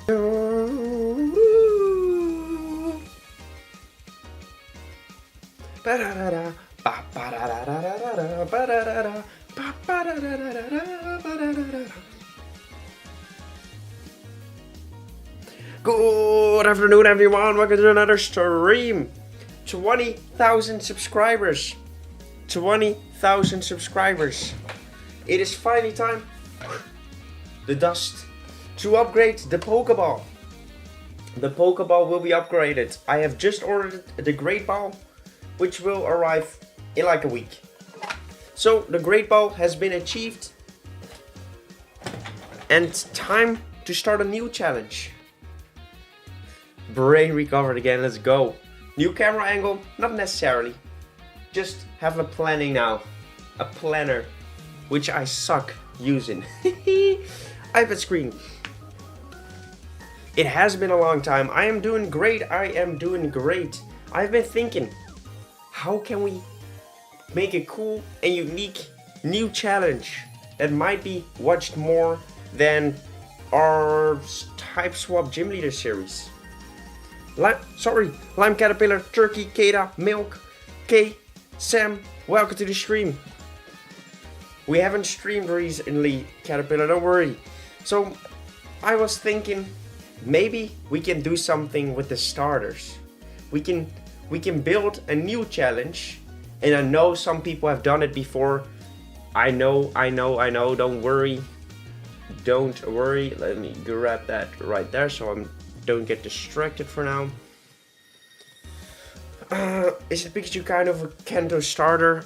Good afternoon, everyone. Welcome to another stream. 20,000 subscribers. 20,000 subscribers. It is finally time. The dust to upgrade the Pokeball. The Pokeball will be upgraded. I have just ordered the Great Ball, which will arrive in like a week. So the Great Ball has been achieved. And time to start a new challenge. Brain recovered again, let's go. New camera angle, not necessarily. Just have a planning now. A planner, which I suck using. iPad screen. It has been a long time. I am doing great. I've been thinking, how can we make a cool and unique new challenge that might be watched more than our Type Swap Gym Leader series? Lime Caterpillar, Turkey, Kata, Milk, K, Sam, welcome to the stream. We haven't streamed recently, Caterpillar, don't worry. So, I was thinking, maybe we can do something with the starters. We can build a new challenge, and I know some people have done it before. I know, don't worry. Let me grab that right there so I don't get distracted for now. Is it Pikachu kind of a Kanto starter?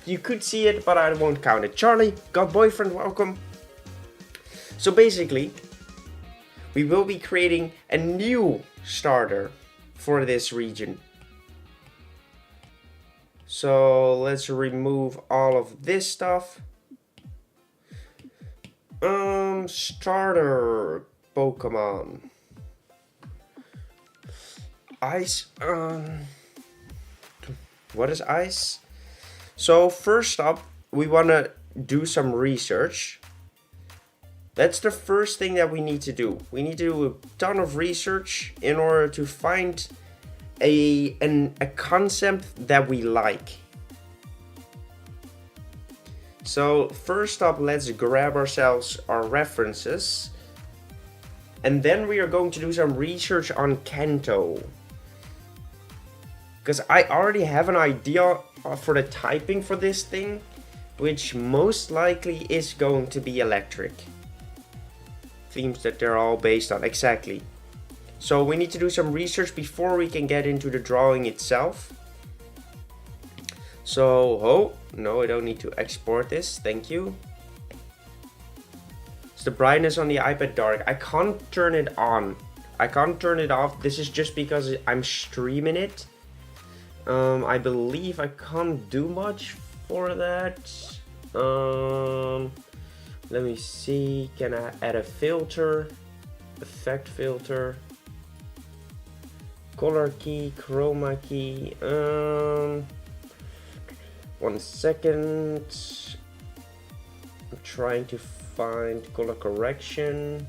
You could see it, but I won't count it. Charlie, got boyfriend, welcome. So basically, we will be creating a new starter for this region. So let's remove all of this stuff. Starter Pokemon. Ice. What is ice? So first up, we want to do some research. That's the first thing that we need to do. We need to do a ton of research in order to find a concept that we like. So first up, let's grab ourselves our references. And then we are going to do some research on Kanto. Because I already have an idea for the typing for this thing, which most likely is going to be electric. Themes that they're all based on, exactly. So we need to do some research before we can get into the drawing itself. So, no, I don't need to export this, thank you. Is the brightness on the iPad dark? I can't turn it on. I can't turn it off. This is just because I'm streaming it. I believe I can't do much for that. Let me see. Can I add a filter? Effect filter. Color key, chroma key. 1 second. I'm trying to find color correction.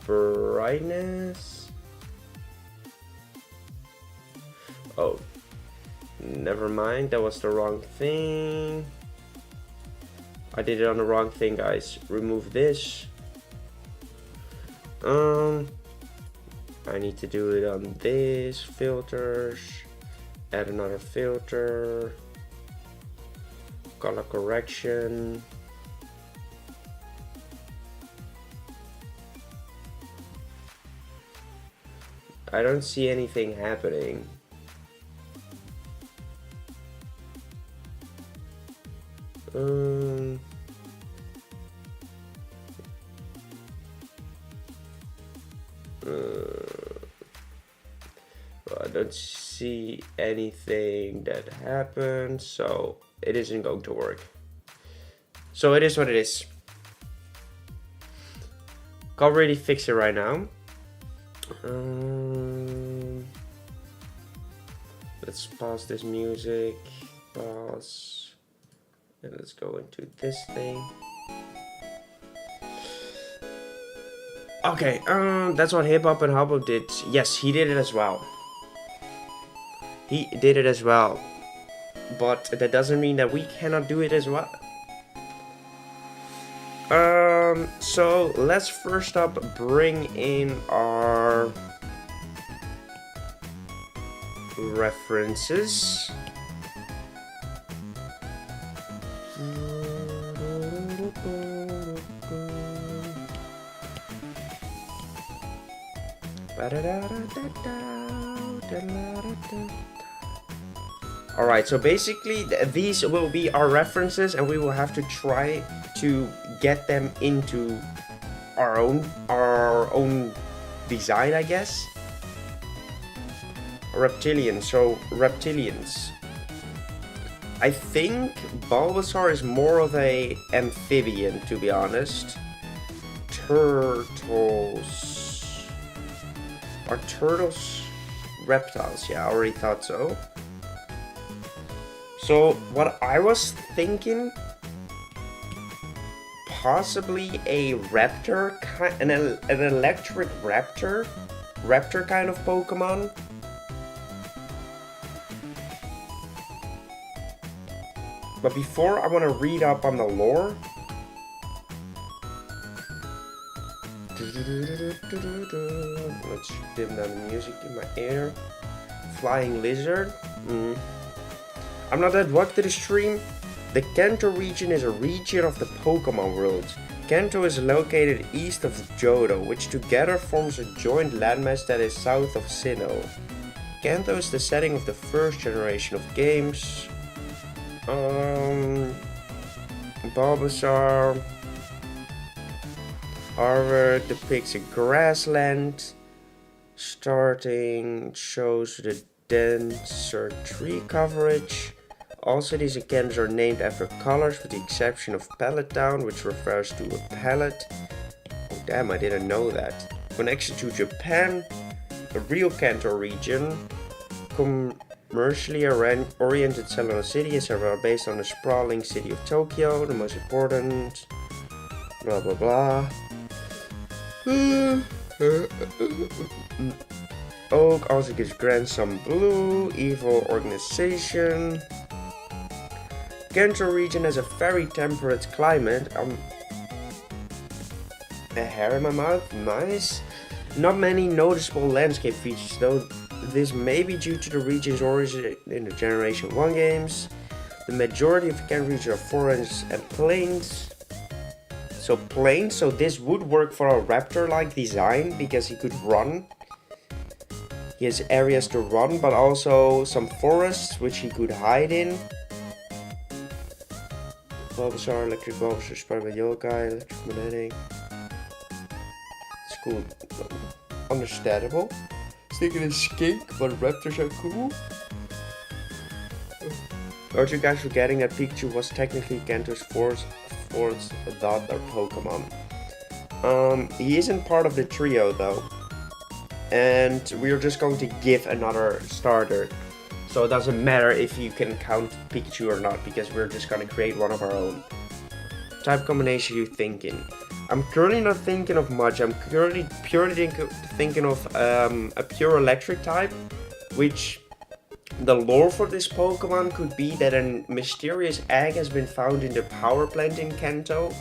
Brightness. Oh, never mind, that was the wrong thing. I did it on the wrong thing, guys. Remove this. I need to do it on this filters. Add another filter. Color correction. I don't see anything happening. I don't see anything that happened, so it isn't going to work. So it is what it is. Can't really fix it right now. Let's pause this music. Pause. And let's go into this thing. Okay, that's what Hip Hop and Hoppo did. Yes, he did it as well. He did it as well. But that doesn't mean that we cannot do it as well. So let's first up bring in our references. Alright, so basically these will be our references, and we will have to try to get them into our own design, I guess. Reptilian, so reptilians. I think Bulbasaur is more of a amphibian, to be honest. Turtles. Are turtles reptiles? Yeah, I already thought so. So what I was thinking, possibly a raptor, an electric raptor kind of Pokemon. But before, I want to read up on the lore. Let's dim down the music in my ear. Flying lizard. I'm not that welcome to the stream. The Kanto region is a region of the Pokemon world. Kanto is located east of Johto, which together forms a joint landmass that is south of Sinnoh. Kanto is the setting of the first generation of games. Bulbasaur artwork depicts a grassland. Starting shows the denser tree coverage. All cities in Kansas are named after colors, with the exception of Pallet Town, which refers to a pallet. Oh damn, I didn't know that. Connection to Japan, the real Kanto region. Commercially oriented cellular city is based on the sprawling city of Tokyo, the most important. Blah blah blah. Oak also gives grandson blue, evil organization. Kanto region has a very temperate climate. A hair in my mouth, nice. Not many noticeable landscape features though. This may be due to the region's origin in the Generation 1 games. The majority of the Kanto region are forests and plains. So plains, so this would work for a raptor-like design because he could run. He has areas to run, but also some forests which he could hide in. Bulbasaur, electric Bulbasaur, Spider Yokai, electromagnetic. It's cool. Understandable. Thinking a skink, but raptors are cool. Aren't you guys forgetting that Pikachu was technically Kanto's fourth daughter Pokemon? He isn't part of the trio though. And we're just going to give another starter. So it doesn't matter if you can count Pikachu or not, because we're just gonna create one of our own. Type combination you thinking? I'm currently not thinking of much. I'm currently purely thinking of a pure electric type, which the lore for this Pokemon could be that a mysterious egg has been found in the power plant in Kanto,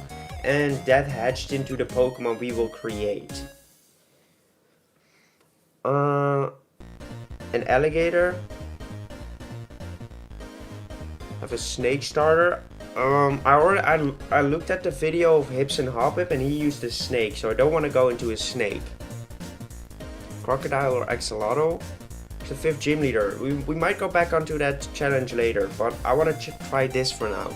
and that hatched into the Pokemon we will create. An alligator. Have a snake starter. I looked at the video of Hips and Hoppip and he used a snake, so I don't want to go into a snake. Crocodile or Axolotl. It's the 5th gym leader. We might go back onto that challenge later, but I want to try this for now.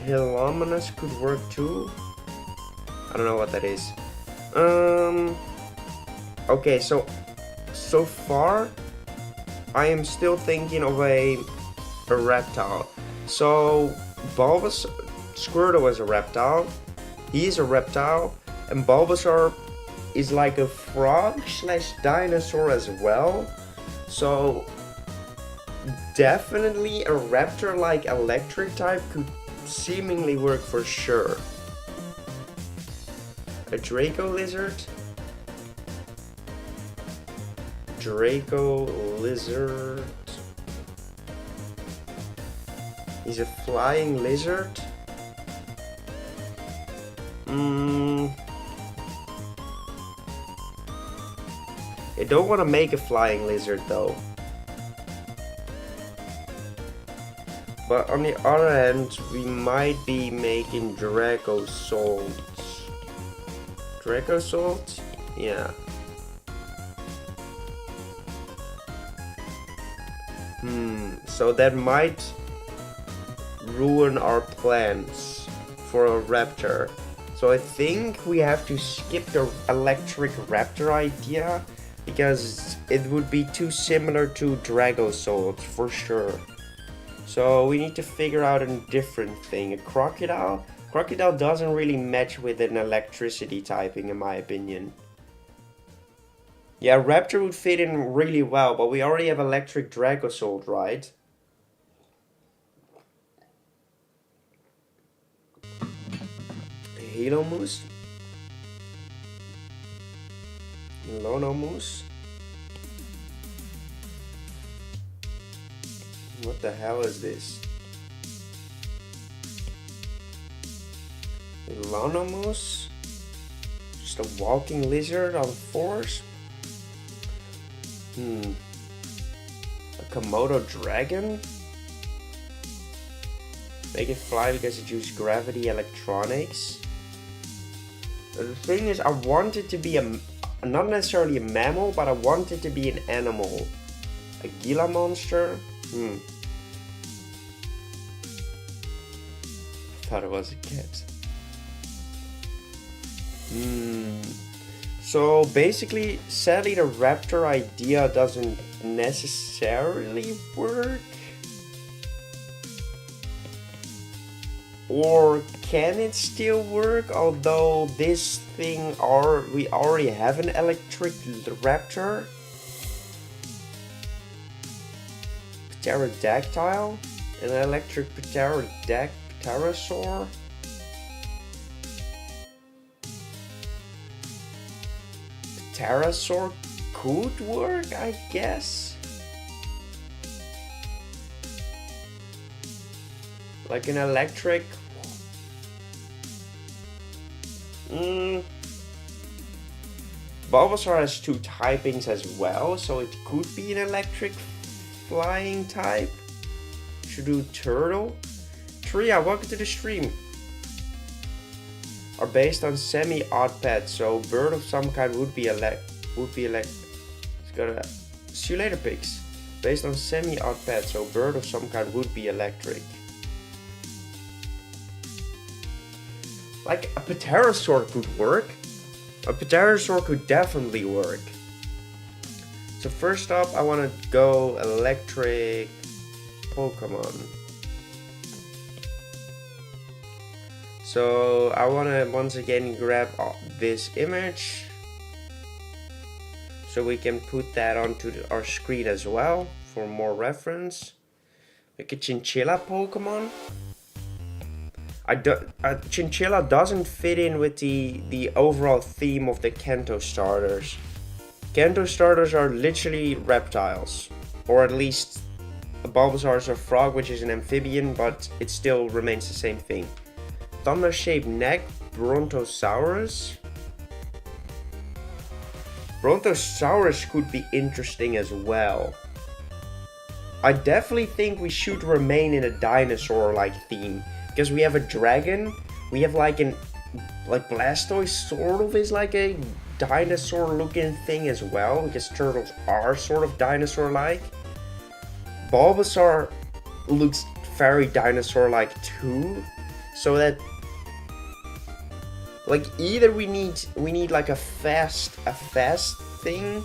Hilominus could work too. I don't know what that is. Okay, so far I am still thinking of a reptile. So Bulbasaur, Squirtle is a reptile. He is a reptile, and Bulbasaur is like a frog / dinosaur as well. So definitely a raptor-like electric type could seemingly work for sure. A Draco lizard? Draco lizard. He's a flying lizard. I don't want to make a flying lizard though. But on the other hand, we might be making Draco salts. Draco salt? Yeah. So that might ruin our plans for a raptor. So I think we have to skip the electric raptor idea because it would be too similar to Draco salt for sure. So we need to figure out a different thing. A crocodile? Crocodile doesn't really match with an electricity typing in my opinion. Yeah, raptor would fit in really well, but we already have electric Dracozolt, right? Helomoose? Lonomoose? What the hell is this? Lonomoose? Just a walking lizard on fours? A Komodo dragon? Make it fly because it uses gravity electronics. The thing is, I want it to be not necessarily a mammal, but I want it to be an animal. A Gila monster? Thought it was a cat. So basically, sadly the raptor idea doesn't necessarily work. Or can it still work? Although this thing we already have an electric raptor. Pterodactyl? An electric pterosaur? Pterosaur could work, I guess. Like an electric. Bulbasaur has 2 typings as well, so it could be an electric flying type. Should do turtle. Tria, welcome to the stream. Are based on semi-odd pets, so bird of some kind would be It's gotta see you later, pigs. Based on semi-odd pets, so bird of some kind would be electric. Like a pterosaur could work. A pterosaur could definitely work. So first up, I want to go electric Pokemon. So I want to once again grab this image so we can put that onto our screen as well for more reference. Like a chinchilla Pokemon. Chinchilla doesn't fit in with the overall theme of the Kanto starters. Kanto starters are literally reptiles, or at least a Bulbasaur is a frog, which is an amphibian, but it still remains the same thing. Thunder-shaped neck, Brontosaurus. Brontosaurus could be interesting as well. I definitely think we should remain in a dinosaur-like theme. Because we have a dragon, we have like Blastoise sort of is like a dinosaur looking thing as well, because turtles are sort of dinosaur-like. Bulbasaur looks very dinosaur-like too, so that like either we need like a fast thing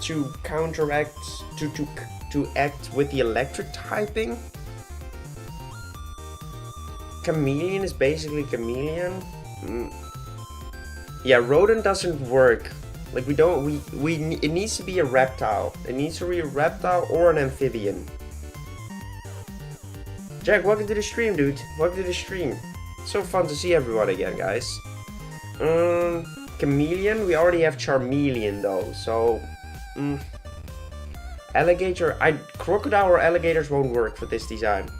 to counteract to act with the electric typing. Chameleon is basically chameleon. Yeah, rodent doesn't work. Like it needs to be a reptile. It needs to be a reptile or an amphibian. Jack, welcome to the stream, dude. Welcome to the stream. So fun to see everyone again, guys. Chameleon, we already have Charmeleon though, so alligator, crocodile or alligators won't work for this design.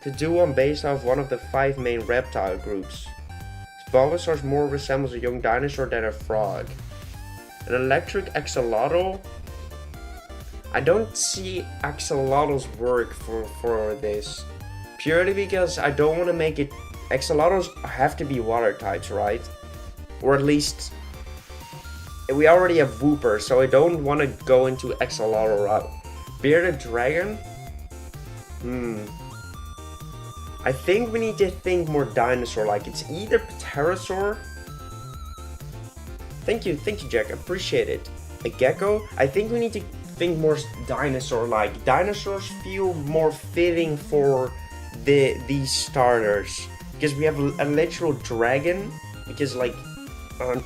To do one based off one of the 5 main reptile groups. Bulbasaur more resembles a young dinosaur than a frog. An electric axolotl. I don't see axolotls work for this. Purely because I don't want to make it. Axolotls have to be water types, right? Or at least we already have Wooper, so I don't want to go into axolotl route. Bearded dragon? I think we need to think more dinosaur-like. It's either pterosaur. Thank you, Jack. Appreciate it. A gecko? I think we need to think more dinosaur-like. Dinosaurs feel more fitting for these starters because we have a literal dragon. Because like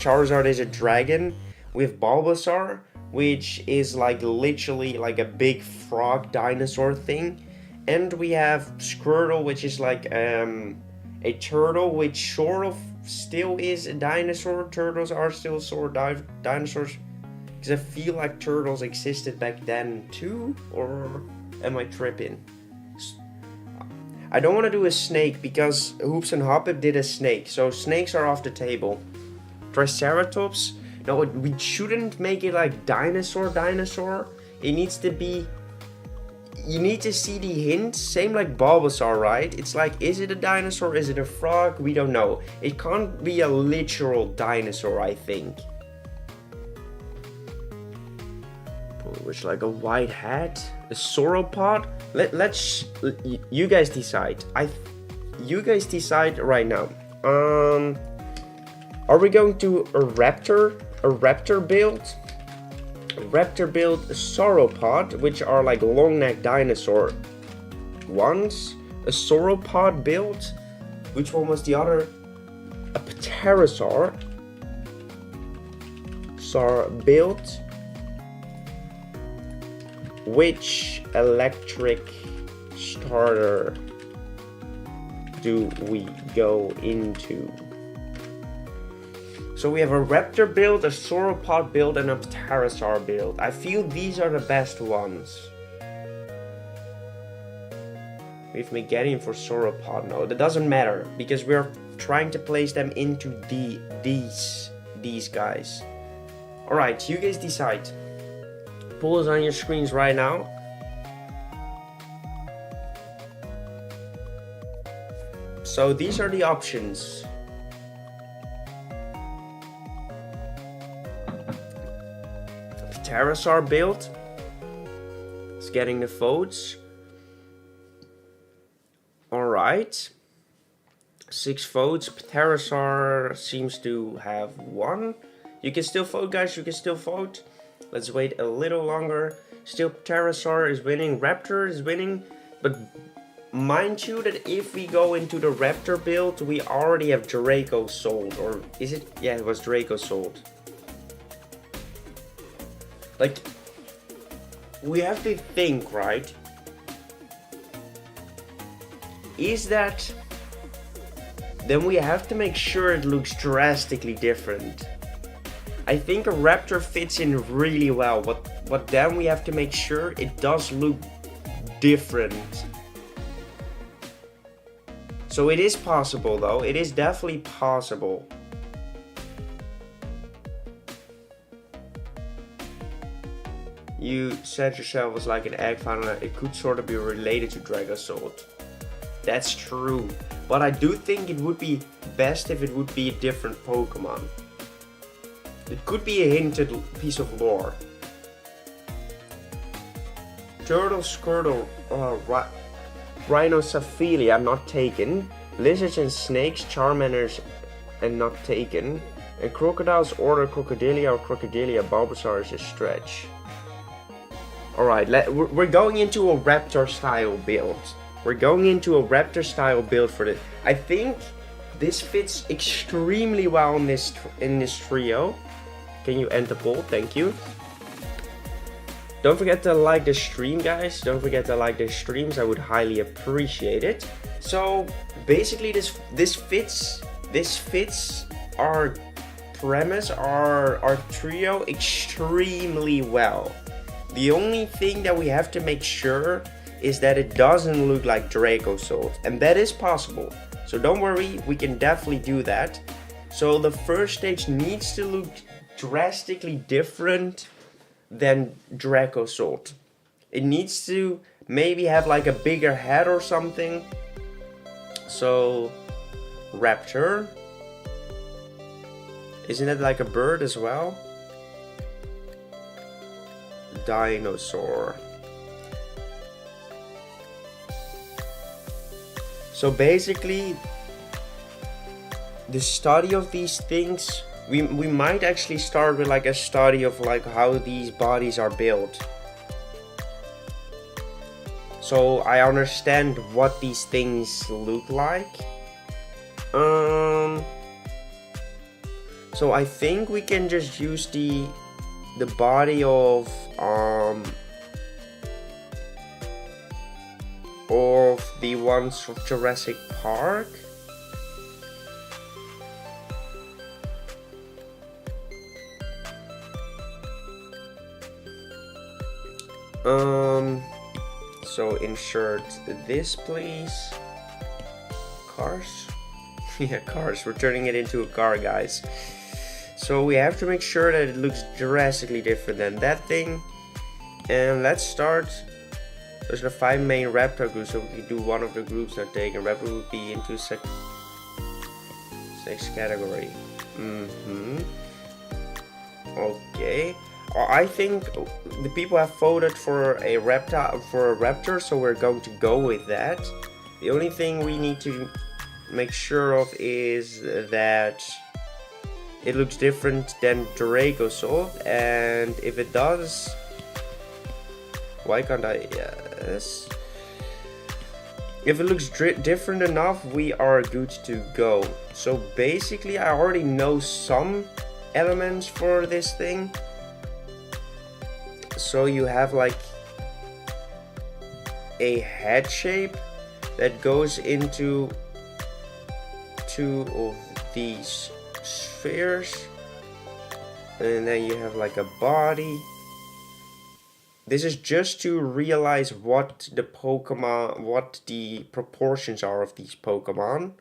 Charizard is a dragon. We have Bulbasaur, which is like literally like a big frog dinosaur thing. And we have Squirtle, which is like a turtle, which sort of still is a dinosaur. Turtles are still sort of dinosaurs. Because I feel like turtles existed back then too. Or am I tripping? I don't want to do a snake because Hoops and Hoppip did a snake. So snakes are off the table. Triceratops? No, we shouldn't make it like dinosaur. It needs to be... You need to see the hint, same like Bulbasaur, right? It's like, is it a dinosaur, is it a frog? We don't know. It can't be a literal dinosaur, I think. Which like a white hat? A sauropod? Let's you guys decide. You guys decide right now. Are we going to a raptor build? Raptor build a sauropod, which are like long neck dinosaur ones. A sauropod build. Which one was the other? A pterosaur. Build. Which electric starter do we go into? So we have a raptor build, a sauropod build, and a pterosaur build. I feel these are the best ones. We have Meganium for sauropod. No, that doesn't matter because we're trying to place them into these guys. Alright, you guys decide. Poll is on your screens right now. So these are the options. Pterosaur build is getting the votes. Alright. 6 votes. Pterosaur seems to have 1. You can still vote, guys. You can still vote. Let's wait a little longer. Still Pterosaur is winning. Raptor is winning. But mind you that if we go into the Raptor build, we already have Draco sold. Or is it? Yeah, it was Draco sold. Like, we have to think, right? Is that... Then we have to make sure it looks drastically different. I think a raptor fits in really well, but then we have to make sure it does look different. So it is possible though, it is definitely possible. You said yourself was like an egg found, it could sort of be related to Dragosold. That's true, but I do think it would be best if it would be a different Pokemon. It could be a hinted piece of lore. Turtle, Squirtle, Rhinocephalia not taken. Lizards and snakes, Charmanders and not taken. And crocodiles, Order Crocodilia or Crocodilia Bulbasaur is a stretch. Alright, we're going into a raptor style build. We're going into a raptor style build for this. I think this fits extremely well in this trio. Can you end the poll? Thank you. Don't forget to like the stream, guys. Don't forget to like the streams. I would highly appreciate it. So basically, this fits our premise, our trio extremely well. The only thing that we have to make sure is that it doesn't look like Dracozolt, and that is possible. So don't worry, we can definitely do that. So the first stage needs to look drastically different than Dracozolt. It needs to maybe have like a bigger head or something. So raptor. Isn't it like a bird as well? Dinosaur. So basically, the study of these things, we might actually start with like a study of like how these bodies are built. So I understand what these things look like. So I think we can just use the body of the ones from Jurassic Park. So insert this, please. Cars. Yeah, cars. We're turning it into a car, guys. So we have to make sure that it looks drastically different than that thing. And let's start. There's the 5 main raptor groups, so we can do one of the groups not taken. Raptor would be into next category. Okay. I think the people have voted for a raptor, so we're going to go with that. The only thing we need to make sure of is that it looks different than Dracozolt, and if it does, why can't I? Yes. If it looks different enough, we are good to go. So basically, I already know some elements for this thing. So you have like a head shape that goes into 2 of these spheres, and then you have like a body. This is just to realize what the proportions are of these Pokemon,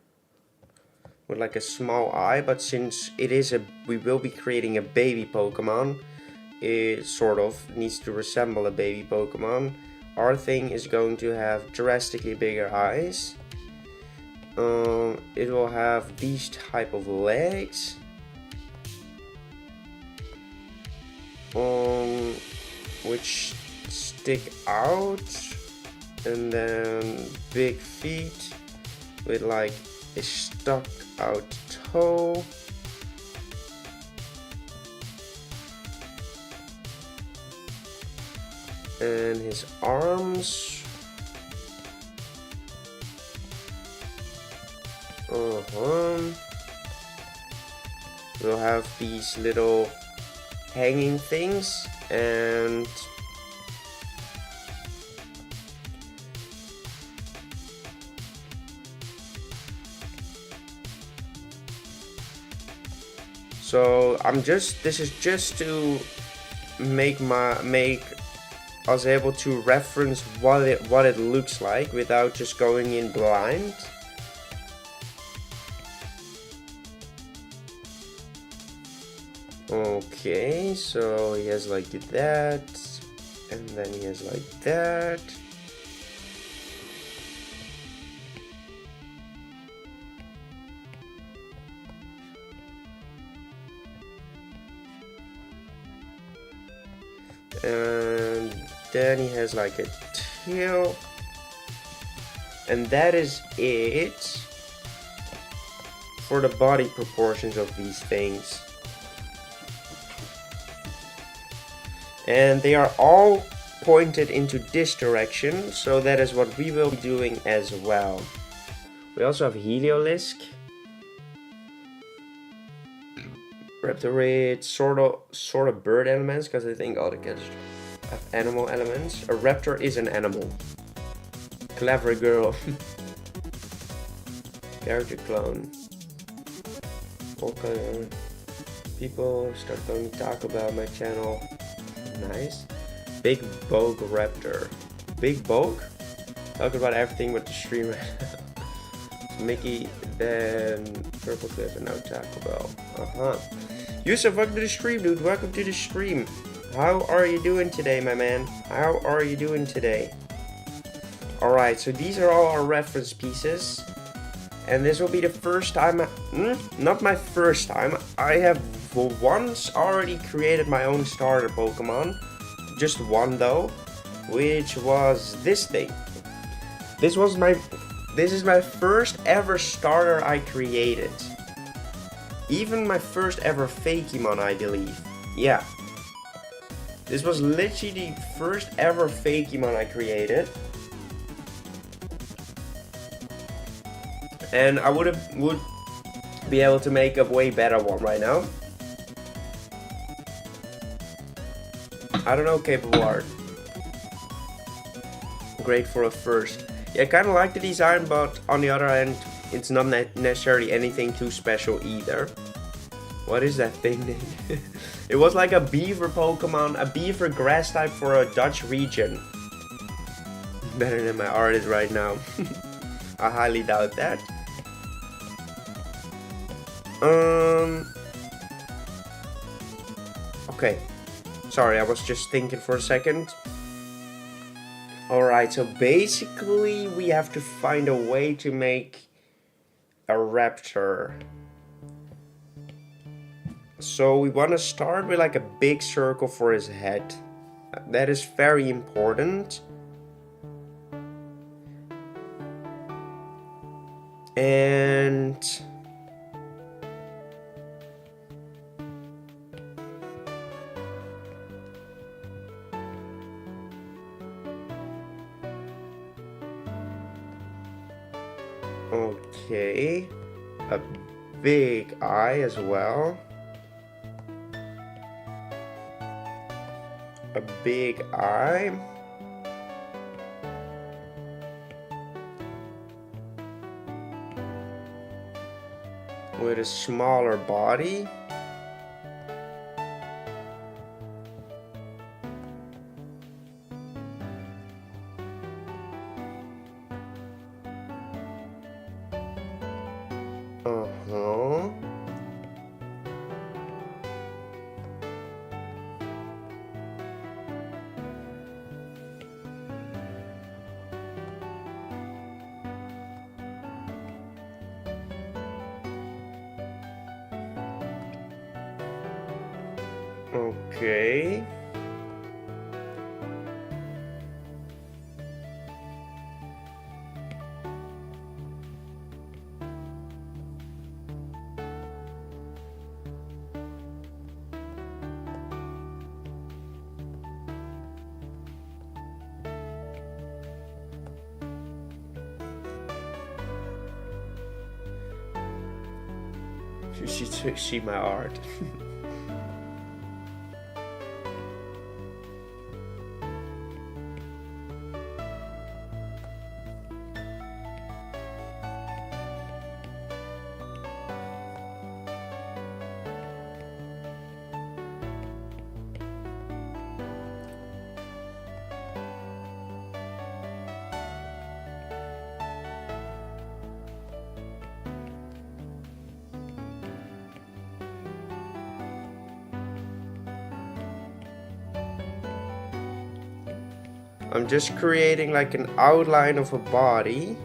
with like a small eye. But since we will be creating a baby Pokemon, it sort of needs to resemble a baby Pokemon. Our thing is going to have drastically bigger eyes. It will have these type of legs, which stick out, and then big feet with like a stuck out toe. And his arms. We'll have these little hanging things, and so this is just to make us able to reference what it looks like without just going in blind. Okay, so he has like that, and then he has like that. And then he has like a tail, and that is it for the body proportions of these things. And they are all pointed into this direction, so that is what we will be doing as well. We also have Heliolisk, Raptorate, sort of bird elements, because I think all the cats animal elements. A raptor is an animal. Clever girl. Character clone. Okay. People start going to talk about my channel. Nice. Big Bogue Raptor. Big Bogue? Talk about everything with the streamer. Mickey, then Purple Cliff, and now Taco Bell. Yusuf, welcome to the stream, dude. Welcome to the stream. How are you doing today, my man? How are you doing today? Alright, so these are all our reference pieces. And this will be the first time, not my first time. I have once already created my own starter Pokemon. Just one though, which was this thing. This is my first ever starter I created. Even my first ever Fakemon, I believe. Yeah. This was literally the first ever Fakemon I created. And I would be able to make a way better one right now. I don't know, capable art. Great for a first. Yeah, I kind of like the design, but on the other hand, it's not necessarily anything too special either. What is that thing? It was like a beaver Pokemon, a beaver grass type for a Dutch region. Better than my art is right now. I highly doubt that. Okay. Sorry, I was just thinking for a second. Alright, so basically we have to find a way to make a raptor. So we want to start with like a big circle for his head. That is very important. And okay, a big eye as well. A big eye. With a smaller body. Okay. You should see my art. I'm just creating like an outline of a body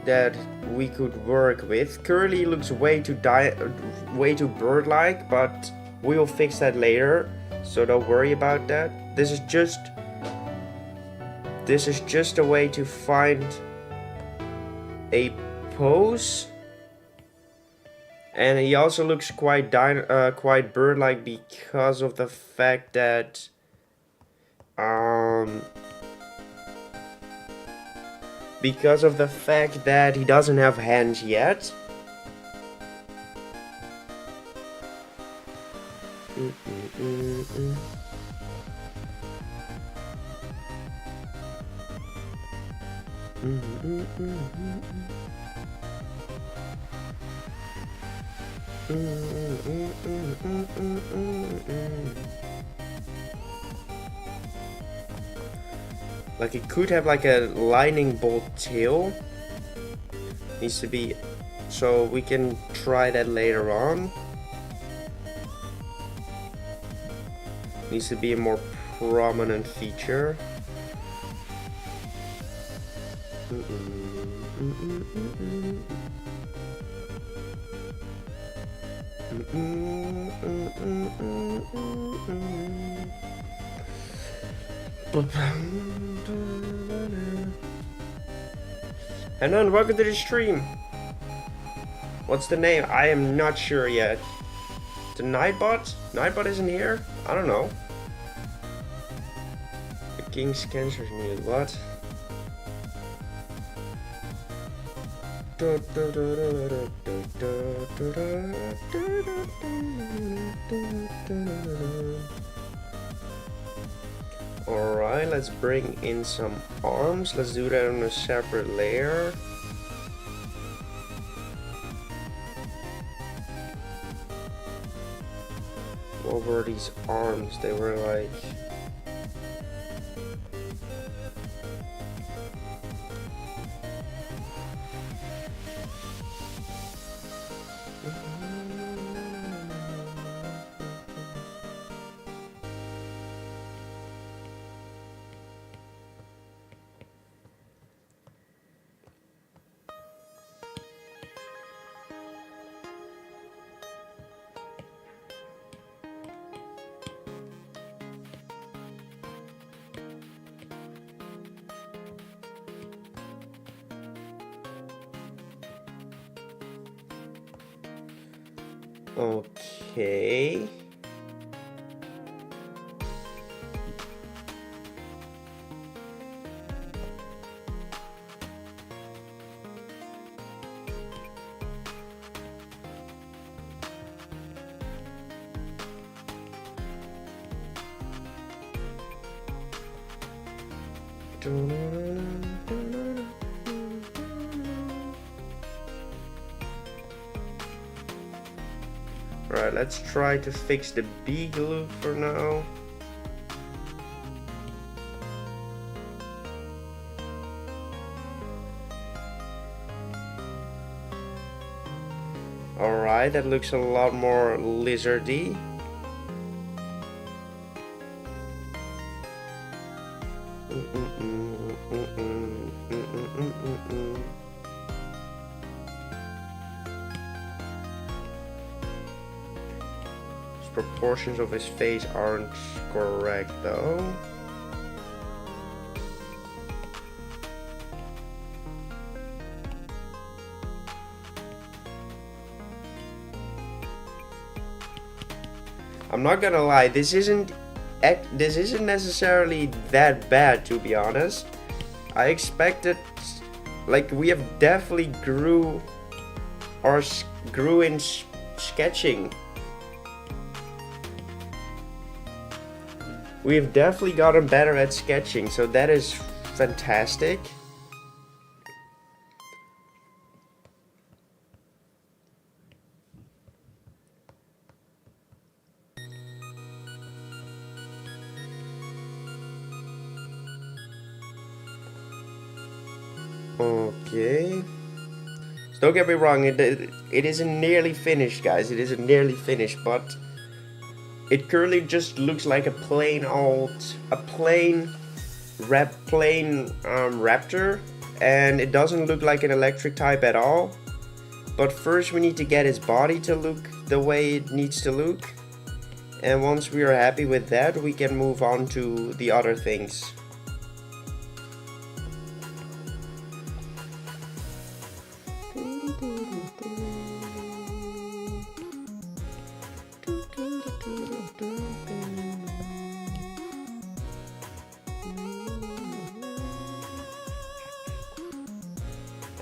that we could work with. Currently it looks way too bird-like, but we will fix that later, so don't worry about that. This is just a way to find a pose. And he also looks quite bird-like because of the fact that he doesn't have hands yet. Like it could have like a lightning bolt tail. Needs to be, so we can try that later on. Needs to be a more prominent feature. And then welcome to the stream. What's the name? I am not sure yet. The Nightbot? Nightbot isn't here? I don't know. The King's Cancer's muted. What? Alright, let's bring in some arms. Let's do that on a separate layer. What were these arms? They were like... Okay. Alright, let's try to fix the beak loop for now. Alright, that looks a lot more lizardy. Proportions of his face aren't correct though. I'm not gonna lie, this isn't necessarily that bad, to be honest. I expected, like, we have definitely grew in sketching. We've definitely gotten better at sketching, so that is fantastic. Okay. So don't get me wrong, it isn't nearly finished, guys. It isn't nearly finished, but it currently just looks like a plain raptor, and it doesn't look like an electric type at all. But first we need to get his body to look the way it needs to look, and once we are happy with that, we can move on to the other things.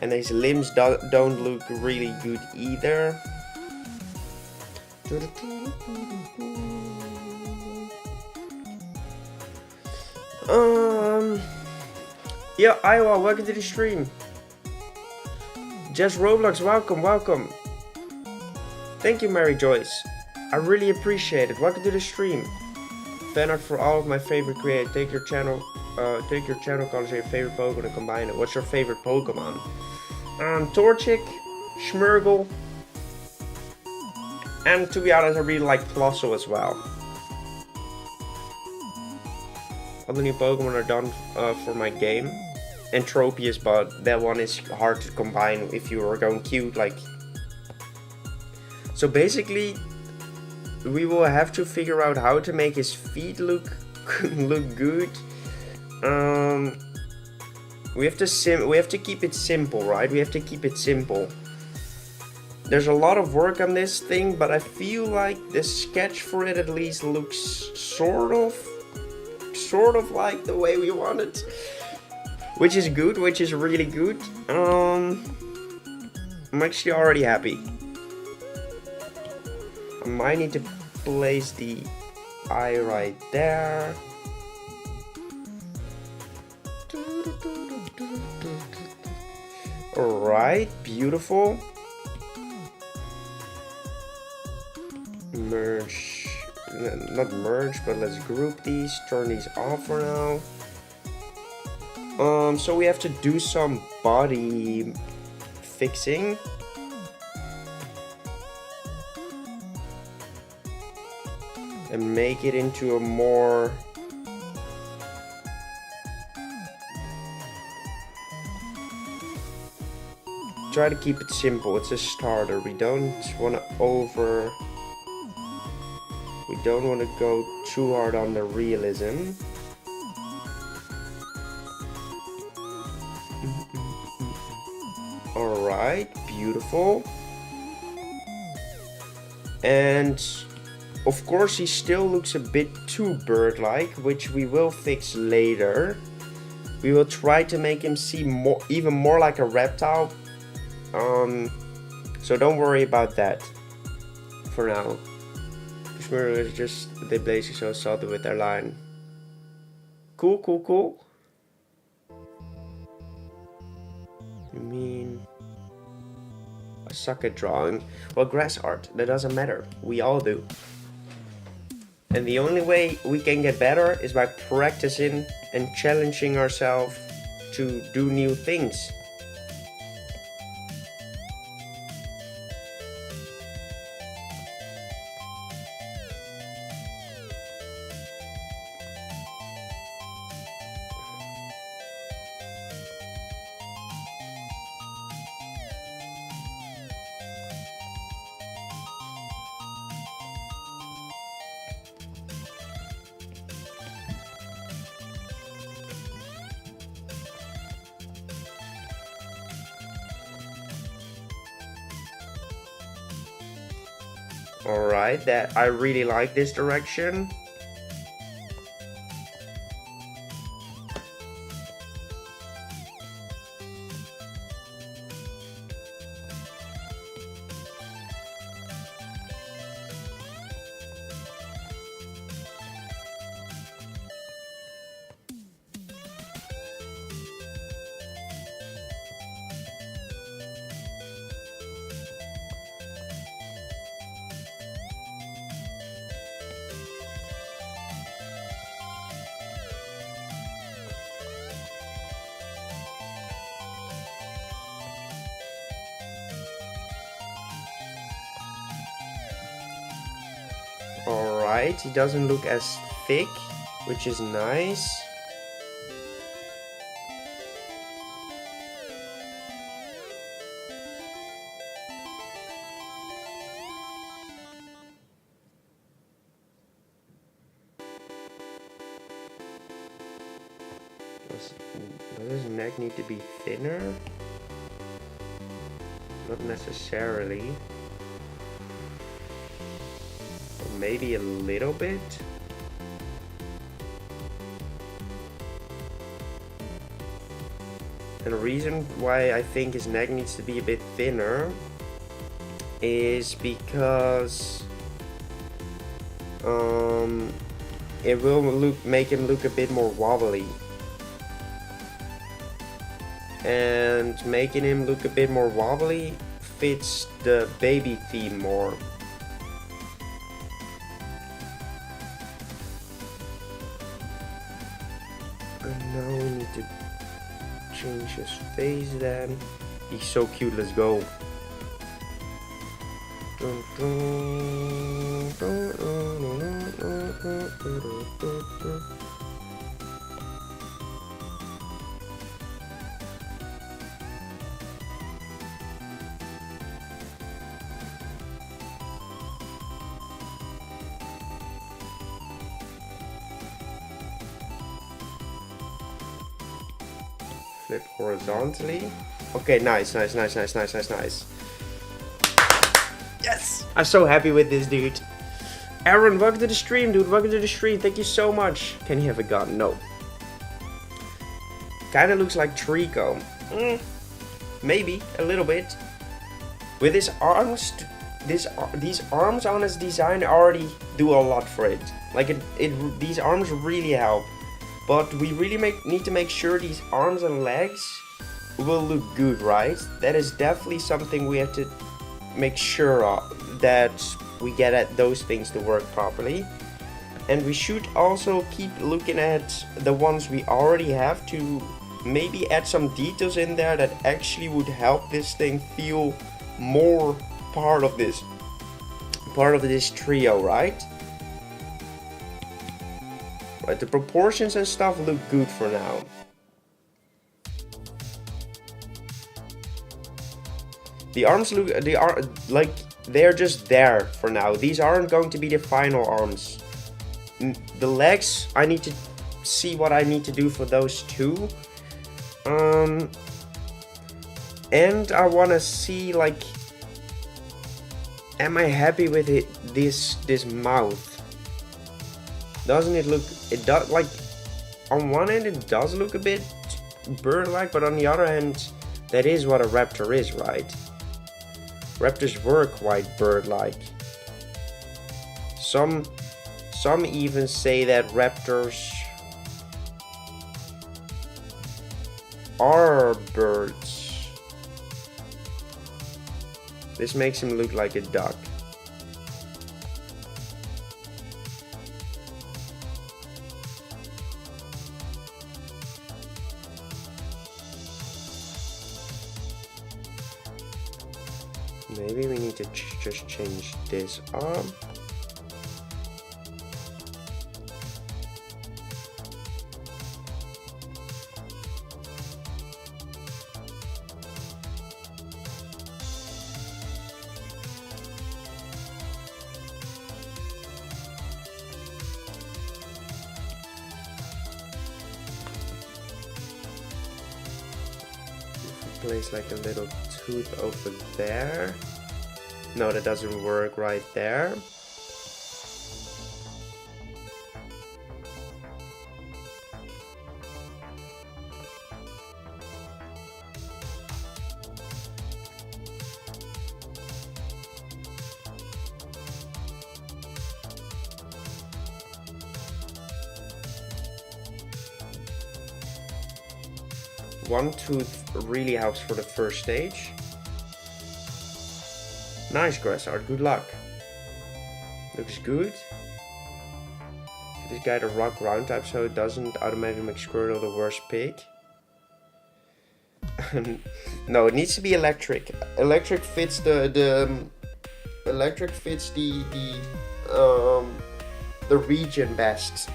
And his limbs don't look really good either. Yeah, Iowa, welcome to the stream. Just Roblox, welcome. Thank you, Mary Joyce. I really appreciate it. Welcome to the stream. Fan art for all of my favorite creators. Take your channel colors and your favorite Pokemon and combine it. What's your favorite Pokemon? Torchic, Schmurgle, and to be honest, I really like Colossal as well. All the new Pokemon are done for my game. Entropius, but that one is hard to combine if you are going cute, like. So basically, we will have to figure out how to make his feet look good. We have to keep it simple, right? We have to keep it simple. There's a lot of work on this thing, but I feel like the sketch for it at least looks sort of like the way we want it. Which is good, which is really good. I'm actually already happy. I might need to place the eye right there. Alright, beautiful. Merge, not merge, but let's group these, turn these off for now. So we have to do some body fixing. And make it into a more try to keep it simple. It's a starter. We don't want to go too hard on the realism. Alright, beautiful. And of course he still looks a bit too bird-like, which we will fix later. We will try to make him seem even more like a reptile. So don't worry about that for now. Schmurgle is just, they basically so salty with their line. Cool. You mean I suck at drawing? Well, grass art, that doesn't matter. We all do. And the only way we can get better is by practicing and challenging ourselves to do new things. Alright, that I really like this direction. Alright, he doesn't look as thick, which is nice. Does his neck need to be thinner? Not necessarily. Maybe a little bit. And the reason why I think his neck needs to be a bit thinner is because it will make him look a bit more wobbly. and making him look a bit more wobbly fits the baby theme more. And now we need to change his face then. He's so cute, let's go. Flip horizontally. Okay, nice. Yes! I'm so happy with this, dude. Aaron, welcome to the stream, dude. Welcome to the stream. Thank you so much. Can he have a gun? No. Kinda looks like Trico. Maybe, a little bit. With his arms, these arms on his design already do a lot for it. Like, these arms really help. But we really need to make sure these arms and legs will look good, right? That is definitely something we have to make sure of, that we get at those things to work properly. And we should also keep looking at the ones we already have to maybe add some details in there that actually would help this thing feel more part of this trio, right? Right, the proportions and stuff look good for now. The arms look, they're just there for now. These aren't going to be the final arms. The legs, I need to see what I need to do for those two. And I want to see, like, am I happy with it? This mouth. Doesn't it look? It does, like, on one end it does look a bit bird-like, but on the other hand, that is what a raptor is, right? Raptors were quite bird-like. Some even say that raptors are birds. This makes him look like a duck. Maybe we need to just change this arm. Place like a little tooth over there. No, that doesn't work right there. One tooth really helps for the first stage. Nice, grass art, good luck. Looks good. Give this guy the rock ground type so it doesn't automatically make Squirtle the worst pig. No, it needs to be electric. Electric fits the region best.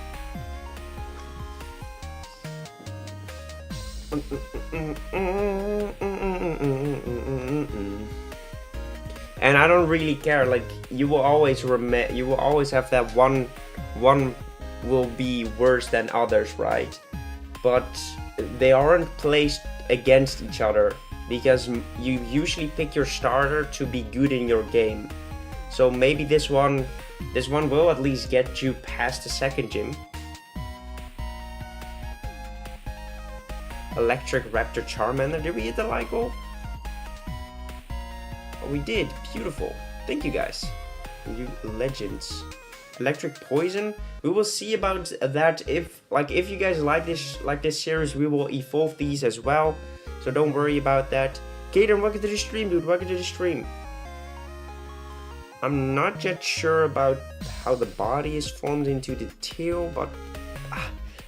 And I don't really care, like, you will always have that one will be worse than others, right? But they aren't placed against each other, because you usually pick your starter to be good in your game. So maybe this one will at least get you past the second gym. Electric Raptor Charmander. Did we hit the like goal? Oh, we did. Beautiful. Thank you guys. You legends. Electric Poison. We will see about that. If you guys like this series, we will evolve these as well. so don't worry about that. Kaden, welcome to the stream, dude. Welcome to the stream. I'm not yet sure about how the body is formed into the tail, but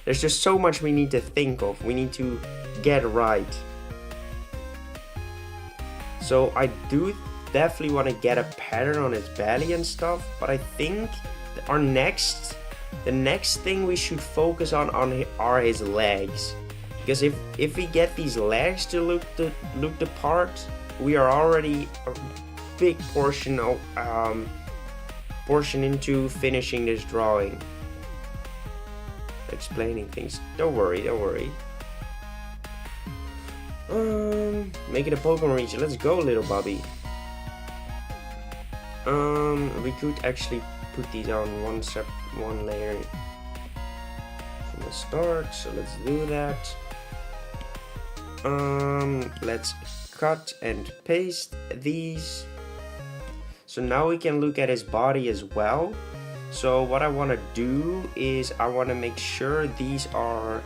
there's just so much we need to think of. We need to get right. So I do definitely want to get a pattern on its belly and stuff, but I think the next thing we should focus on are his legs. Because if we get these legs to look the part, we are already a big portion into finishing this drawing. Explaining things. Don't worry. Make it a Pokemon region. Let's go, little Bobby. We could actually put these on one layer from the start. So let's do that. Let's cut and paste these. So now we can look at his body as well. So what I want to do is I want to make sure these are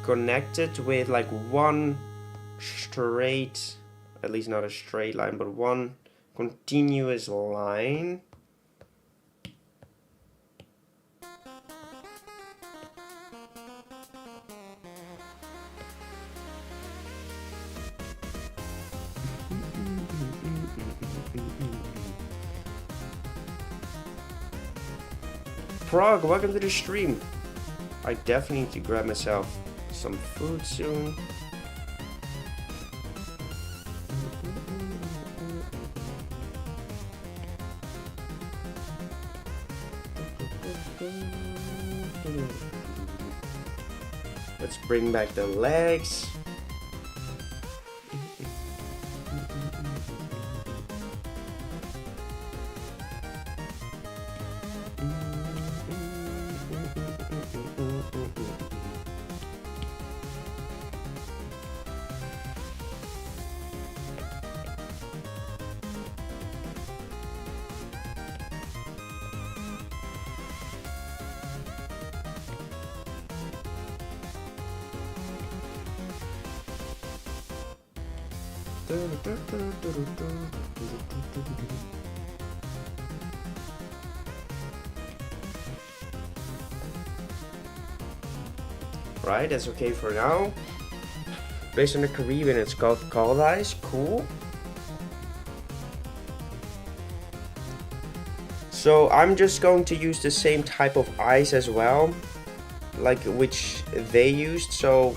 connected with like one straight, at least not a straight line, but one continuous line. Frog, welcome to the stream. I definitely need to grab myself some food soon. Let's bring back the legs. Right, that's okay for now. Based on the Caribbean, it's called cold ice. Cool. So I'm just going to use the same type of ice as well, like which they used. So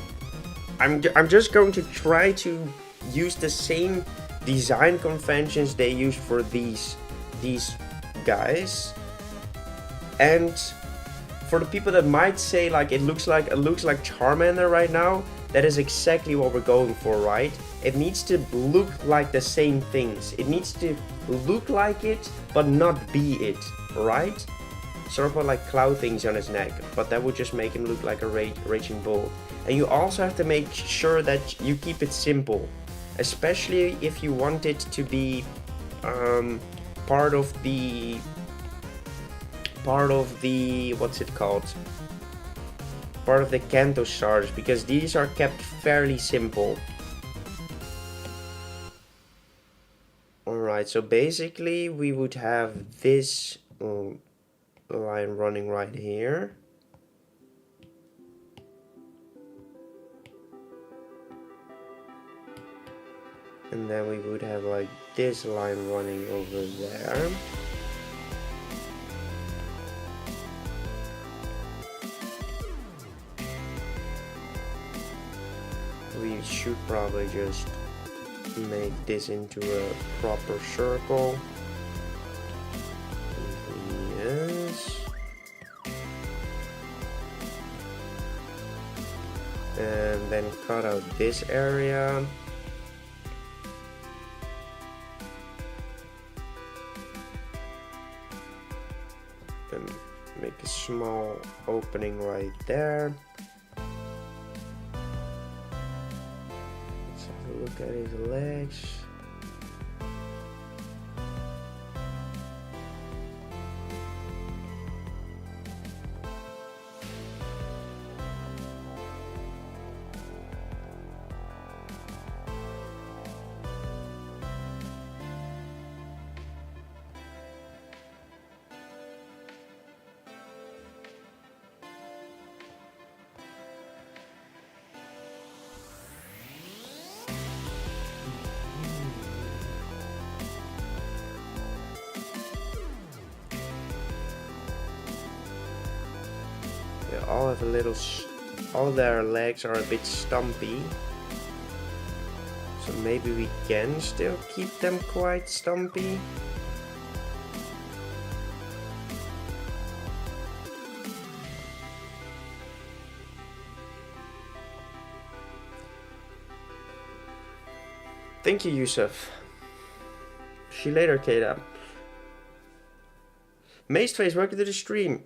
I'm just going to try to use the same design conventions they used for these guys. And for the people that might say like it looks like Charmander right now, that is exactly what we're going for, right? It needs to look like the same things. It needs to look like it, but not be it, right? Sort of like cloud things on his neck, but that would just make him look like a raging bull. And you also have to make sure that you keep it simple, especially if you want it to be part of the what's it called? Part of the Kanto stars, because these are kept fairly simple. Alright, so basically we would have this line running right here. And then we would have like this line running over there. We should probably just make this into a proper circle. Yes. And then cut out this area. And make a small opening right there. Look at his legs. have a little, all their legs are a bit stumpy. So maybe we can still keep them quite stumpy. Thank you, Yusuf. See you later, Kata. Mazed Face, welcome to the stream.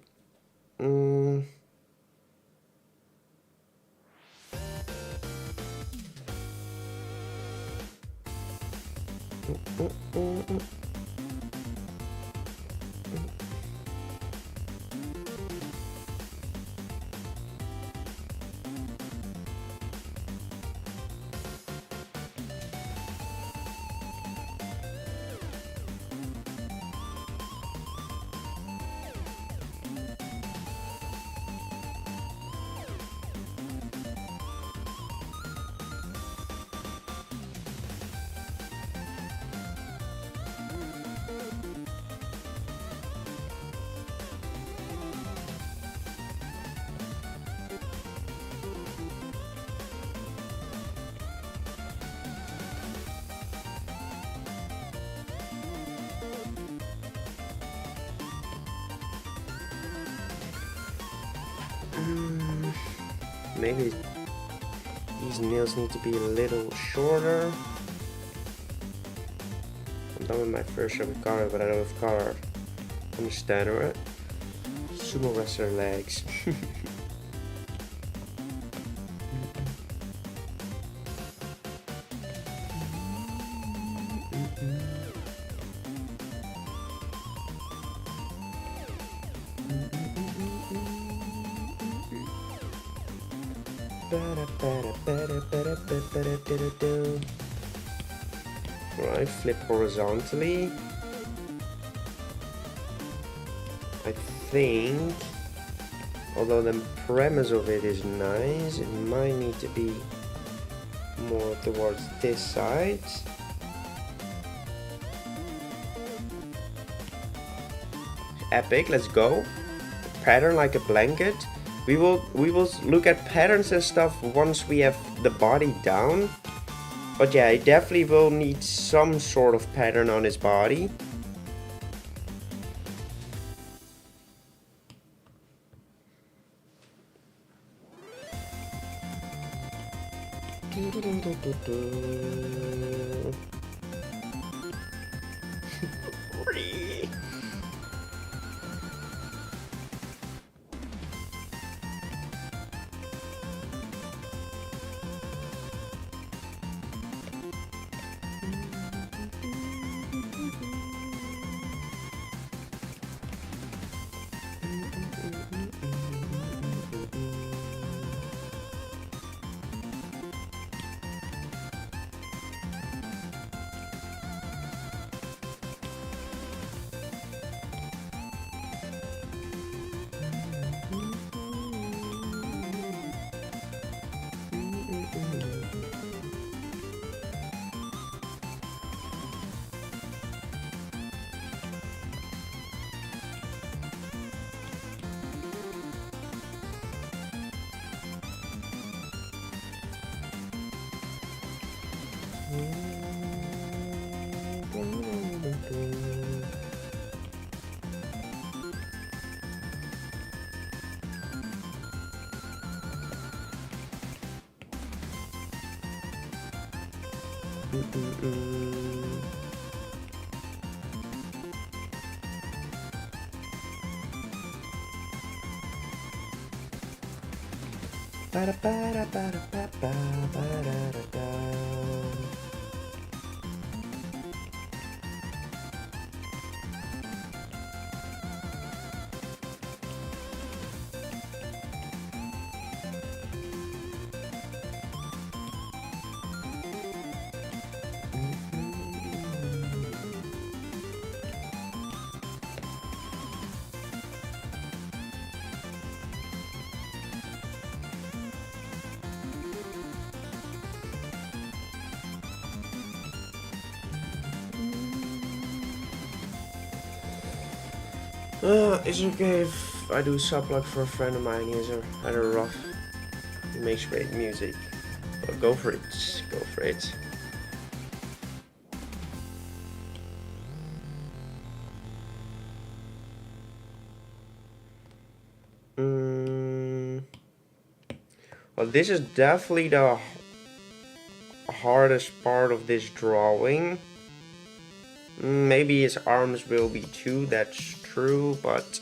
Maybe these nails need to be a little shorter. I'm done with my first shot with color, but I don't have color. Understand, right? Sumo wrestler legs. Right, flip horizontally. I think, although the premise of it is nice, it might need to be more towards this side. Epic, let's go. Pattern like a blanket. We will look at patterns and stuff once we have the body down. But yeah, it definitely will need some sort of pattern on his body. Is it okay if I do subplot for a friend of mine. He has a rather rough. He makes great music. Well, go for it. Go for it. Well, this is definitely the hardest part of this drawing. Maybe his arms will be too, that's true, but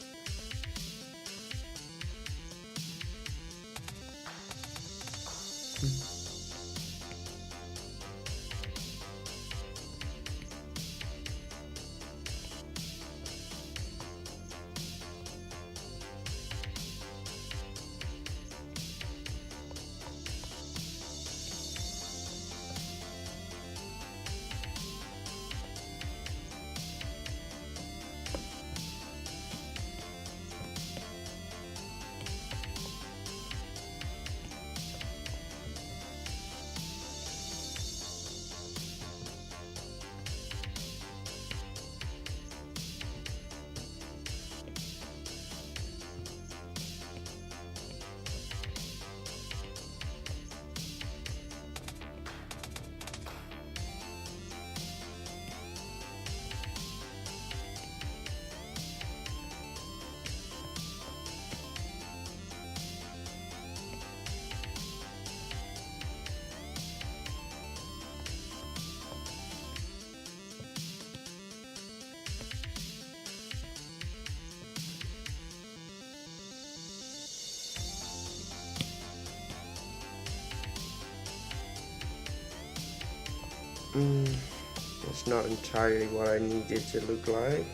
it's not entirely what I need it to look like.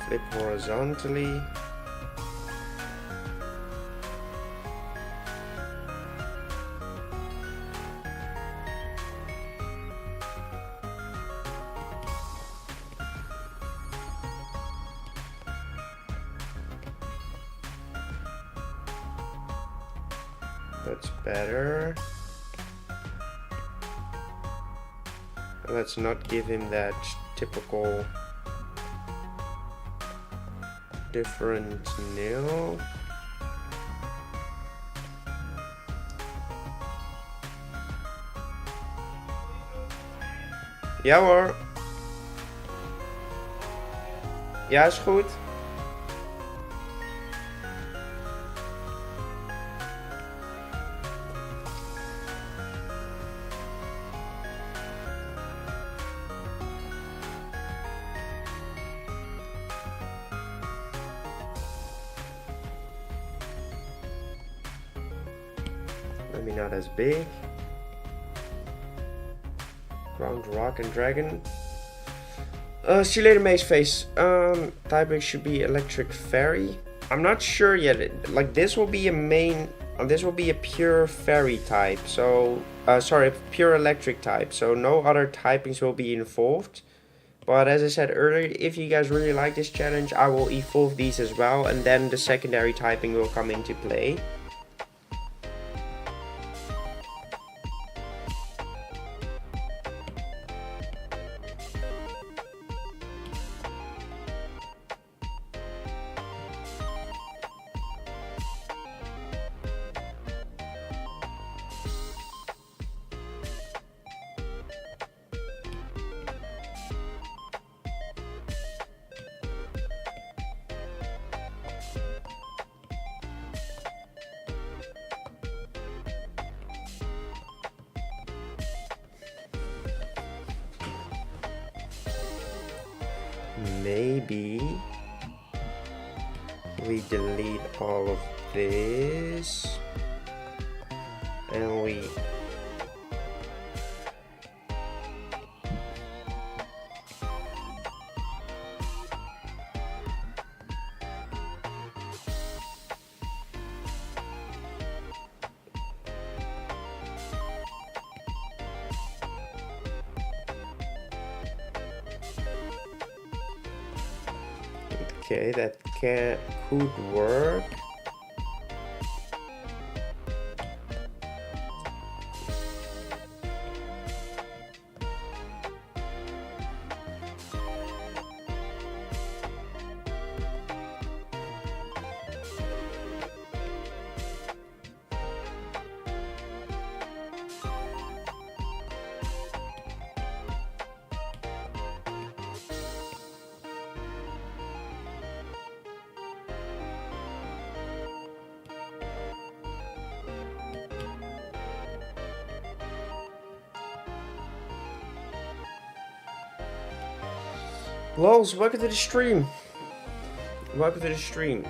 Flip horizontally. That's better. Let's not give him that typical different nail. Ja hoor. Ja, is goed. Maybe not as big. Ground Rock and Dragon. See you later, Maze Face. Typing should be Electric Fairy. I'm not sure yet. Like this will be a main. This will be a pure fairy type. So, sorry, pure electric type. So no other typings will be involved. But as I said earlier, if you guys really like this challenge, I will evolve these as well, and then the secondary typing will come into play. maybe we delete all of this and we okay, that could work. Lols, welcome to the stream. Welcome to the stream.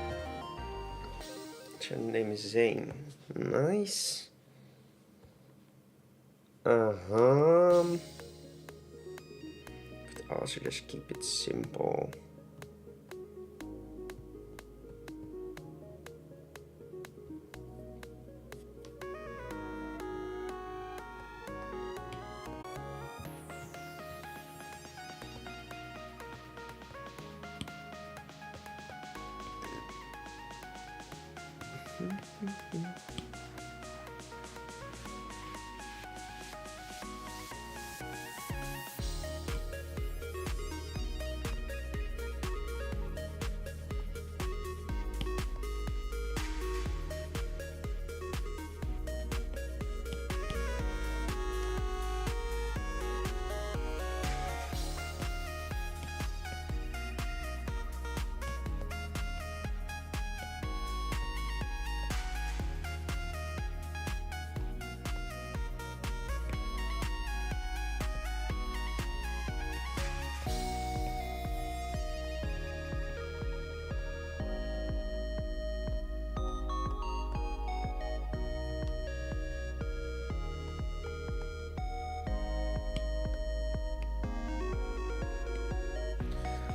Your name is Zane. Nice. Could also just keep it simple.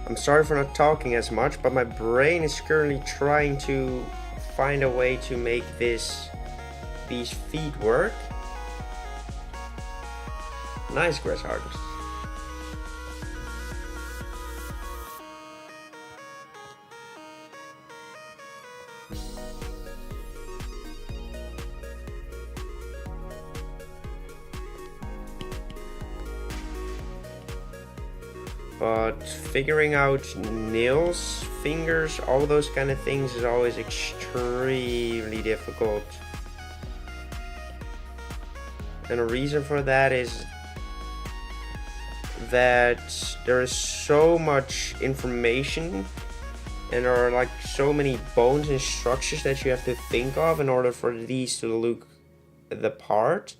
I'm sorry for not talking as much, but my brain is currently trying to find a way to make these feet work. Nice, grass artist. But figuring out nails, fingers, all those kind of things is always extremely difficult. And the reason for that is that there is so much information and there are like so many bones and structures that you have to think of in order for these to look the part.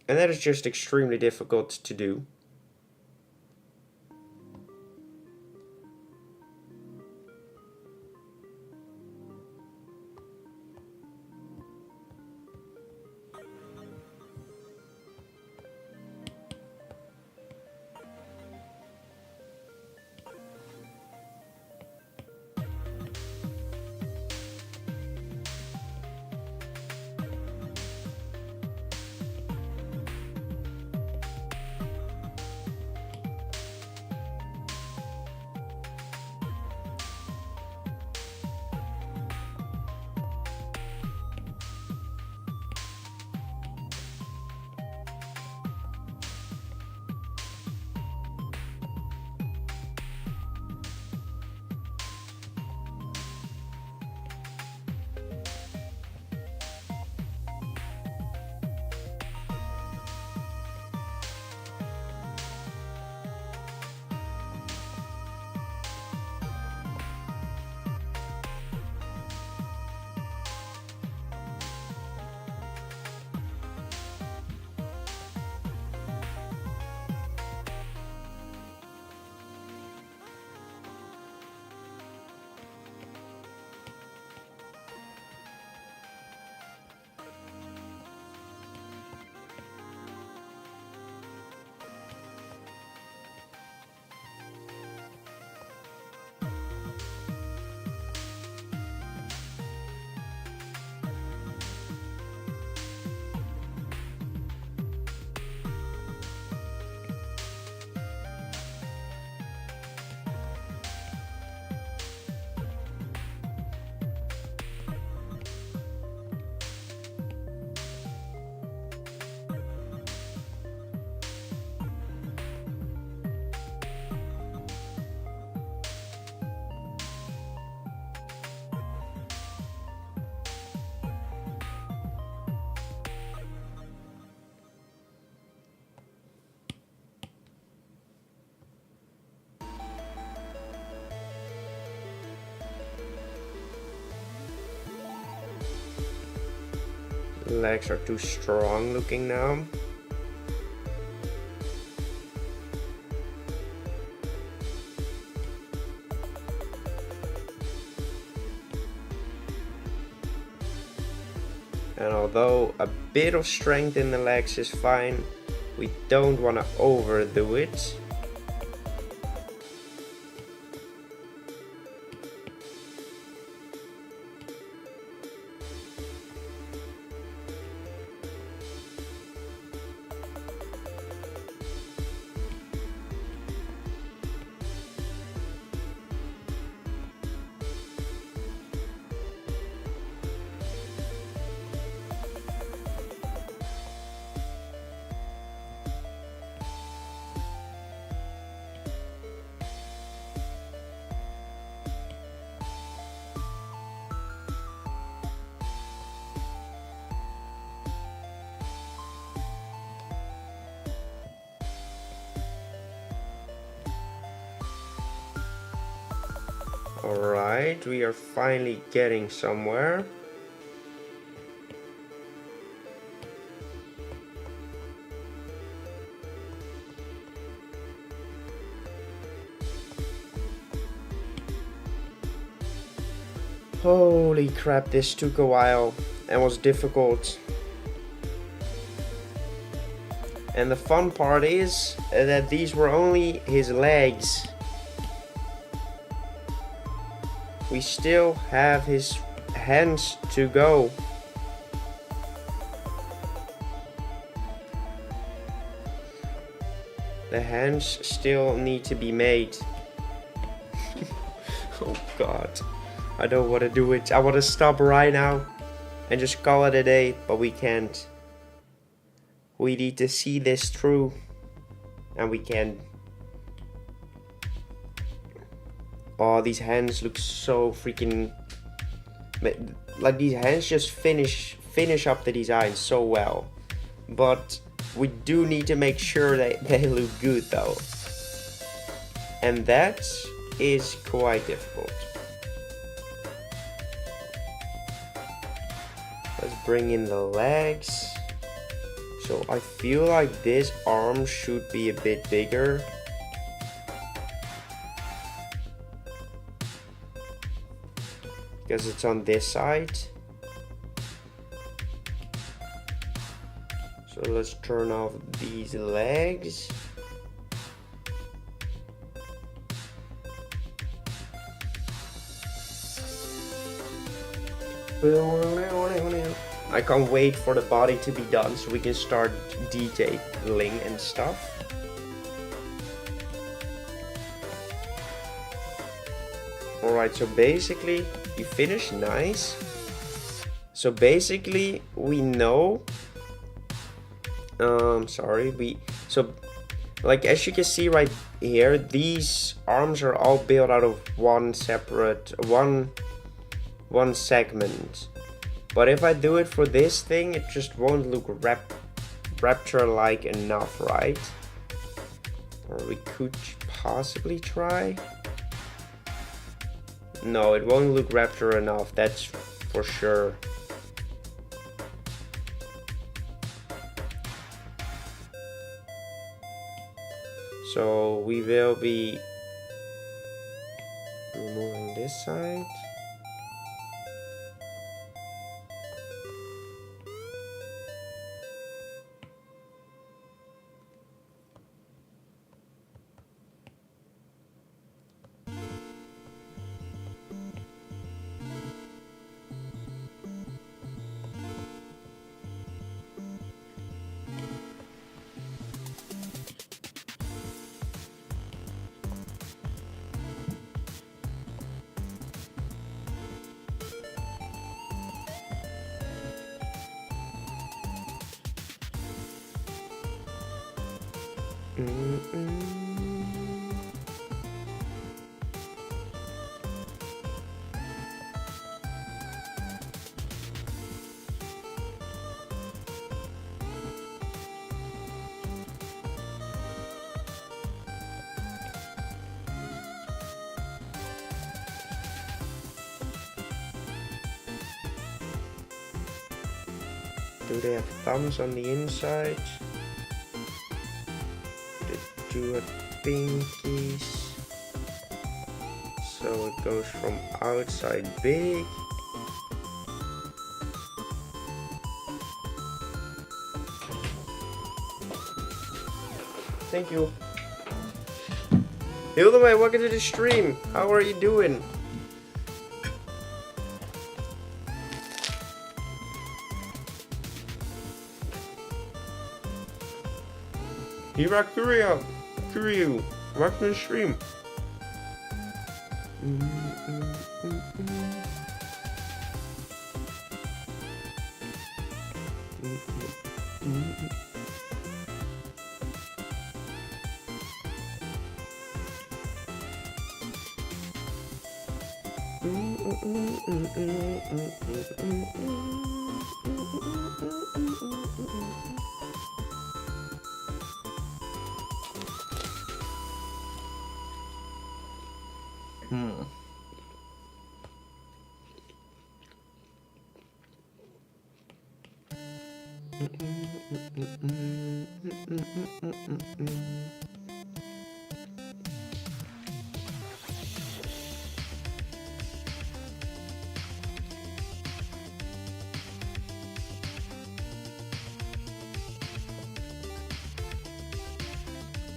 And that is just extremely difficult to do. legs are too strong looking now. And although a bit of strength in the legs is fine, we don't want to overdo it. Alright, we are finally getting somewhere. Holy crap, this took a while and was difficult. And the fun part is that these were only his legs. We still have his hands to go. The hands still need to be made. Oh god. I don't want to do it. I want to stop right now and just call it a day, but we can't. We need to see this through, and we can. Oh, these hands look so freaking... Like, these hands just finish up the design so well. But we do need to make sure that they look good though. And that is quite difficult. Let's bring in the legs. So I feel like this arm should be a bit bigger. Because it's on this side. So let's turn off these legs. I can't wait for the body to be done so we can start detailing and stuff. Alright, so basically you finish nice. So basically we know like as you can see right here, these arms are all built out of one segment. But if I do it for this thing, it just won't look raptor-like enough, right? Or we could possibly try. No, it won't look raptor enough, that's for sure. So we will be removing this side. Do they have thumbs on the inside? The two are pinkies. So it goes from outside big. Thank you. Hildeman, welcome to the stream. How are you doing? Hira Kuryu, welcome to the stream.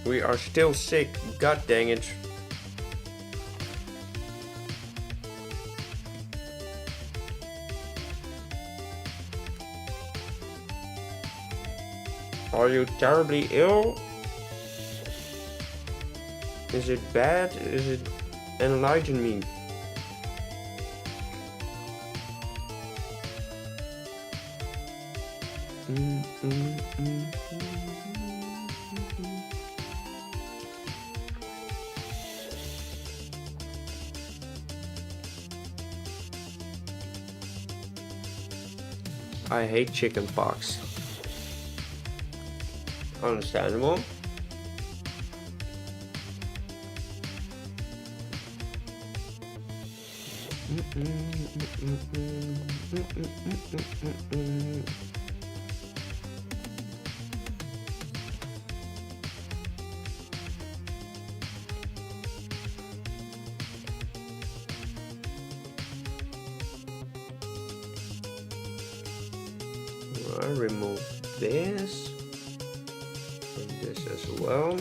We are still sick, god dang it. Are you terribly ill? Is it bad? Is it... enlighten me. I hate chicken pox. Understandable. I'll remove this and this as well.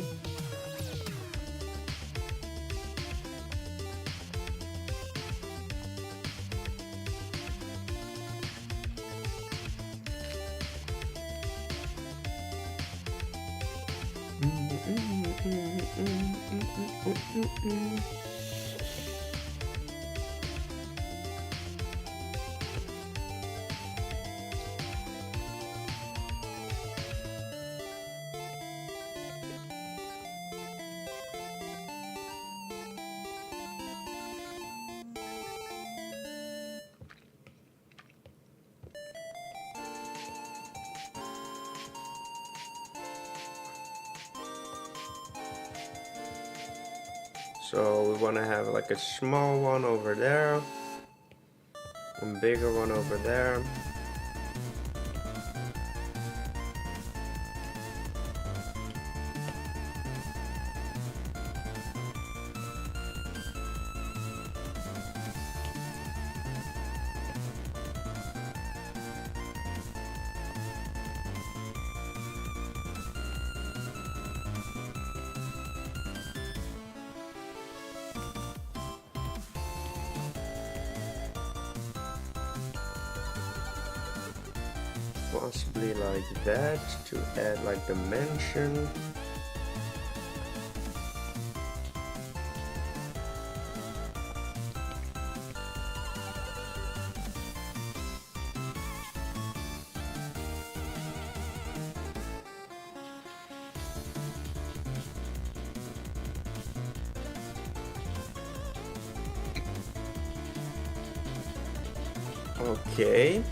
So we want to have like a small one over there, a bigger one over there. Possibly like that to add like dimension. Okay.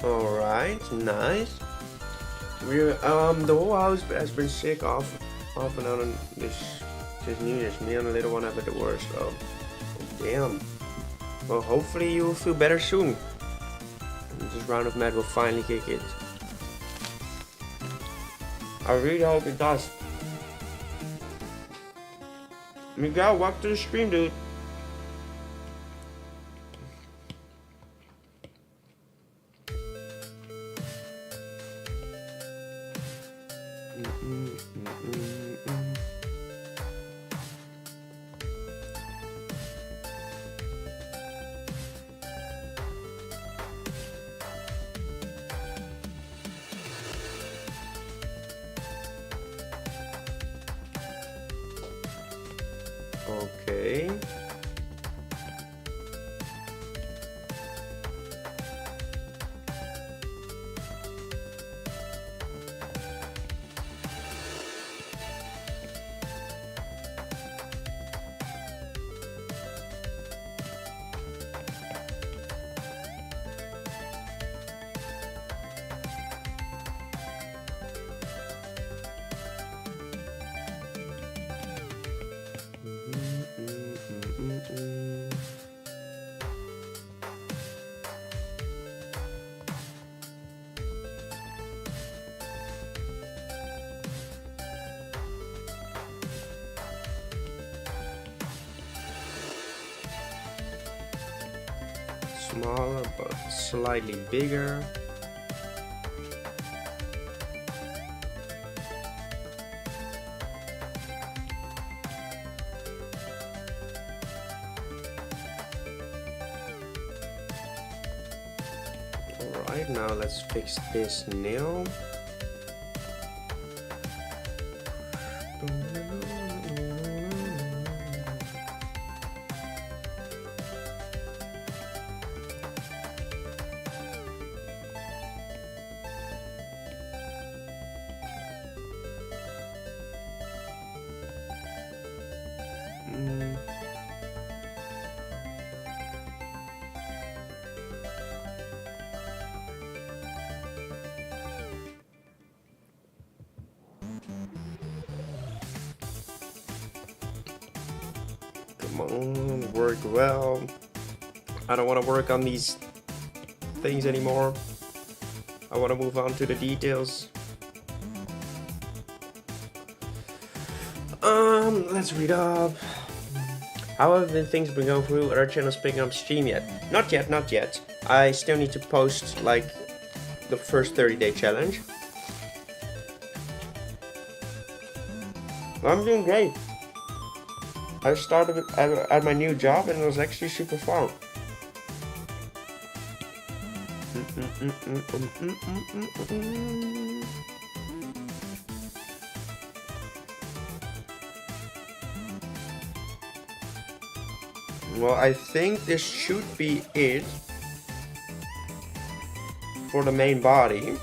Alright, nice. We the whole house has been sick off and on this New Year's. Me and the little one have it the worst. Oh, damn. Well, hopefully you will feel better soon. This round of med will finally kick in. I really hope it does. Miguel, welcome to the stream, dude. Okay. Smaller but slightly bigger. Alright, now let's fix this nail. Come on, work well. I don't want to work on these things anymore. I want to move on to the details. Let's read up. How have the things been going through? Are our channels picking up steam yet? Not yet, not yet. I still need to post like the first 30-day challenge. I'm doing great. I started at my new job and it was actually super fun. Well, I think this should be it for the main body.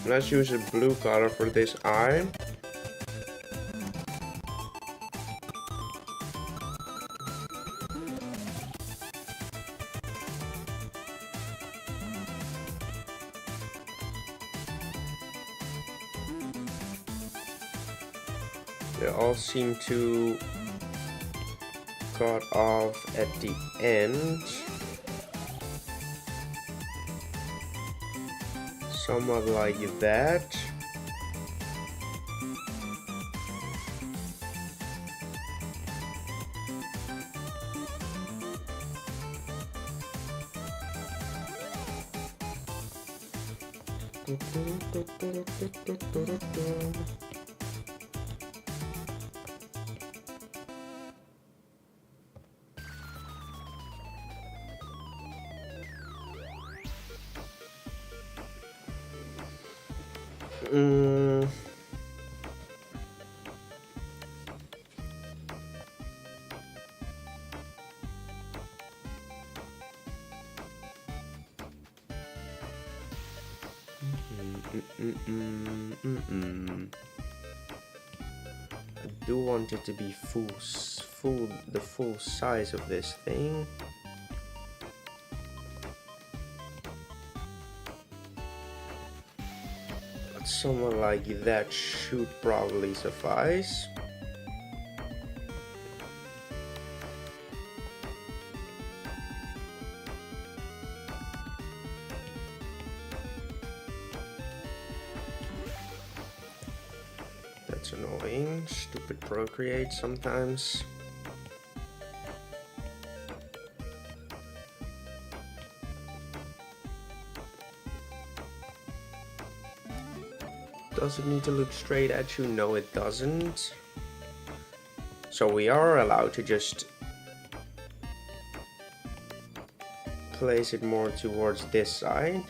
Let's use a blue color for this eye. They all seem to cut off at the end. Somewhat like that. I do want it to be the full size of this thing. But someone like that should probably suffice. That's annoying. Stupid Procreate sometimes. Does it need to look straight at you? No, it doesn't. So we are allowed to just place it more towards this side.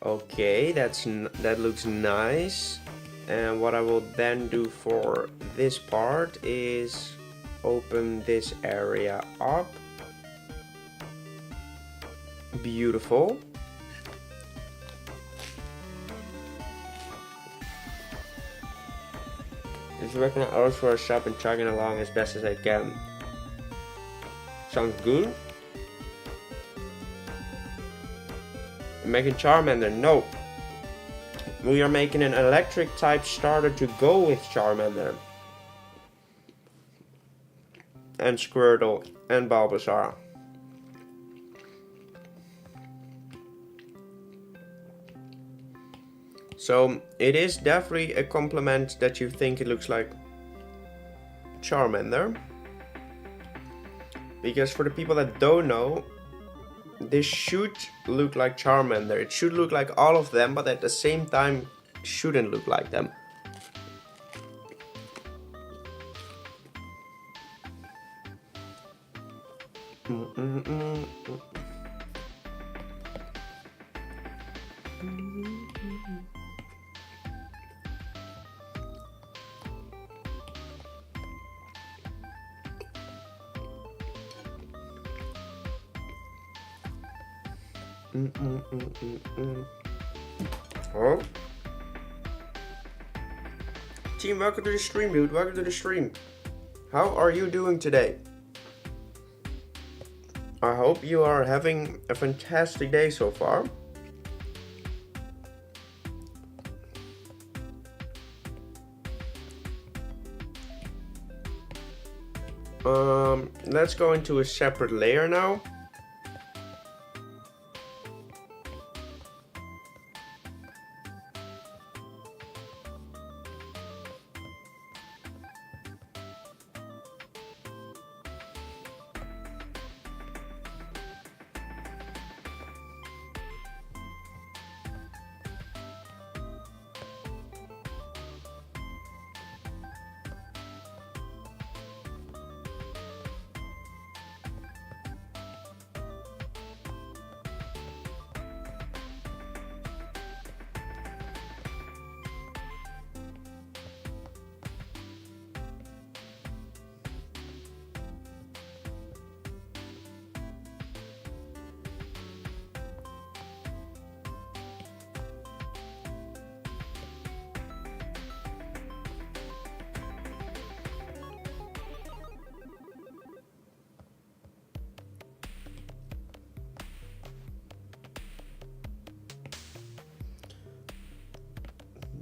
Okay, that looks nice. And what I will then do for this part is open this area up. Beautiful. Just working on hours for a shop and chugging along as best as I can. Sounds good. Making Charmander, no. We are making an electric type starter to go with Charmander. And Squirtle and Bulbasaur. So it is definitely a compliment that you think it looks like Charmander. Because for the people that don't know, this should look like Charmander. It should look like all of them, but at the same time shouldn't look like them. Oh. Team, welcome to the stream, dude. Welcome to the stream. How are you doing today? I hope you are having a fantastic day so far. Let's go into a separate layer now.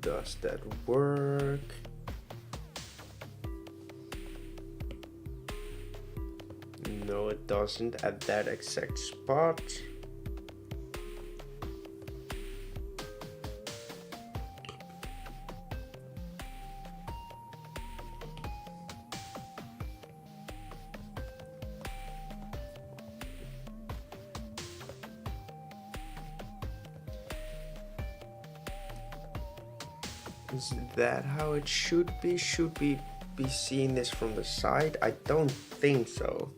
Does that work? No, it doesn't at that exact spot. Is that how it should be? Should we be seeing this from the side? I don't think so.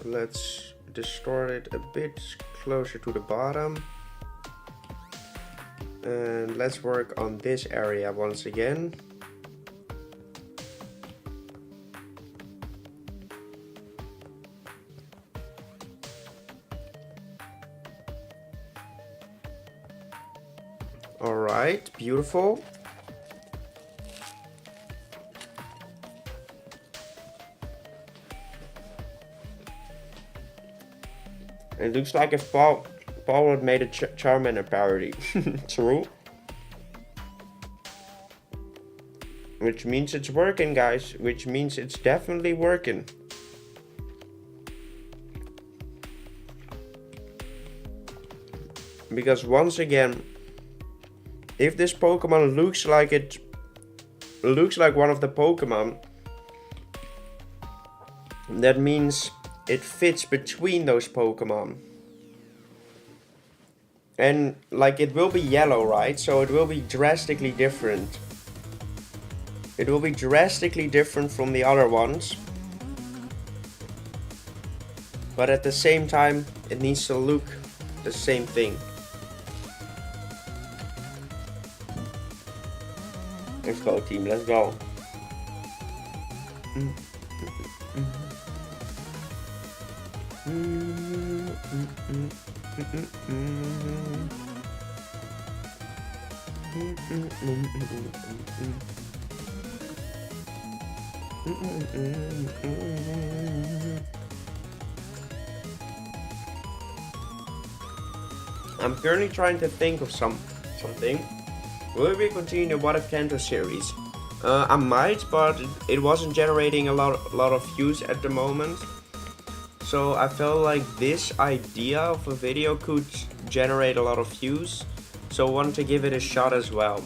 Let's distort it a bit closer to the bottom. And let's work on this area once again. All right, beautiful. It looks like if Paul had made a Charmander parody. True. Which means it's working, guys. Which means it's definitely working. Because once again, if this Pokemon looks like one of the Pokemon, that means it fits between those Pokemon. And like it will be yellow, right? So it will be drastically different. It will be drastically different from the other ones. But at the same time, it needs to look the same thing. Let's go, team, let's go. I'm currently trying to think of something. Will we continue the What If Kanto series? I might, but it wasn't generating a lot of views at the moment. So I felt like this idea of a video could generate a lot of views. So I wanted to give it a shot as well.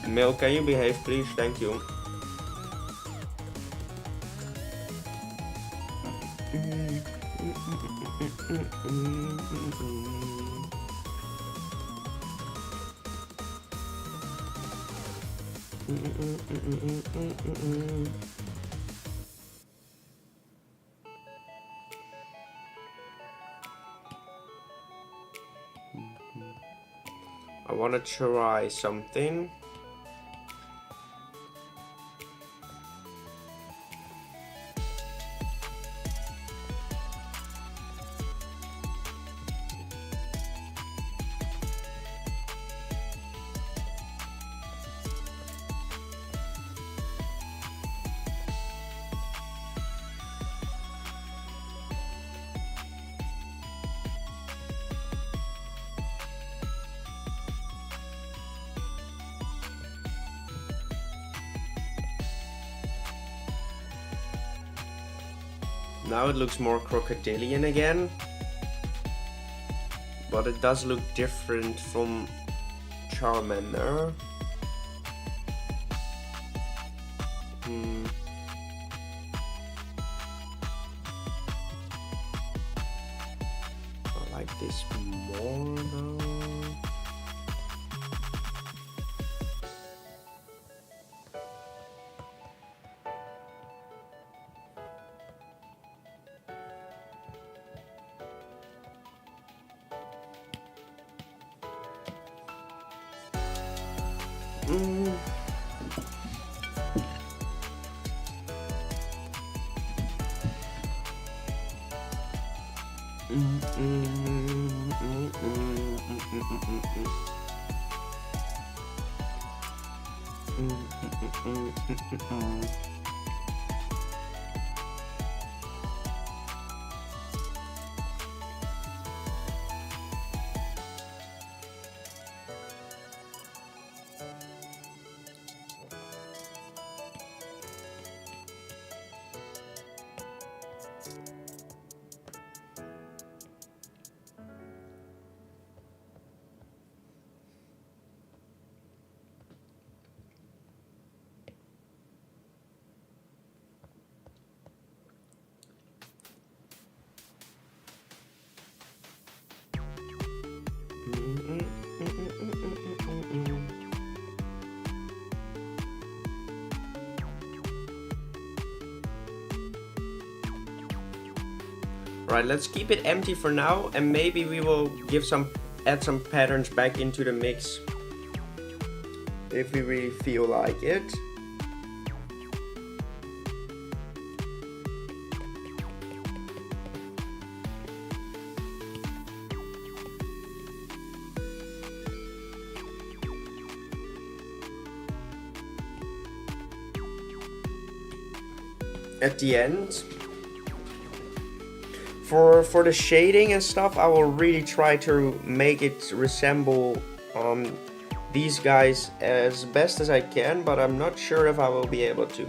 Mel, can you behave, please? Thank you. I want to try something. Now it looks more crocodilian again, but it does look different from Charmander. I like this more though. Right, let's keep it empty for now, and maybe we will add some patterns back into the mix if we really feel like it. At the end, for the shading and stuff, I will really try to make it resemble these guys as best as I can, but I'm not sure if I will be able to.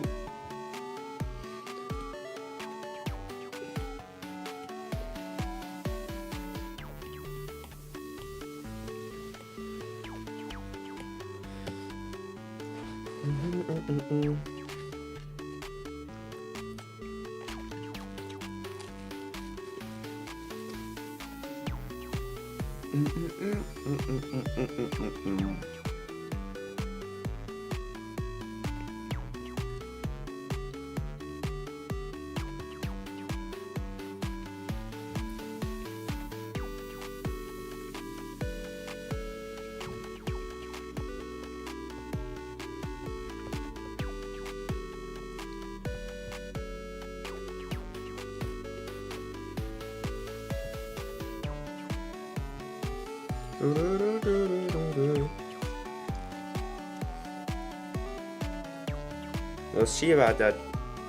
We'll see about that,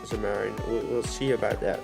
Zamarin. We'll see about that.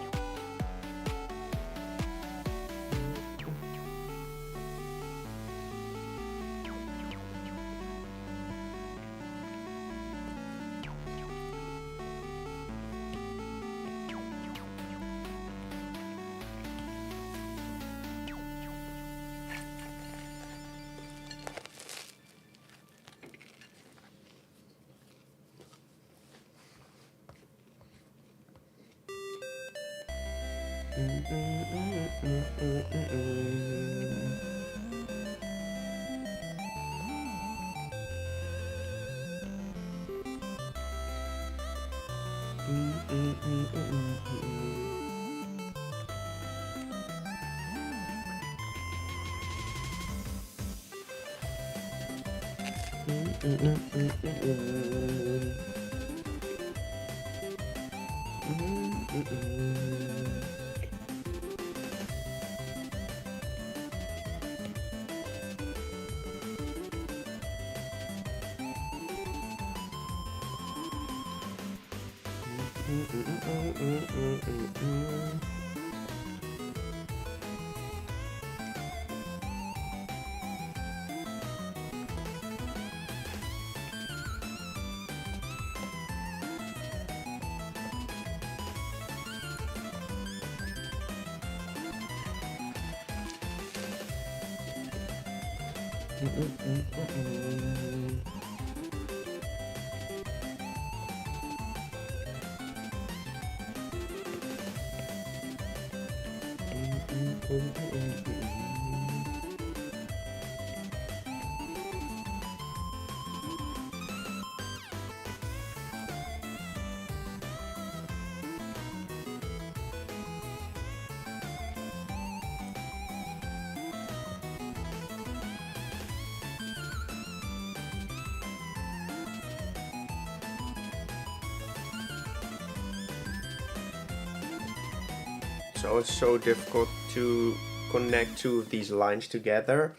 So it's so difficult to connect two of these lines together,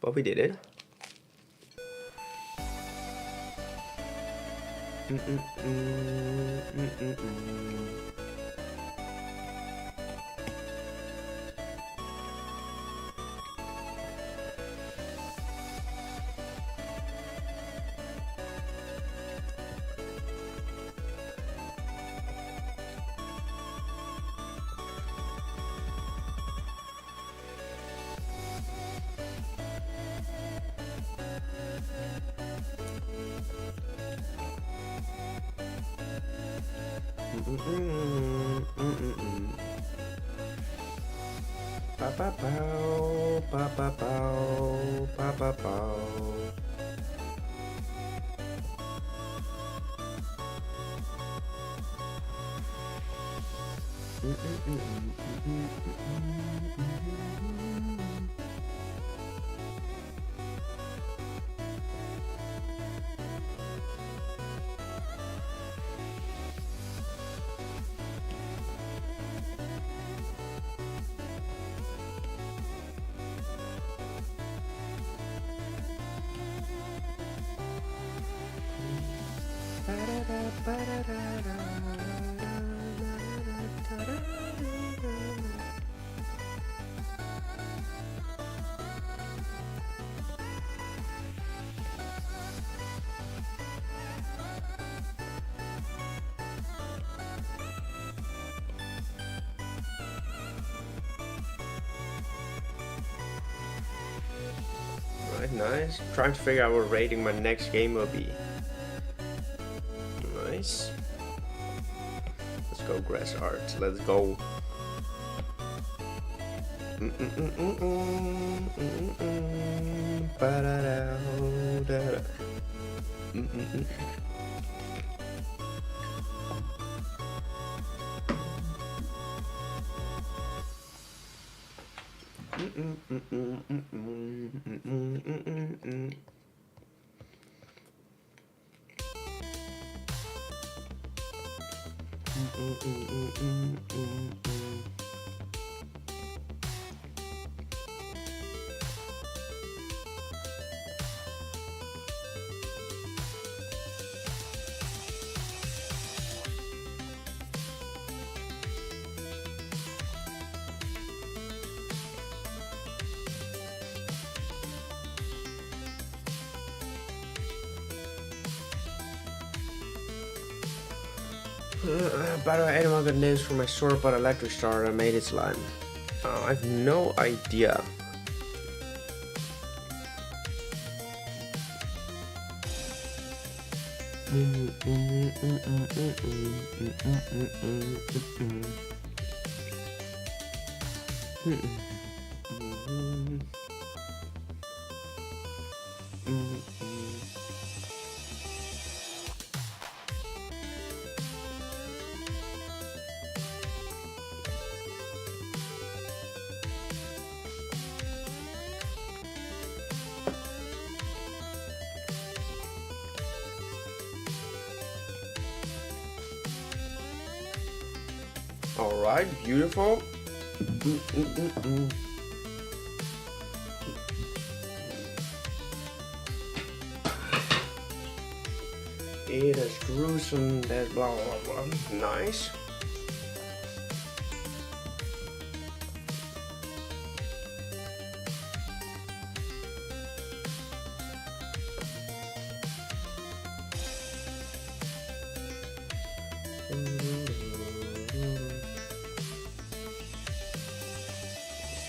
but we did it. Right, nice. Trying to figure out what rating my next game will be. Nice. Let's go, grass art. Let's go. By the way, anyone got names for my sauropod electric star that made its line? I have no idea. Alright, beautiful. It is gruesome, that's blah blah blah. Nice.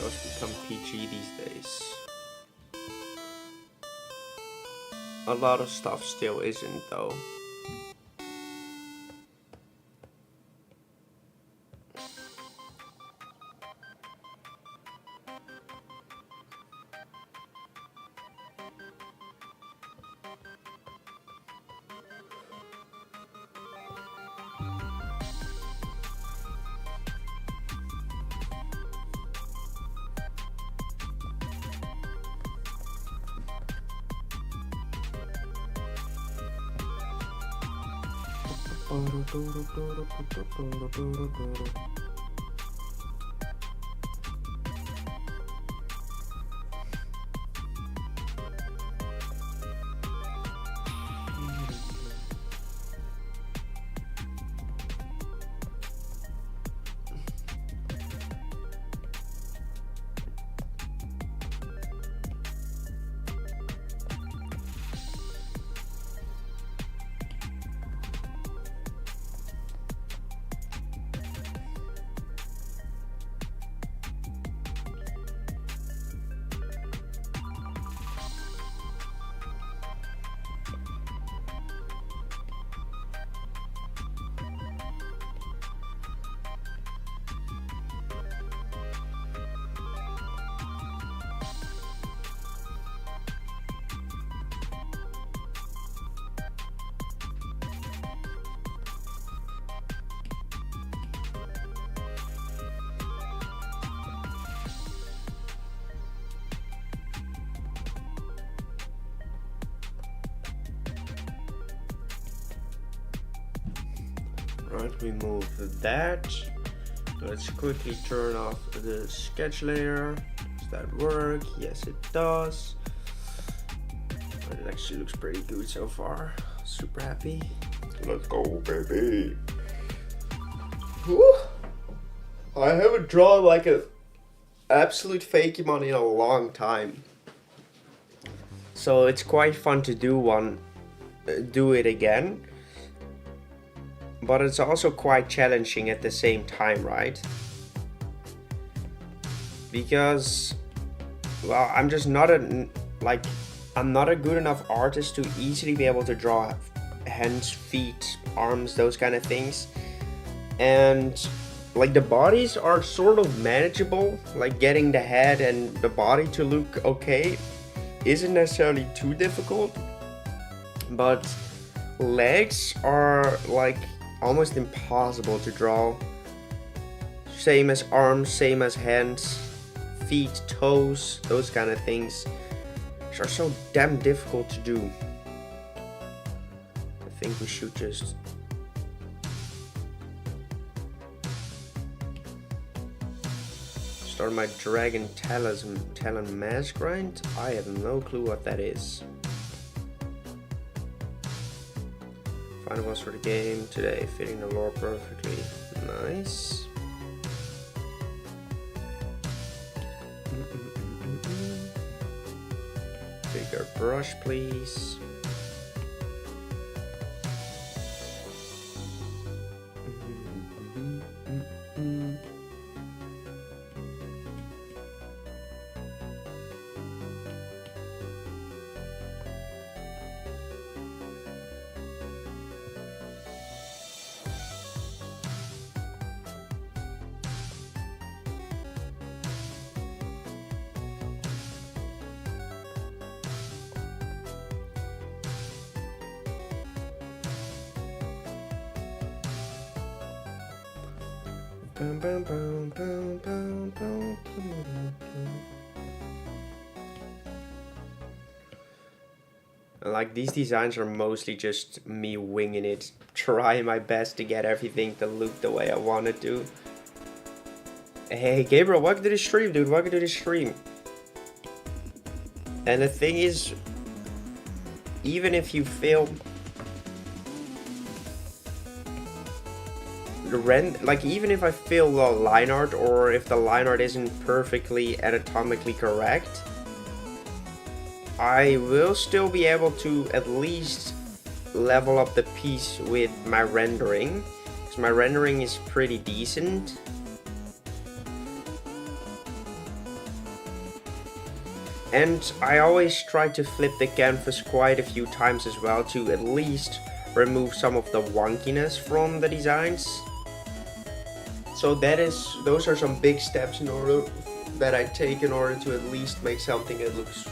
It's become PG these days. A lot of stuff still isn't though. Right, remove that. Let's quickly turn off the sketch layer. Does that work? Yes, it does. It actually looks pretty good so far. Super happy. Let's go, baby. Whew. I haven't drawn like an absolute Fakemon in a long time. So it's quite fun to do it again. But it's also quite challenging at the same time, right? Because, well, I'm just not I'm not a good enough artist to easily be able to draw hands, feet, arms, those kind of things. And like the bodies are sort of manageable, like getting the head and the body to look okay isn't necessarily too difficult. But legs are like almost impossible to draw. Same as arms, same as hands, feet, toes, those kind of things, which are so damn difficult to do. I think we should just start my dragon talon mask grind. I have no clue what that is. Final boss for the game today, fitting the lore perfectly. Nice. Bigger brush, please. Like, these designs are mostly just me winging it, trying my best to get everything to look the way I want it to. Hey Gabriel, welcome to the stream, dude. Welcome to the stream. And the thing is, even if you fail even if I fail the line art, or if the line art isn't perfectly anatomically correct, I will still be able to at least level up the piece with my rendering, because my rendering is pretty decent. And I always try to flip the canvas quite a few times as well, to at least remove some of the wonkiness from the designs. So those are some big steps that I take in order to at least make something that looks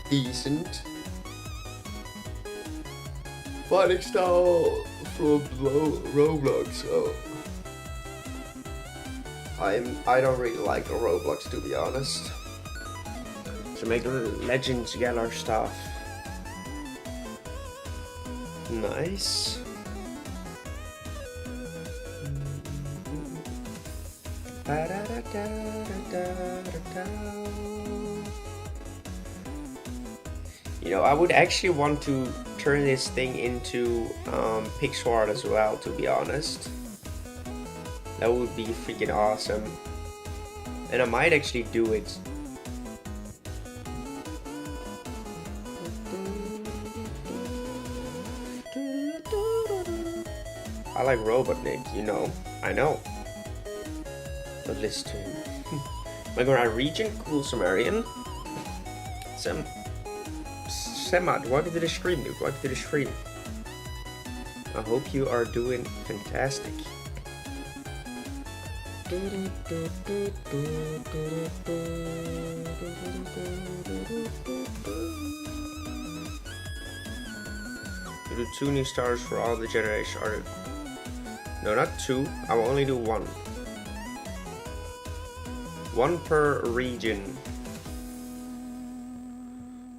decent. Fighting style from Roblox, so I don't really like Roblox, to be honest. So make Legends Galar stuff. Nice. You know, I would actually want to turn this thing into pixel art as well, to be honest. That would be freaking awesome. And I might actually do it. I like Robotnik, you know. I know. But listen to him. Am I going to region? Cool Sumerian. Semad, welcome to the stream, dude. Welcome to the stream. I hope you are doing fantastic. You do 2 new stars for all the generations. No, not 2. I will only do 1. 1 per region.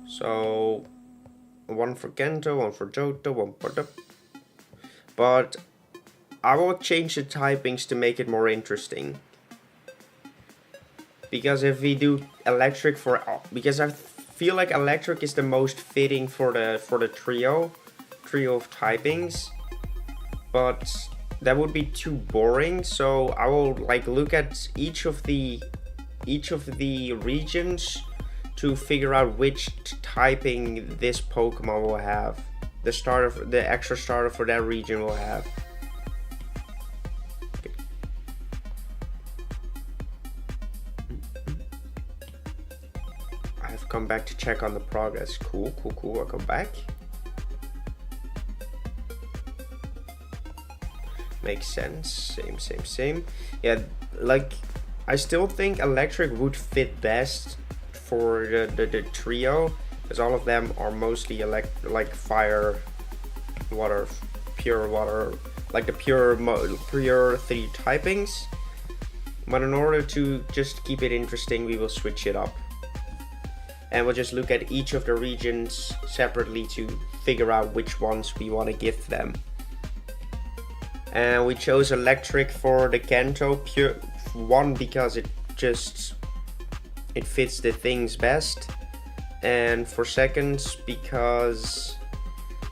So 1 for Kanto, 1 for Johto, 1 for the. But I will change the typings to make it more interesting. Because if we do electric because I feel like electric is the most fitting for the trio of typings, but that would be too boring. So I will like look at each of the regions to figure out which typing this Pokemon will have. The extra starter for that region will have. I've come back to check on the progress. Cool. I'll come back. Makes sense. Same. Yeah, like I still think electric would fit best for the trio, because all of them are mostly like fire, water, pure water, like the pure 3 typings. But in order to just keep it interesting, we will switch it up. And we'll just look at each of the regions separately to figure out which ones we want to give them. And we chose electric for the Kanto, pure one because it fits the things best, and for seconds because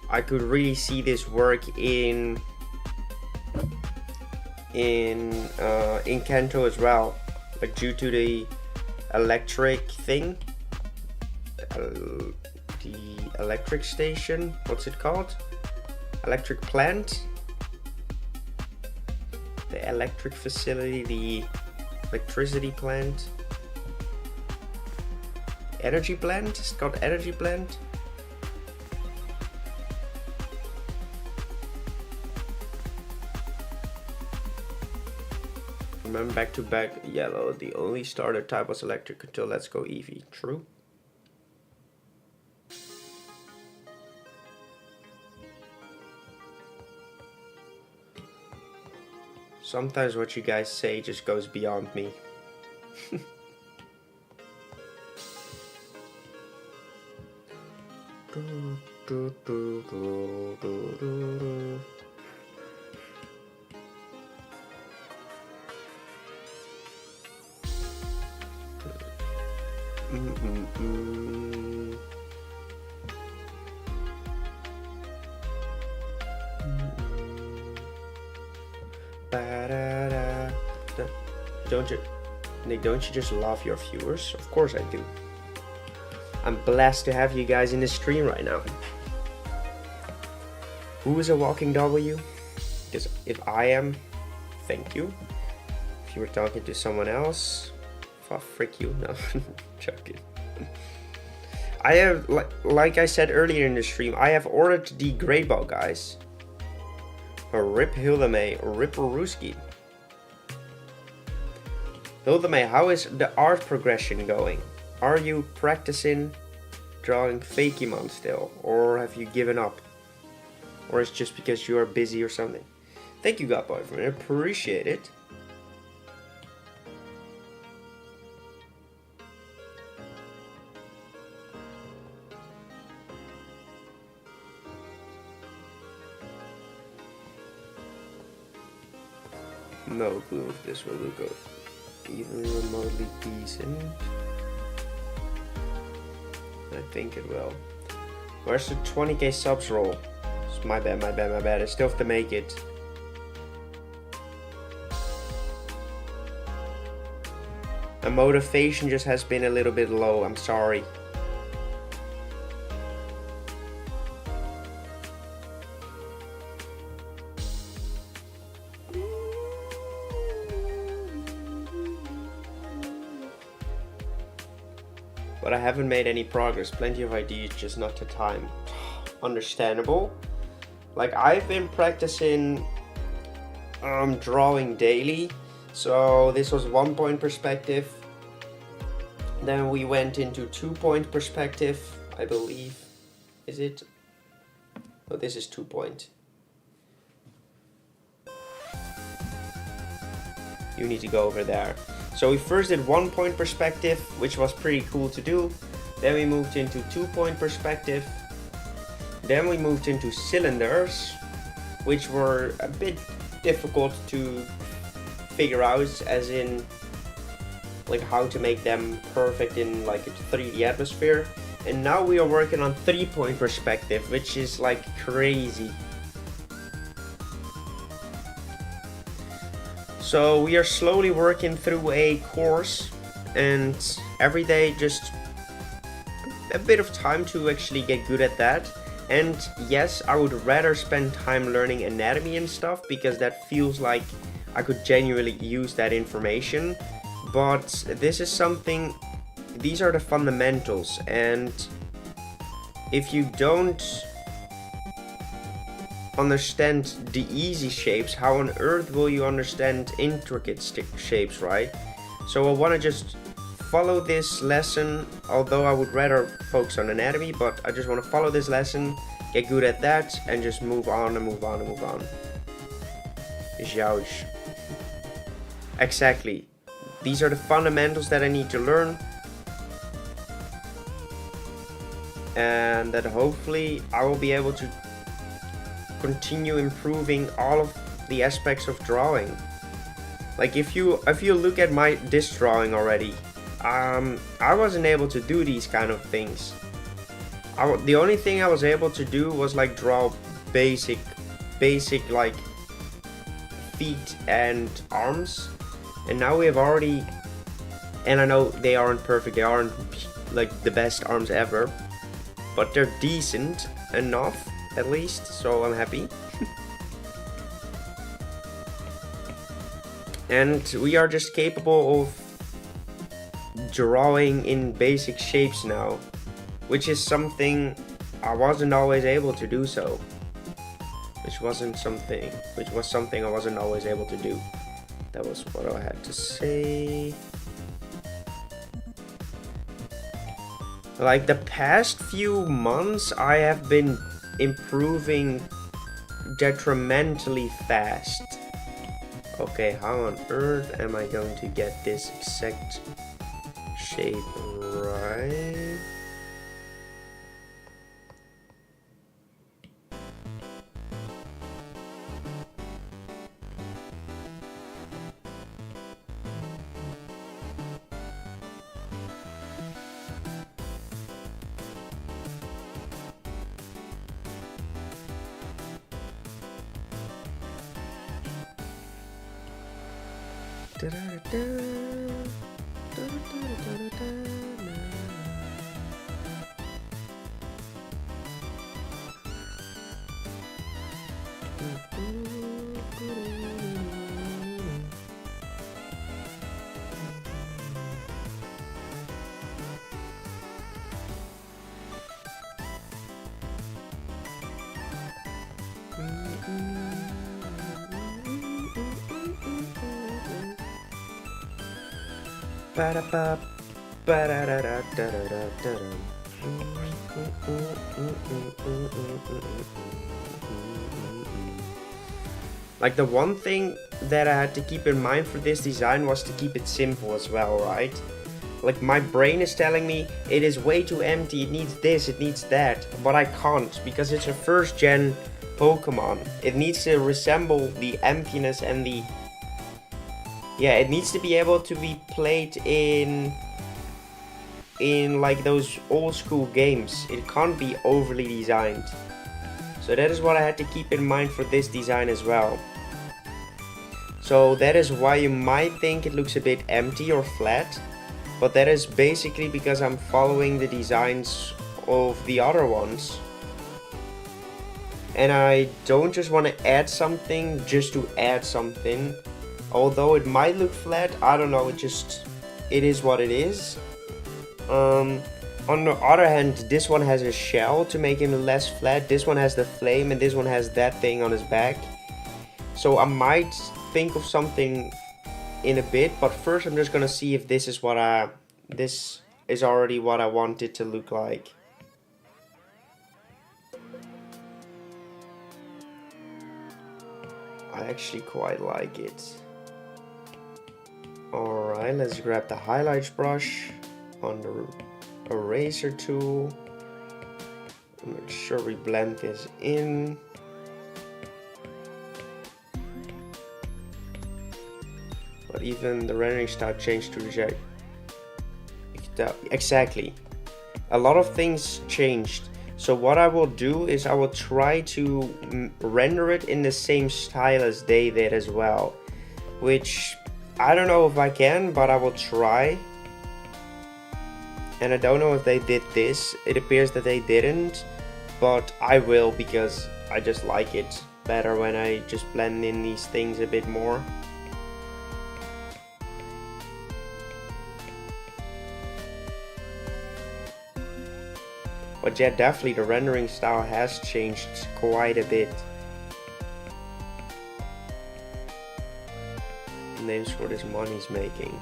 I could really see this work in Kanto as well, like due to the electric thing. The electric station, what's it called? Electric plant? The electric facility, the electricity plant. Energy plant? It's called energy plant. Remember back to back yellow, the only starter type was electric until Let's Go Eevee. True. Sometimes what you guys say just goes beyond me. Don't you just love your viewers? Of course I do. I'm blessed to have you guys in the stream right now. Who is a walking W? Because if I am, thank you. If you were talking to someone else, frick you. No, joking. I have, like I said earlier in the stream, I have ordered the Great Ball, guys. Rip Hildame, Rip Ruski. Hildame, how is the art progression going? Are you practicing drawing Fakemon still? Or have you given up? Or it's just because you are busy or something? Thank you, God Boyfriend. I appreciate it. No clue if this will look good. Even remotely decent. I think it will. Where's the 20k subs roll? It's my bad. I still have to make it. My motivation just has been a little bit low. I'm sorry. But I haven't made any progress. Plenty of ideas, just not the time. Understandable. Like, I've been practicing drawing daily. So this was 1 point perspective. Then we went into 2 point perspective, I believe. Is it? Oh, this is 2 point. You need to go over there. So we first did 1 point perspective, which was pretty cool to do. Then we moved into 2 point perspective. Then we moved into cylinders, which were a bit difficult to figure out, as in like how to make them perfect in like a 3D atmosphere. And now we are working on 3-point perspective, which is like crazy. So we are slowly working through a course, and every day just a bit of time to actually get good at that. And yes, I would rather spend time learning anatomy and stuff, because that feels like I could genuinely use that information. But this is something, these are the fundamentals, and if you don't understand the easy shapes, how on earth will you understand intricate shapes, right? So I want to just follow this lesson, although I would rather focus on anatomy, but I just want to follow this lesson, get good at that, and just move on and move on and move on. Jouch. Exactly. These are the fundamentals that I need to learn, and that hopefully I will be able to continue improving all of the aspects of drawing. Like if you look at this drawing already, I wasn't able to do these kind of things. The only thing I was able to do was like draw basic like feet and arms. And now we have already, and I know they aren't perfect, they aren't like the best arms ever, but they're decent enough at least, so I'm happy. And we are just capable of drawing in basic shapes now, which is something I wasn't always able to do so. Which was something I wasn't always able to do. That was what I had to say. Like the past few months, I have been improving detrimentally fast. Okay, how on earth am I going to get this exact shape right? Like the one thing that I had to keep in mind for this design was to keep it simple as well, right? Like my brain is telling me it is way too empty, it needs this, it needs that, but I can't, because it's a first gen Pokemon. It needs to resemble the emptiness and the... Yeah, it needs to be able to be played in like those old school games. It can't be overly designed. So that is what I had to keep in mind for this design as well. So that is why you might think it looks a bit empty or flat, but that is basically because I'm following the designs of the other ones. And I don't just want to add something just to add something. Although it might look flat, I don't know, it is what it is. On the other hand, this one has a shell to make him less flat, this one has the flame, and this one has that thing on his back. So I might think of something in a bit, but first I'm just gonna see if this is already what I want it to look like. I actually quite like it. Alright, let's grab the highlights brush on the eraser tool. Make sure we blend this in. But even the rendering style changed to reject. Exactly. A lot of things changed. So what I will do is I will try to render it in the same style as they did as well. Which I don't know if I can, but I will try. And I don't know if they did this. It appears that they didn't. But I will, because I just like it better when I just blend in these things a bit more. But yeah, definitely the rendering style has changed quite a bit. Names for this money's making.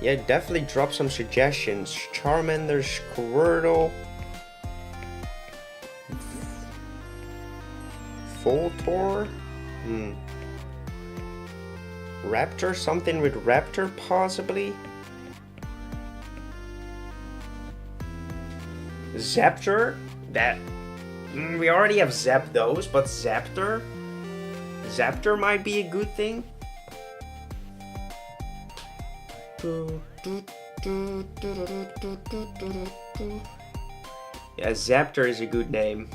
Yeah, definitely drop some suggestions. Charmander, Squirtle, Voltor, Raptor, something with Raptor possibly. Zaptor, that we already have Zapdos, but Zaptor might be a good thing. Yeah, Zaptor is a good name.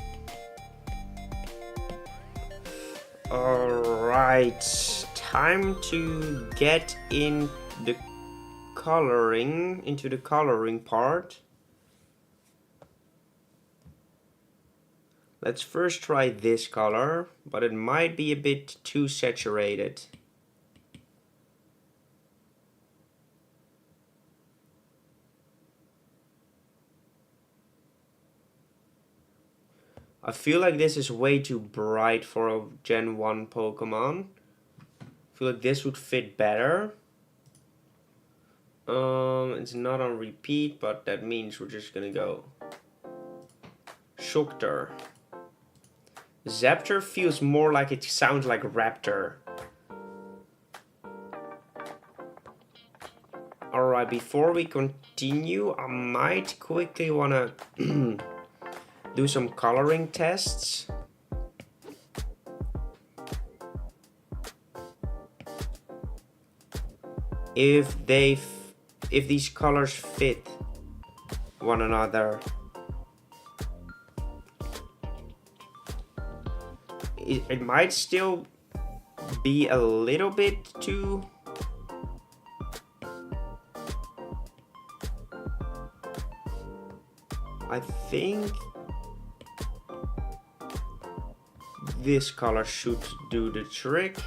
Alright, time to get into the coloring part. Let's first try this color, but it might be a bit too saturated. I feel like this is way too bright for a Gen 1 Pokemon. I feel like this would fit better. It's not on repeat, but that means we're just gonna go Shoctor. Zaptor feels more like it sounds like Raptor. Alright, before we continue, I might quickly wanna do some coloring tests. If these colors fit one another. It might still be a little bit too I think this color should do the trick.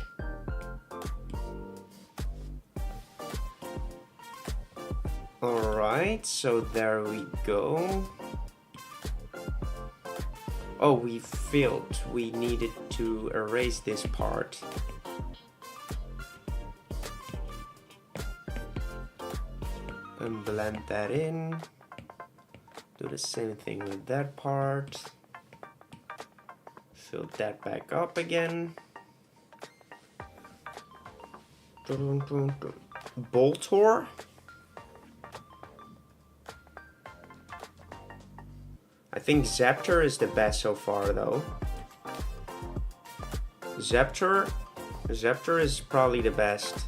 Alright, so there we go. Oh, we failed. We needed to erase this part. And blend that in. Do the same thing with that part. Fill that back up again. Voltor. I think Zaptor is the best so far though. Zaptor is probably the best.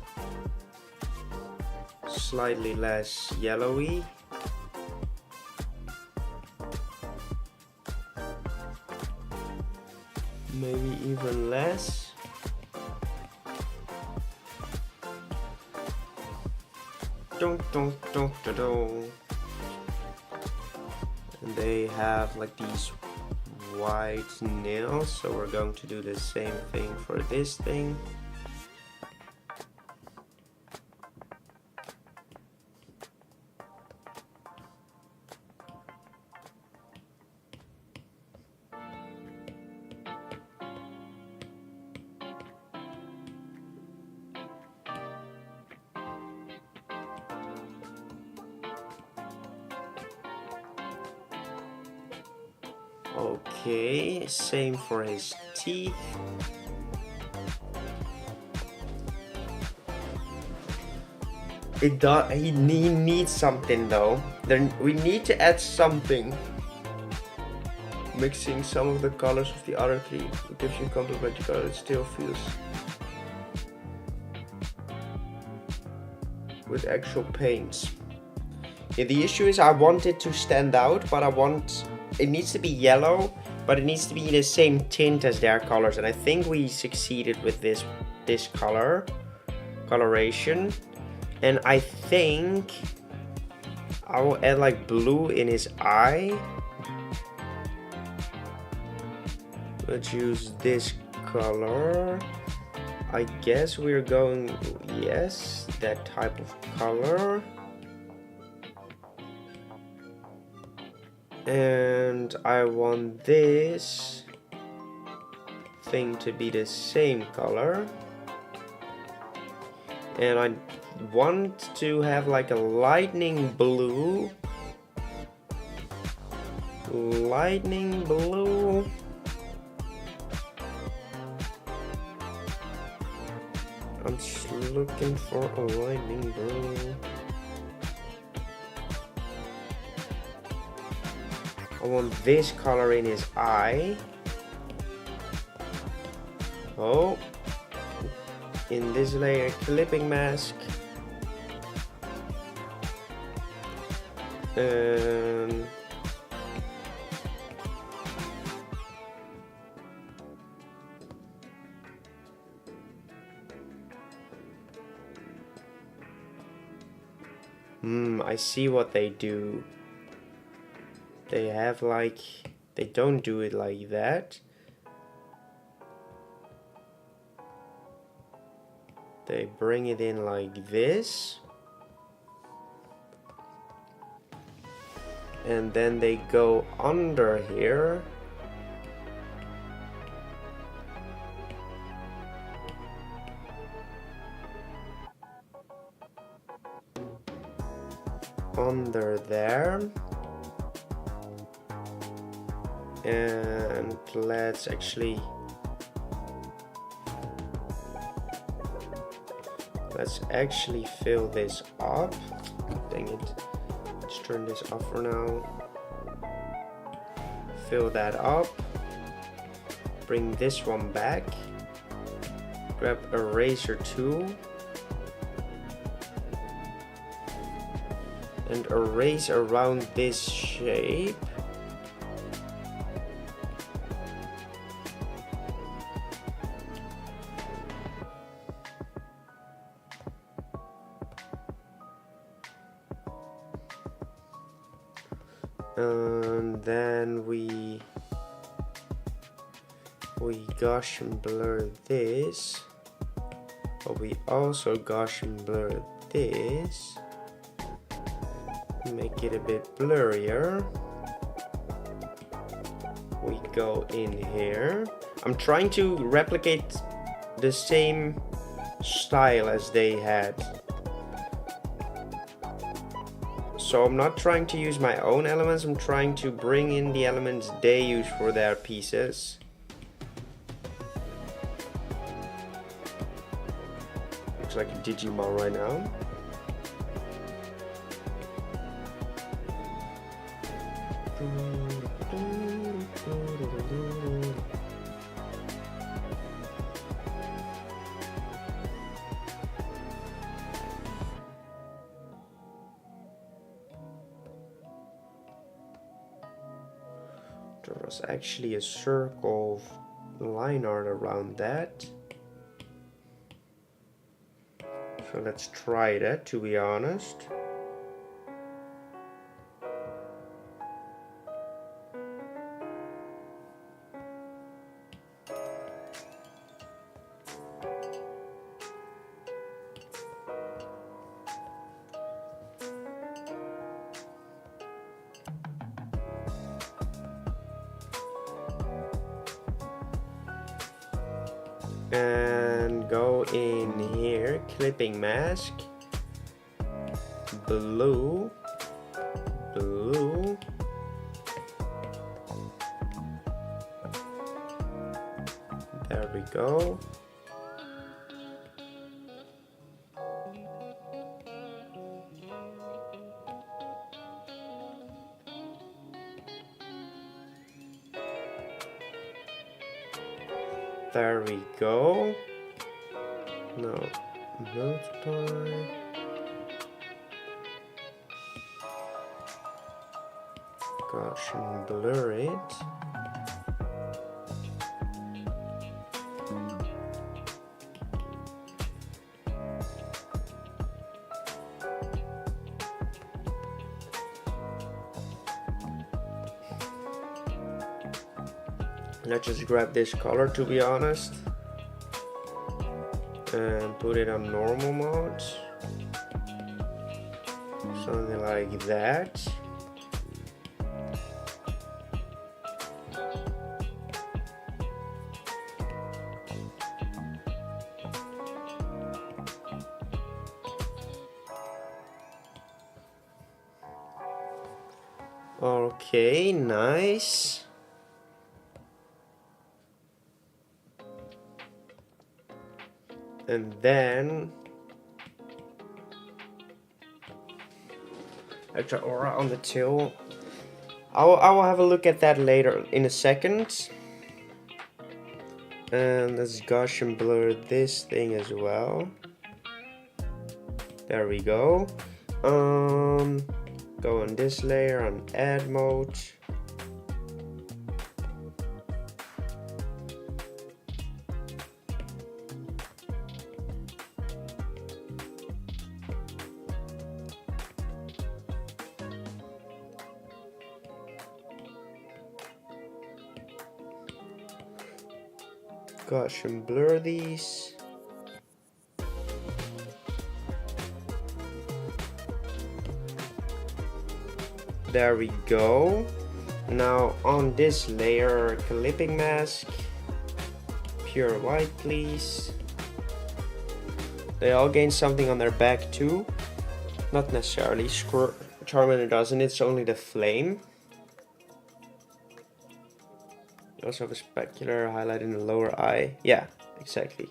Slightly less yellowy. Maybe even less. And they have like these white nails, so we're going to do the same thing for this thing. Okay, same for his teeth. It does. He needs something though. Then we need to add something. Mixing some of the colors with the other three. It gives you complementary color. It still feels. with actual paints. Yeah, the issue is I want it to stand out, but it needs to be yellow, but it needs to be the same tint as their colors, and I think we succeeded with this coloration. And I think I will add like blue in his eye. Let's use this color. I guess we're going, yes, that type of color. And I want this thing to be the same color. And I want to have like a lightning blue. Lightning blue. I'm just looking for a lightning blue. I want this color in his eye. Oh, in this layer, clipping mask. I see what they do. They have like, they don't do it like that. They bring it in like this. And then they go under here. Under there. And let's actually fill this up. Dang it. Let's turn this off for now. Fill that up. Bring this one back. Grab a eraser tool. And erase around this shape. And then we Gaussian blur this, but we also Gaussian blur this, make it a bit blurrier. We go in here. I'm trying to replicate the same style as they had. So I'm not trying to use my own elements, I'm trying to bring in the elements they use for their pieces. Looks like a Digimon right now. There was actually a circle of line art around that. So let's try that, to be honest. And go in here, clipping mask, blue, blue, there we go. There we go. No, multiply. Gosh, and blur it. Let's just grab this color, to be honest, and put it on normal mode. Something like that. Okay, nice. And then extra aura on the tail. I will have a look at that later in a second. And let's Gaussian blur this thing as well. There we go. Go on this layer on add mode. Gaussian blur these. There we go. Now on this layer, clipping mask, pure white please. They all gain something on their back too. Not necessarily, Charmander doesn't, it's only the flame. You also have a specular highlight in the lower eye. Yeah, exactly.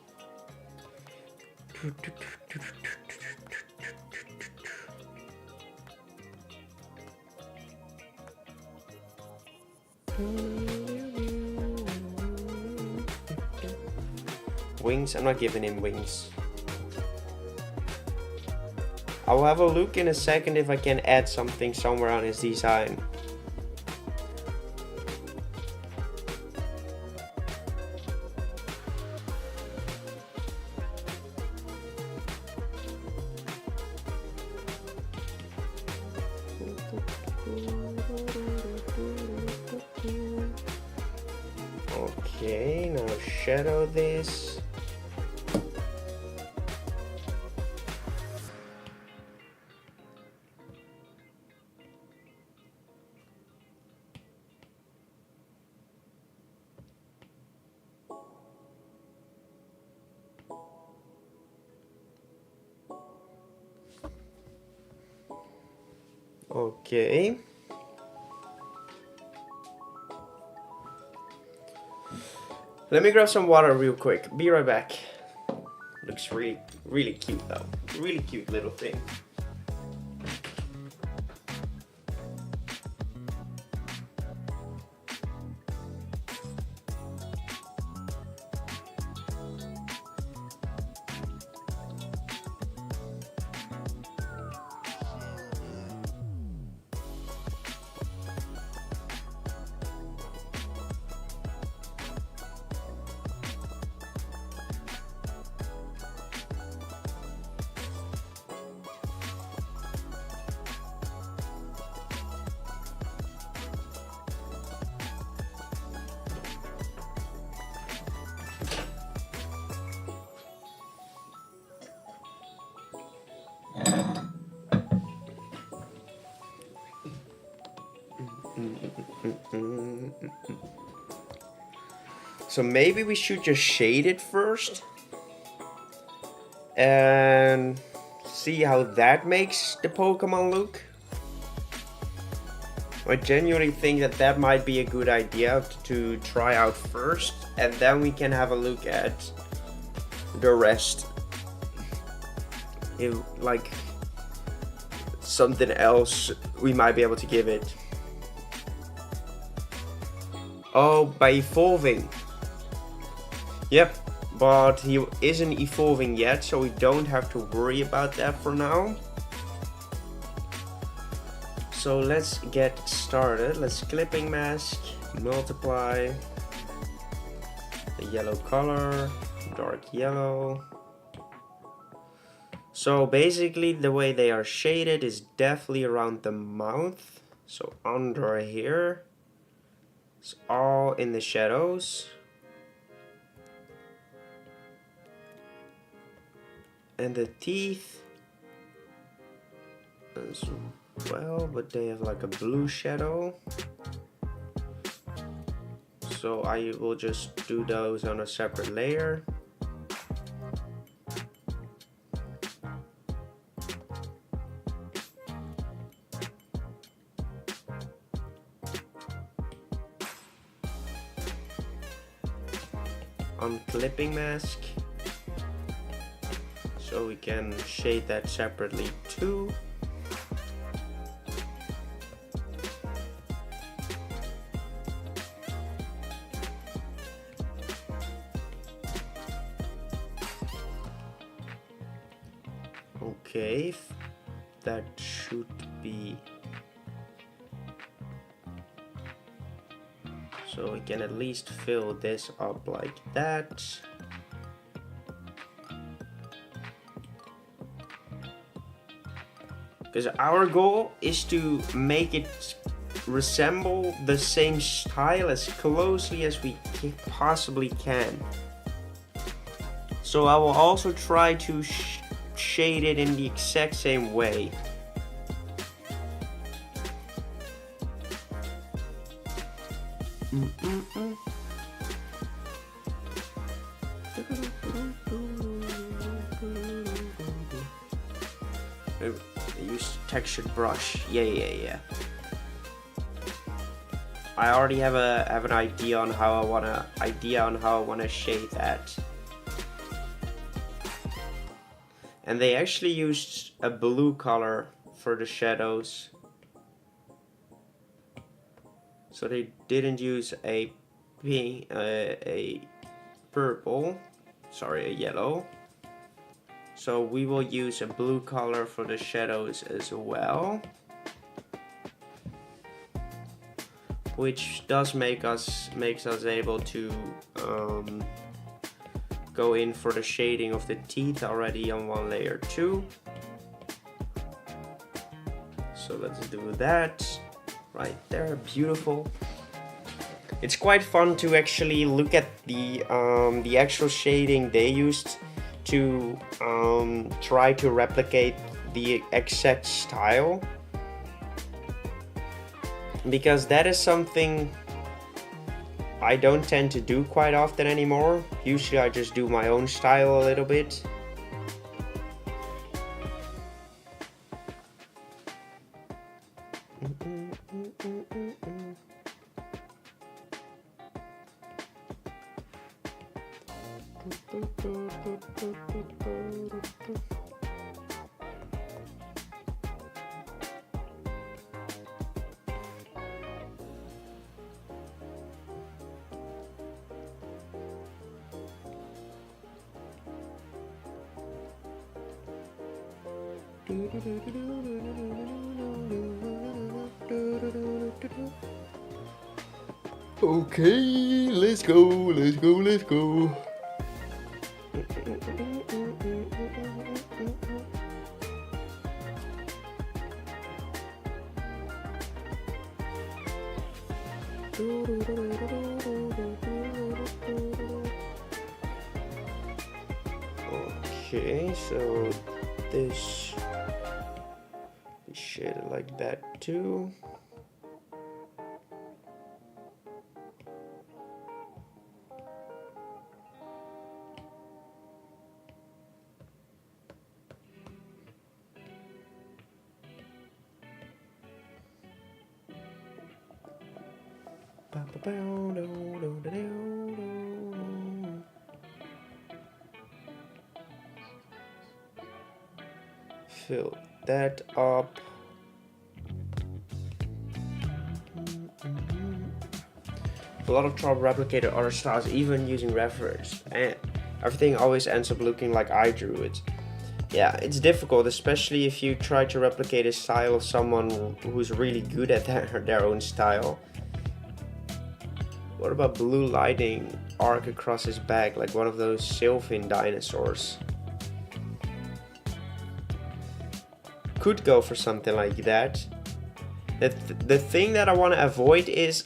Wings, I'm not giving him wings. I will have a look in a second if I can add something somewhere on his design. Okay, now shadow this. Okay. Let me grab some water real quick. Be right back. Looks really cute though. Really cute little thing. So maybe we should just shade it first and see how that makes the Pokemon look. I genuinely think that that might be a good idea to try out first, and then we can have a look at the rest. If like something else we might be able to give it. Oh, by evolving. Yep, but he isn't evolving yet, so we don't have to worry about that for now. So let's get started. Let's clipping mask, multiply the yellow color, dark yellow. So basically the way they are shaded is definitely around the mouth. So under here, it's all in the shadows. And the teeth as well, but they have like a blue shadow. So I will just do those on a separate layer. On clipping mask, so we can shade that separately too. Okay, that should be, so we can at least fill this up like that. Because our goal is to make it resemble the same style as closely as we possibly can. So I will also try to shade it in the exact same way. Use textured brush. Yeah. I already have an idea on how I wanna shade that. And they actually used a blue color for the shadows. So they didn't use a pink, a purple, sorry, a yellow. So we will use a blue color for the shadows as well. Which does makes us able to go in for the shading of the teeth already on one layer too. So let's do that right there. Beautiful. It's quite fun to actually look at the actual shading they used to try to replicate the exact style, because that is something I don't tend to do quite often anymore. Usually I just do my own style a little bit. Okay, let's go. Okay, so this is shaded like that too. Fill that up. A lot of trouble replicating other styles, even using reference, and everything always ends up looking like I drew it. Yeah, it's difficult, especially if you try to replicate a style of someone who's really good at their own style. What about blue lightning arc across his back, like one of those Sylvan dinosaurs? Could go for something like that. The thing that I want to avoid is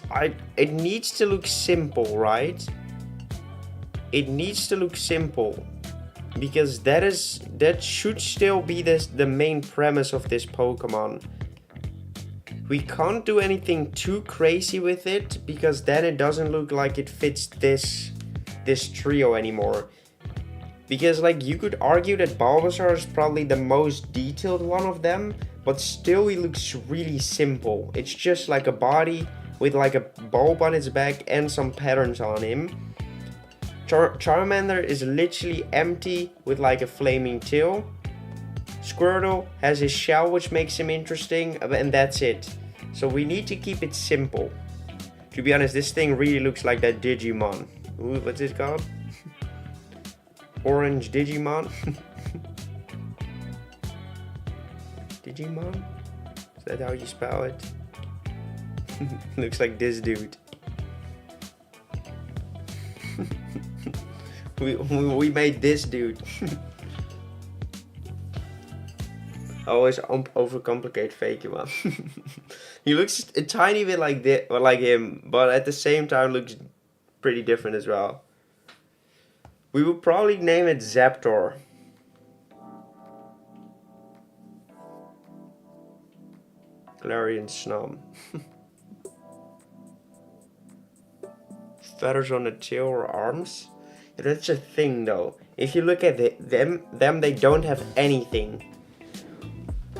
it needs to look simple, right? It needs to look simple, because that should still be the main premise of this Pokemon. We can't do anything too crazy with it, because then it doesn't look like it fits this trio anymore. Because like you could argue that Bulbasaur is probably the most detailed one of them, but still he looks really simple. It's just like a body with like a bulb on its back and some patterns on him. Charmander is literally empty with like a flaming tail. Squirtle has his shell, which makes him interesting, and that's it. So we need to keep it simple. To be honest, this thing really looks like that Digimon. Ooh, what's it called? Orange Digimon? Digimon? Is that how you spell it? Looks like this dude. we made this dude. Always overcomplicate Fakemon. He looks a tiny bit like him, but at the same time looks pretty different as well. We would probably name it Zaptor. Galarian Snom. Feathers on the tail or arms? Yeah, that's a thing though. If you look at them, they don't have anything.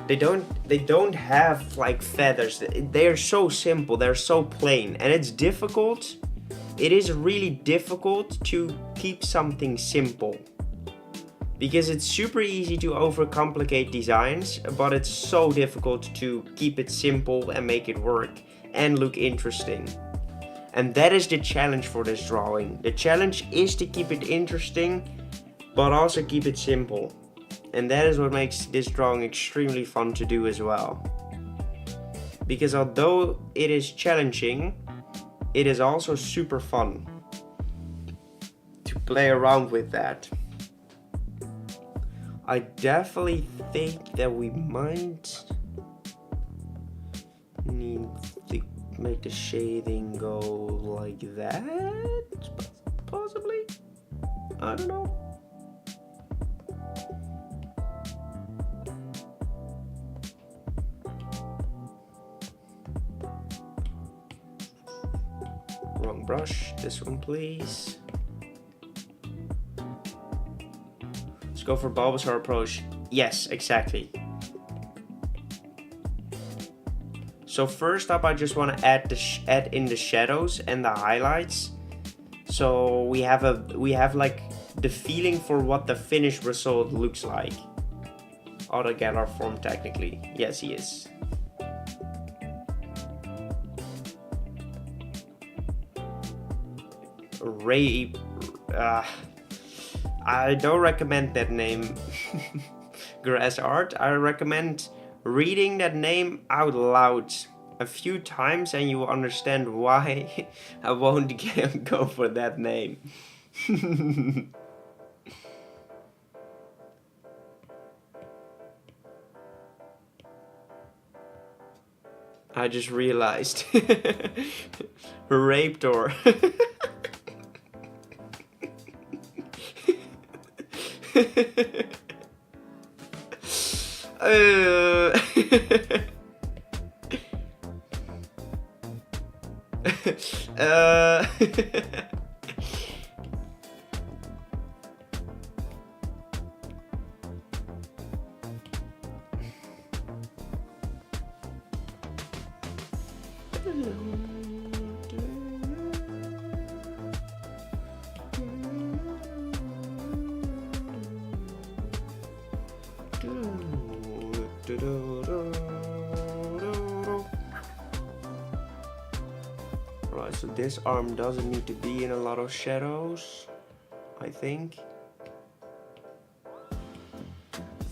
They don't have like feathers. They're so simple, they're so plain, and it's difficult. It is really difficult to keep something simple, because it's super easy to overcomplicate designs, but it's so difficult to keep it simple and make it work and look interesting. And that is the challenge for this drawing. The challenge is to keep it interesting, but also keep it simple. And that is what makes this drawing extremely fun to do as well. Because although it is challenging, it is also super fun to play around with that. I definitely think that we might need to make the shading go like that, possibly? I don't know. Wrong brush, this one please. Let's go for Bulbasaur approach. Yes, exactly. So first up, I just want to add in the shadows and the highlights. So we have like the feeling for what the finished result looks like. Auto Galar form technically. Yes, he is. Ray, I don't recommend that name. Grass art. I recommend reading that name out loud a few times, and you will understand why I won't go for that name. I just realized. Raptor. Right, so this arm doesn't need to be in a lot of shadows, I think.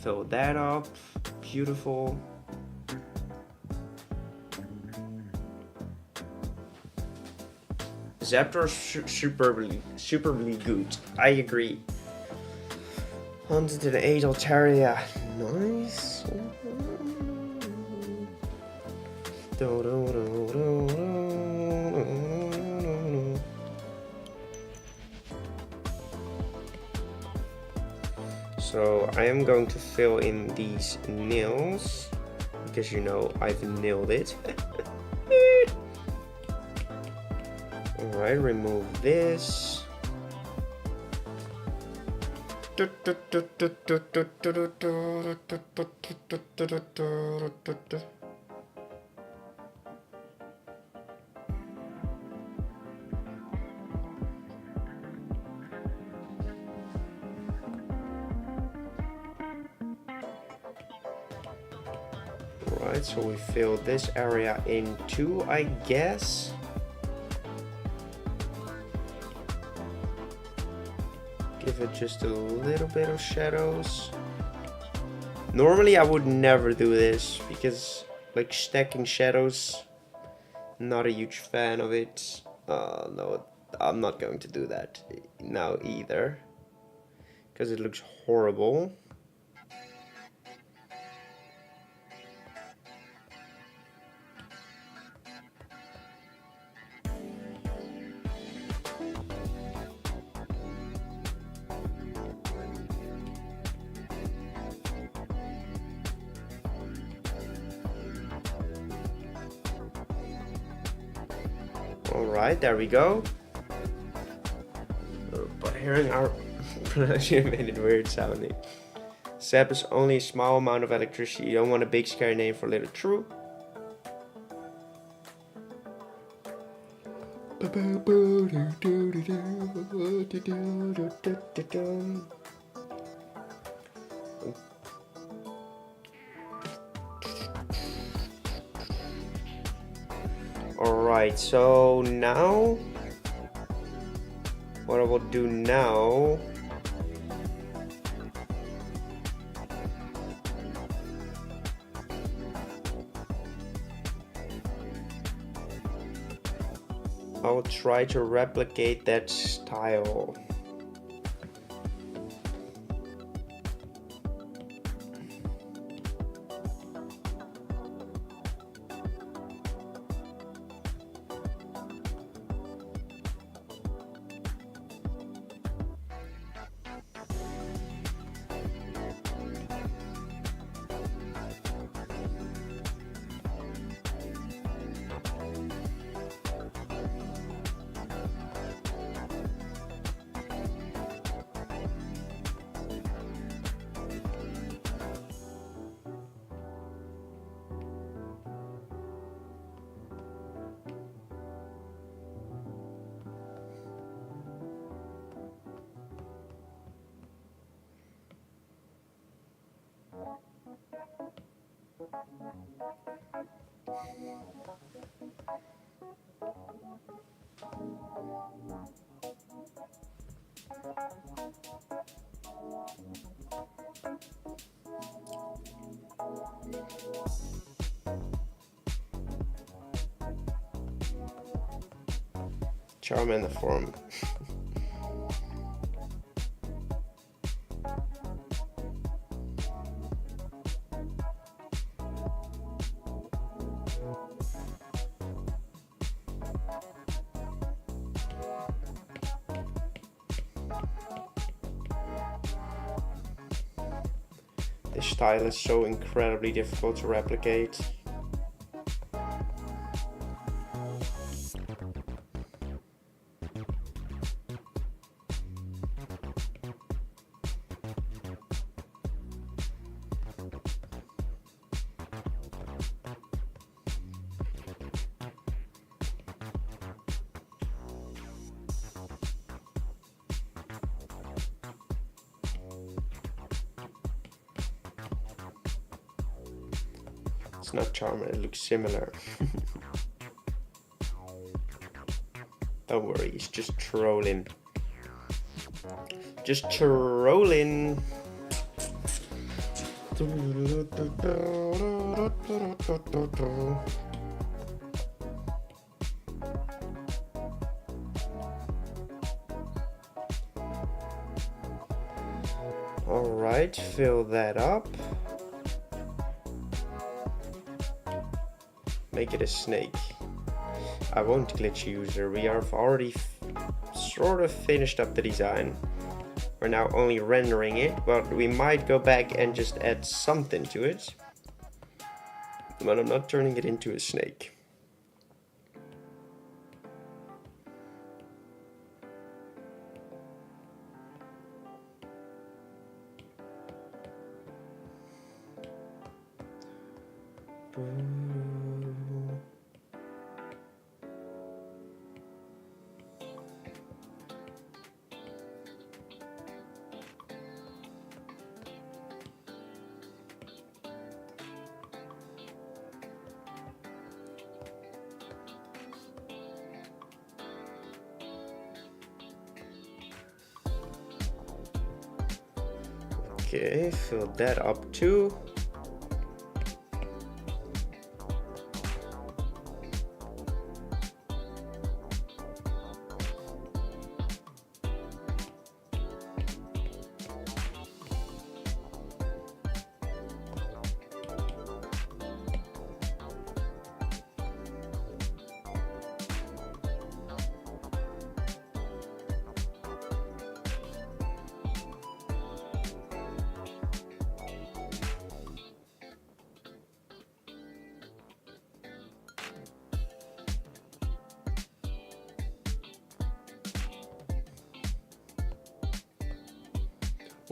fill that up. Beautiful. Zapdos superbly good. I agree. Hunted an 8 Altaria. Nice. So I am going to fill in these nails because you know I've nailed it. Alright, remove this. Alright, so we fill this area in too, I guess. Give it just a little bit of shadows. Normally I would never do this because like stacking shadows, not a huge fan of it. No, I'm not going to do that now either because it looks horrible. Alright, there we go. But hearing our pronunciation made it weird sounding. Zap is only a small amount of electricity. You don't want a big scary name for little. True. Alright, so now what I will do now I will try to replicate that style. Charmander form. This style is so incredibly difficult to replicate. It's not Charmander, it looks similar. Don't worry, he's just trolling. Just trolling. Alright, fill that up. Make it a snake. I won't glitch user. We have already sort of finished up the design. We're now only rendering it, but we might go back and just add something to it. But I'm not turning it into a snake. Okay, fill that up too.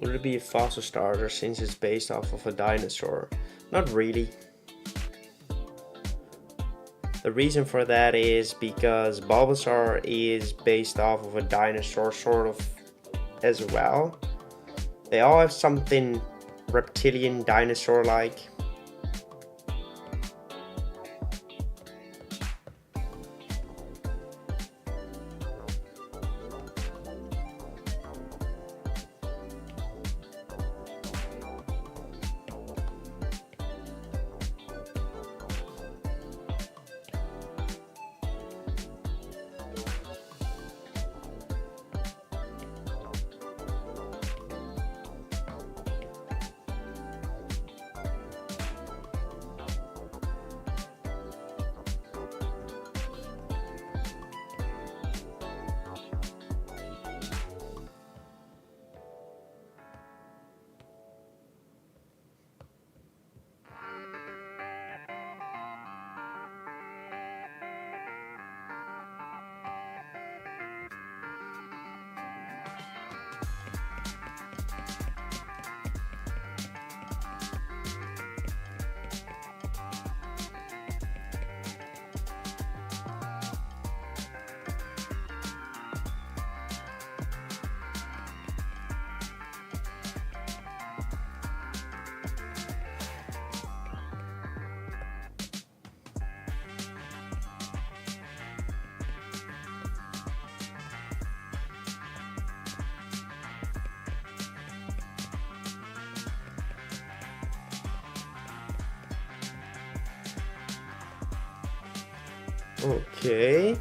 Would it be a fossil starter since it's based off of a dinosaur? Not really. The reason for that is because Bulbasaur is based off of a dinosaur sort of as well. They all have something reptilian dinosaur-like. Okay.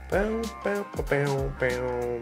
Bow, bow, bow, bow, bow.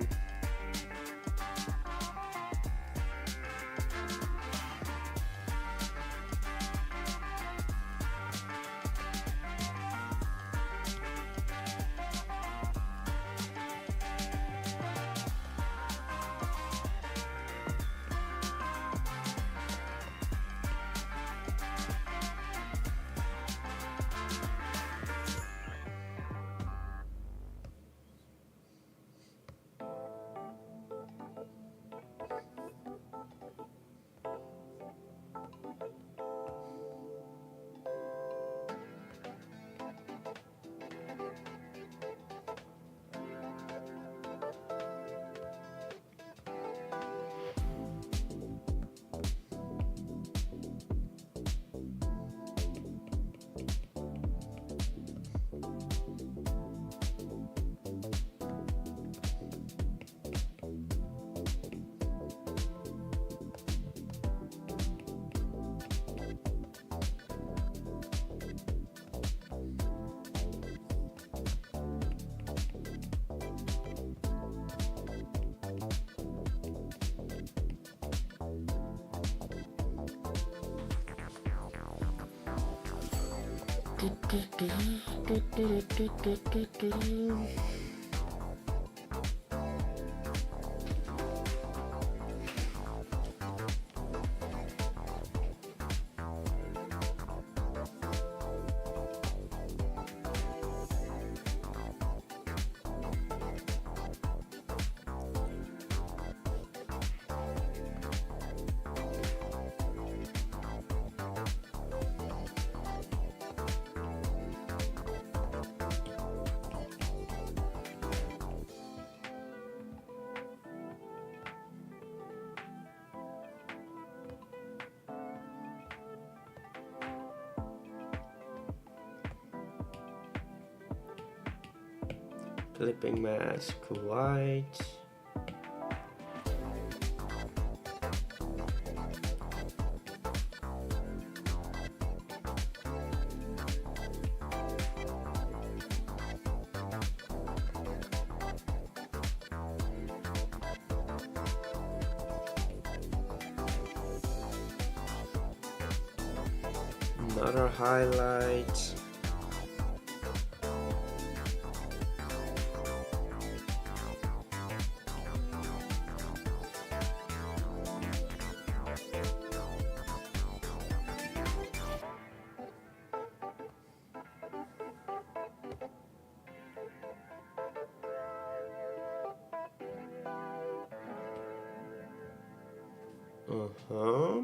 Flipping mask white. Another highlight. Uh-huh.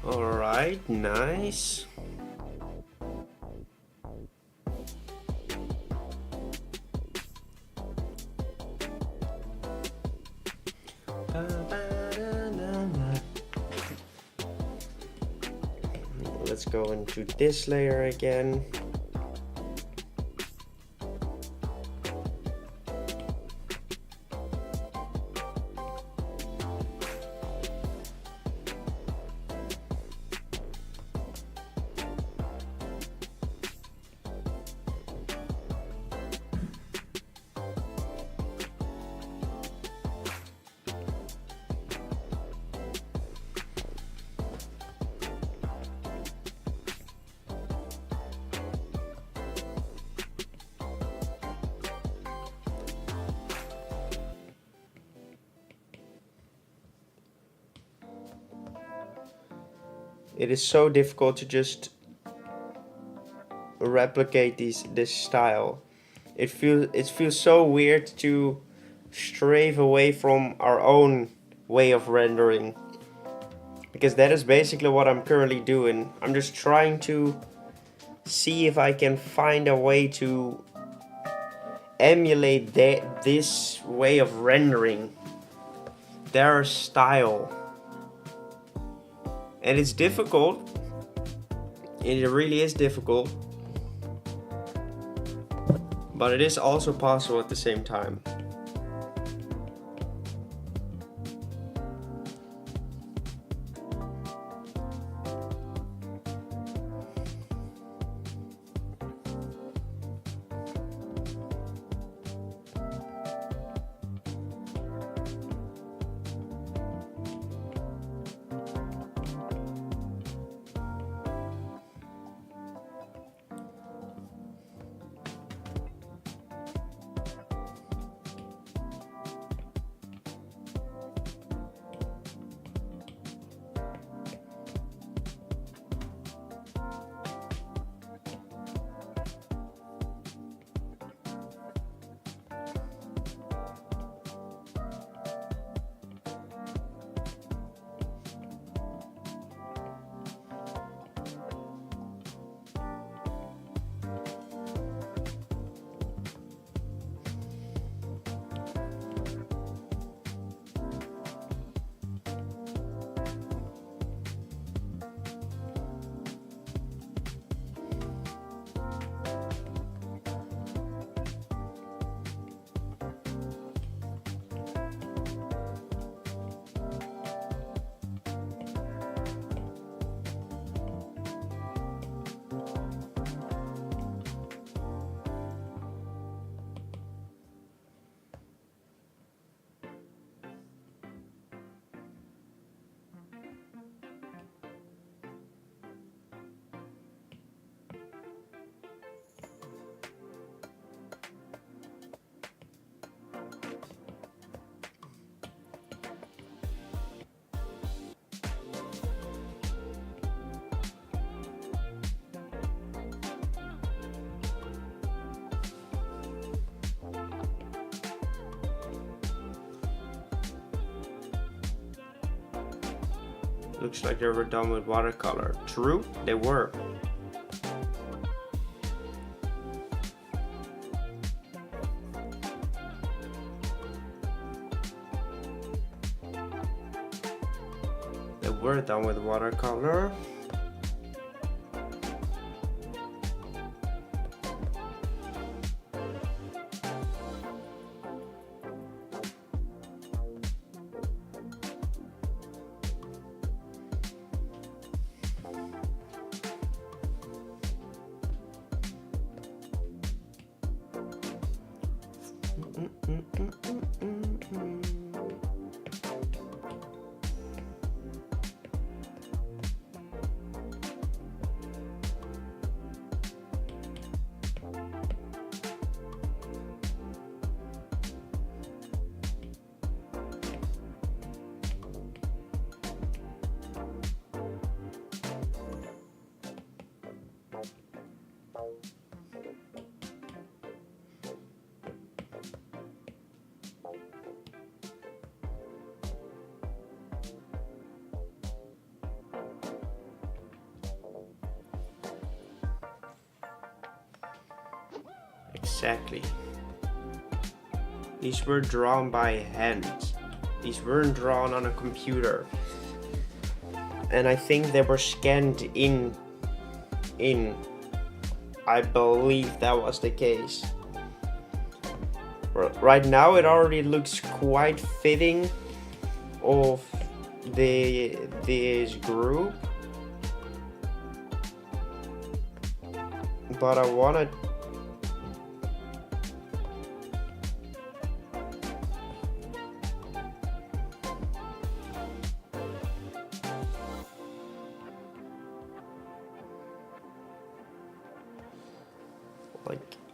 All right, nice. Let's go into this layer again. It is so difficult to just replicate this style. It feels so weird to strafe away from our own way of rendering, because that is basically what I'm currently doing. I'm just trying to see if I can find a way to emulate this way of rendering, their style. And it's difficult. It really is difficult. But it is also possible at the same time. Looks like they were done with watercolor. True, they were. They were done with watercolor. Exactly. These were drawn by hand. These weren't drawn on a computer. And I think they were scanned in. I believe that was the case. Right now it already looks quite fitting of this group. But I wanted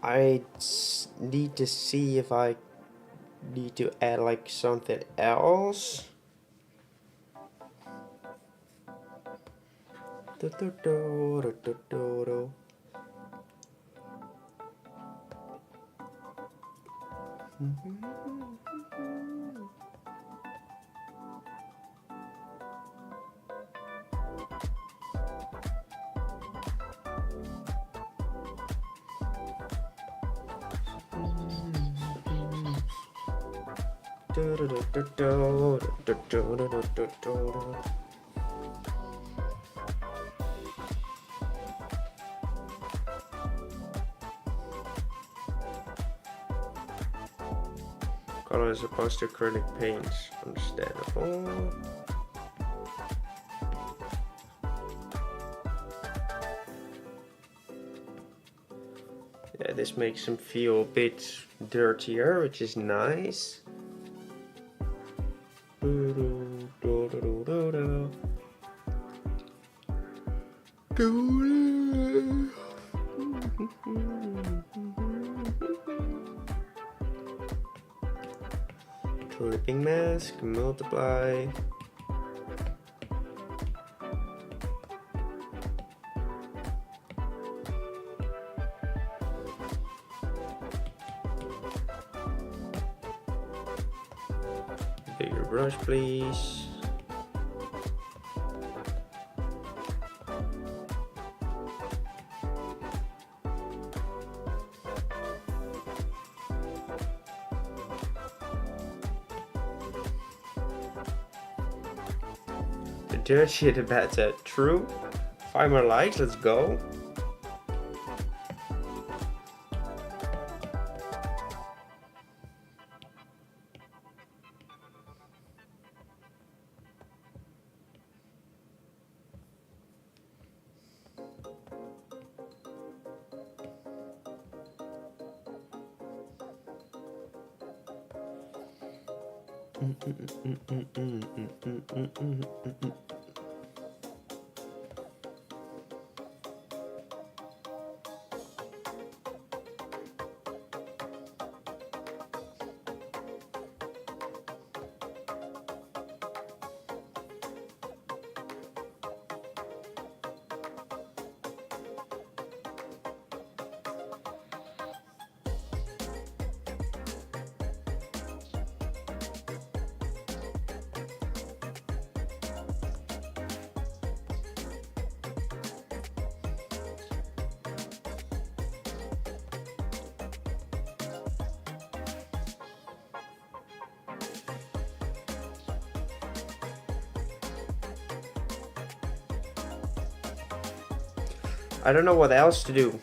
I need to see if I need to add like something else. Color as opposed to acrylic paints, understandable. Yeah, this makes him feel a bit dirtier, which is nice. Clipping mask, multiply. Bigger brush, please. The dirtier the better. True. 5 more likes, let's go. I don't know what else to do.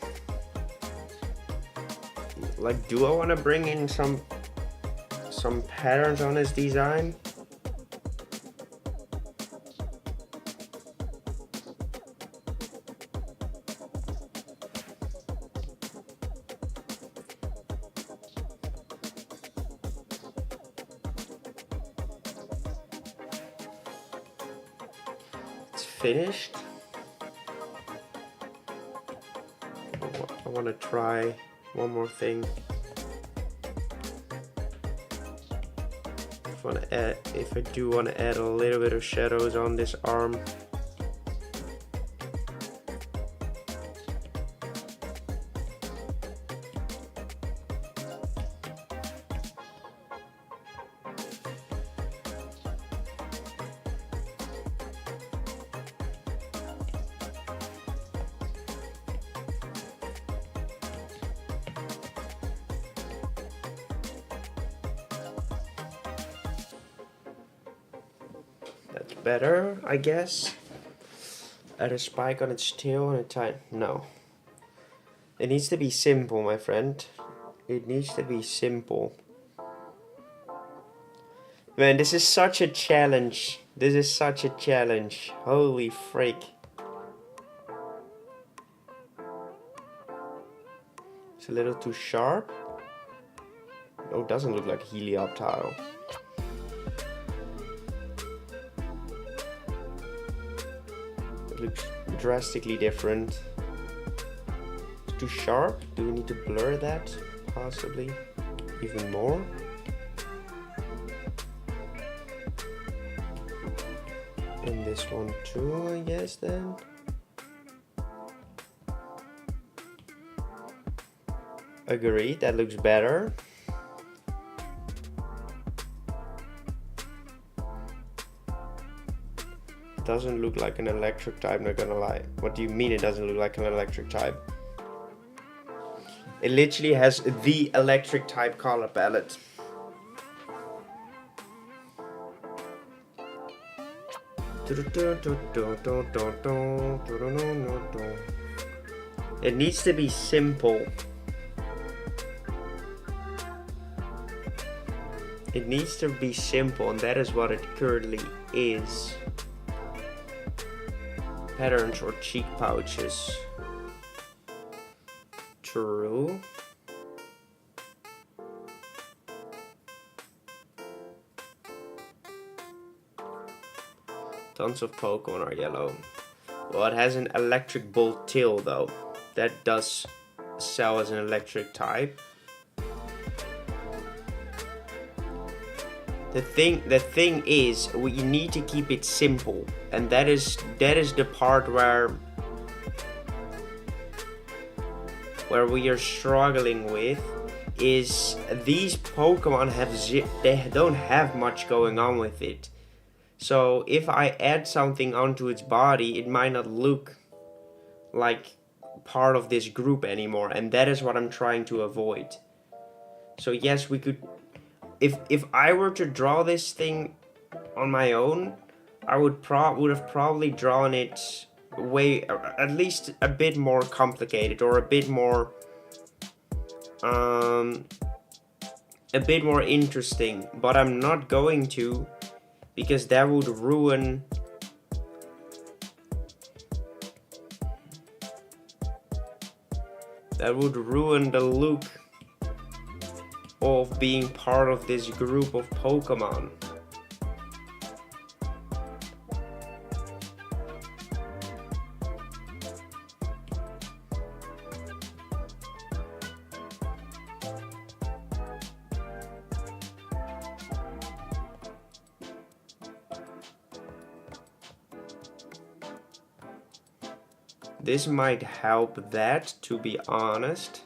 Like, do I want to bring in some patterns on his design? It's finished. I want to try one more thing. If I do want to add a little bit of shadows on this arm. That's better, I guess. Add a spike on its tail and a tie. No. It needs to be simple, my friend. It needs to be simple. Man, this is such a challenge. This is such a challenge. Holy freak. It's a little too sharp. Oh, it doesn't look like Helioptile. It looks drastically different. It's too sharp. Do we need to blur that? Possibly even more. And this one too, I guess then. Agreed, that looks better. Doesn't look like an electric type, not gonna lie. What do you mean it doesn't look like an electric type? It literally has the electric type color palette. It needs to be simple. It needs to be simple, and that is what it currently is. Patterns or cheek pouches. True. Tons of Pokemon are yellow. Well, it has an electric bolt tail though. That does sell as an electric type. The thing is, we need to keep it simple, and that is the part where we are struggling with. Is these Pokemon they don't have much going on with it. So if I add something onto its body, it might not look like part of this group anymore, and that is what I'm trying to avoid. So yes, we could. If I were to draw this thing on my own, I would have probably drawn it at least a bit more complicated, or a bit more interesting. But I'm not going to, because that would ruin the look of being part of this group of Pokemon. This might help that, to be honest.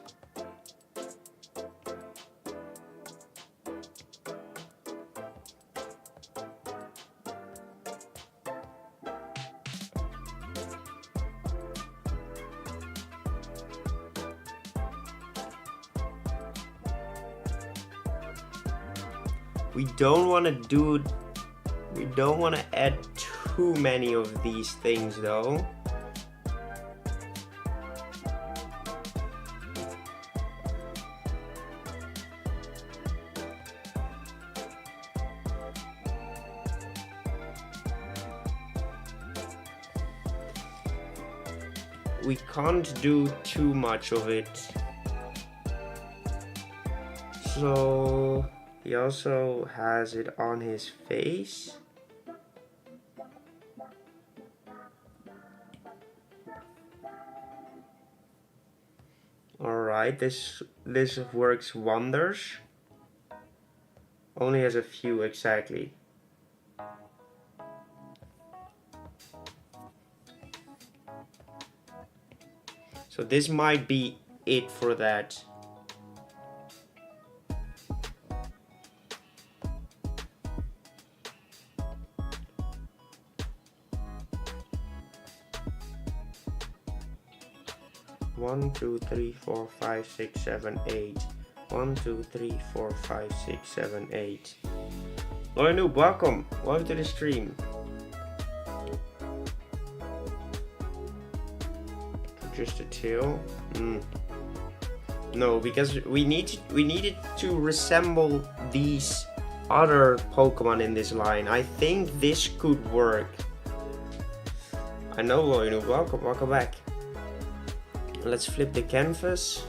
We don't want to add too many of these things though. we can't do too much of it. So he also has it on his face. Alright, this works wonders. Only has a few exactly. So this might be it for that. One, two, three, four, five, six, seven, eight. 1, 2, 3, 4, 5, 6, 7, 8. Lord Noob, welcome. Welcome to the stream. Just a tail. No, because we needed to resemble these other Pokemon in this line. I think this could work. I know, Lord Noob. Welcome back. Let's flip the canvas.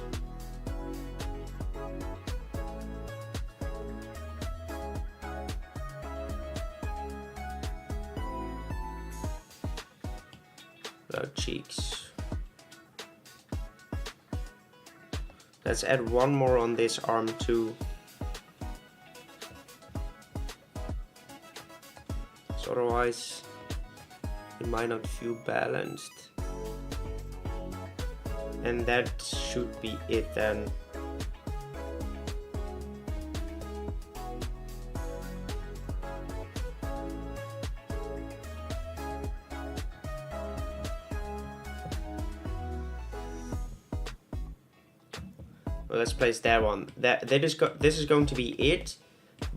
Without cheeks. Let's add one more on this arm too. So otherwise it might not feel balanced. And that should be it then. Well, let's place that one. This is going to be it,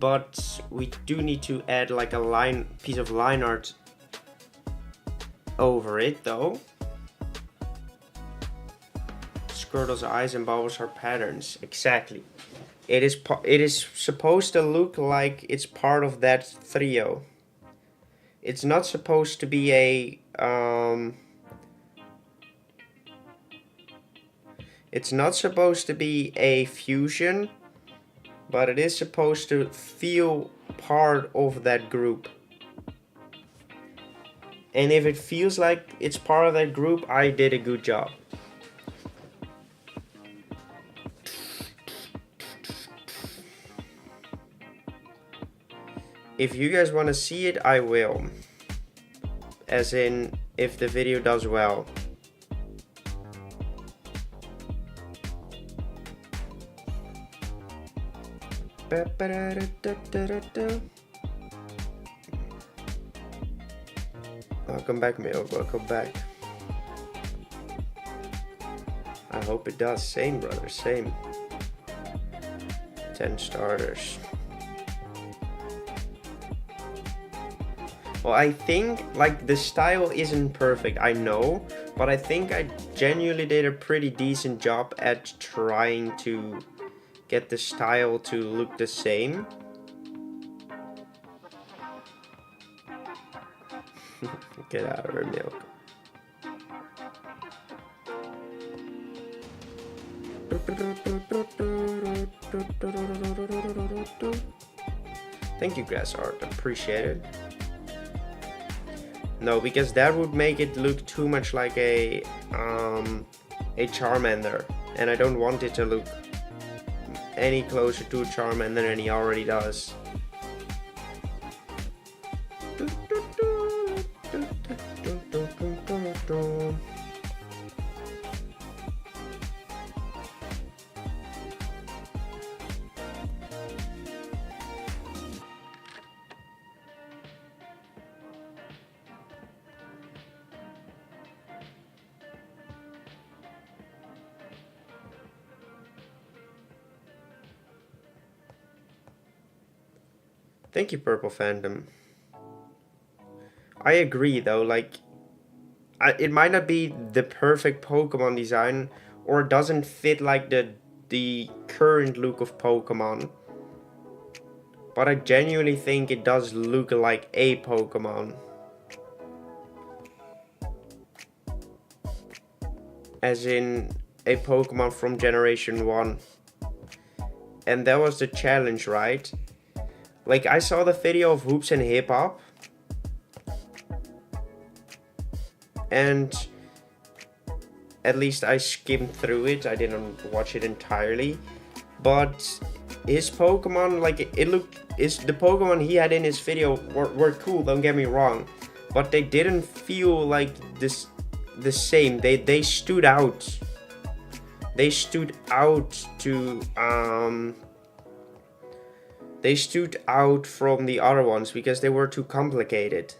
but we do need to add like a piece of line art over it though. Squirtle's eyes and Bubbles are patterns. Exactly. It is supposed to look like it's part of that trio. It's not supposed to be a it's not supposed to be a fusion, but it is supposed to feel part of that group. And if it feels like it's part of that group, I did a good job. If you guys want to see it, I will. As in, if the video does well. Welcome back, Mail. Welcome back. I hope it does. Same, brother. Same. 10 starters. Well, I think, like, the style isn't perfect, I know, but I think I genuinely did a pretty decent job at trying to get the style to look the same. Get out of her milk. Thank you, Grass Art. Appreciate it. No, because that would make it look too much like a Charmander, and I don't want it to look any closer to a Charmander than he already does. Thank you, Purple Phantom. I agree though, like, it might not be the perfect Pokemon design, or doesn't fit like the current look of Pokemon, but I genuinely think it does look like a Pokemon. as in a Pokemon from Generation 1. And that was the challenge, right? Like, I saw the video of Hoops and Hip Hop. And at least I skimmed through it. I didn't watch it entirely. But his Pokemon, like, the Pokemon he had in his video were cool, don't get me wrong. But they didn't feel like the same. They stood out. They stood out to they stood out from the other ones because they were too complicated.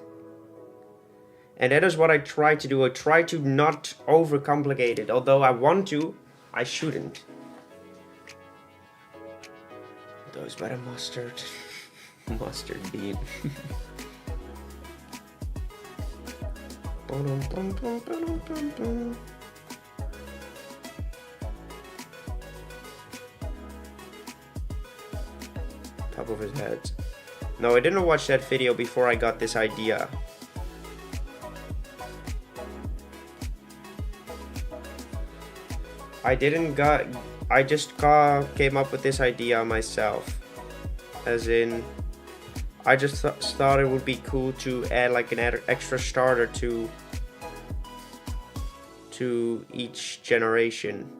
And that is what I try to do. I try to not overcomplicate it. Although I want to, I shouldn't. Those by the mustard. Mustard bean. Top of his head. No, I didn't watch that video before I got this idea. I just came up with this idea myself. As in, I just thought it would be cool to add like an extra starter to each generation.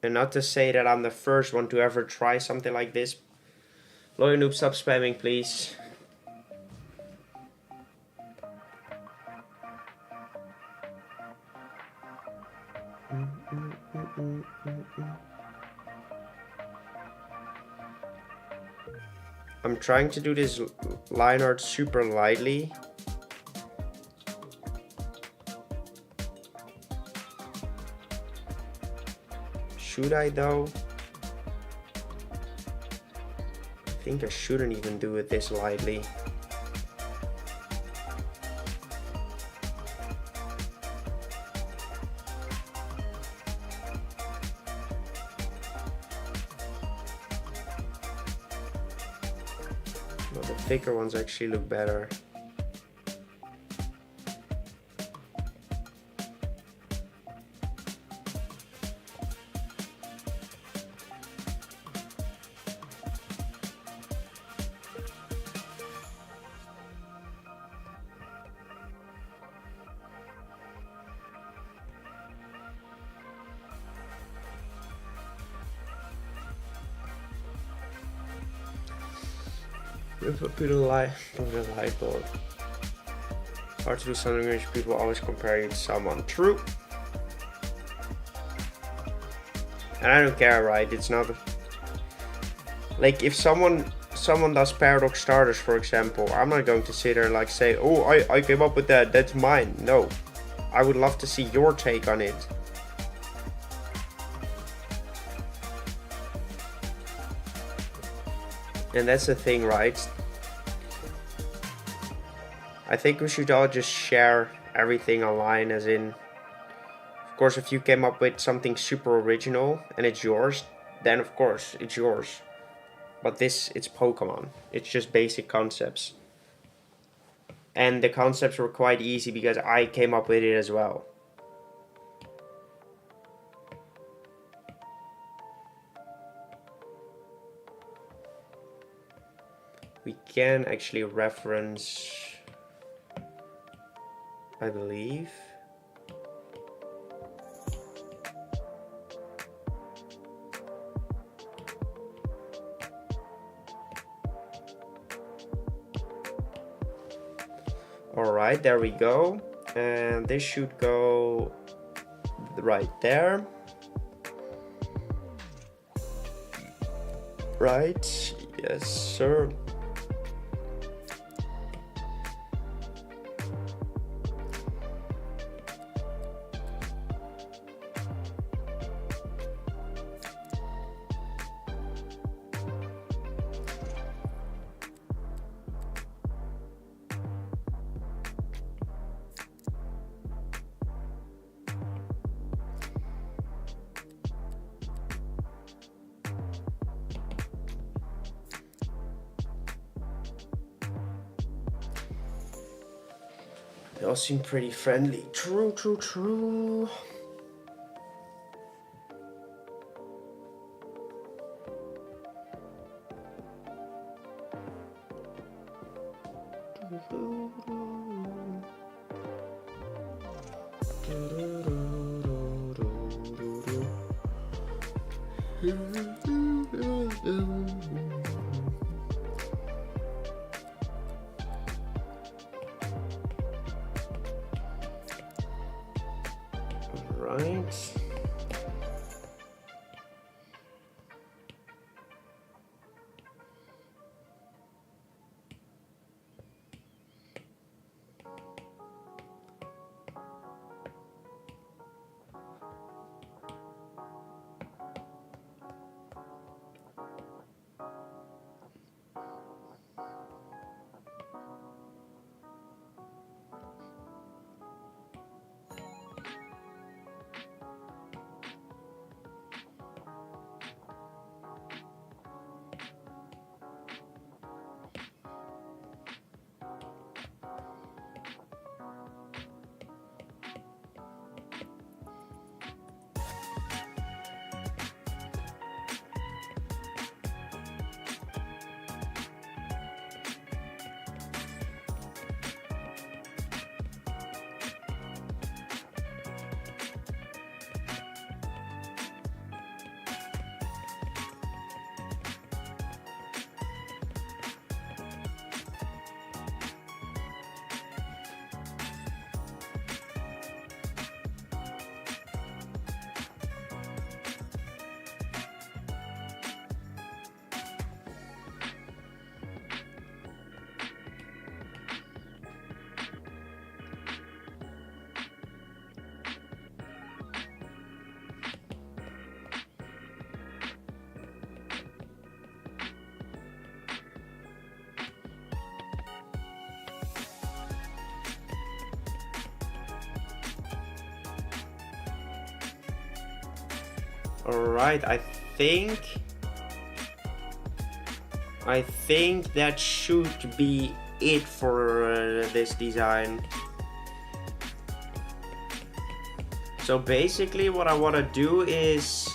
And not to say that I'm the first one to ever try something like this. Loyal Noob, stop spamming, please. I'm trying to do this line art super lightly. Should I though? I think I shouldn't even do it this lightly. No, the thicker ones actually look better. If I put a light bulb. Hard to do something which people always compare you to someone. True. And I don't care, right? It's not like if someone does paradox starters, for example, I'm not going to sit there and like say, oh, I came up with that, that's mine. No. I would love to see your take on it. And that's the thing, right? I think we should all just share everything online, as in, of course, if you came up with something super original and it's yours, then of course it's yours. But it's Pokemon. It's just basic concepts. And the concepts were quite easy because I came up with it as well. We can actually reference, I believe. Alright, there we go. And this should go right there. Right, yes sir. They all seem pretty friendly. True, true, true. Right. Alright, I think that should be it for this design. So basically what I want to do is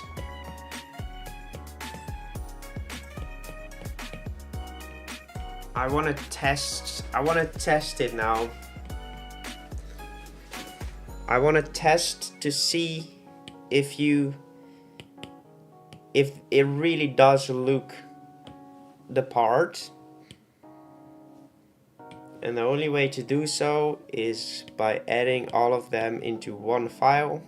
I want to test it now. I want to test to see if it really does look the part. And the only way to do so is by adding all of them into one file.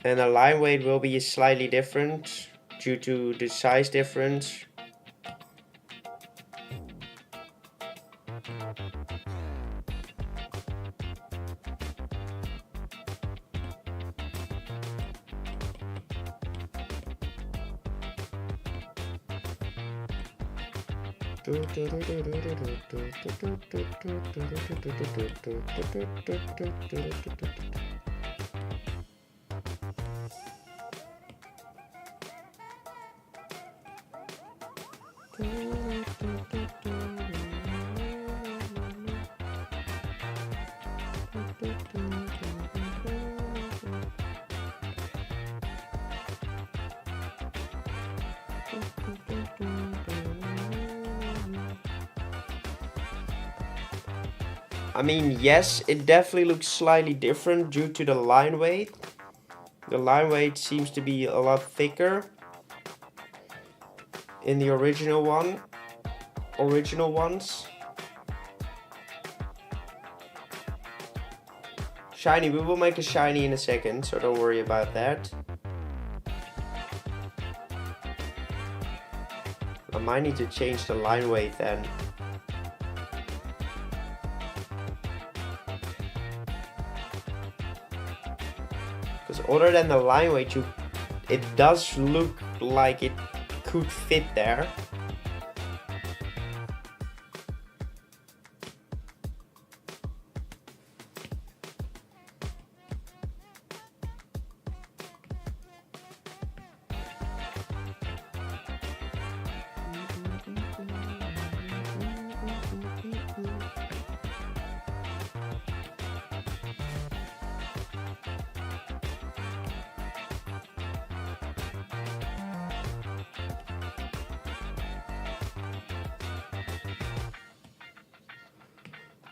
And the line weight will be slightly different due to the size difference. I mean, yes, it definitely looks slightly different due to the line weight. The line weight seems to be a lot thicker in the original ones. Shiny, we will make a shiny in a second, so don't worry about that. I might need to change the line weight then. Because other than the line weight, it does look like it could fit there.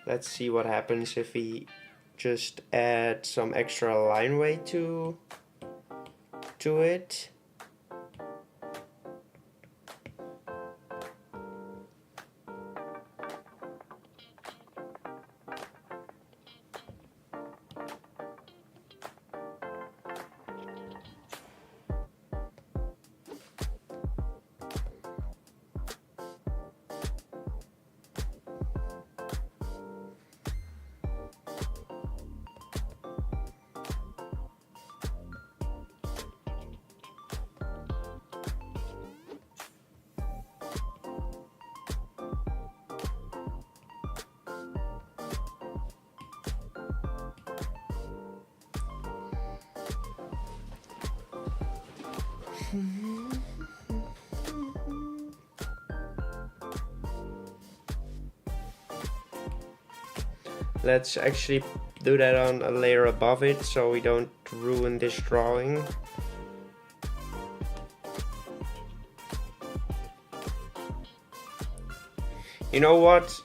Let's see what happens if we just add some extra line weight to it. Let's actually do that on a layer above it so we don't ruin this drawing. You know what?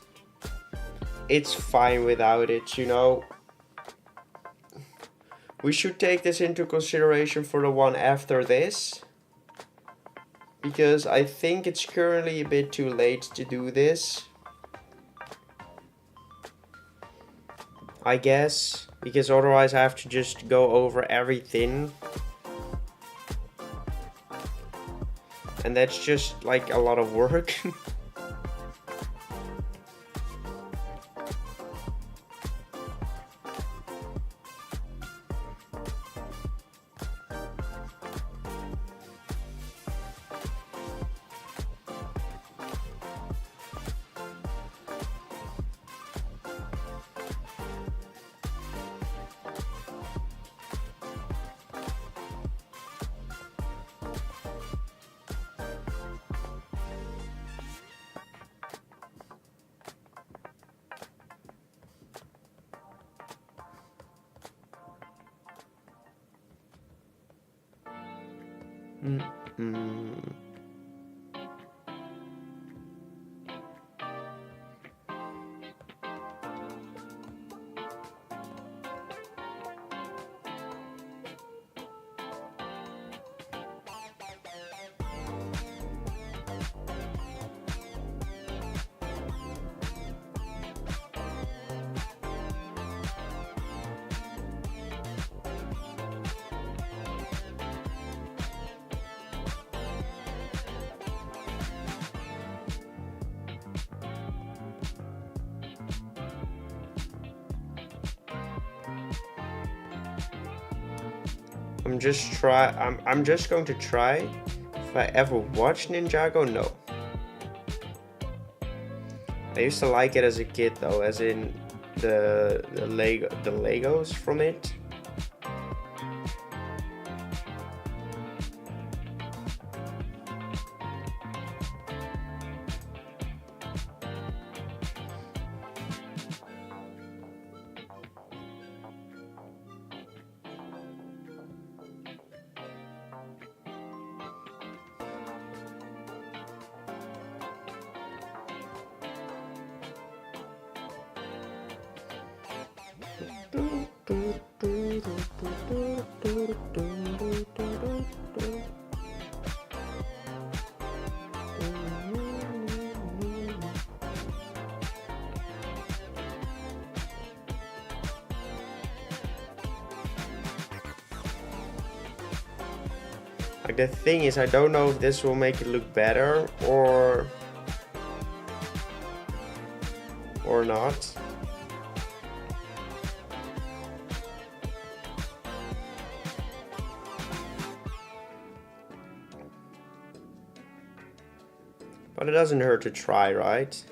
It's fine without it, you know. We should take this into consideration for the one after this, because I think it's currently a bit too late to do this. I guess, because otherwise I have to just go over everything. And that's just like a lot of work. I'm just going to try. If I ever watched Ninjago, no. I used to like it as a kid though, as in the Legos from it. Like, the thing is, I don't know if this will make it look better or not. But it doesn't hurt to try, right?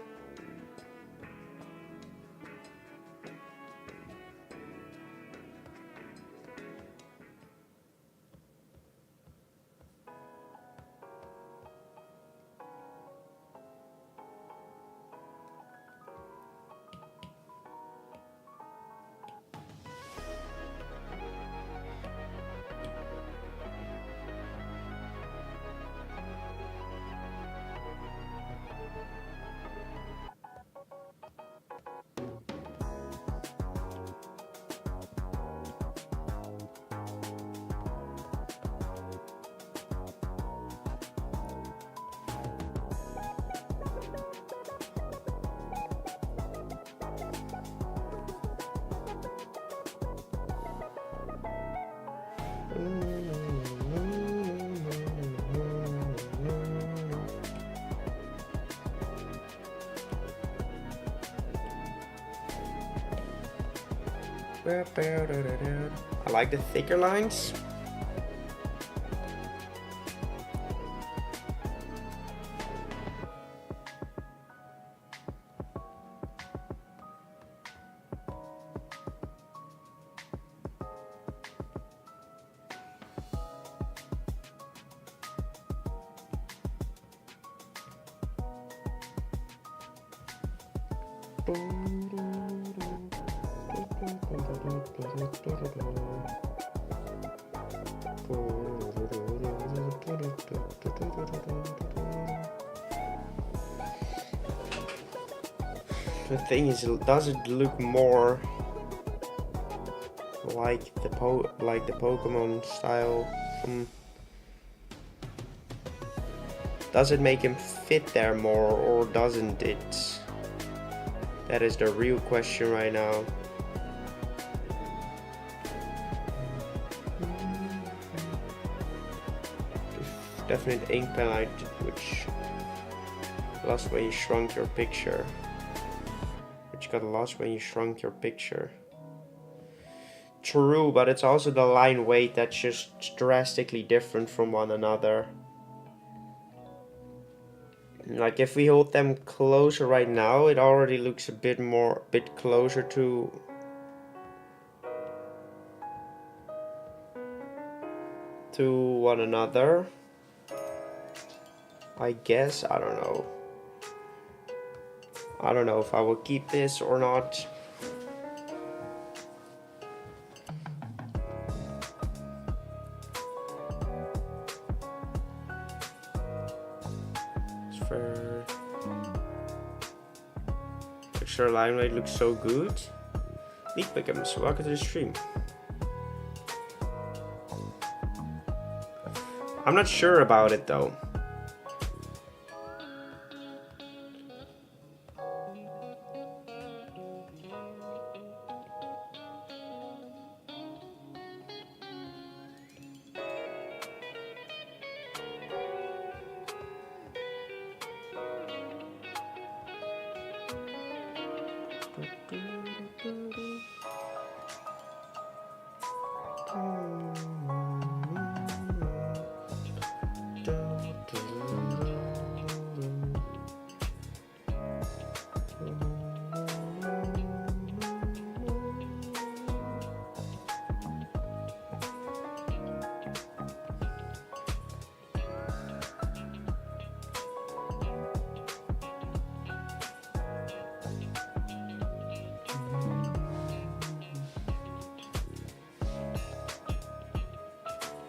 I like the thicker lines. The thing is, does it look more like the Pokemon style? Does it make him fit there more, or doesn't it? That is the real question right now. Definite ink palette, which lost when you shrunk your picture. Which got lost when you shrunk your picture. True, but it's also the line weight that's just drastically different from one another. Like if we hold them closer right now, it already looks a bit closer to one another. I guess, I don't know. I don't know if I will keep this or not. Picture line weight looks so good. Leak Pick'ems, welcome to the stream. I'm not sure about it though.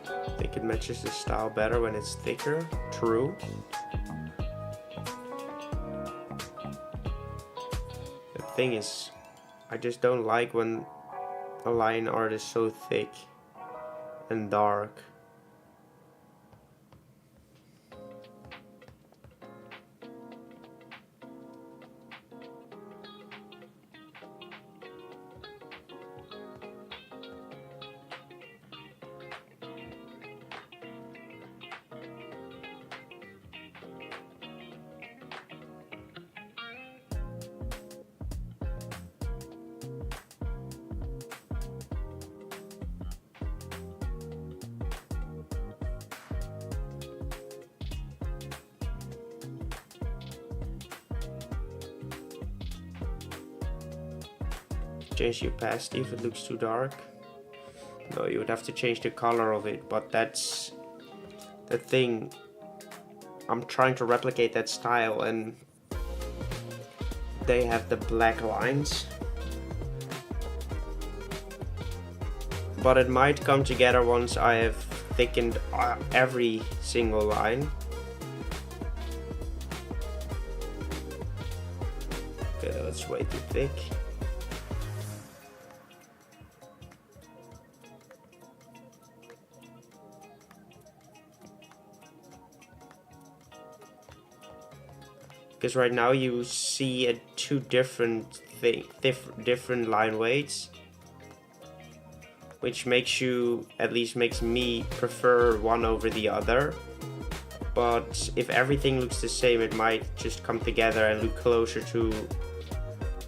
I think it matches the style better when it's thicker. True. The thing is, I just don't like when a line art is so thick and dark. Change the opacity if it looks too dark. No, you would have to change the color of it, but that's the thing. I'm trying to replicate that style and they have the black lines. But it might come together once I have thickened every single line. Okay, that's way too thick. Because right now you see two different line weights. which makes you, at least makes me prefer one over the other. But if everything looks the same, it might just come together and look closer to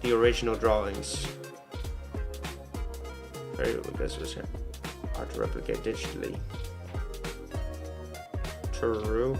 the original drawings. Very good, this was hard to replicate digitally. True.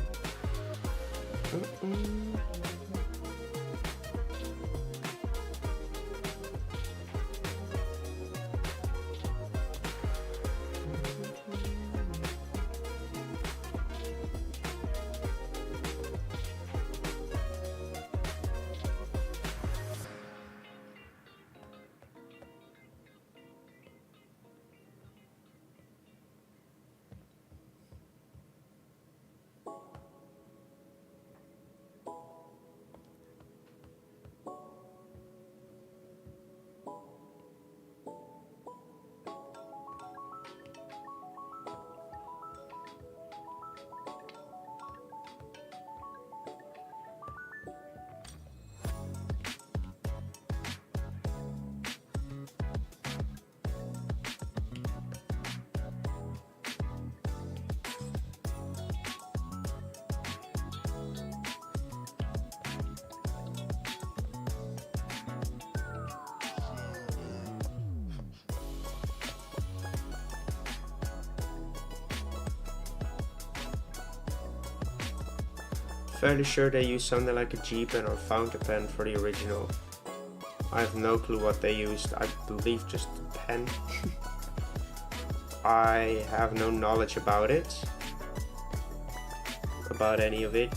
Fairly sure they use something like a G-pen or fountain pen for the original. I have no clue what they used. I believe just a pen. I have no knowledge about it. About any of it.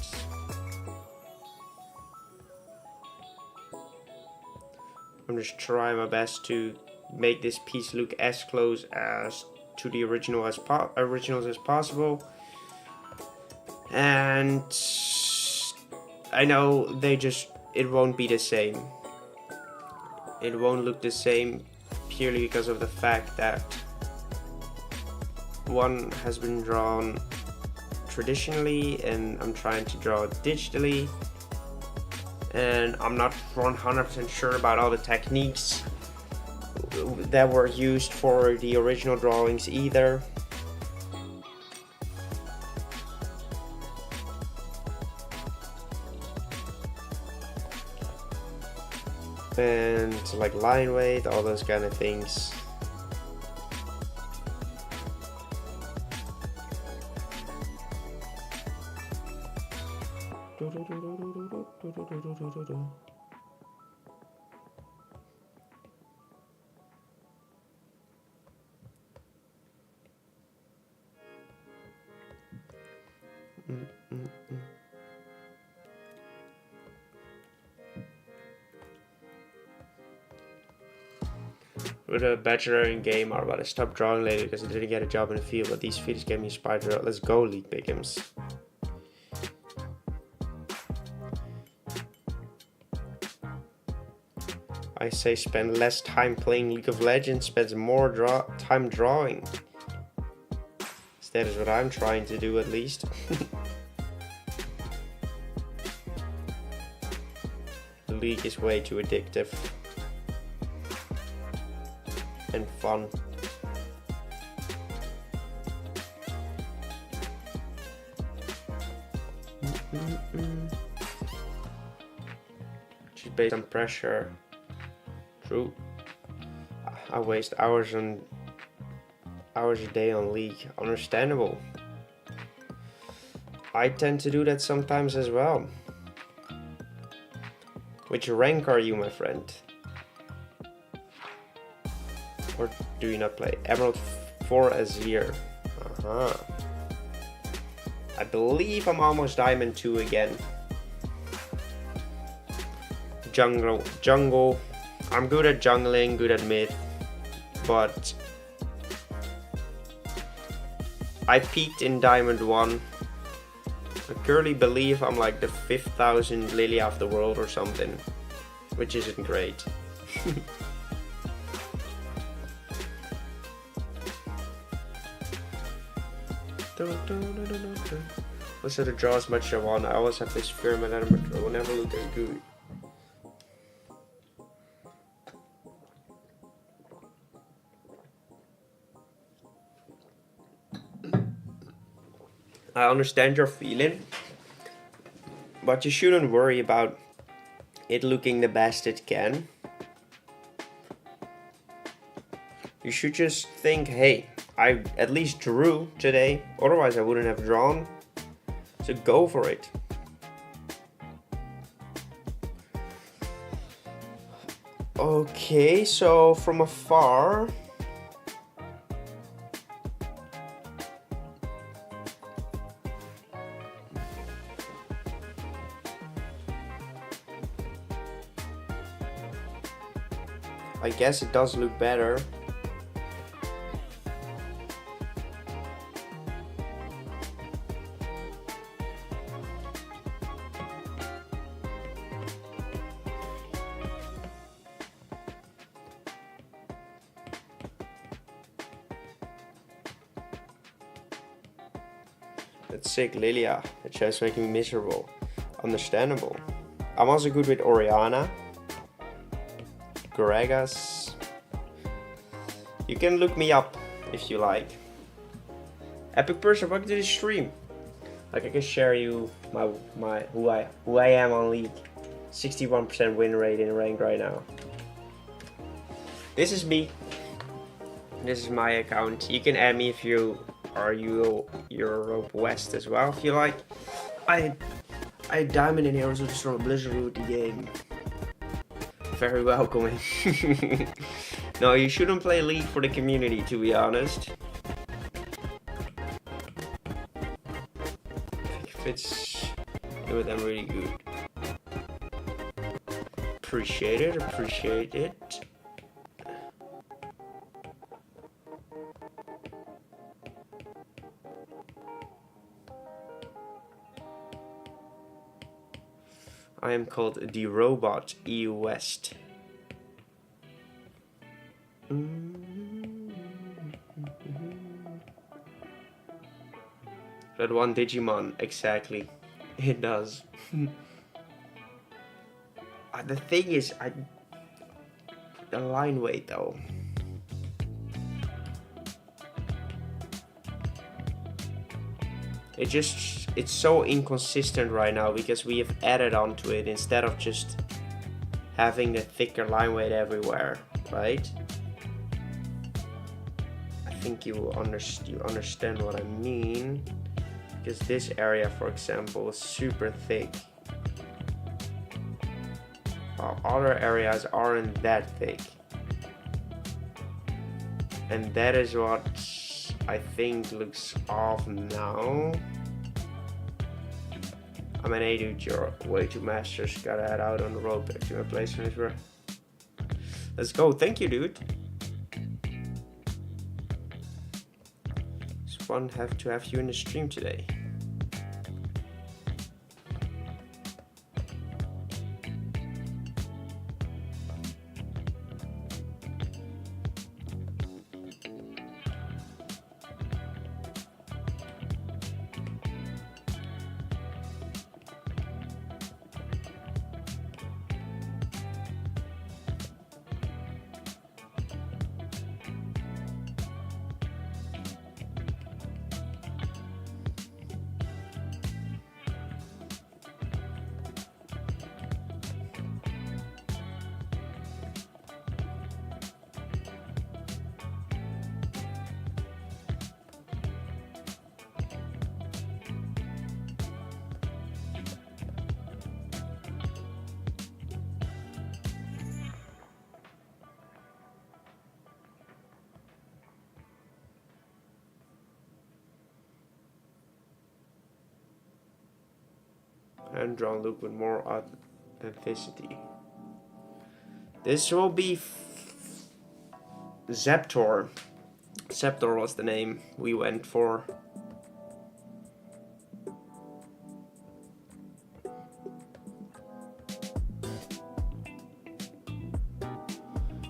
I'm just trying my best to make this piece look as close as to the originals as possible. And I know it won't be the same. It won't look the same purely because of the fact that one has been drawn traditionally and I'm trying to draw it digitally, and I'm not 100% sure about all the techniques that were used for the original drawings either. And like line weight, all those kind of things. With a bachelor in game art, but I stopped drawing later because I didn't get a job in the field, but these feeds gave me inspired to draw. Let's go, League Pick'ems. I say spend less time playing League of Legends, spends more time drawing. That is what I'm trying to do, at least. League is way too addictive. And fun. Just based on pressure. True. I waste hours a day on League. Understandable. I tend to do that sometimes as well. Which rank are you, my friend? Or do you not play? Emerald 4 Azir. I believe I'm almost Diamond 2 again. Jungle. I'm good at jungling, good at mid. But I peaked in Diamond 1. I currently believe I'm like the 5,000 Lily of the world or something. Which isn't great. Listen to draw as much as I want. I always have this fear that I will never look as good. I understand your feeling, but you shouldn't worry about it looking the best it can. You should just think, hey, I at least drew today, otherwise I wouldn't have drawn. So go for it. Okay, so from afar, I guess it does look better. That's sick, Lilia. That just making me miserable. Understandable. I'm also good with Oriana. Gregas. You can look me up if you like. Epic person, welcome to the stream. Like I can share you my who I am on League. 61% win rate in rank right now. This is me. This is my account. You can add me if you are Europe West as well if you like. I diamond in Heroes of the Storm Blizzard with the game. Very welcoming. No, you shouldn't play League for the community, to be honest. If it's good, I'm really good. Appreciate it, appreciate it. I am called the Robot EU West. That one Digimon, exactly. It does. The thing is, the line weight though. It's so inconsistent right now because we have added onto it instead of just having the thicker line weight everywhere, right? I think you understand what I mean, because this area, for example, is super thick, while other areas aren't that thick, and that is what I think looks off now. I mean, hey dude, you're way too masters. Gotta head out on the road back to my place whenever. Let's go. Thank you, dude. It's fun to have you in the stream today. And drawn look with more authenticity. This will be Zaptor. Zaptor was the name we went for.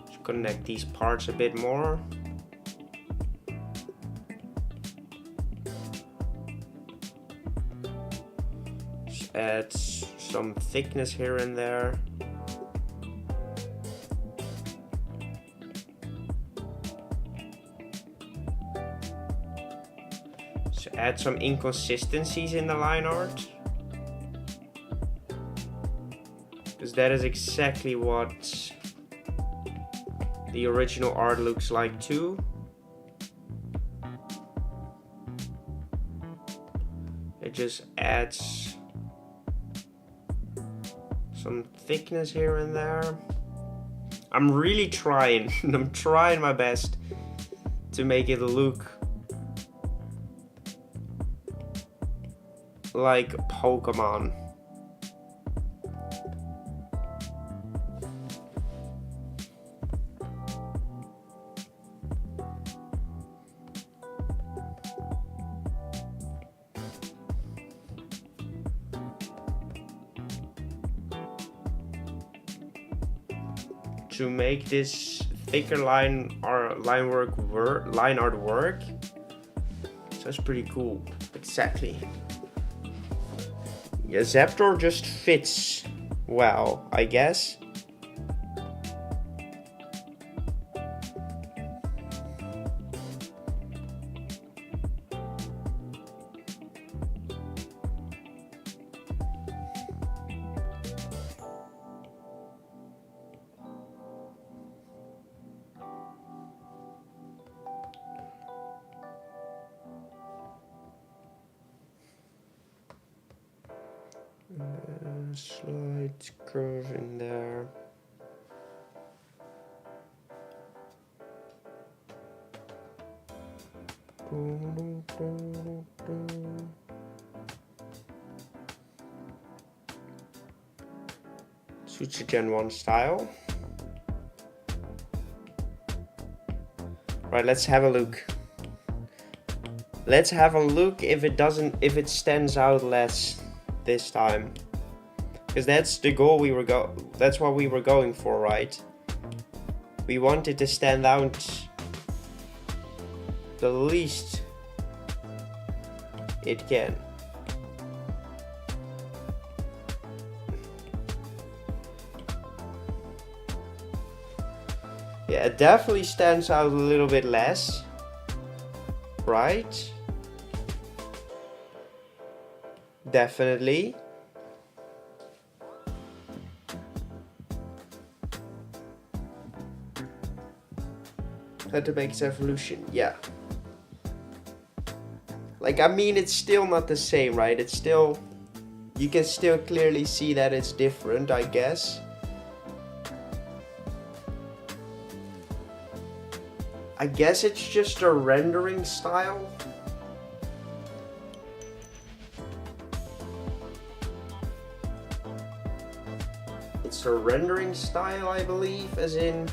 Just connect these parts a bit more. Add some thickness here and there. to add some inconsistencies in the line art. Because that is exactly what the original art looks like too. It just adds some thickness here and there. I'm really trying. I'm trying my best to make it look like Pokemon. To make this thicker line art work, so it's pretty cool. Exactly. Yeah, Zaptor just fits well, I guess. Slight curve in there. Suits a Gen 1 style. Right, let's have a look. Let's have a look if it stands out less this time. Because that's the goal that's what we were going for, right? We wanted to stand out the least it can. Yeah, it definitely stands out a little bit less, right? Definitely. Had to make its evolution, yeah. Like, I mean, it's still not the same, right? It's still, you can still clearly see that it's different, I guess. I guess it's just a rendering style. It's a rendering style, I believe, as in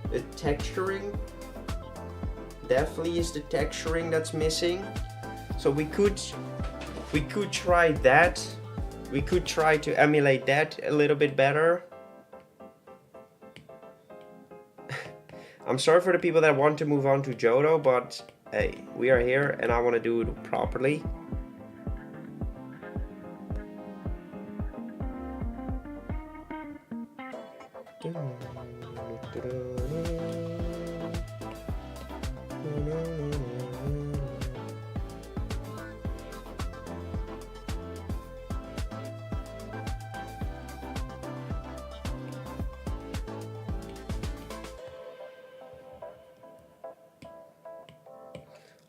the texturing. Definitely is the texturing that's missing. So we could try that. We could try to emulate that a little bit better. I'm sorry for the people that want to move on to Johto, but hey, we are here and I want to do it properly.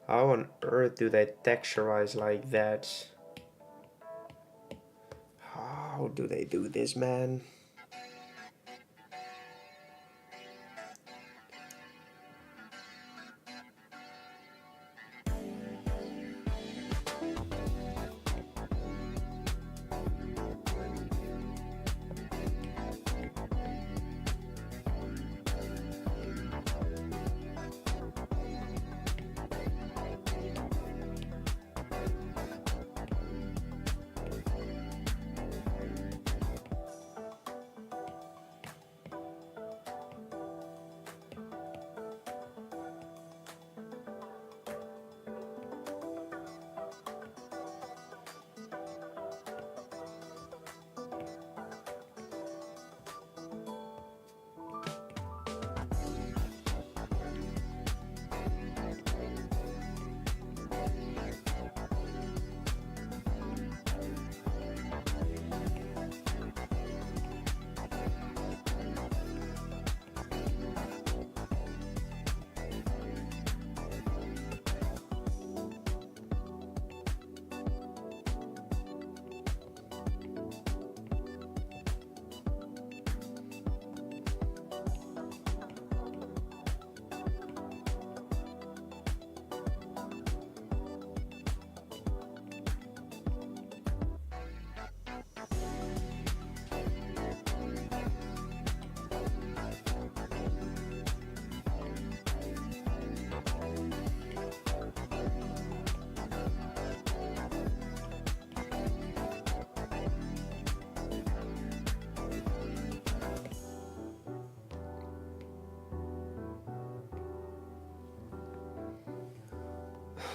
How on earth do they texturize like that? How do they do this, man?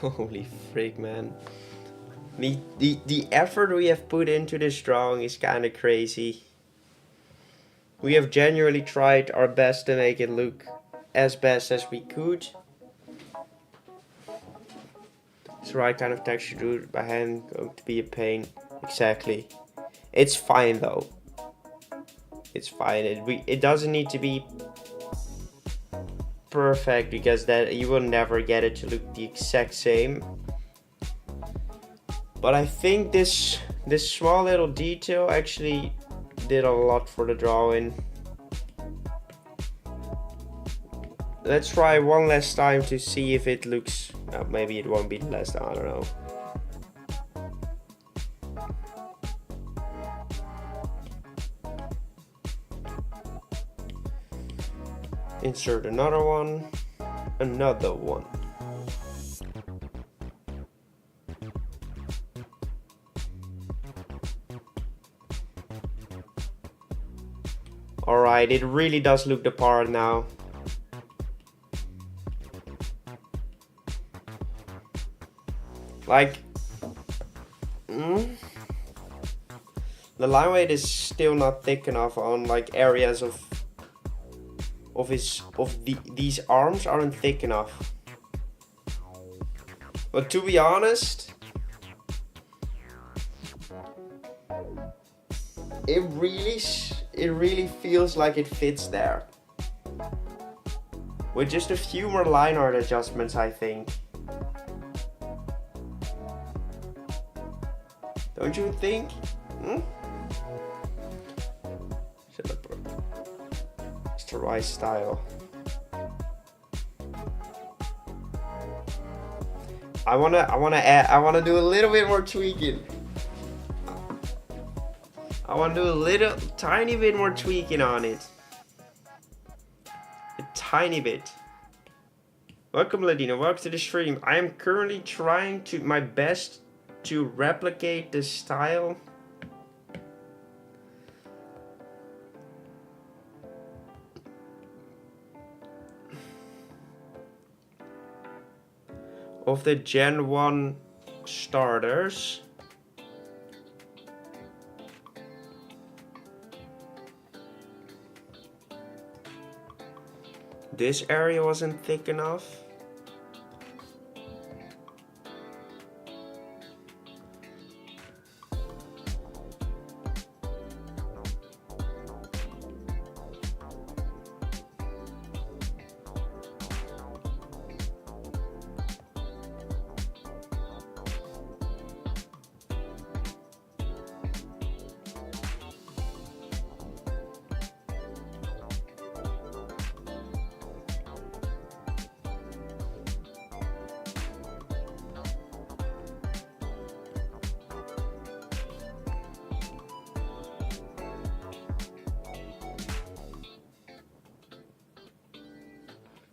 Holy freak, man. The effort we have put into this drawing is kind of crazy. We have genuinely tried our best to make it look as best as we could. It's the right kind of texture to do it by hand, going to be a pain. Exactly. It's fine though. It's fine. It doesn't need to be perfect because that you will never get it to look the exact same. But I think this small little detail actually did a lot for the drawing. Let's try one last time to see if it looks... maybe it won't be the last time, I don't know. Insert another one. Another one. Alright, it really does look the part now. Like, the line weight is still not thick enough on like areas of these arms aren't thick enough. But to be honest, it really feels like it fits there. With just a few more line art adjustments, I think. Don't you think? Shut up, bro. It's the right style. I wanna do a little bit more tweaking. I wanna do a little tiny bit more tweaking on it. A tiny bit. Welcome, Ladino. Welcome to the stream. I am currently trying my best to replicate the style of the Gen 1 starters. This area wasn't thick enough.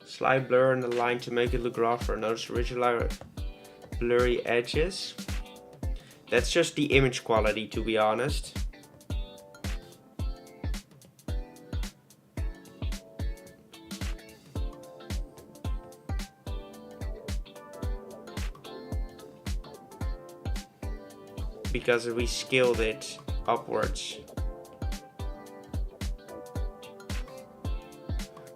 Slight blur in the line to make it look rougher. Notice original blurry edges. That's just the image quality, to be honest. Because we scaled it upwards.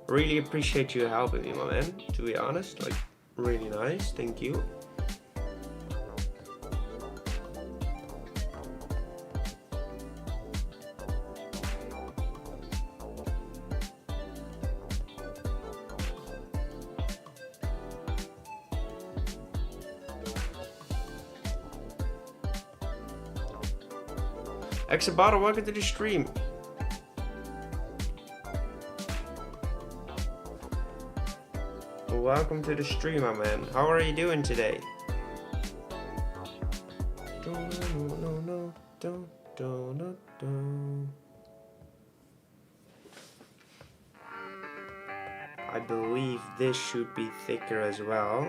Really appreciate you helping me, my man, to be honest. Like, really nice, thank you. Exabata, welcome to the stream. Welcome to the stream, my man. How are you doing today? I believe this should be thicker as well.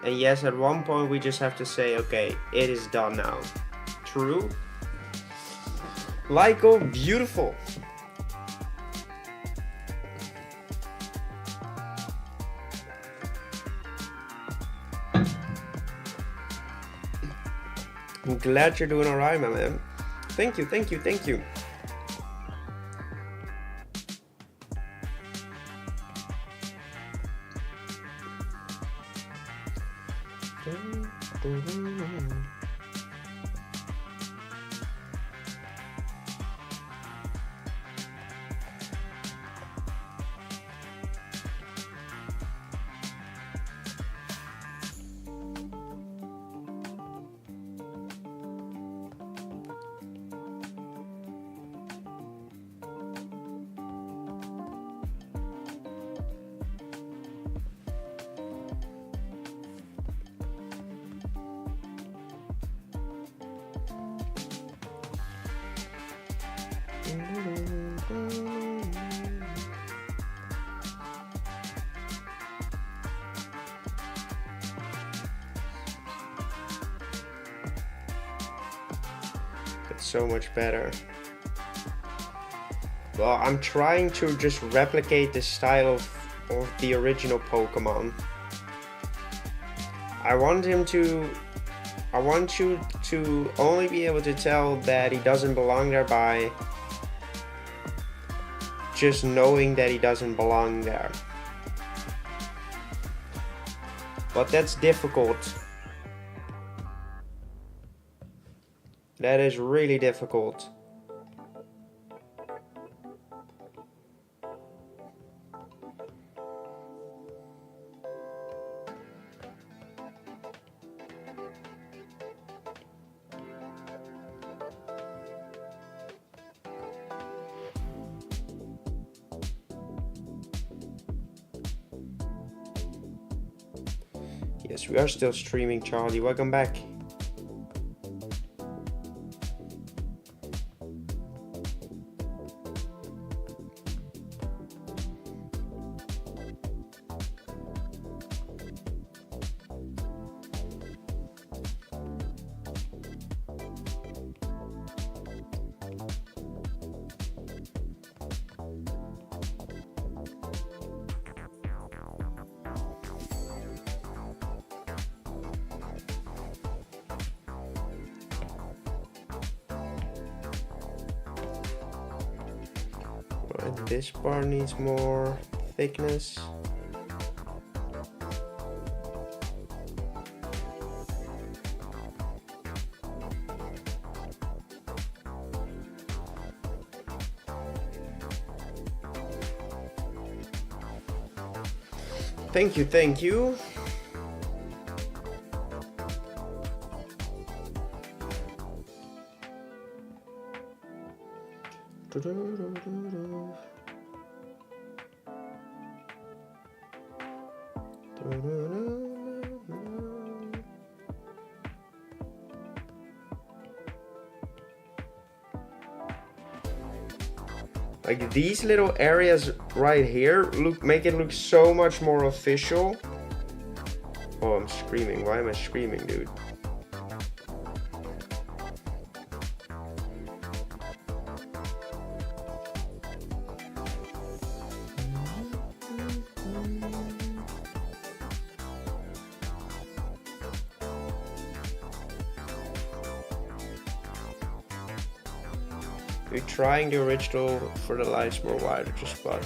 And yes, at one point we just have to say, okay, it is done now. True. Lyco, beautiful. I'm glad you're doing alright, my man. Thank you, thank you, thank you. It's so much better. Well, I'm trying to just replicate the style of the original Pokemon. I want you to only be able to tell that he doesn't belong there by just knowing that he doesn't belong there. But that's difficult. That is really difficult. Yes, we are still streaming, Charlie. Welcome back. This part needs more thickness. Thank you, thank you. Like these little areas right here make it look so much more official. Oh, I'm screaming. Why am I screaming, dude? We're trying the original for the lines more wider to spot.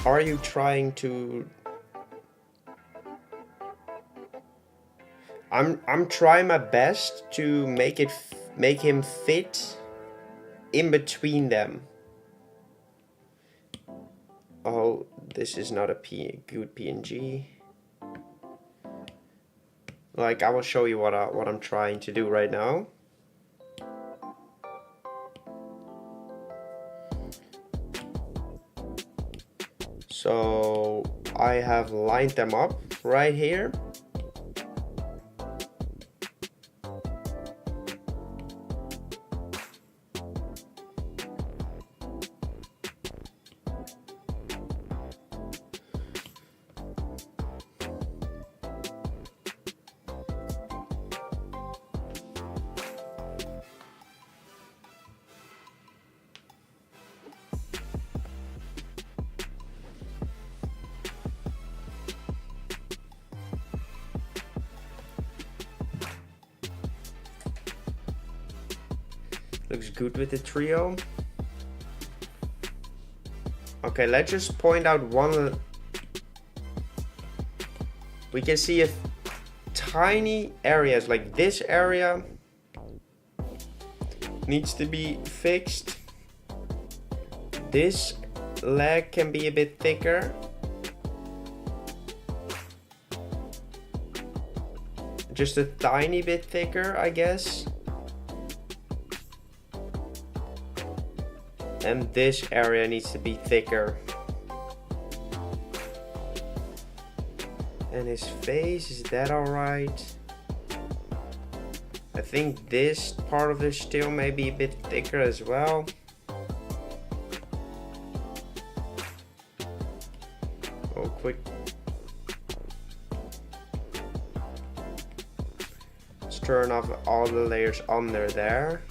Are you trying to? I'm trying my best to make him fit in between them. Oh, this is not a good PNG. Like I will show you what I'm trying to do right now. So I have lined them up right here. Looks good with the trio. Okay, let's just point out one. We can see tiny areas, like this area needs to be fixed. This leg can be a bit thicker. Just a tiny bit thicker, I guess. And this area needs to be thicker. And his face, is that alright? I think this part of the tail may be a bit thicker as well. Oh, quick. Let's turn off all the layers under there,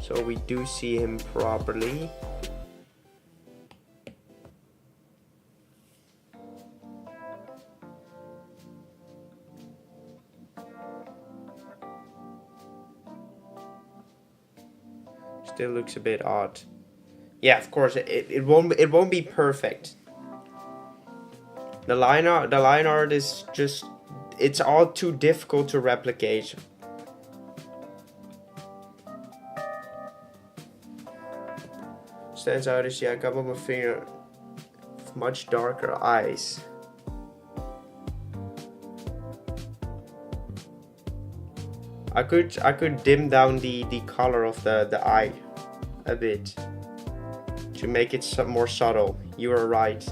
so we do see him properly. Still looks a bit odd. Yeah, of course it won't be perfect. The line art is just, it's all too difficult to replicate. Stands out is, yeah, I got my finger, much darker eyes. I could dim down the color of the eye a bit to make it some more subtle. You are right.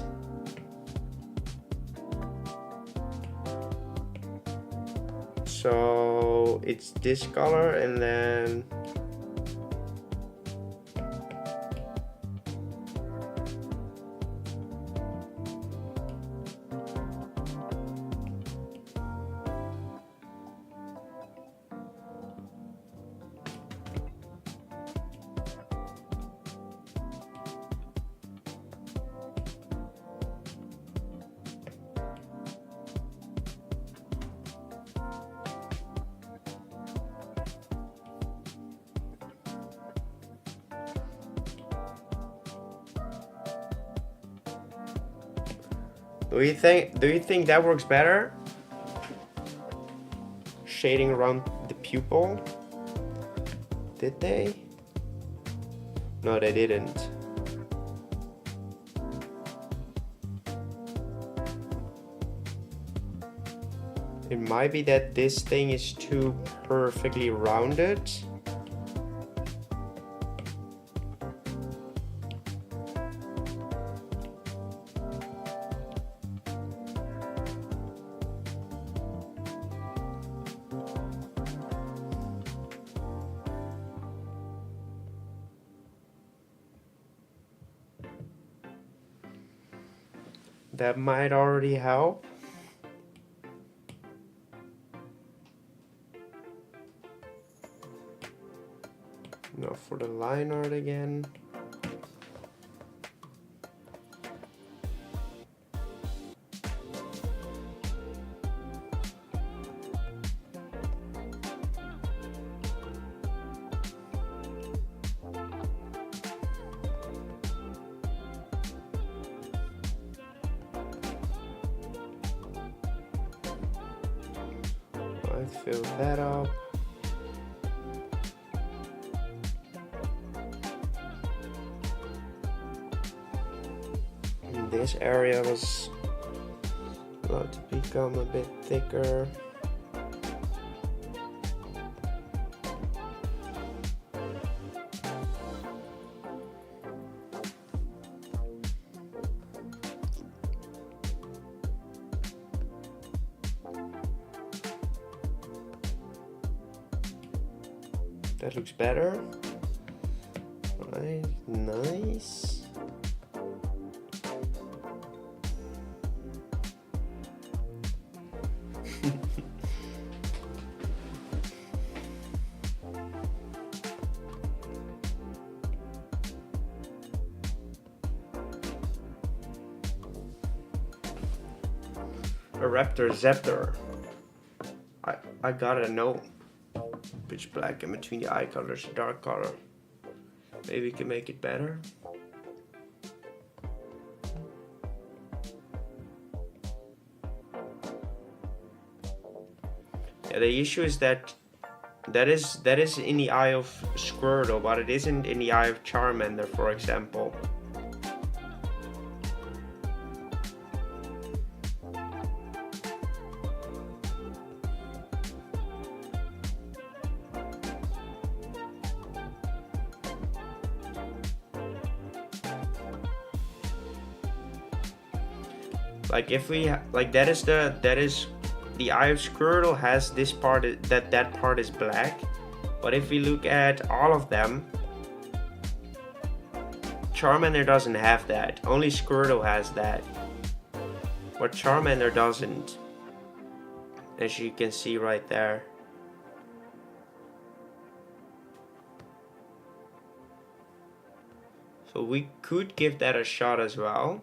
So it's this color, and then do you think that works better? Shading around the pupil? Did they? No, they didn't. It might be that this thing is too perfectly rounded. That might already help. Now for the line art again. Fill that up. And this area was about to become a bit thicker. That looks better. Right, nice. A raptor Zeptor. I gotta know. But much black in between the eye colors, dark color. Maybe we can make it better. Yeah, the issue is that is in the eye of Squirtle, but it isn't in the eye of Charmander, for example. Like if we like that is the eye of Squirtle has this part, that part is black, but if we look at all of them, Charmander doesn't have that. Only Squirtle has that, but Charmander doesn't, as you can see right there. So we could give that a shot as well.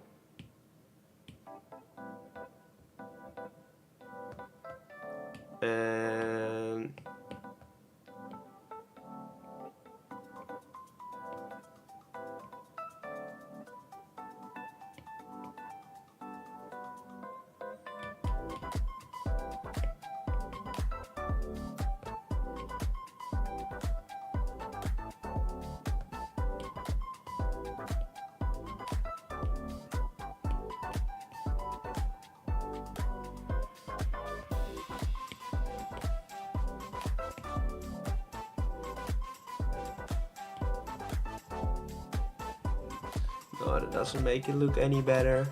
No, that doesn't make it look any better.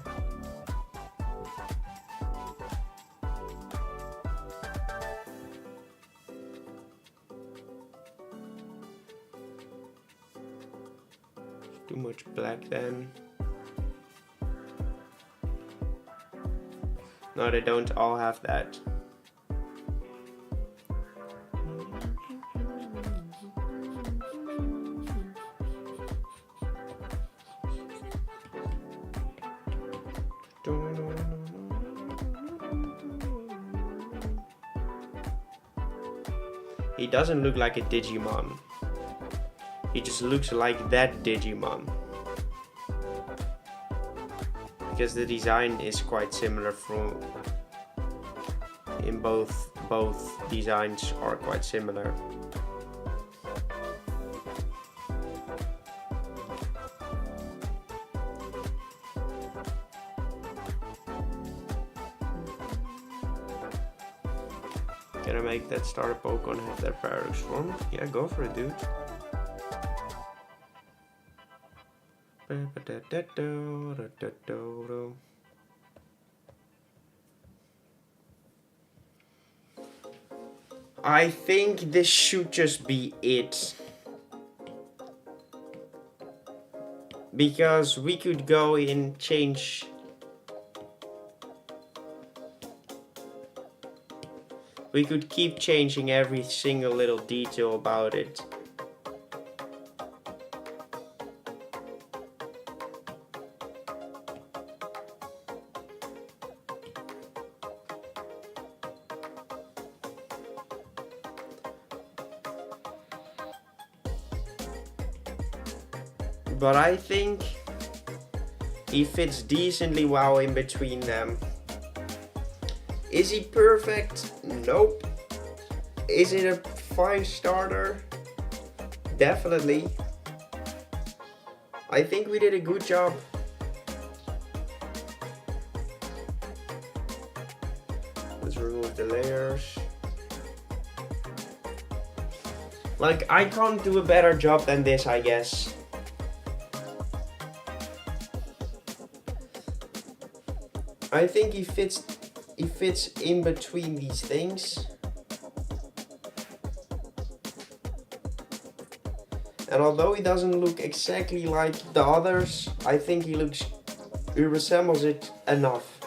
Too much black then. No, they don't all have that. He doesn't look like a Digimon. He just looks like that Digimon. Because the design is quite similar from in both designs are quite similar. Can I make that starter Pokemon have their paradox form? Yeah, go for it, dude. I think this should just be it. Because we could go and change. We could keep changing every single little detail about it. But I think he fits decently well in between them. Is he perfect? Nope. Is it a 5 starter? Definitely. I think we did a good job. Let's remove the layers. Like, I can't do a better job than this, I guess. I think he fits in between these things. And although he doesn't look exactly like the others, I think he resembles it enough.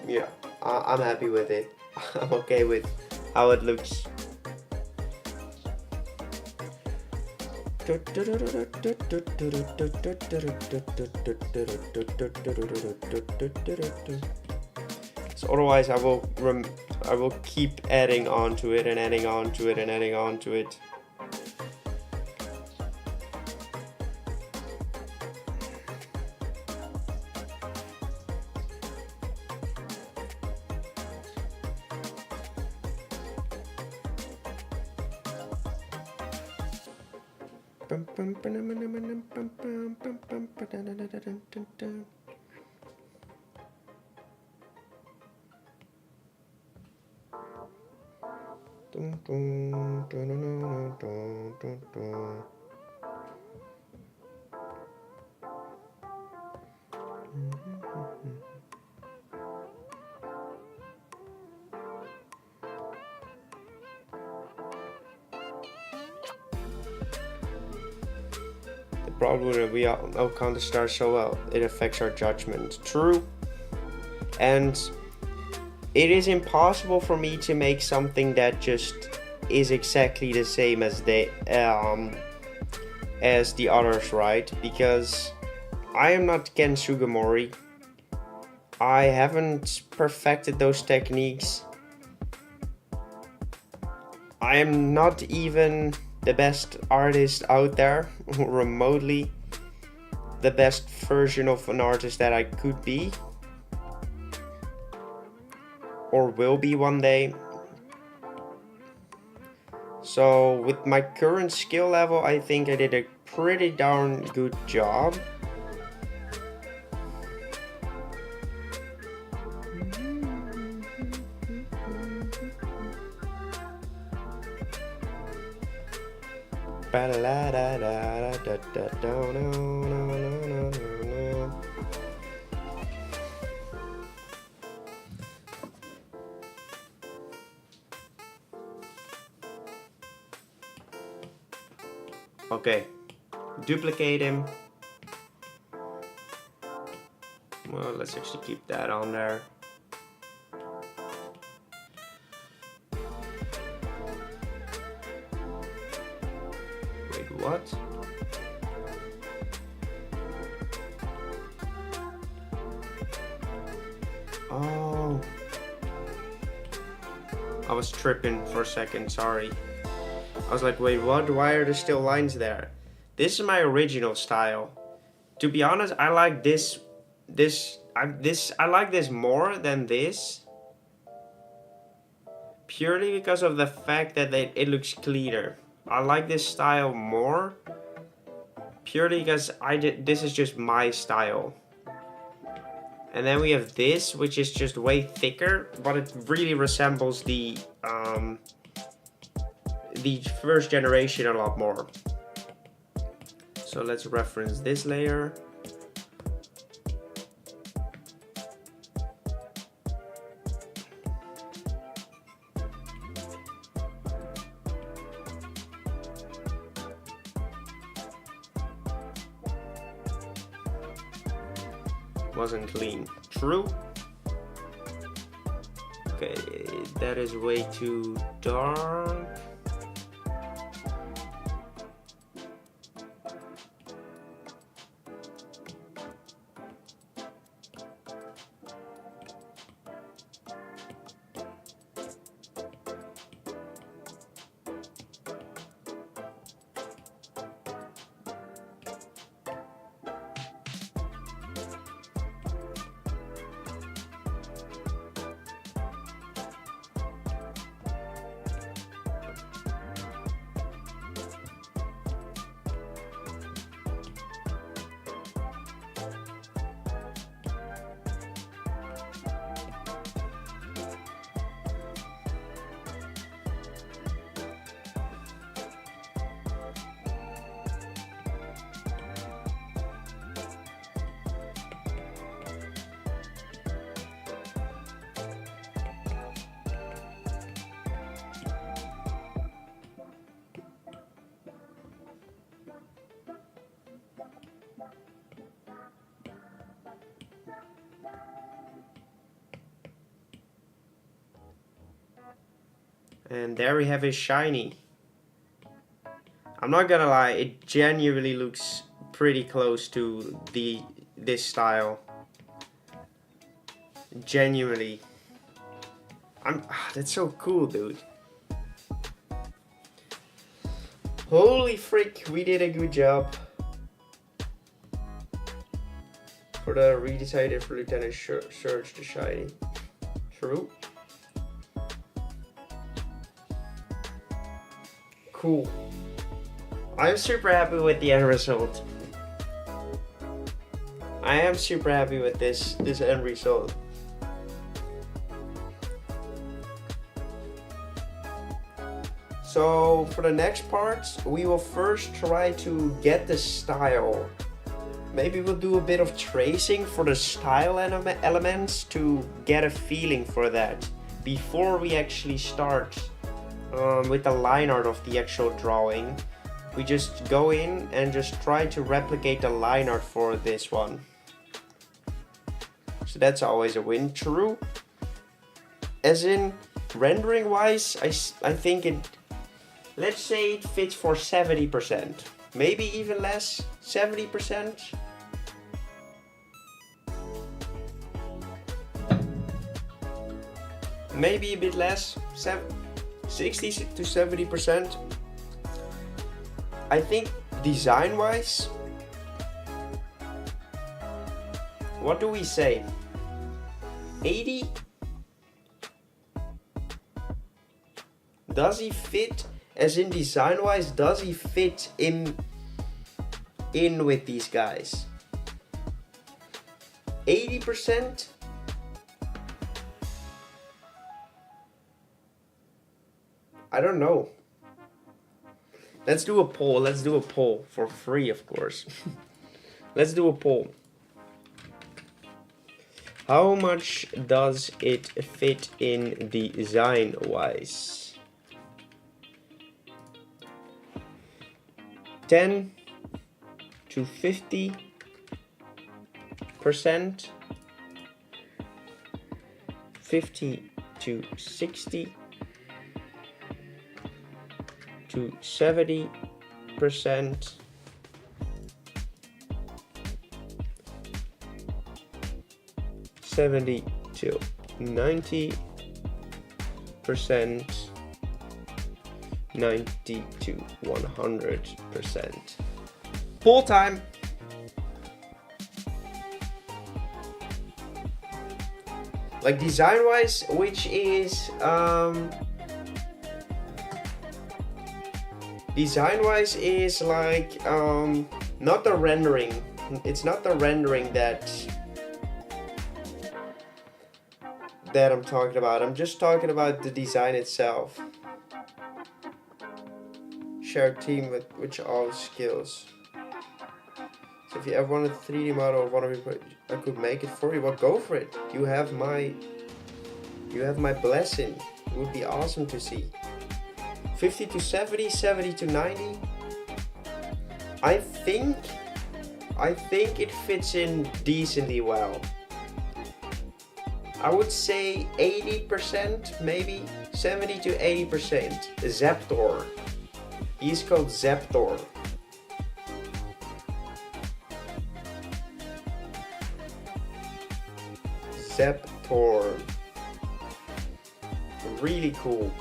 Yeah, I'm happy with it. I'm okay with how it looks. So otherwise I will keep adding on to it and adding on to it and adding on to it. The problem is we all count the stars so well, it affects our judgment. True. And it is impossible for me to make something that just is exactly the same as the others, right? Because I am not Ken Sugimori. I haven't perfected those techniques. I am not even the best artist out there, remotely the best version of an artist that I could be or will be one day. So with my current skill level, I think I did a pretty darn good job. Okay, duplicate him. Well, let's actually keep that on there. Wait, what? Oh, I was tripping for a second, sorry. I was like, wait, what? Why are there still lines there? This is my original style. To be honest, I like this. I like this more than this. Purely because of the fact that it looks cleaner. I like this style more. Purely because this is just my style. And then we have this, which is just way thicker, but it really resembles the first generation a lot more. So let's reference this layer. Wasn't clean. True. Okay, that is way too dark. And there we have his shiny. I'm not gonna lie, it genuinely looks pretty close to this style. Genuinely. That's so cool, dude. Holy frick, we did a good job. For the redecided for Lieutenant Surge the Shiny. True. Cool. I'm super happy with the end result. I am super happy with this end result. So for the next part, we will first try to get the style. Maybe we'll do a bit of tracing for the style elements to get a feeling for that before we actually start with the line art of the actual drawing. We just go in and just try to replicate the line art for this one. So that's always a win. True. As in rendering wise, I think it, let's say it fits for 70%. Maybe even less, 70%. Maybe a bit less, 60 to 70%. I think design-wise, what do we say? 80? Does he fit? As in design-wise, does he fit in with these guys? 80%? I don't know. Let's do a poll. Let's do a poll for free, of course. Let's do a poll. How much does it fit in design-wise? 10 to 50%, 50 to 60 to 70%, 70 to 90%, 90 to 100%. Poll time. Like design wise, which is design wise is like not the rendering. It's not the rendering that I'm talking about. I'm just talking about the design itself. Shared team with which all skills. So if you ever wanted a 3D model of one of your, I could make it for you. Well, go for it. You have my blessing. It would be awesome to see. 50 to 70, 70 to 90. I think it fits in decently well. I would say 80%, maybe 70 to 80%. Zaptor. He's called Zaptor. Zaptor. Really cool.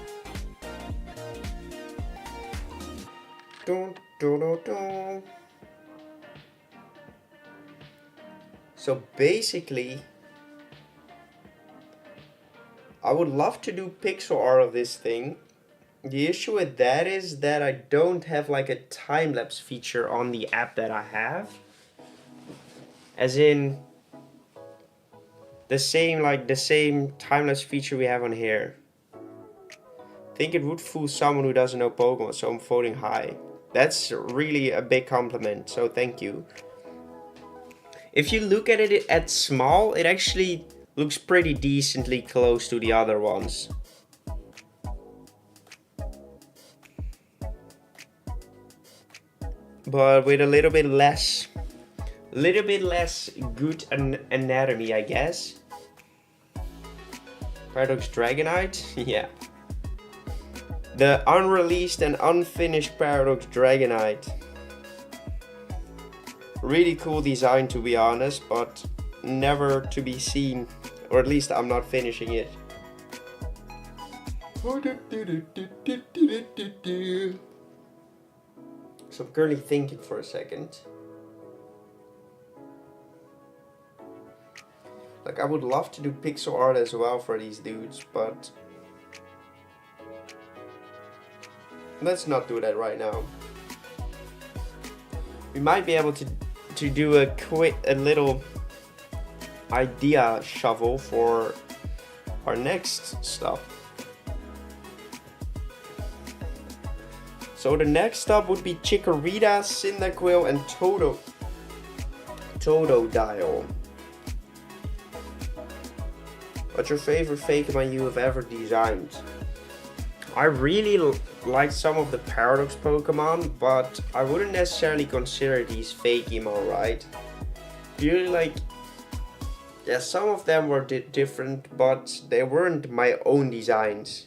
Dun, dun, dun, dun. So basically, I would love to do pixel art of this thing. The issue with that is that I don't have like a time-lapse feature on the app that I have. As in the same time-lapse feature we have on here. I think it would fool someone who doesn't know Pokemon, so I'm voting high. That's really a big compliment, so thank you. If you look at it at small, it actually looks pretty decently close to the other ones. But with a little bit less good anatomy, I guess. Paradox Dragonite? Yeah. The unreleased and unfinished Paradox Dragonite. Really cool design, to be honest, but never to be seen. Or at least I'm not finishing it. So I'm currently thinking for a second. Like, I would love to do pixel art as well for these dudes, but let's not do that right now. We might be able to do a little idea shovel for our next stuff. So the next stop would be Chikorita, Cyndaquil, and Totodile. What's your favorite Fakemon you have ever designed? I really like some of the Paradox Pokemon, but I wouldn't necessarily consider these Fakemon, right? Really, like, yeah, some of them were different, but they weren't my own designs.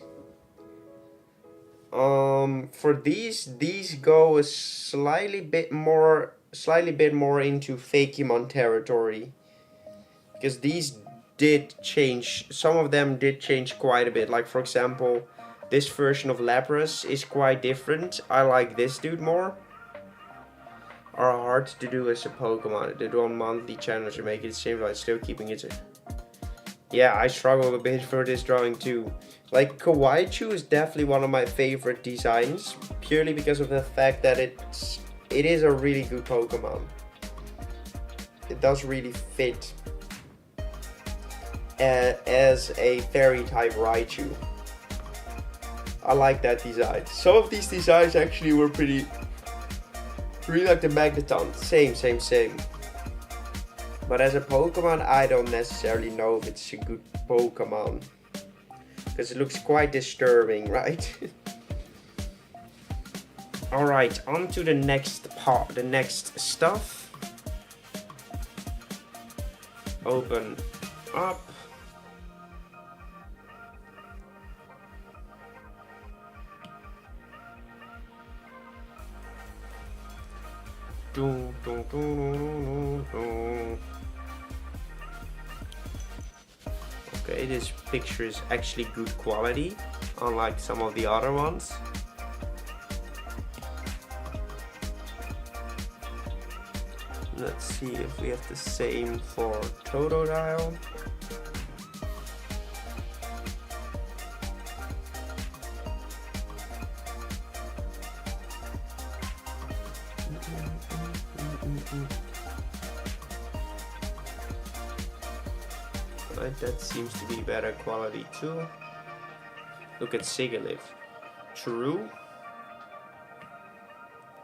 For these go a slightly bit more into Fakemon territory, because these did change. Some of them did change quite a bit. Like, for example, this version of Lapras is quite different. I like this dude more. Are hard to do as a Pokemon. They do on monthly channels to make it simple while still keeping it. Yeah, I struggle a bit for this drawing too. Like, Kawaichu is definitely one of my favorite designs, purely because of the fact that it is a really good Pokemon. It does really fit as a fairy type Raichu. I like that design. Some of these designs actually were really like the Magneton. Same. But as a Pokemon, I don't necessarily know if it's a good Pokemon, because it looks quite disturbing, right? Alright, on to the next part, the next stuff. Open up. Okay, this picture is actually good quality, unlike some of the other ones. Let's see if we have the same for Totodile. Right, that seems to be better quality too. Look at Sigilyph. True.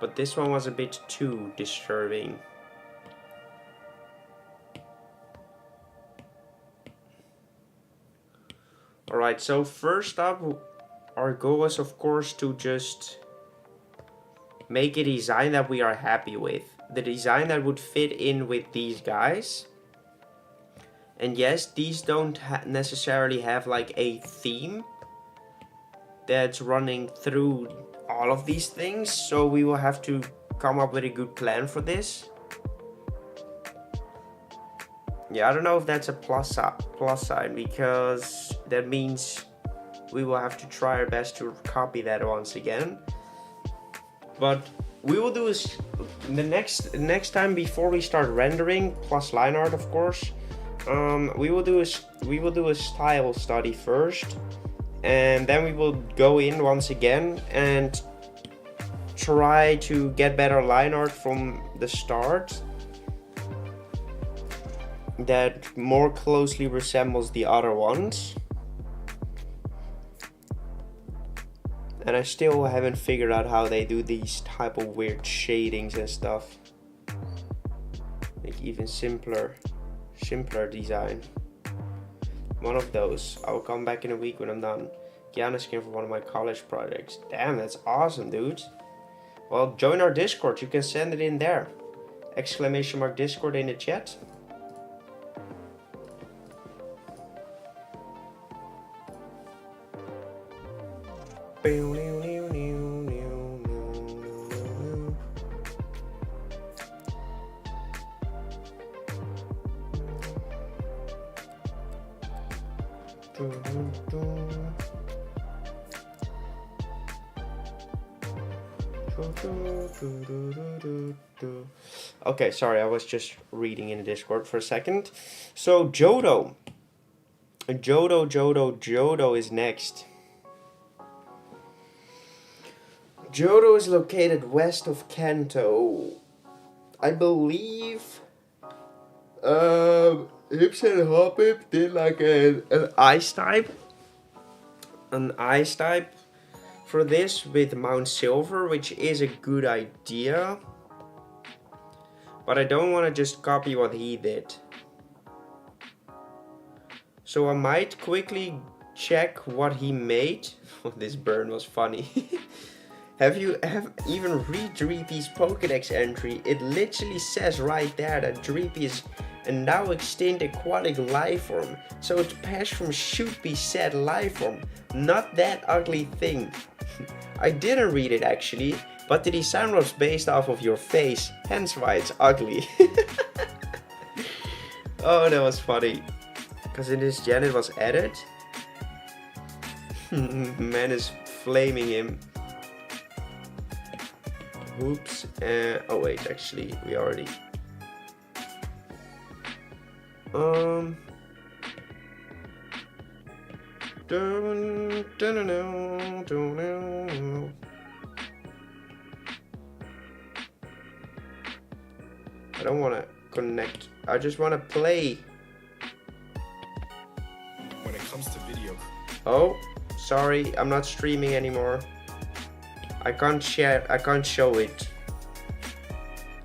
But this one was a bit too disturbing. Alright, so first up, our goal is of course to just make a design that we are happy with. The design that would fit in with these guys. And yes, these don't necessarily have like a theme that's running through all of these things, so we will have to come up with a good plan for this. Yeah, I don't know if that's a plus sign, because that means we will have to try our best to copy that once again. But we will do is the next time before we start rendering, plus line art of course. We will do a style study first, and then we will go in once again and try to get better line art from the start that more closely resembles the other ones. And I still haven't figured out how they do these type of weird shadings and stuff. Like even simpler design. One of those. I'll come back in a week when I'm done. Kiana skin for one of my college projects. Damn, that's awesome, dude. Well, join our Discord. You can send it in there. ! Discord in the chat. Okay, sorry, I was just reading in the Discord for a second. So, Johto. Johto is next. Johto is located west of Kanto. I believe Hips and Hoppip did like an ice type. An ice type for this with Mount Silver, which is a good idea. But I don't want to just copy what he did. So I might quickly check what he made. This burn was funny. Have you even read Dreepy's Pokédex entry? It literally says right there that Dreepy is a now extinct aquatic life form. So it passed from should be said life form, not that ugly thing. I didn't read it actually, but the design was based off of your face, hence why it's ugly. Oh, that was funny. Because in this gen it was added. Man is flaming him. Oops. Oh wait, actually, we already... I don't want to connect. I just want to play. When it comes to video. Oh, sorry, I'm not streaming anymore. I can't share. I can't show it.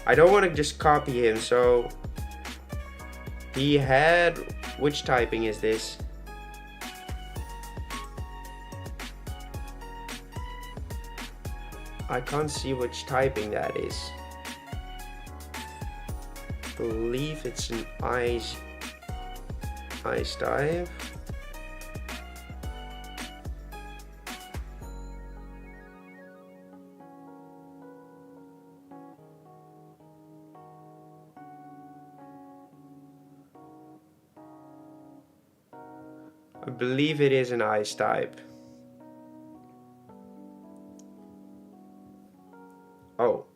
I don't want to just copy him. So he had. Which typing is this? I can't see which typing that is. Believe it's an ice type. I believe it is an ice type. Oh.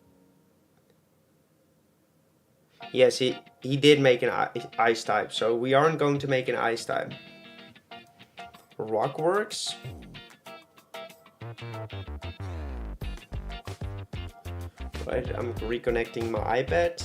Yes, he did make an ice type, so we aren't going to make an ice type. Rock works. Right, I'm reconnecting my iPad.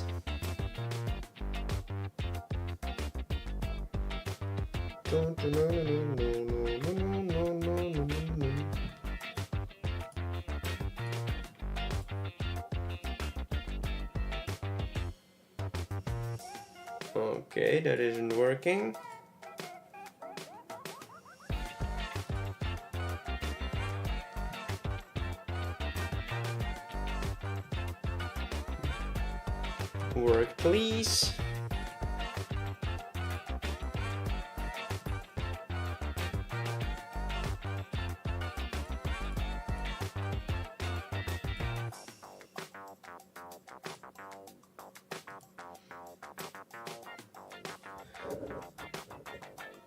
Okay, that isn't working. Work, please.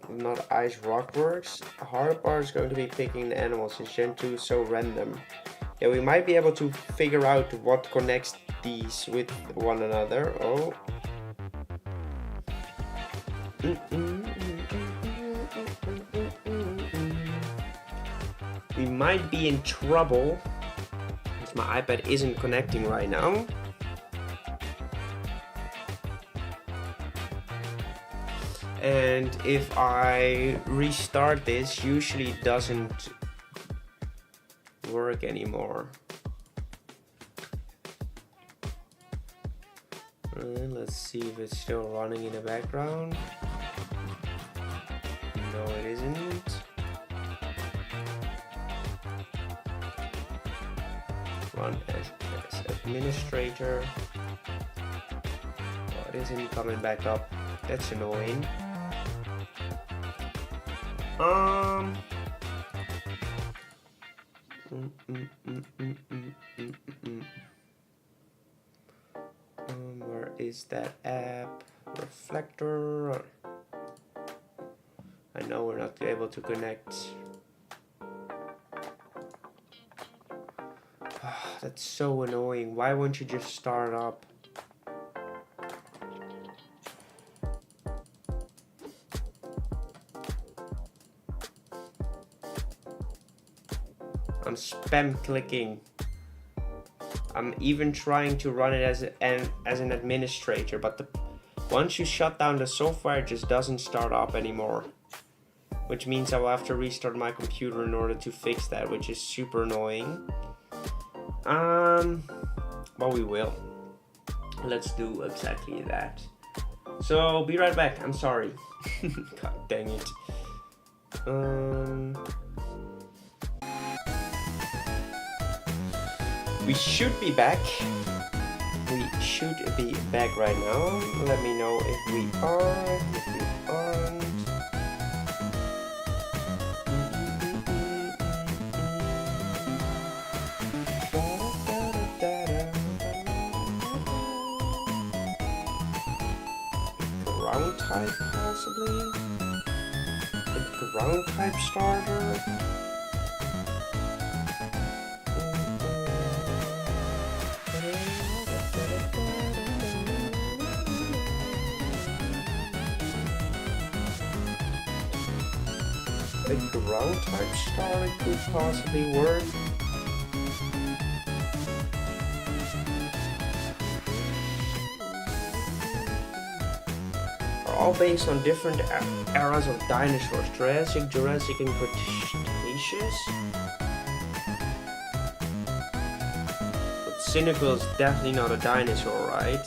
Not ice rock works. Hard bar is going to be picking the animals since Gen 2 is so random. Yeah, we might be able to figure out what connects these with one another. Oh. We might be in trouble because my iPad isn't connecting right now. And if I restart this, usually it doesn't work anymore. Let's see if it's still running in the background. No, it isn't. Run as administrator. Oh, it isn't coming back up. That's annoying. Where is that app? Reflector. I know we're not able to connect. That's so annoying. Why won't you just start up? I'm spam clicking. I'm even trying to run it as an administrator, but once you shut down the software, it just doesn't start up anymore. Which means I will have to restart my computer in order to fix that, which is super annoying. But we will. Let's do exactly that. So, be right back. I'm sorry. God dang it. We should be back. We should be back right now. Let me know if we are, if we aren't. Ground type, possibly? A ground type starter? A ground type starter could possibly work. Are all based on different eras of dinosaurs: Jurassic, and Cretaceous. But Cynical is definitely not a dinosaur, right?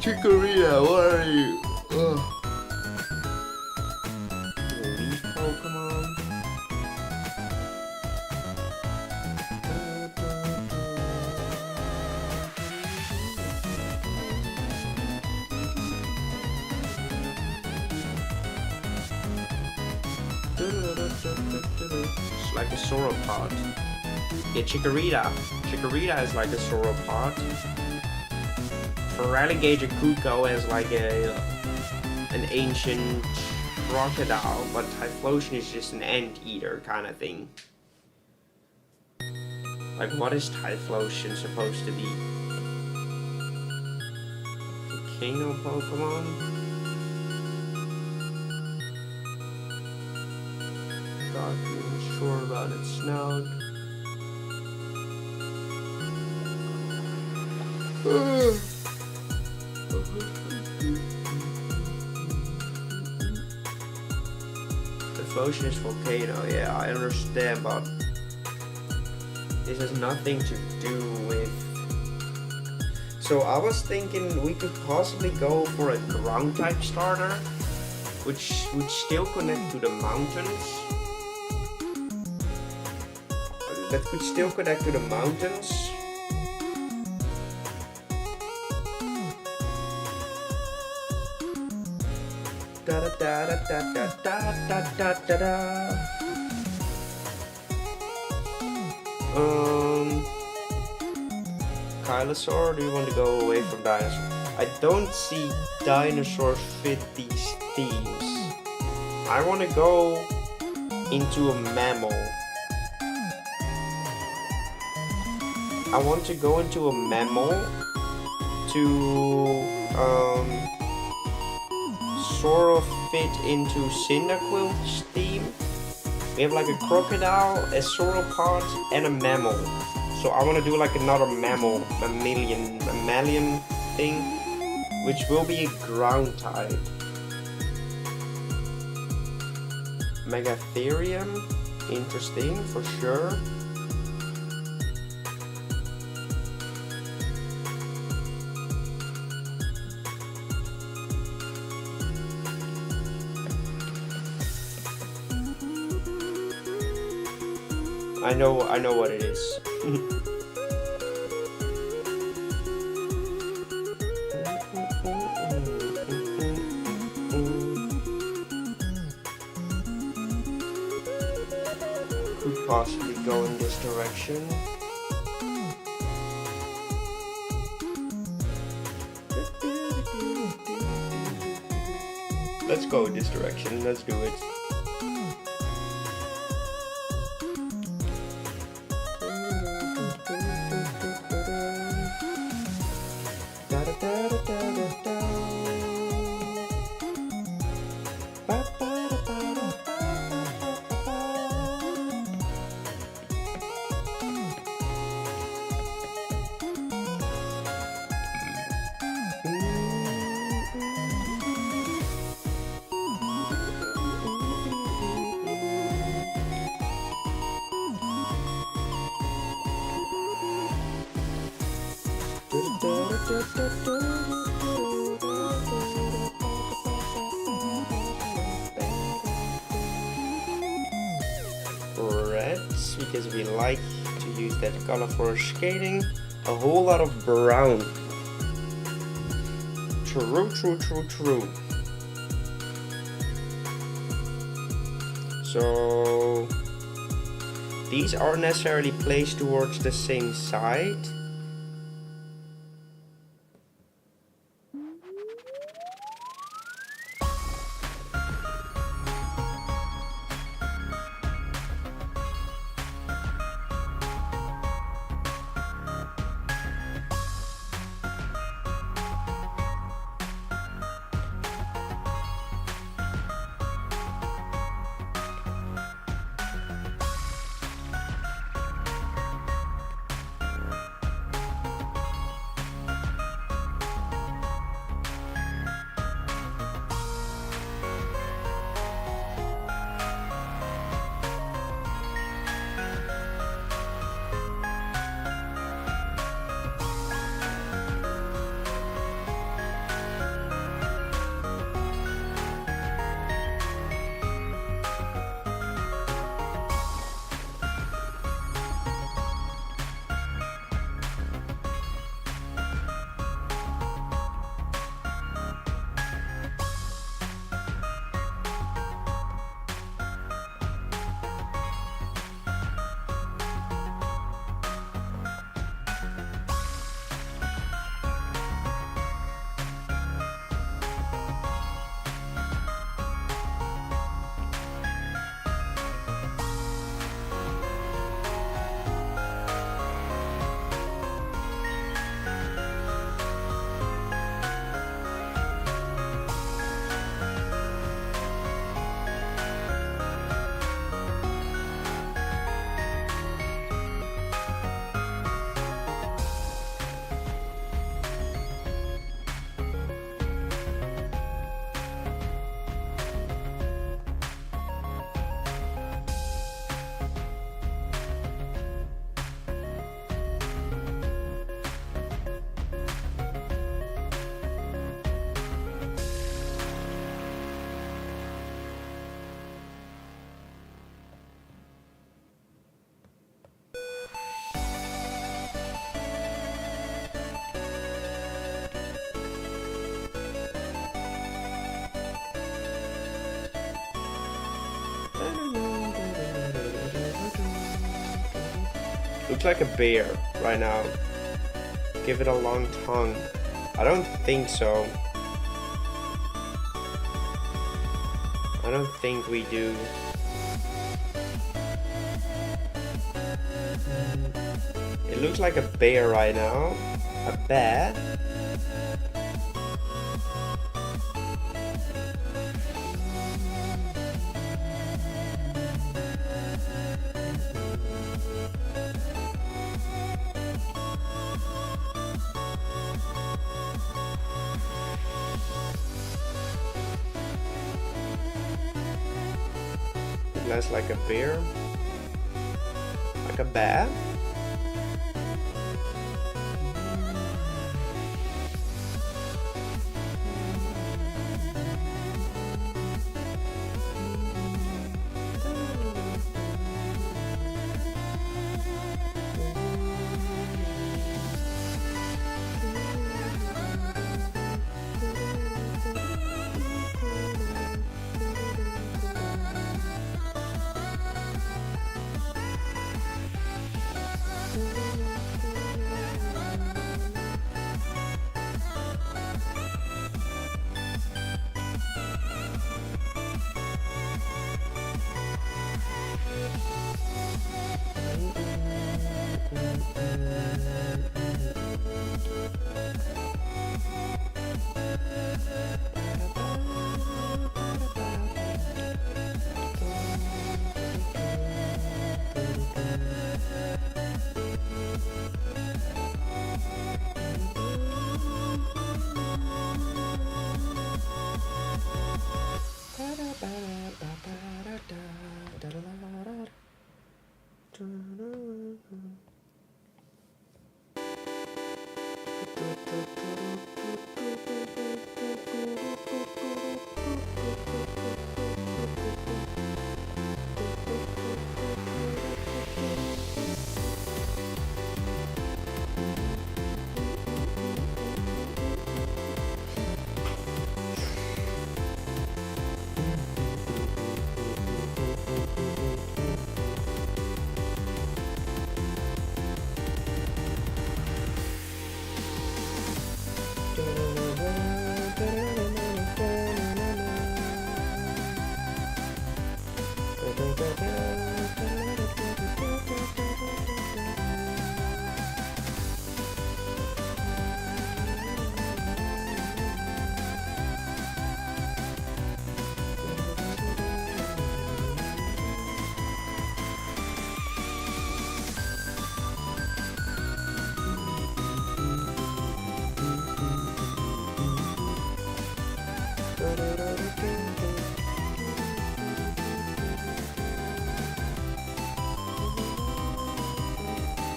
Chikorita, where are you? Leaf Pokemon. It's like a sauropod. Yeah, Chikorita. Chikorita is like a sauropod. Alligator could go as like an ancient crocodile, but Typhlosion is just an anteater kind of thing. Like, what is Typhlosion supposed to be? Volcano Pokemon? Not even sure about its snout. Typhlosion is volcano, yeah, I understand, but this has nothing to do with... So I was thinking we could possibly go for a ground type starter, which would still connect to the mountains. That could still connect to the mountains. Da da da da da da da da da. Kylosaur, do you want to go away from dinosaur? I don't see dinosaurs fit these themes. I want to go into a mammal. I want to go into a mammal to sort of fit into Cyndaquil's theme. We have like a crocodile, a sauropod, and a mammal. So I want to do like another mammalian thing, which will be a ground type. Megatherium, interesting for sure. I know what it is. Could possibly go in this direction. Let's go in this direction. Let's do it. Reds, because we like to use that color for skating. A whole lot of brown. True. So these aren't necessarily placed towards the same side. Looks like a bear right now. Give it a long tongue. I don't think so. I don't think we do. It looks like a bear right now. A bear. Less like a bear, like a bear.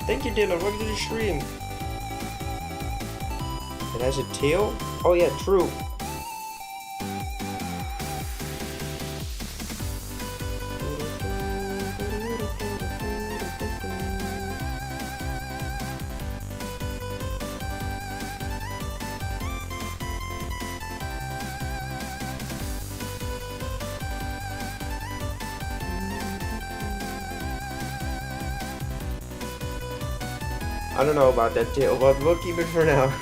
Thank you, Dylan. Welcome to the stream. It has a tail? Oh yeah, true. I don't know about that tail, but we'll keep it for now.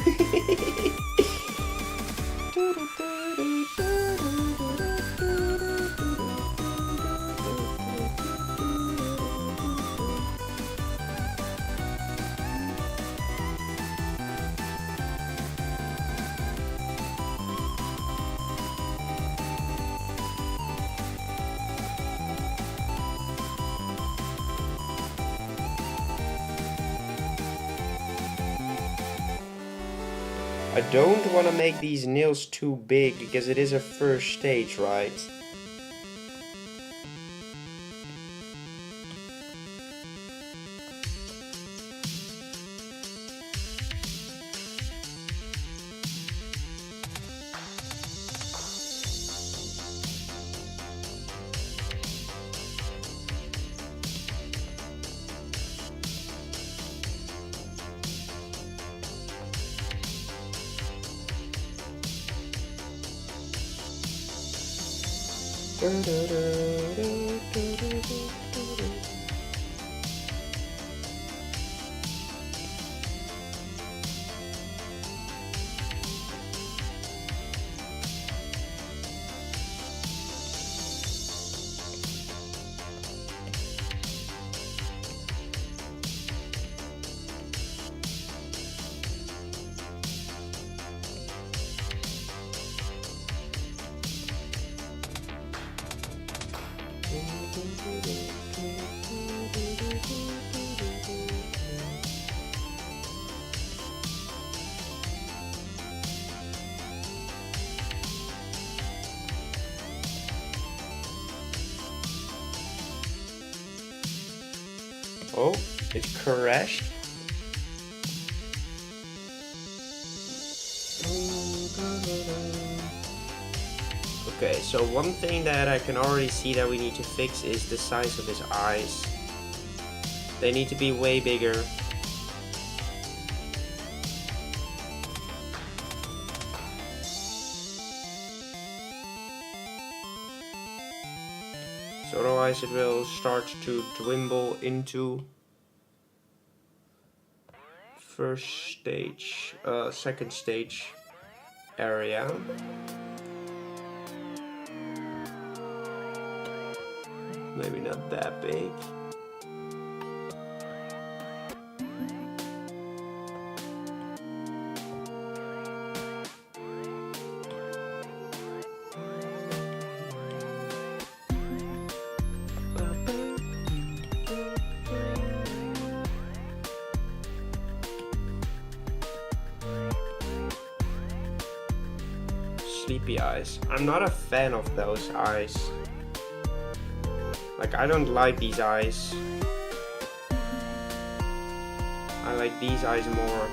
I don't want to make these nails too big because it is a first stage, right? Oh, it crashed. Okay, so one thing that I can already see that we need to fix is the size of his eyes. They need to be way bigger. So otherwise it will start to dwindle into second stage area. Maybe not that big. Sleepy eyes. I'm not a fan of those eyes. Like, I don't like these eyes. I like these eyes more.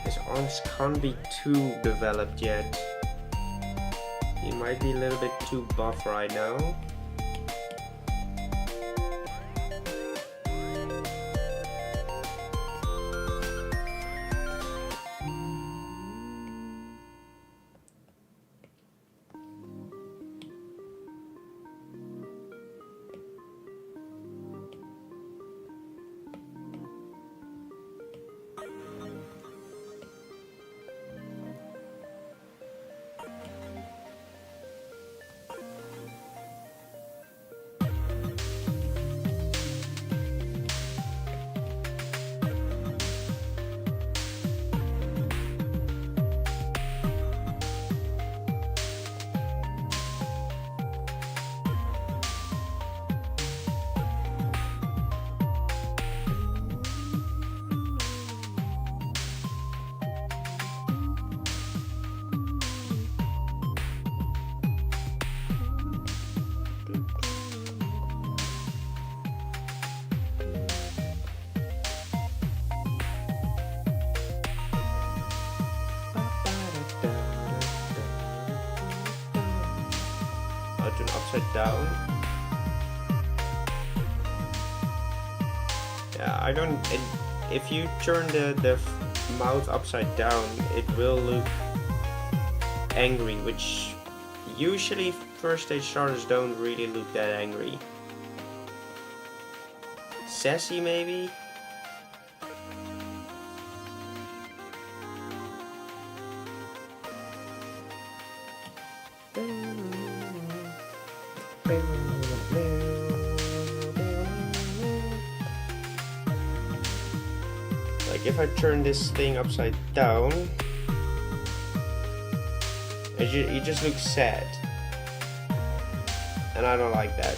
His arms can't be too developed yet. He might be a little bit too buff right now. Turn upside down. Yeah, I don't. If you turn the mouth upside down, it will look angry, which usually first stage starters don't really look that angry. Sassy, maybe? Like if I turn this thing upside down, it just looks sad. And I don't like that.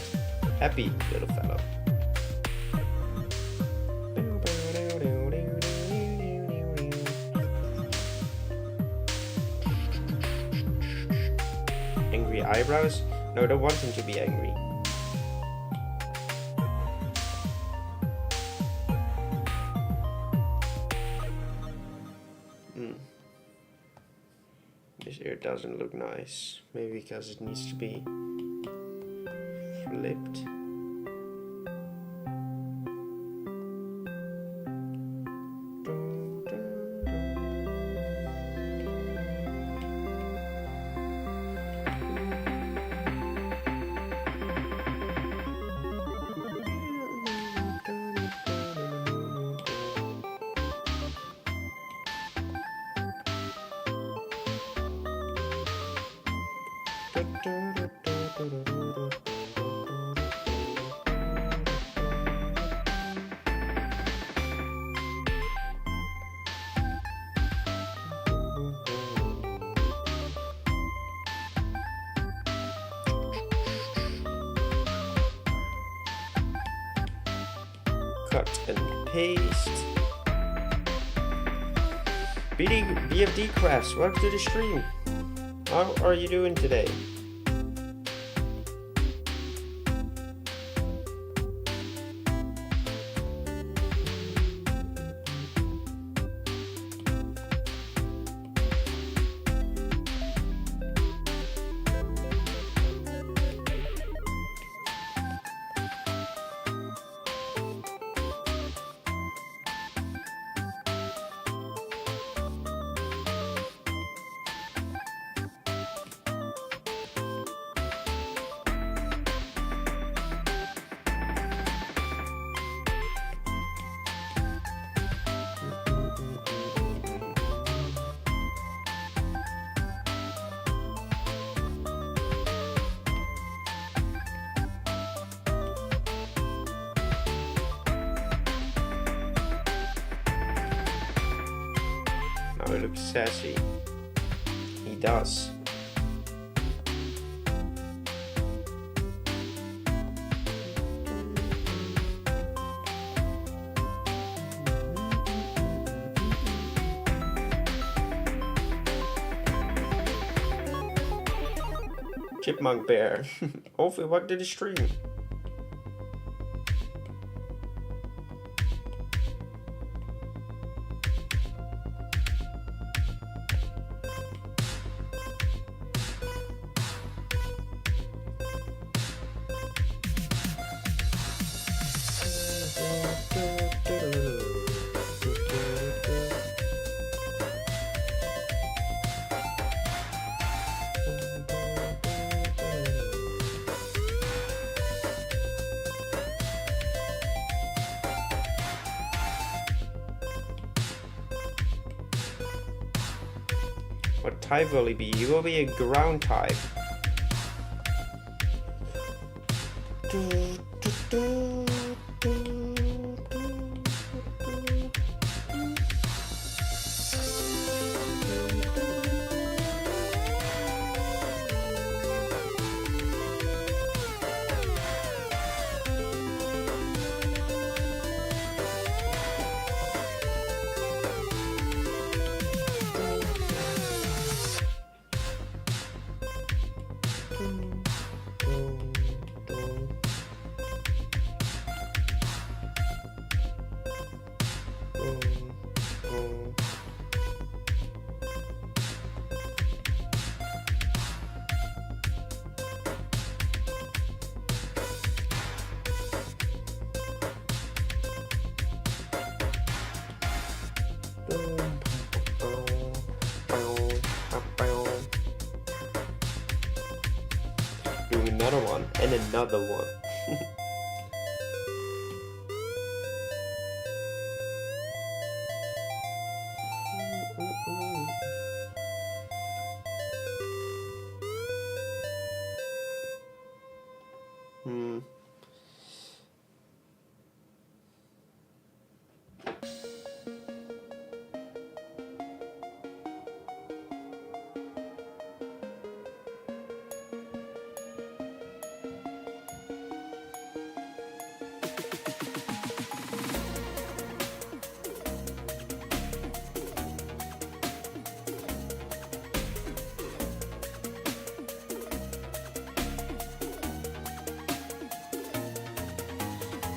Happy little fellow. Angry eyebrows? No, I don't want him to be angry. This ear doesn't look nice. Maybe because it needs to be flipped. Cut and paste. BFD Crafts, welcome to the stream. How are you doing today? Now he looks sassy. He does. Chipmunk bear. Hopefully, what did the stream? What type will he be? He will be a ground type. Doing another one and another one.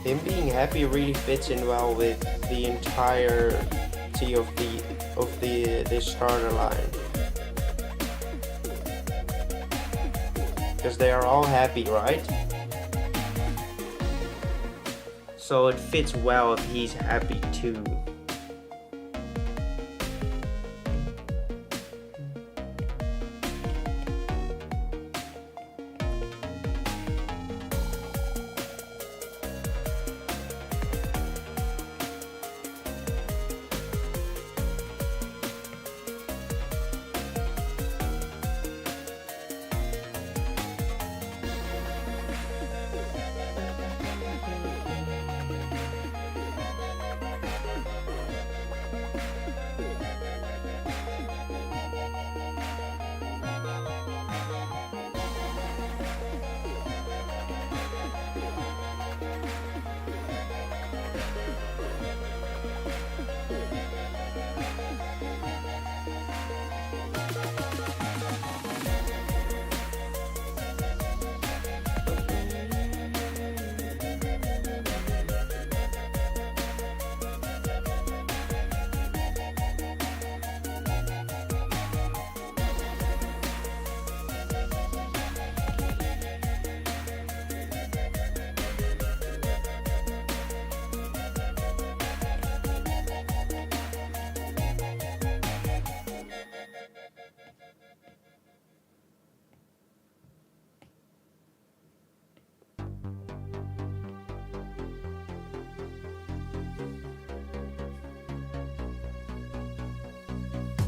Him being happy really fits in well with the entirety of the starter line, because they are all happy, right? So it fits well if he's happy too.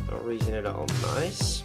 No reason at all. Nice.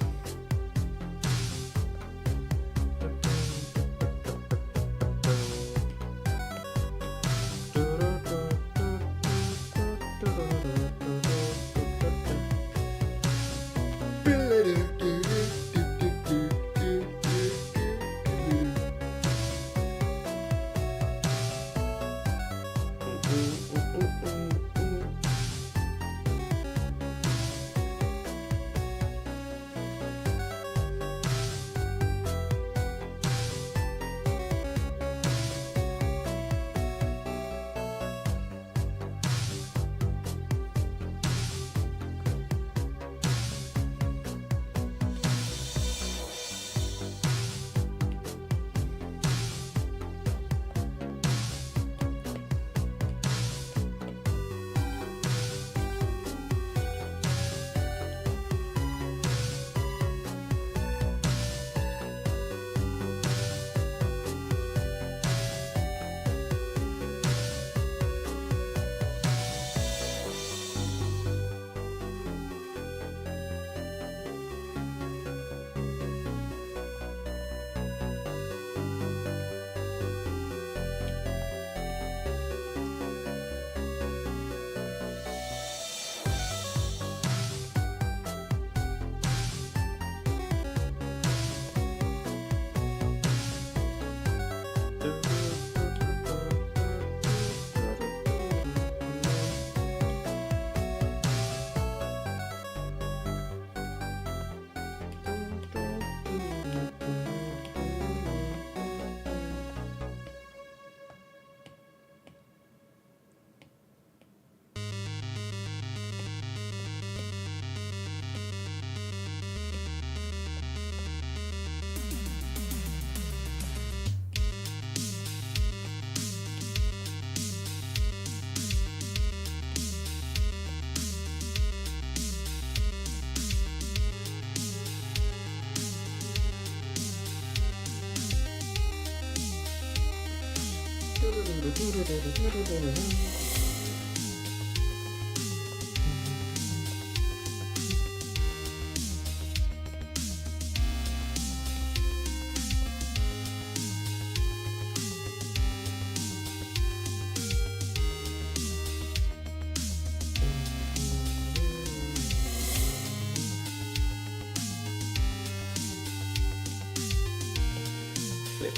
Flip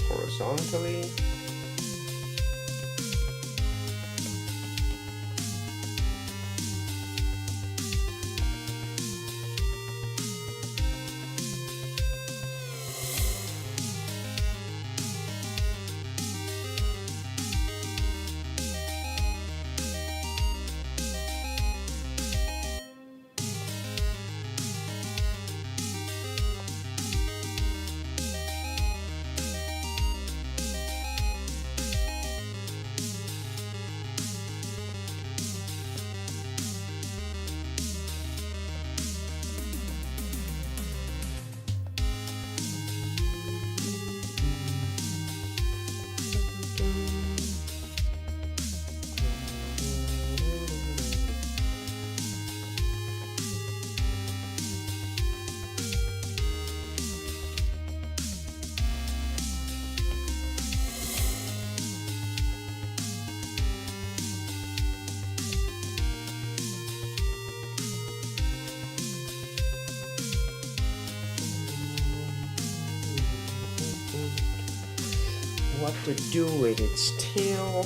horizontally. What we do with its tail.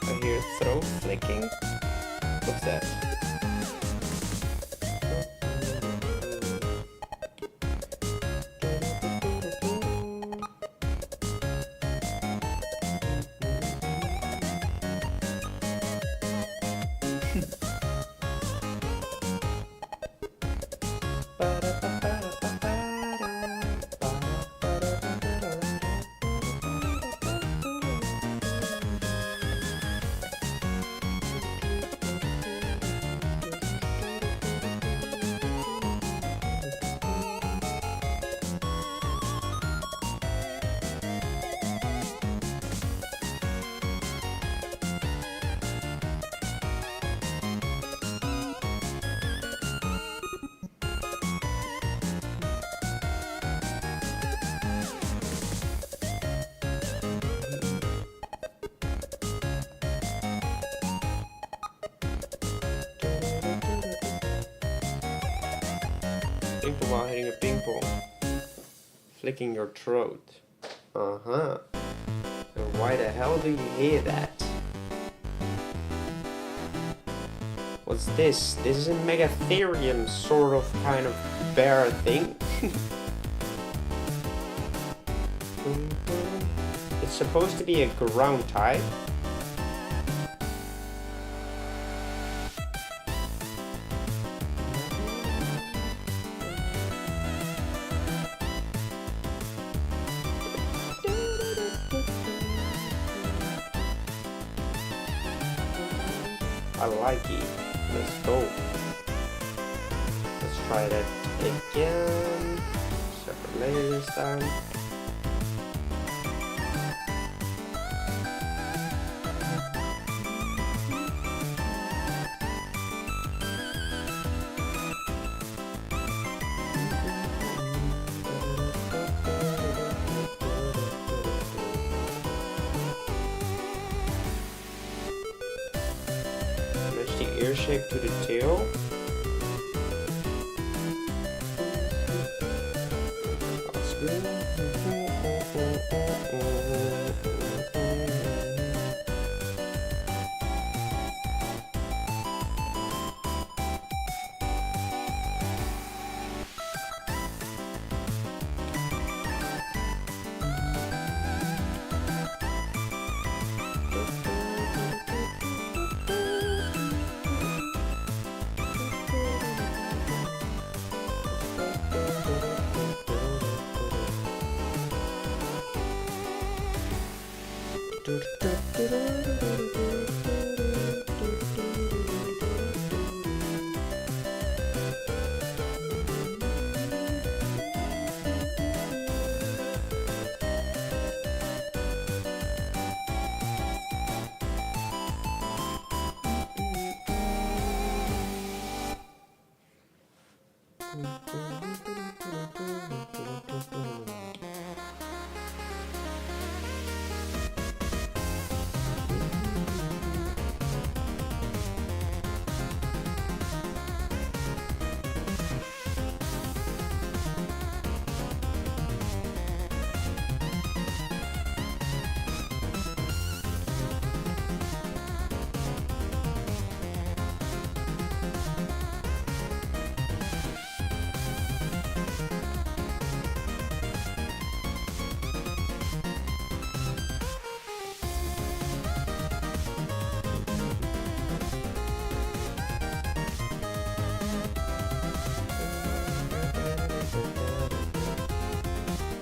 I hear throat flicking. What's that? While hitting a ping pong, flicking your throat. And why the hell do you hear that? What's this? This is a Megatherium sort of kind of bear thing. It's supposed to be a ground type. I like it. Let's go. Let's try that again. Separate layer this time. the ear shape to the tail.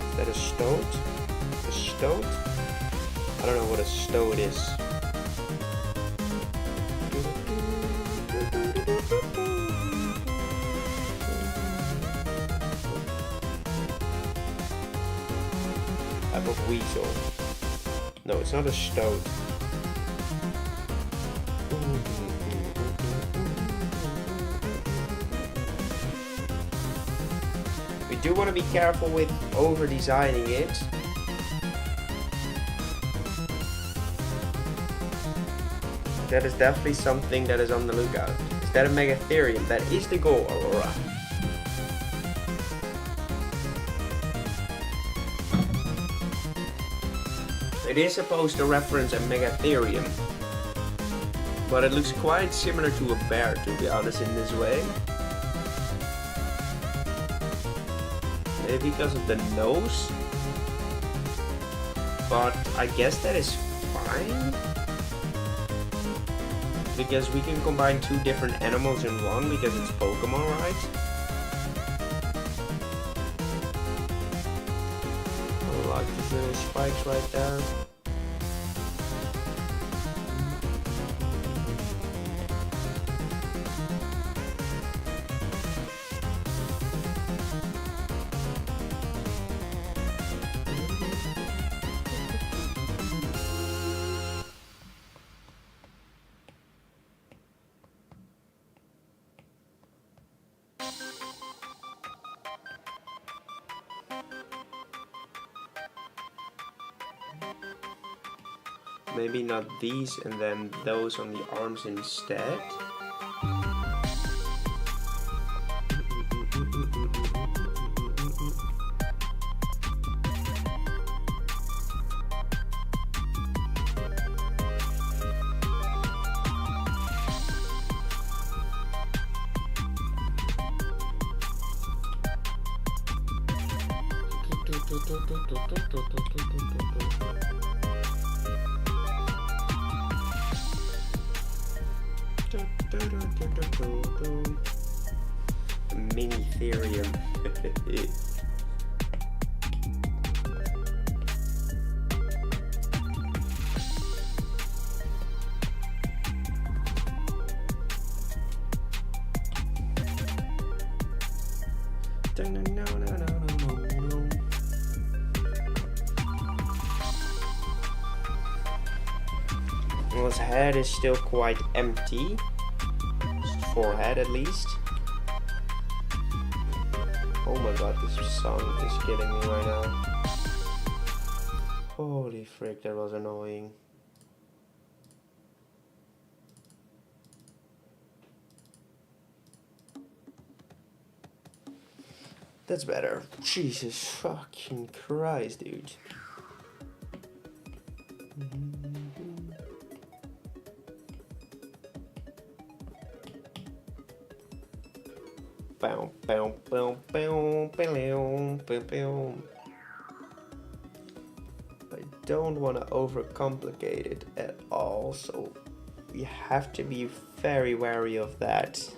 Is that a stoat? A stoat? I don't know what a stoat is. Type of weasel. No, it's not a stoat. We do want to be careful with over designing it. That is definitely something that is on the lookout. Is that a Megatherium? That is the goal, Aurora. It is supposed to reference a Megatherium, but it looks quite similar to a bear, to be honest, in this way. Maybe because of the nose, but I guess that is fine, because we can combine two different animals in one because it's Pokemon, right? I like these little spikes right there. Maybe not these and then those on the arms instead. Mini-therium. Well, his head is still quite empty. His forehead, at least. Oh my god, this song is killing me right now. Holy frick, that was annoying. That's better. Jesus fucking Christ, dude. Bow, bow, bow, bow, bow, bow, bow. I don't want to overcomplicate it at all, so we have to be very wary of that.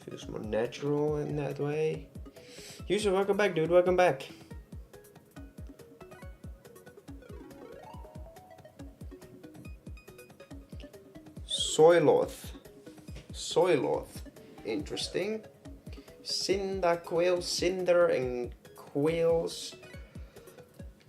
Feels more natural in that way. User, welcome back, dude. Welcome back. Soiloth. Interesting. Cyndaquil, Cinder, and Quails.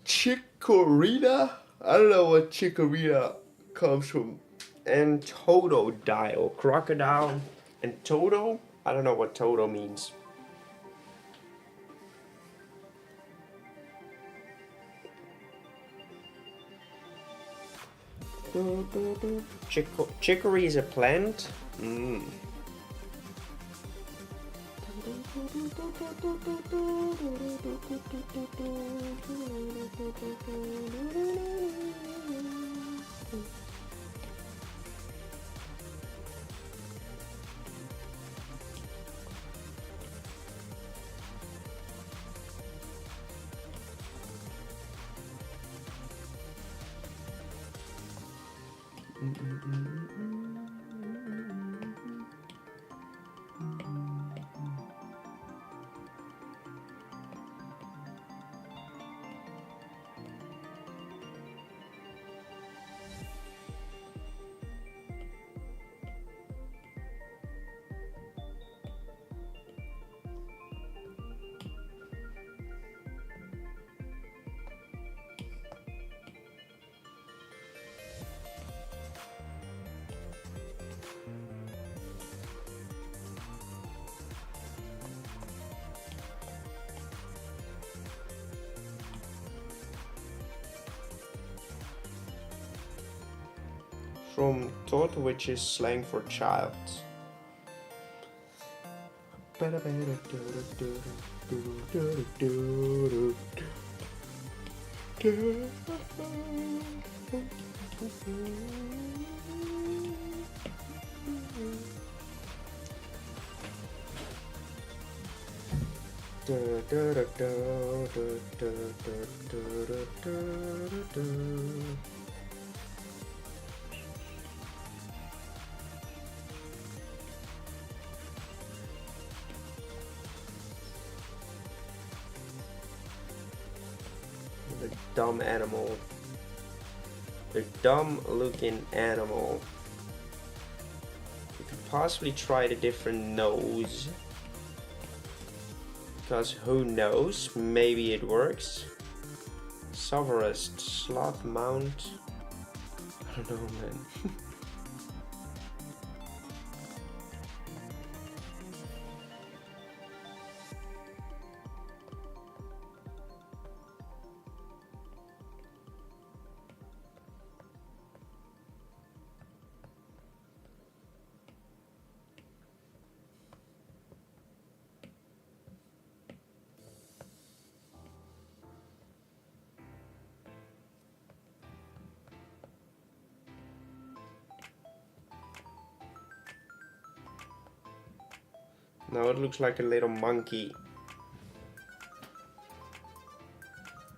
Chikorita? I don't know what Chikorita comes from. And Totodile. Crocodile and Toto? I don't know what Toto means. Chicory is a plant? From Tot, which is slang for child. The dumb animal. The dumb looking animal. We could possibly try the different nose. Because who knows, maybe it works. Sovereign Sloth Mount. I don't know, man. No, it looks like a little monkey.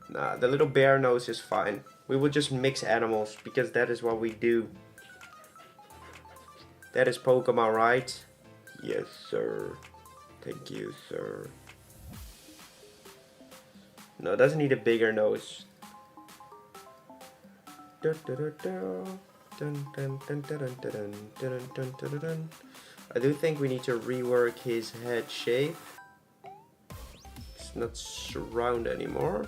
Nah, the little bear nose is fine. We will just mix animals because that is what we do. That is Pokemon, right? Yes, sir. Thank you, sir. No, it doesn't need a bigger nose. I do think we need to rework his head shape. It's not round anymore.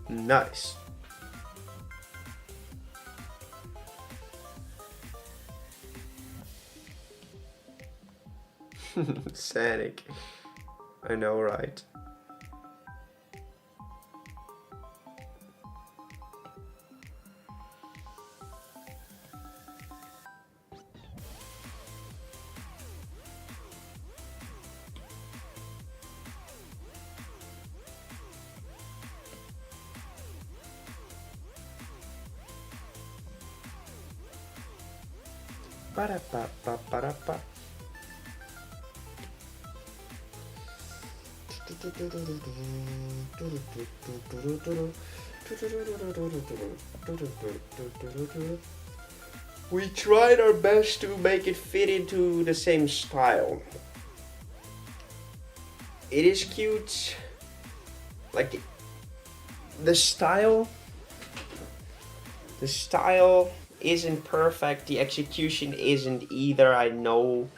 Nice. Sonic. I know, right? Ba-da-ba-ba-ba-da-ba. We tried our best to make it fit into the same style. It is cute. Like the style isn't perfect, the execution isn't either, I know,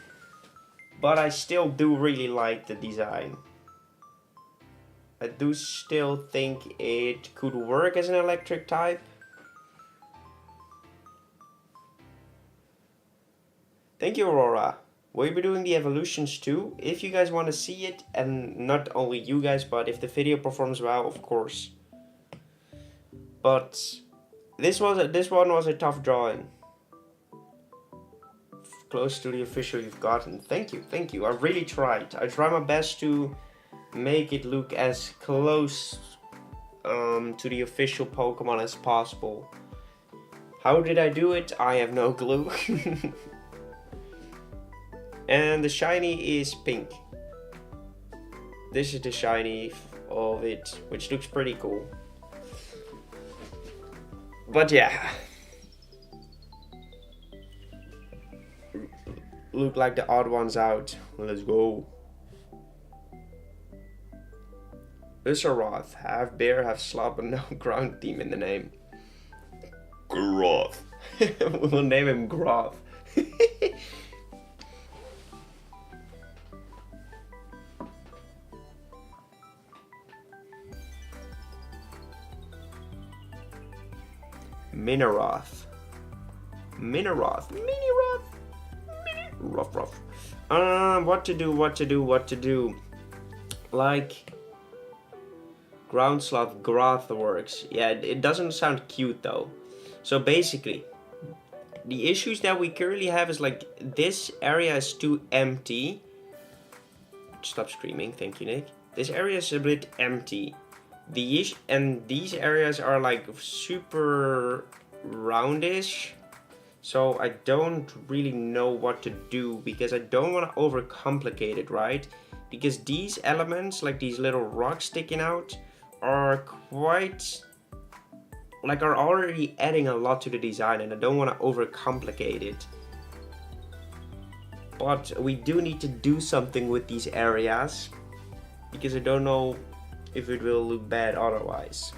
but I still do really like the design. I do still think it could work as an electric type. Thank you, Aurora. We'll be doing the evolutions too, if you guys want to see it, and not only you guys, but if the video performs well, of course. But this one was a tough drawing. Close to the official you've gotten. Thank you. I really tried. I tried my best to make it look as close to the official Pokemon as possible. How did I do it? I have no clue. And the shiny is pink. This is the shiny of it, which looks pretty cool. But yeah. Look like the odd ones out. Let's go. Usharoth, half bear, half slop, and no ground team in the name. Groth. We'll name him Groth. Miniroth. Rough. What to do? Like, ground sloth Groth works. Yeah, it doesn't sound cute though. So basically, the issues that we currently have is like, this area is too empty. Stop screaming, thank you, Nick. This area is a bit empty. And these areas are like super roundish. So I don't really know what to do, because I don't want to overcomplicate it, right? Because these elements, like these little rocks sticking out, are already adding a lot to the design, and I don't want to overcomplicate it. But we do need to do something with these areas, because I don't know if it will look bad otherwise.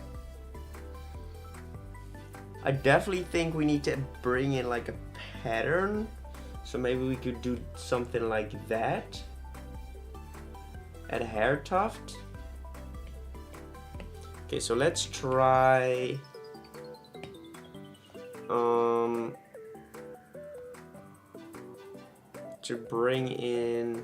I definitely think we need to bring in like a pattern. So maybe we could do something like that. Add a hair tuft. Okay, so let's try to bring in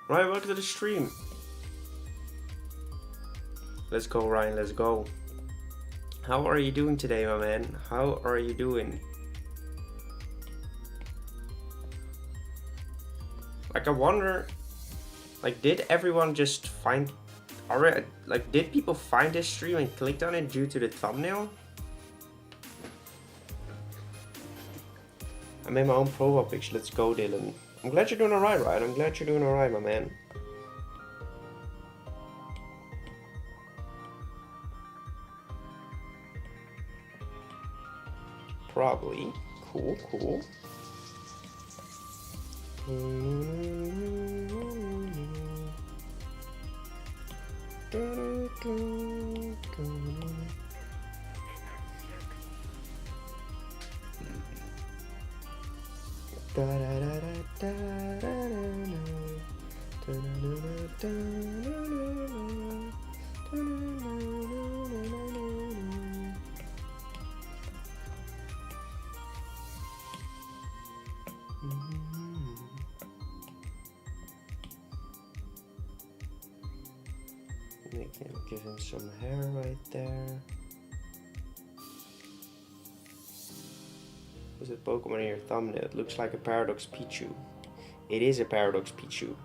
Ryan, welcome to the stream. Let's go, Ryan, let's go. How are you doing today, my man? How are you doing? Like, I wonder, like, did everyone just find, already, like, did people find this stream and clicked on it due to the thumbnail? I made my own profile picture. Let's go, Dylan. I'm glad you're doing alright, Ryan. I'm glad you're doing alright, my man. Probably. Cool, cool. Give him some hair right there. Was it Pokemon in your thumbnail? It looks like a Paradox Pichu. It is a Paradox Pichu.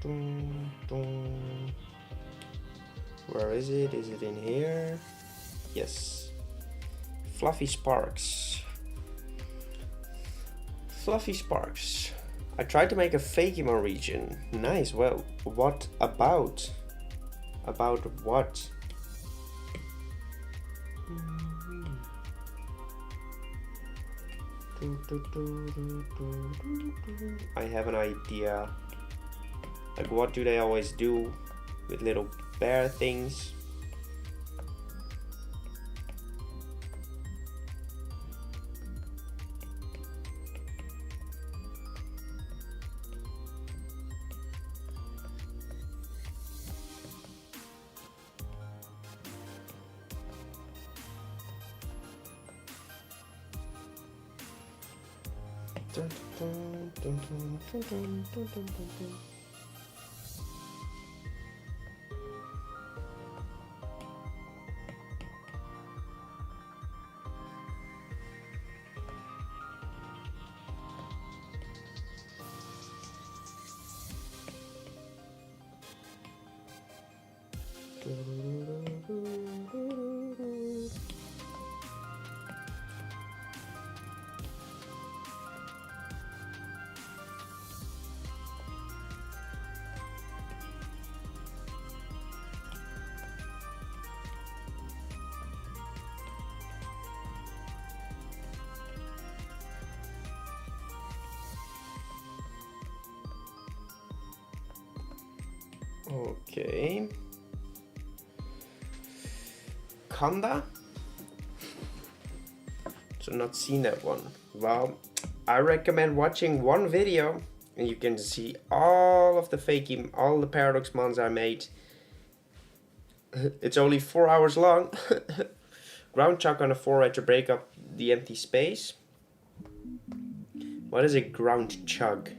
Dun, dun. Where is it? Is it in here? Yes. Fluffy Sparks. Fluffy Sparks. I tried to make a Fakemon region. Nice. Well, what about? About what? I have an idea. Like, what do they always do with little bear things? Okay. Kanda? So not seen that one. Well, I recommend watching one video and you can see all of the fakey, all the Paradox mons I made. It's only 4 hours long. Ground chuck on a 4 to break up the empty space. What is a ground chug?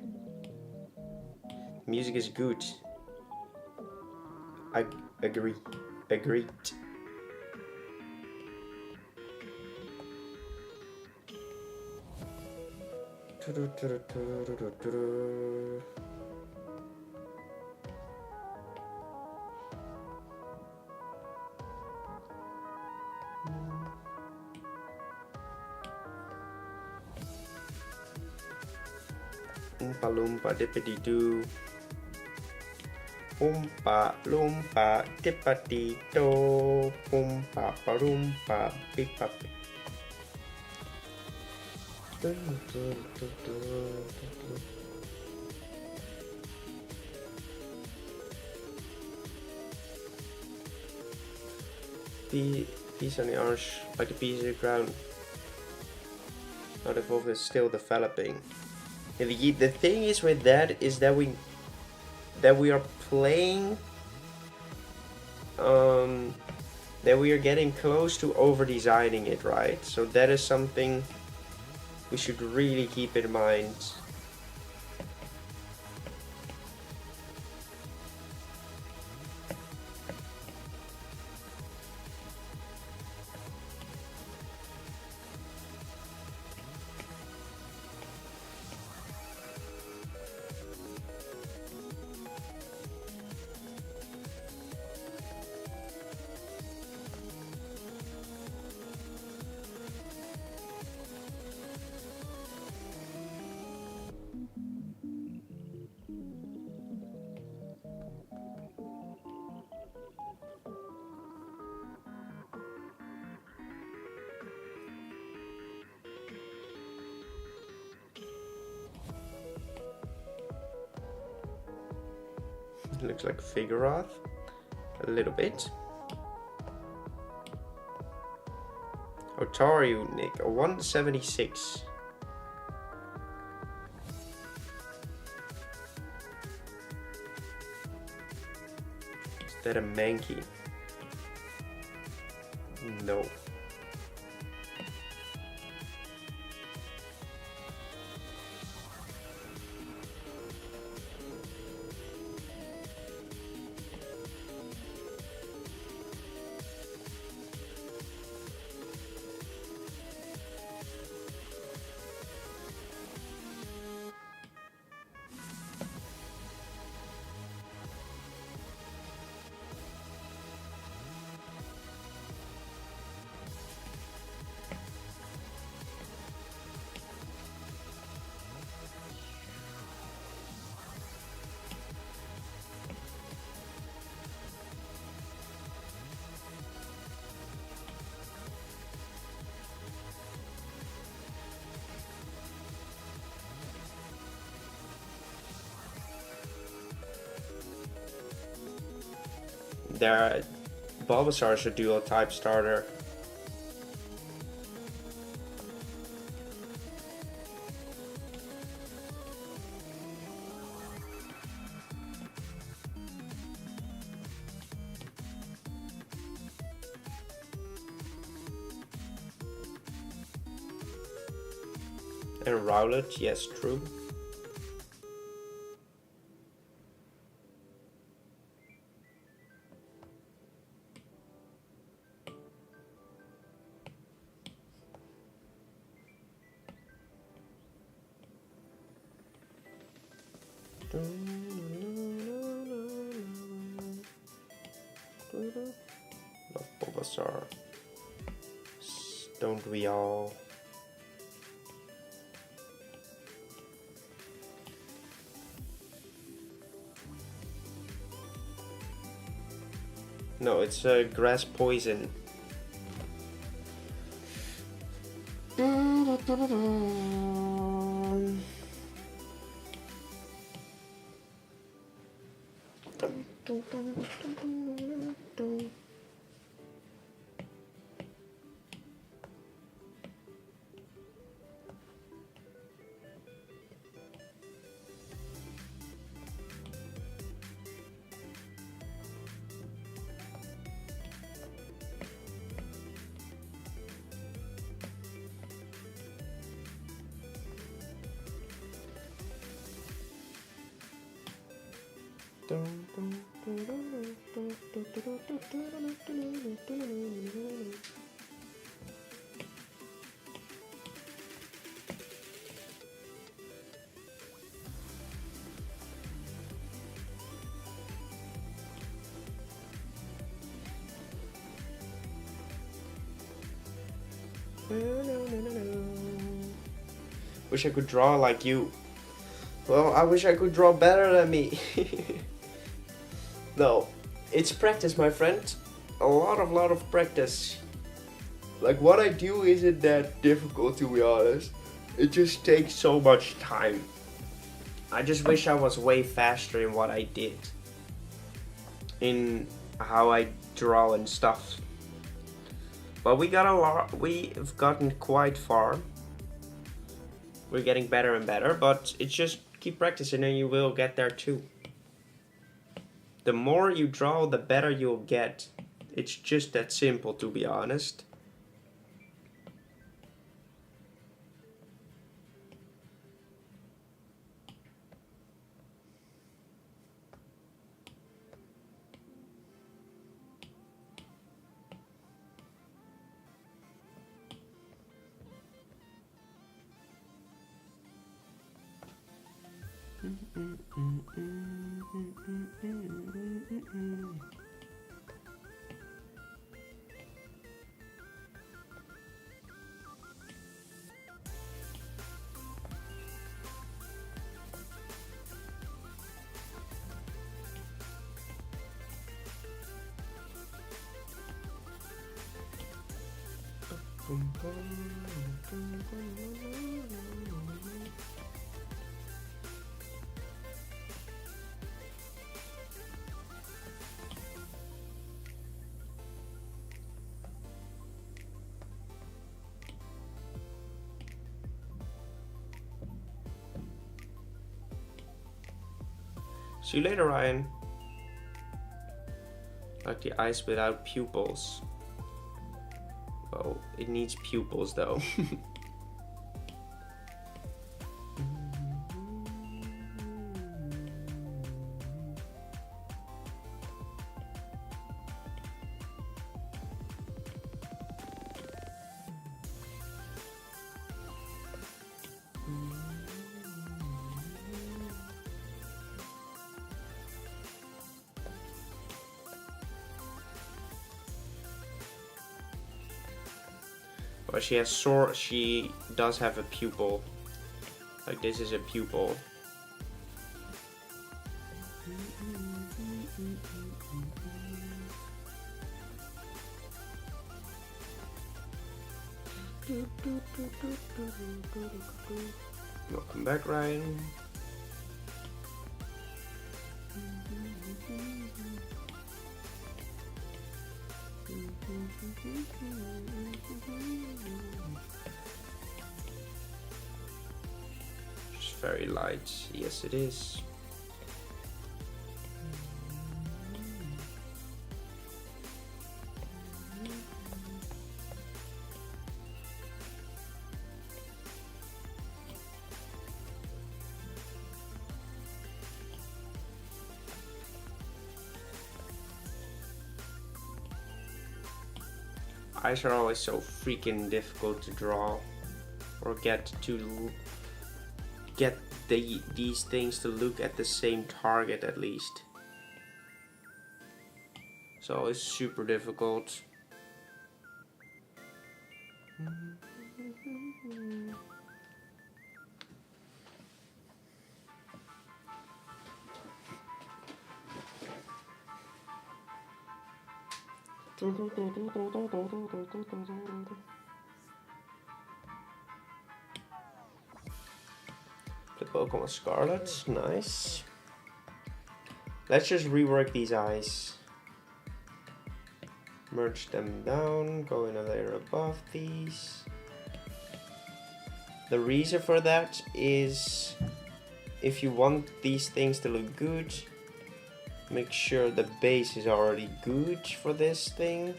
Music is good. I agree. Agreed. Oompa loompa dippity doo. Oompa loompa dippity doo. Oompa loompa pippa. Piece on the orange, like a piece of the ground. Not evolved, is still developing. And the thing is with that is that we are playing, that we are getting close to over designing it, right? So that is something we should really keep in mind. Looks like Figurath. A little bit. Otaru, Nick, a 176. Is that a Mankey? No. There, Bulbasaur is a dual type starter. And Rowlet, yes, true. Love Bulbasaur. Don't we all? No, it's grass poison. Wish I could draw like you. Well, I wish I could draw better than me. No, it's practice, my friend. A lot of practice. Like, what I do isn't that difficult, to be honest. It just takes so much time. I just wish I was way faster in what I did. In how I draw and stuff. But we've gotten quite far. We're getting better and better, but it's just keep practicing and you will get there too. The more you draw, the better you'll get. It's just that simple, to be honest. See you later, Ryan. Like the eyes without pupils. Well, it needs pupils though. But she has she does have a pupil. Like this is a pupil. Welcome back, Ryan. It's very light. Yes, it is. Eyes are always so freaking difficult to draw or get these things to look at the same target at least. So it's super difficult. The Pokemon Scarlet, nice. Let's just rework these eyes. Merge them down, go in a layer above these. The reason for that is if you want these things to look good, make sure the base is already good for this thing.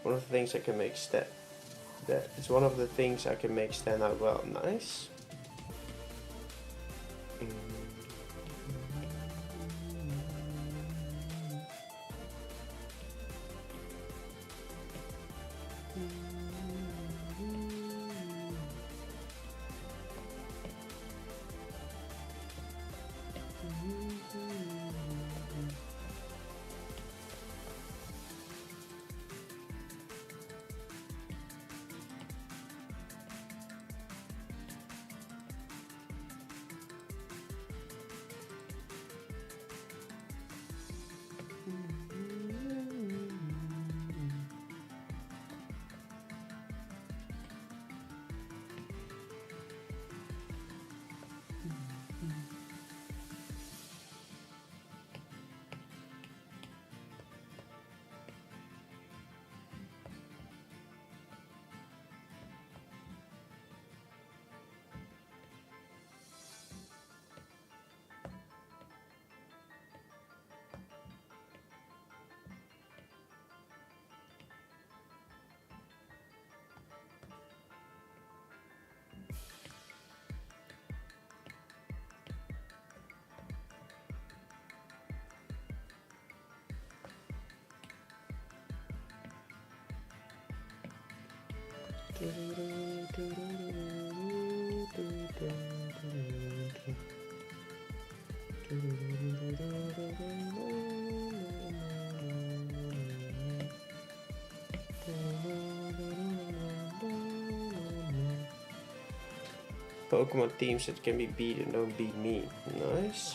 One of the things I can make it's one of the things I can make stand out well. Nice. Pokemon teams that can be beaten don't beat me. Nice.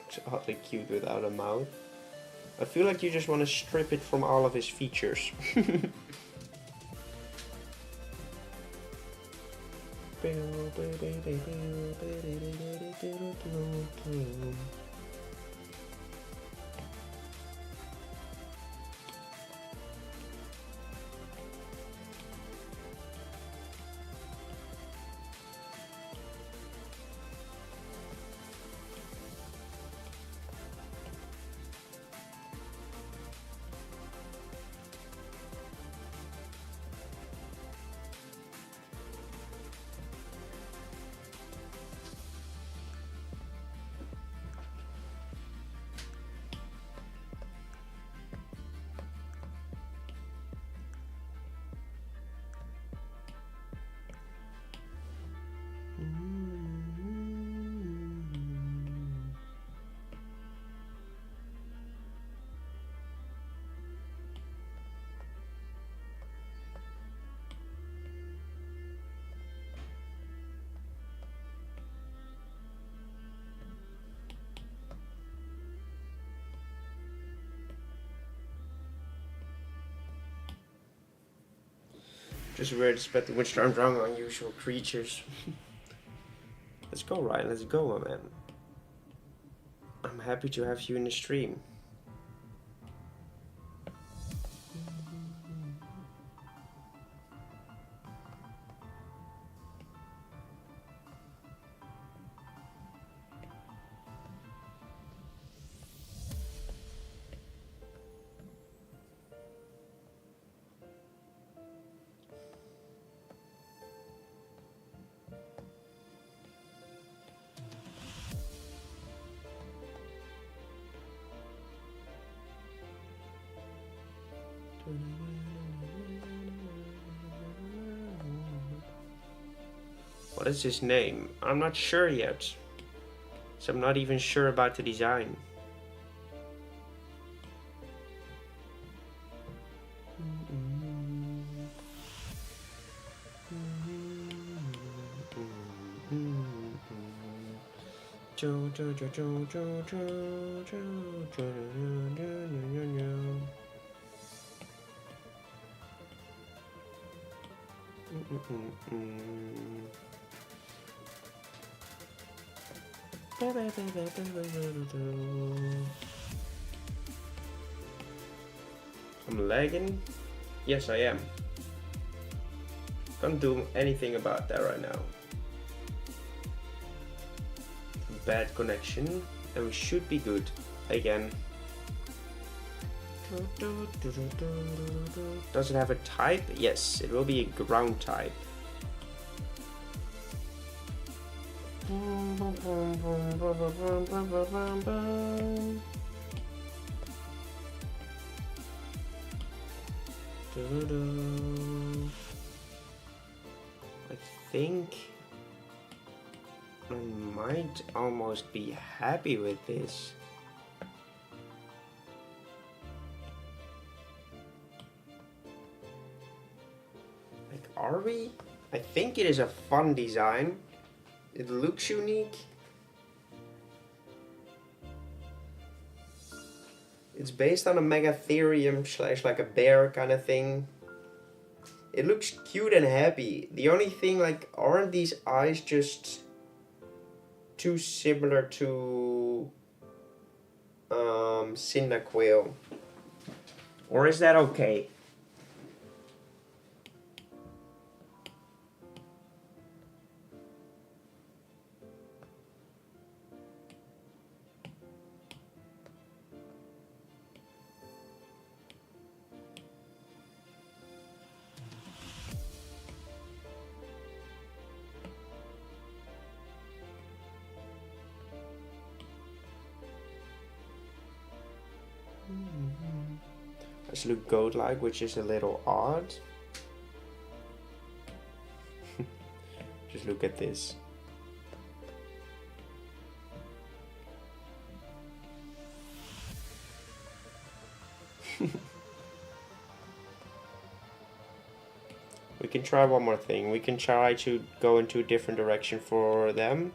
It's oddly cute without a mouth. I feel like you just want to strip it from all of his features. Just rare to spend the winter wrong on unusual creatures. Let's go, Ryan. Let's go, my man. I'm happy to have you in the stream. What is his name? I'm not sure yet. So I'm not even sure about the design. I'm lagging? Yes, I am. Can't do anything about that right now. Bad connection, and we should be good again. Does it have a type? Yes, it will be a ground type. I think I might almost be happy with this. Like, are we? I think it is a fun design. It looks unique. It's based on a Megatherium / like a bear kind of thing. It looks cute and happy. The only thing, like, aren't these eyes just too similar to Cyndaquil? Or is that okay? does look goat-like, which is a little odd. Just look at this. We can try one more thing. We can try to go into a different direction for them.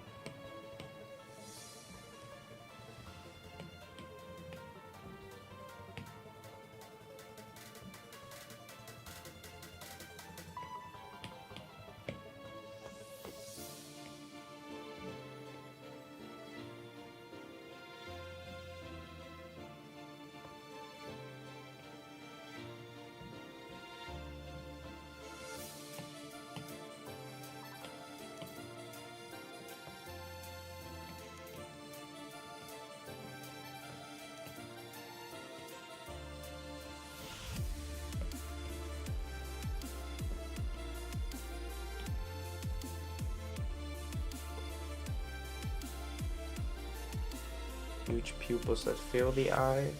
Huge pupils that fill the eye.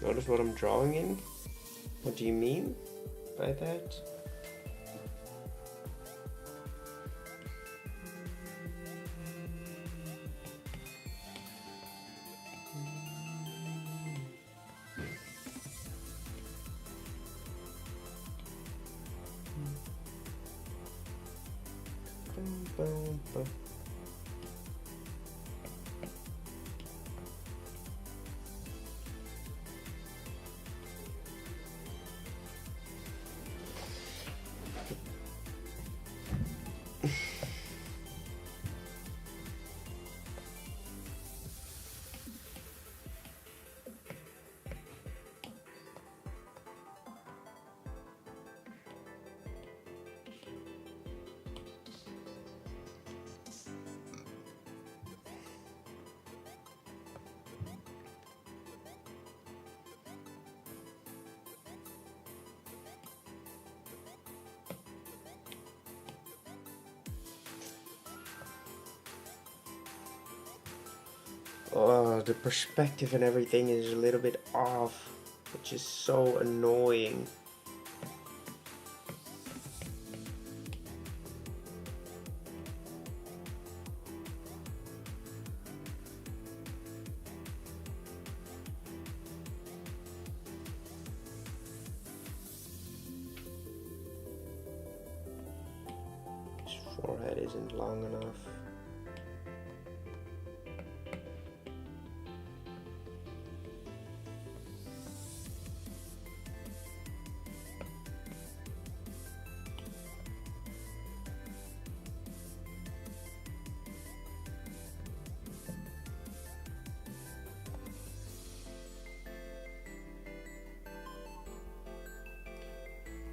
Notice what I'm drawing in? What do you mean by that? Oh, the perspective and everything is a little bit off, which is so annoying. His forehead isn't long enough.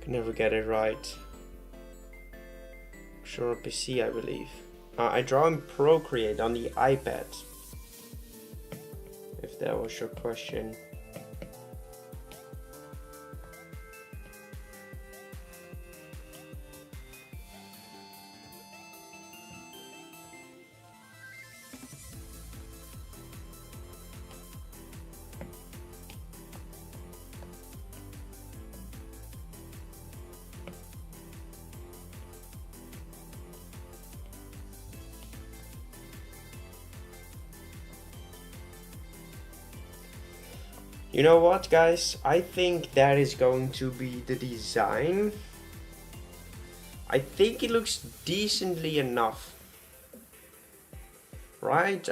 Never get it right. Sure, on PC, I believe. I draw in Procreate on the iPad. If that was your question. You know what, guys? I think that is going to be the design. I think it looks decently enough. Right?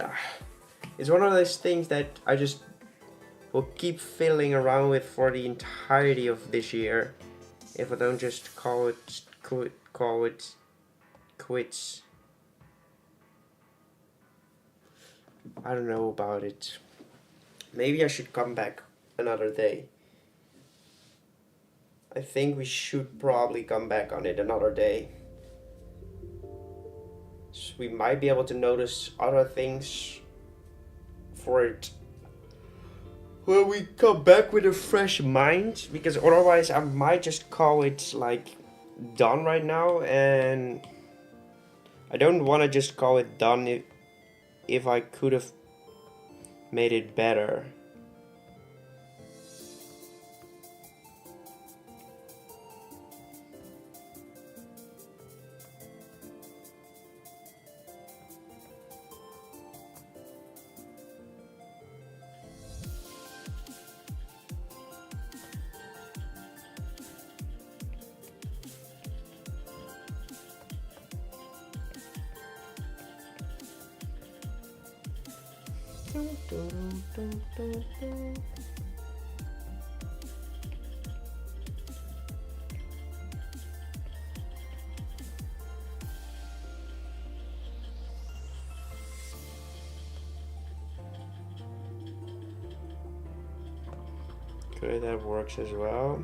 It's one of those things that I just will keep fiddling around with for the entirety of this year. If I don't just call it quits. I don't know about it. Maybe I should come back another day. I think we should probably come back on it another day. So we might be able to notice other things for it when we come back with a fresh mind, because otherwise I might just call it like done right now, and I don't want to just call it done if I could have made it better. Okay, that works as well.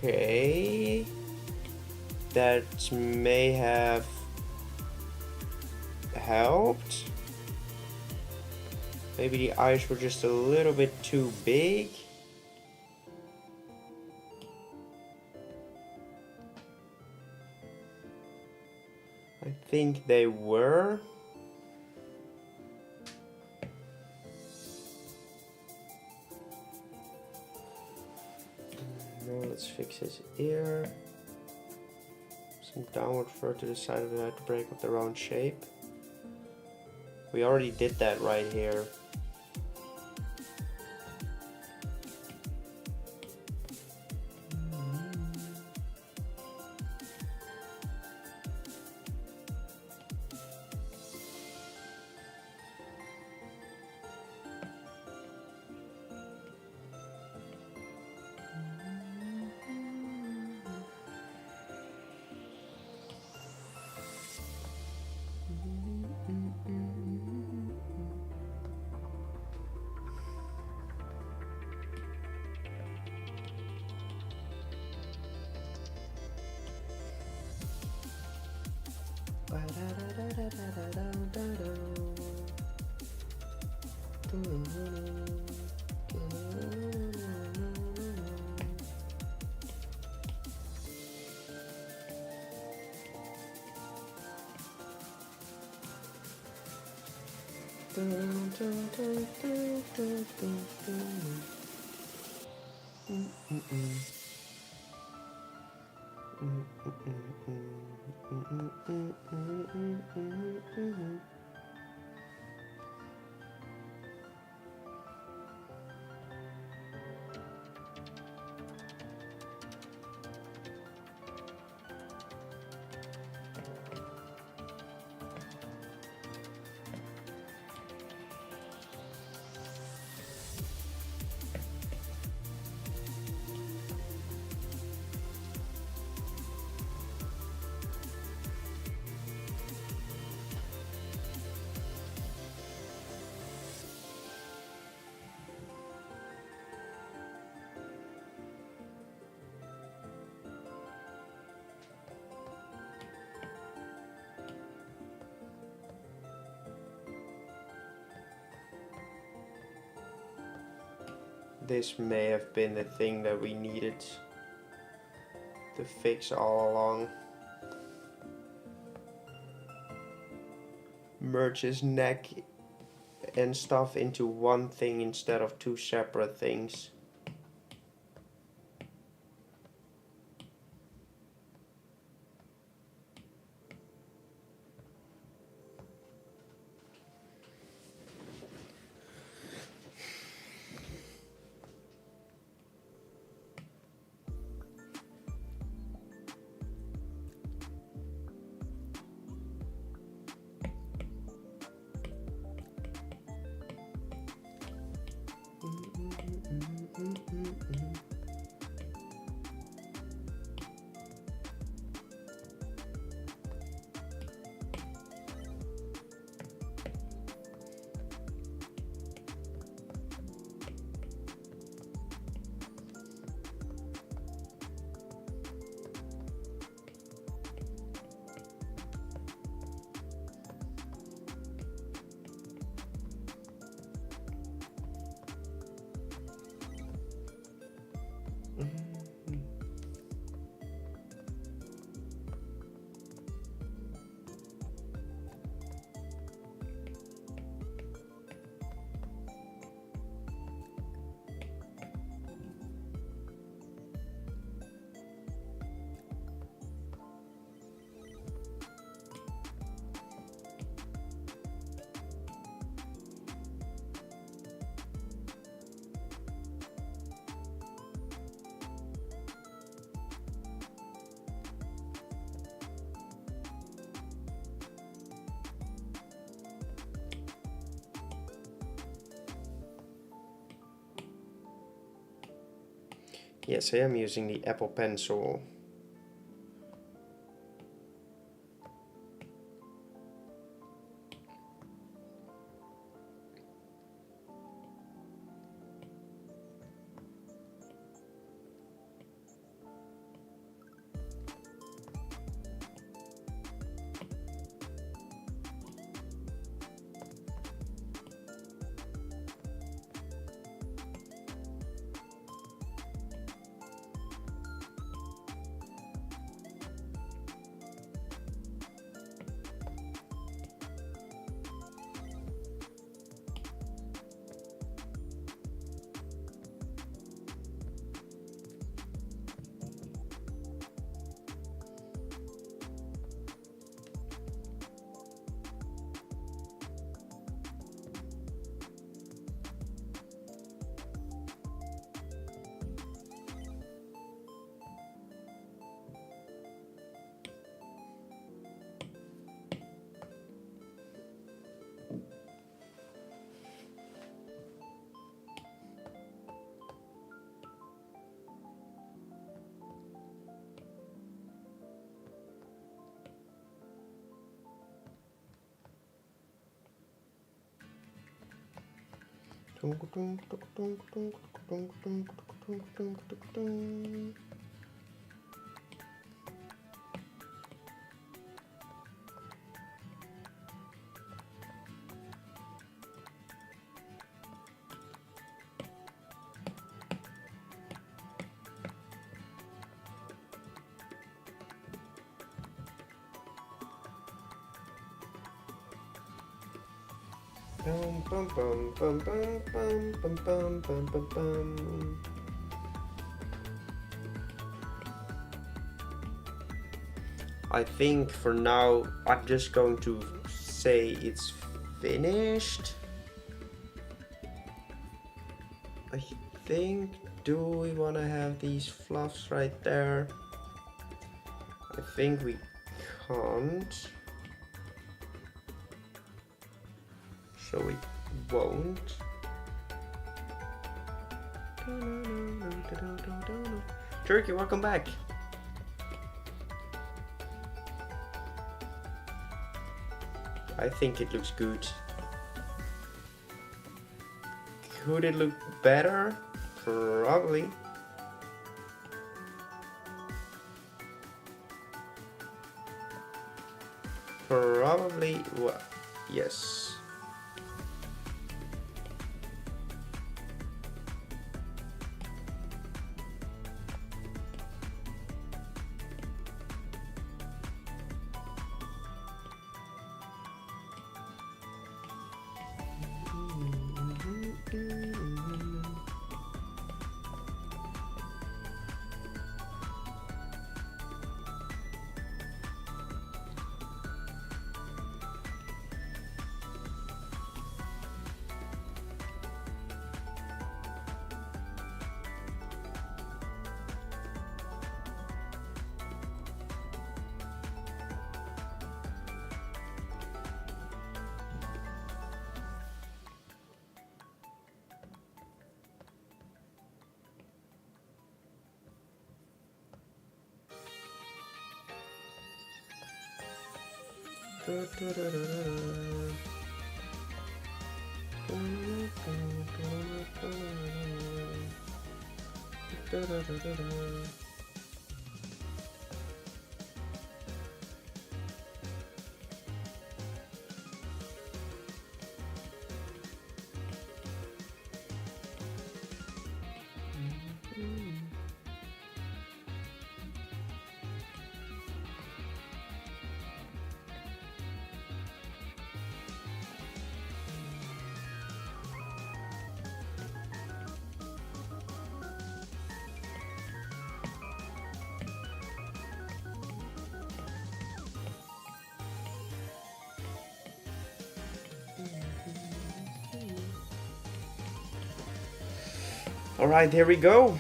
Okay, that may have helped. Maybe the eyes were just a little bit too big. I think they were. Let's fix his ear. Some downward fur to the side of the head to break up the round shape. We already did that right here. This may have been the thing that we needed to fix all along. Merge his neck and stuff into one thing instead of two separate things. Yes, I am using the Apple Pencil. Bum, bum, bum, bum, bum, bum, bum, bum, bum, bum. I think for now I'm just going to say it's finished. I think, do we want to have these fluffs right there? I think we can't. So we won't. Turkey, welcome back. I think it looks good. Could it look better? Probably. Probably, well, yes. All right, here we go.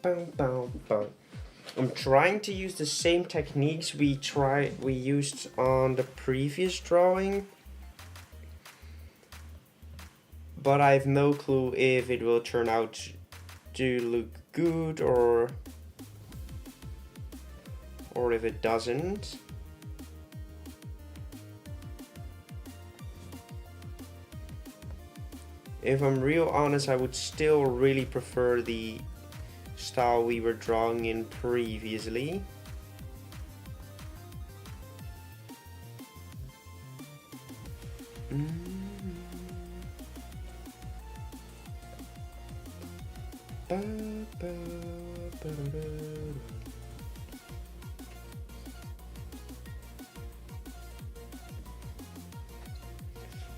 Boom, boom, boom. I'm trying to use the same techniques we used on the previous drawing, but I have no clue if it will turn out to look good or if it doesn't. If I'm real honest, I would still really prefer the style we were drawing in previously.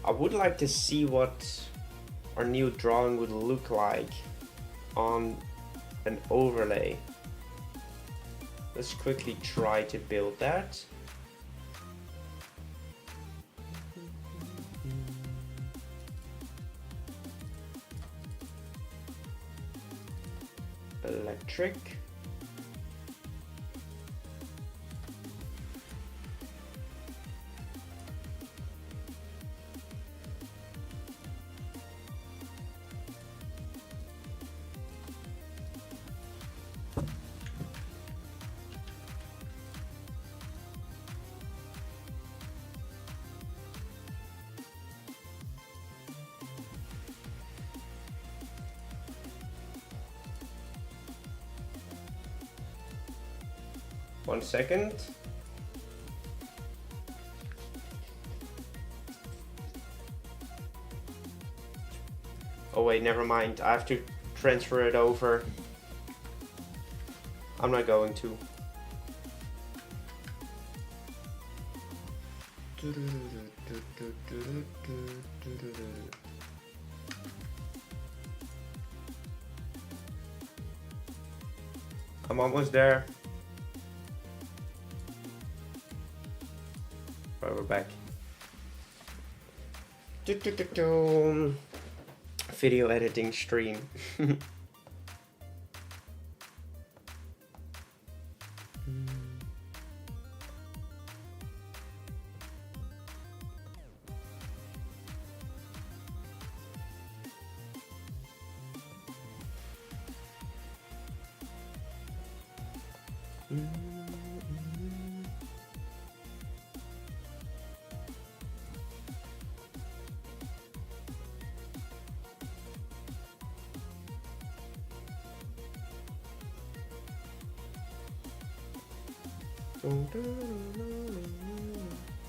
I would like to see what our new drawing would look like on an overlay. Let's quickly try to build that. Electric. One second. Oh wait, never mind. I have to transfer it over. I'm not going to. I'm almost there. Right, we're back. Video editing stream.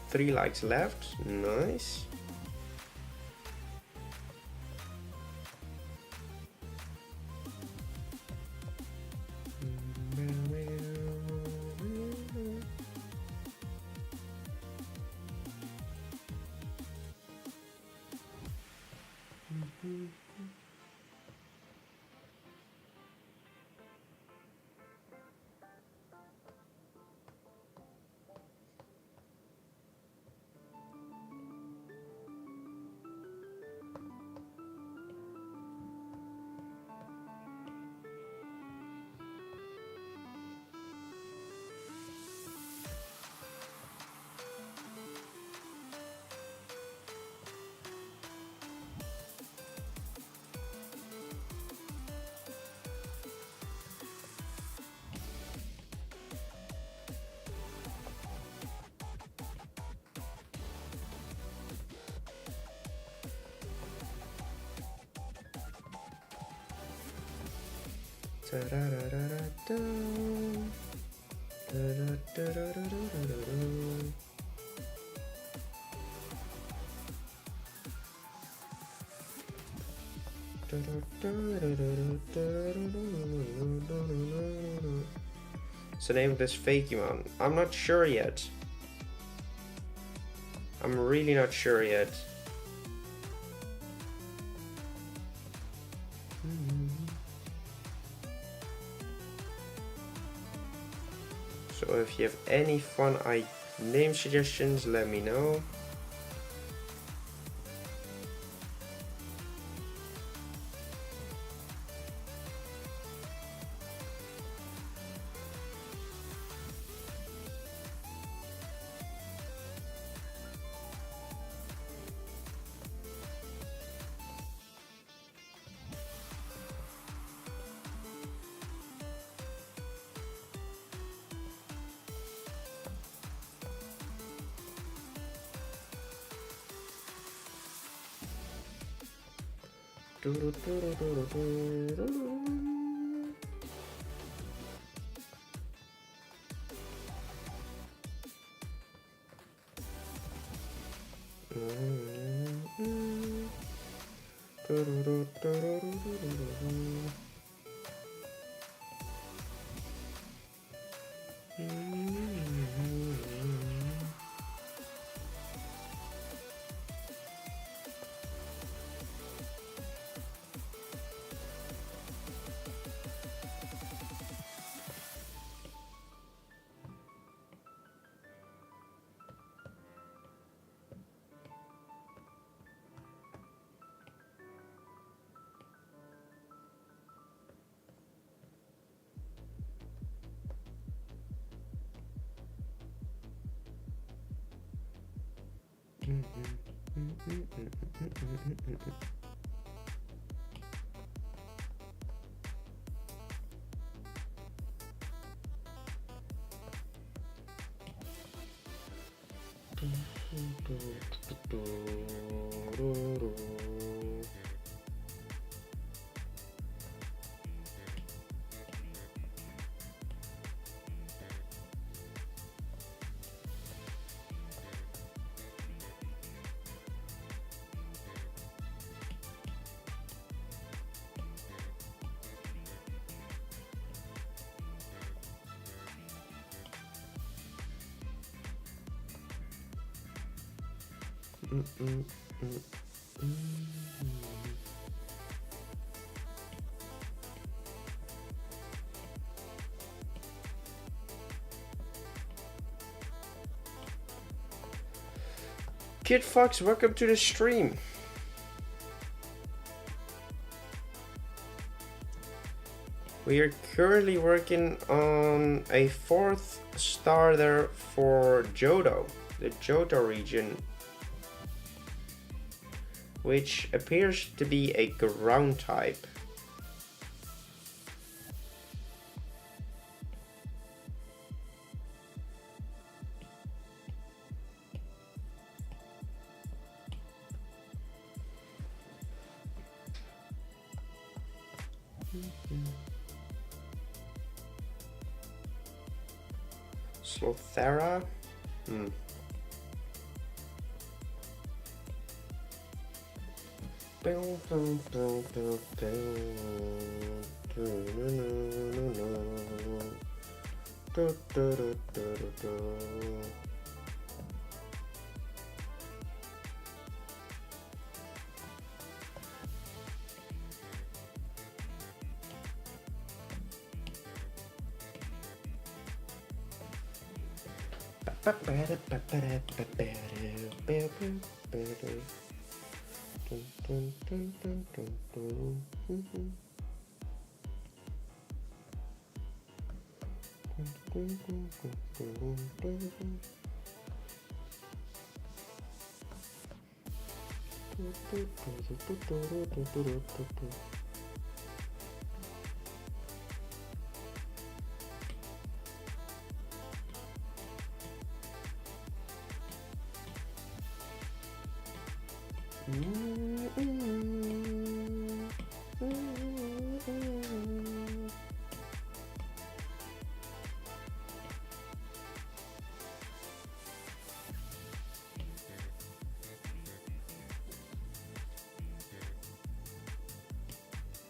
Three likes left. Nice. What's the name of this Fakemon? I'm not sure yet. I'm really not sure yet. So if you have any fun name suggestions, let me know. Kid Fox, welcome to the stream. We are currently working on a 4th starter for Johto, the Johto region, which appears to be a ground type. Slothera?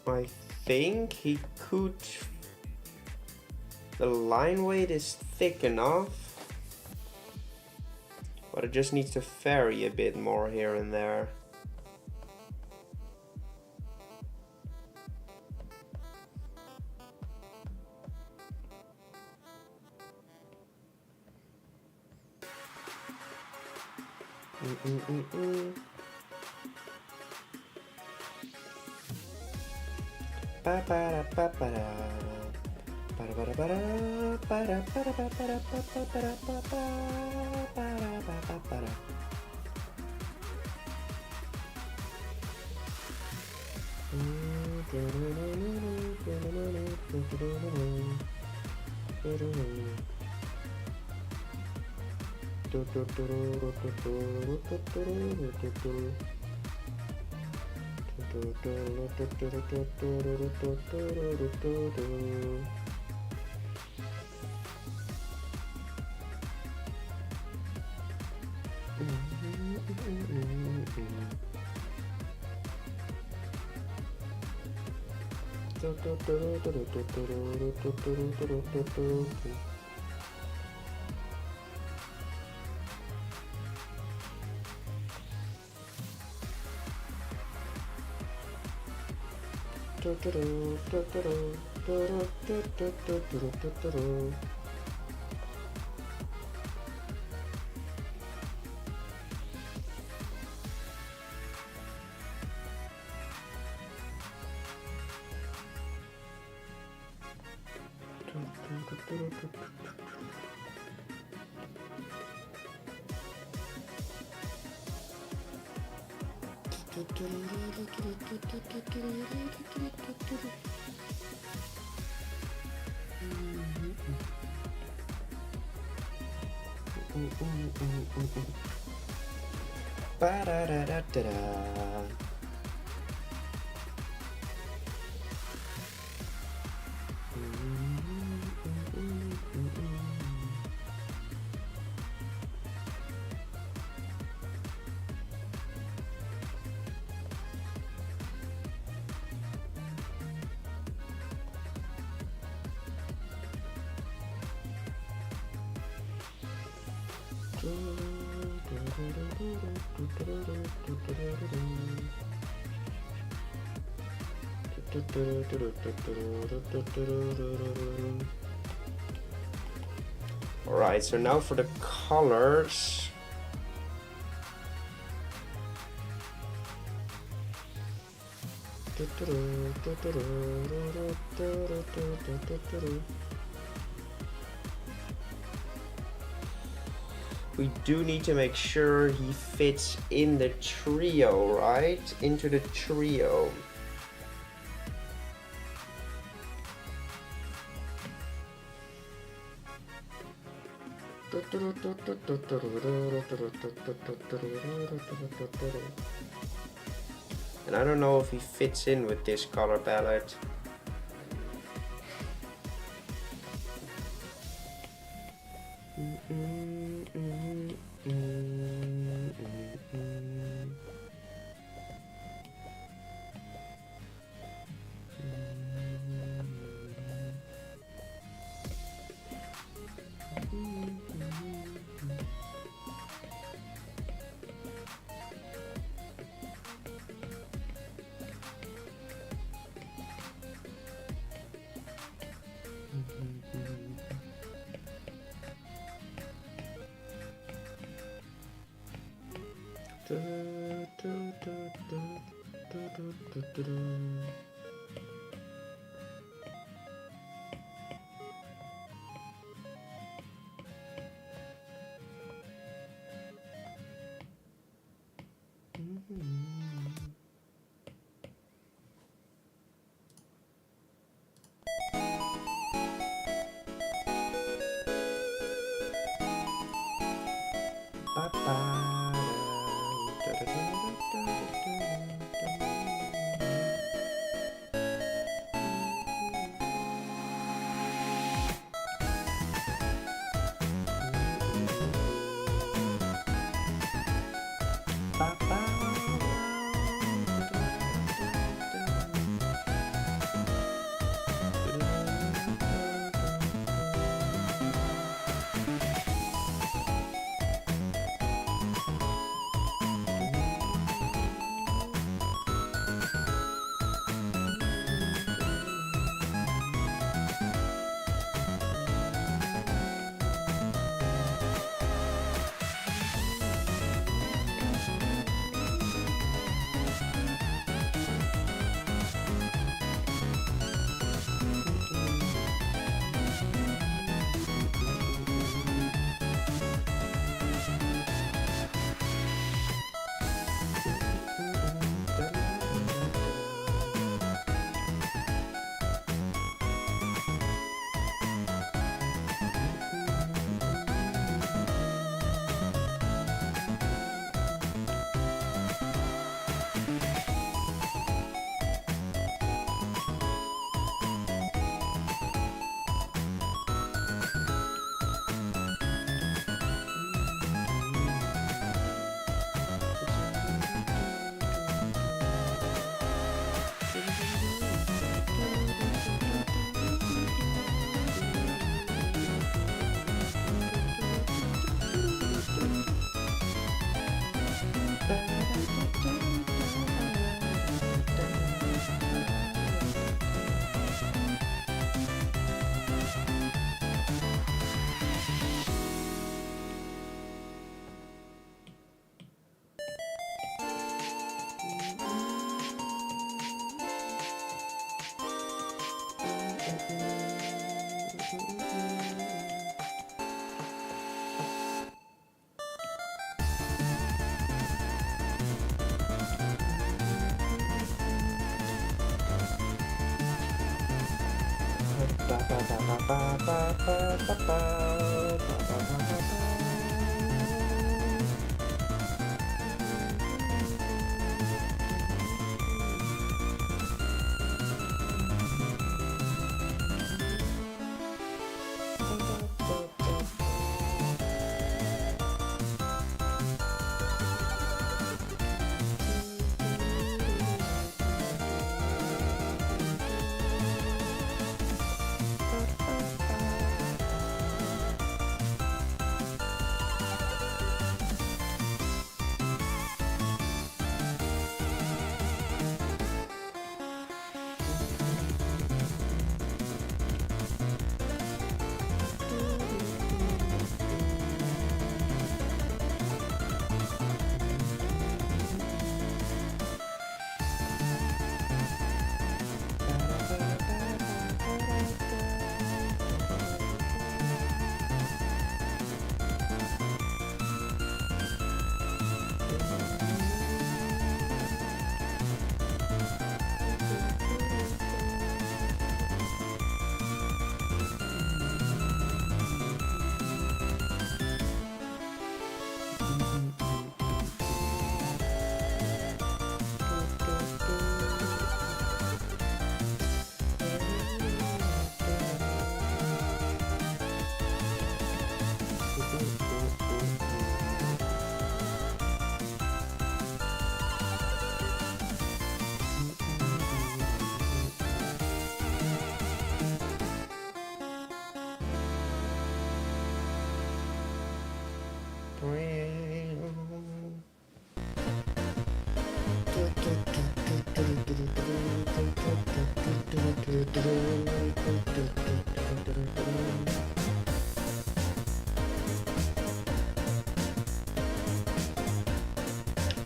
I think he could. The line weight is thick enough, but it just needs to vary a bit more here and there. Alright, so now for the colors. We do need to make sure he fits in the trio, right? Into the trio. And I don't know if he fits in with this color palette.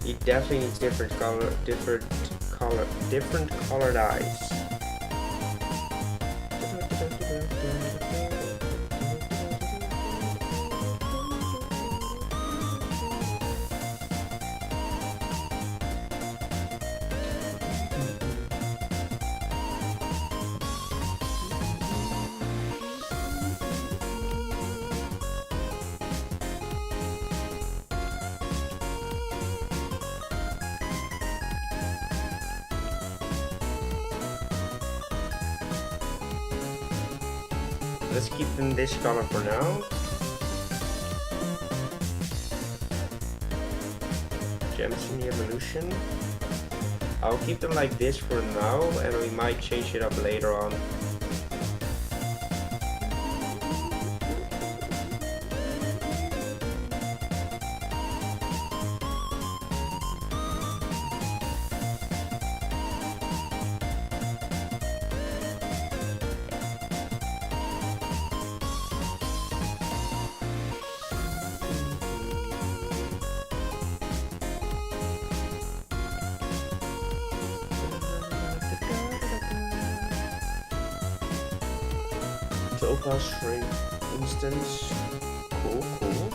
It definitely needs different colored eyes. Let's keep them this color for now. Gems in the evolution. I'll keep them like this for now, and we might change it up later on. Topaz Shrink instance. Cool, cool.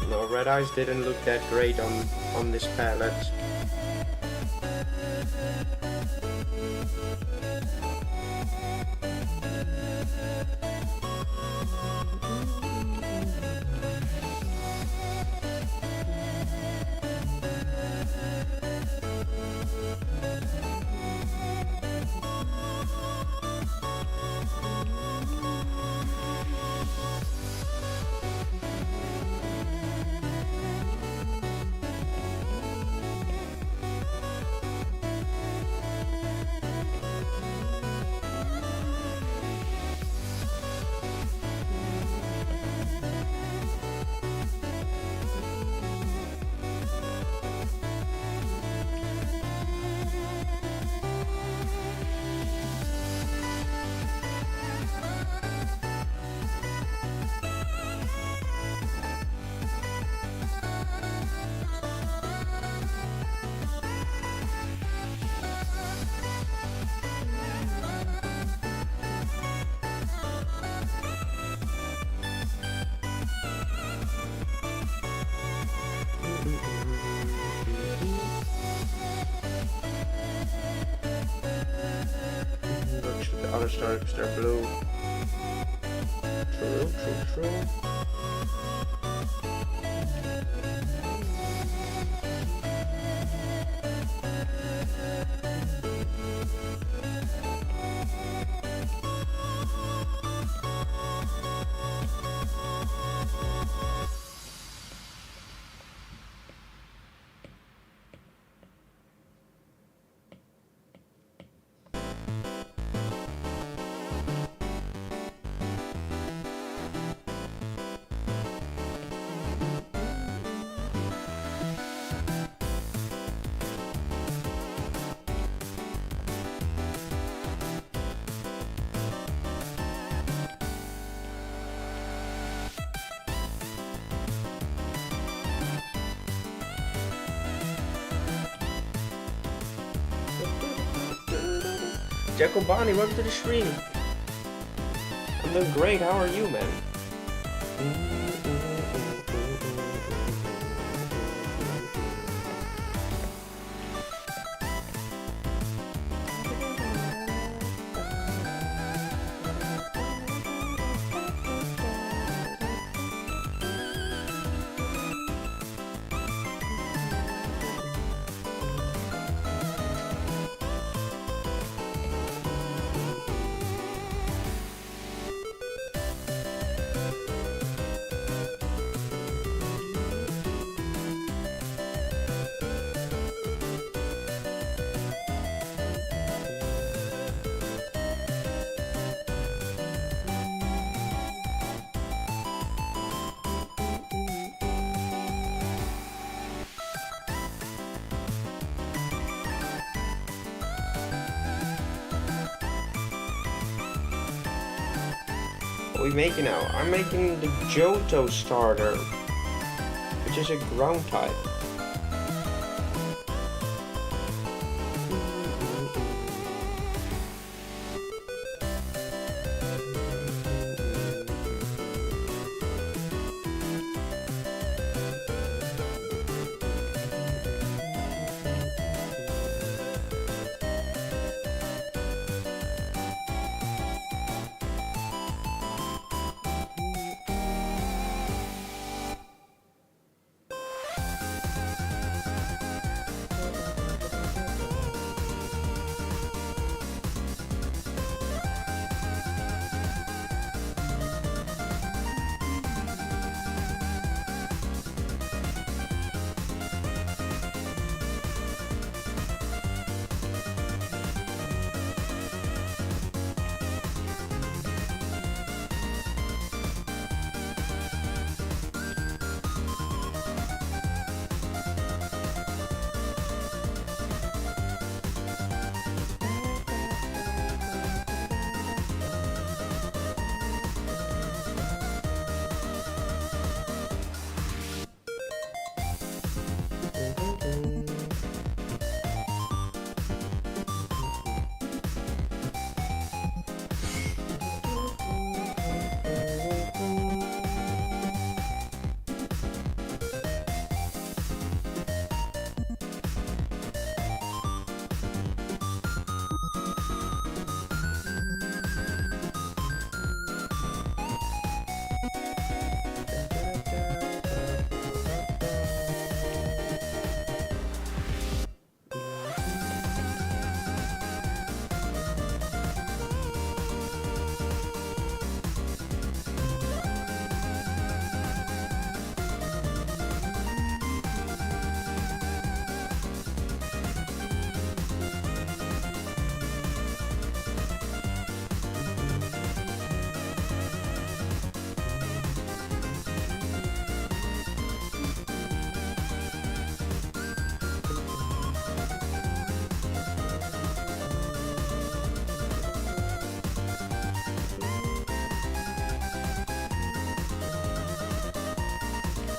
No, red eyes didn't look that great on this palette. water starter because they're blue. True. Jacobani, welcome to the stream. I'm doing great, how are you, man? What are we making now? I'm making the Johto starter, which is a ground type.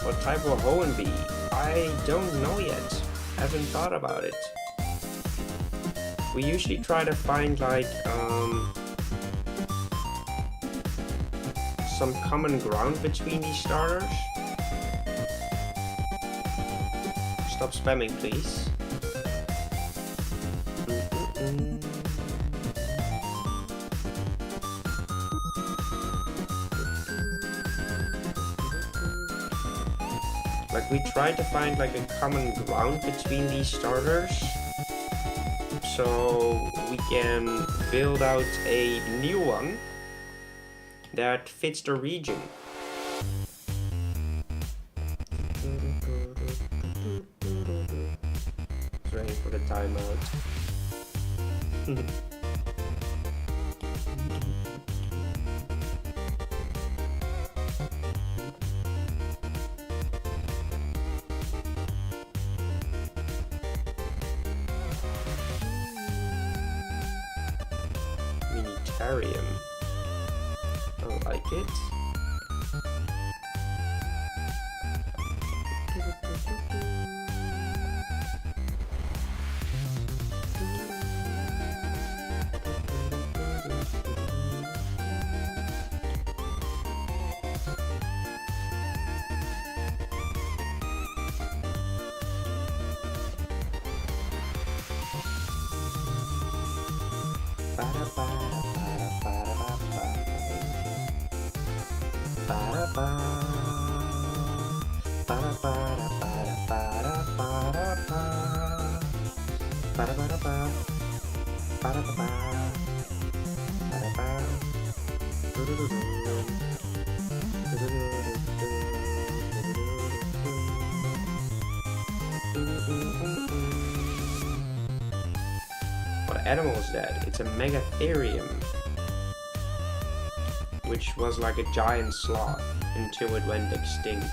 What type of Hoenn be? I don't know yet. Haven't thought about it. We usually try to find like some common ground between these starters. Stop spamming, please. Like, we tried to find like a common ground between these starters, so we can build out a new one that fits the region. Just waiting for the timeout. Minitarium. I like it. What animal is that? It's a megatherium, which was like a giant sloth until it went extinct.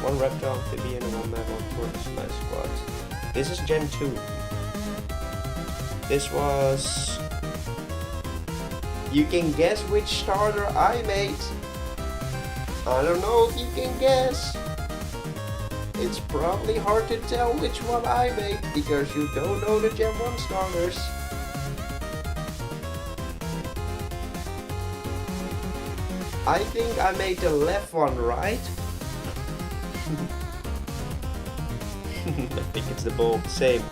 One reptile amphibian and one level tortoise in my squad. This is Gen 2. This was... You can guess which starter I made. I don't know if you can guess. It's probably hard to tell which one I made because you don't know the Gen 1 starters. I think I made the left one, right? I think it's the bulb, same.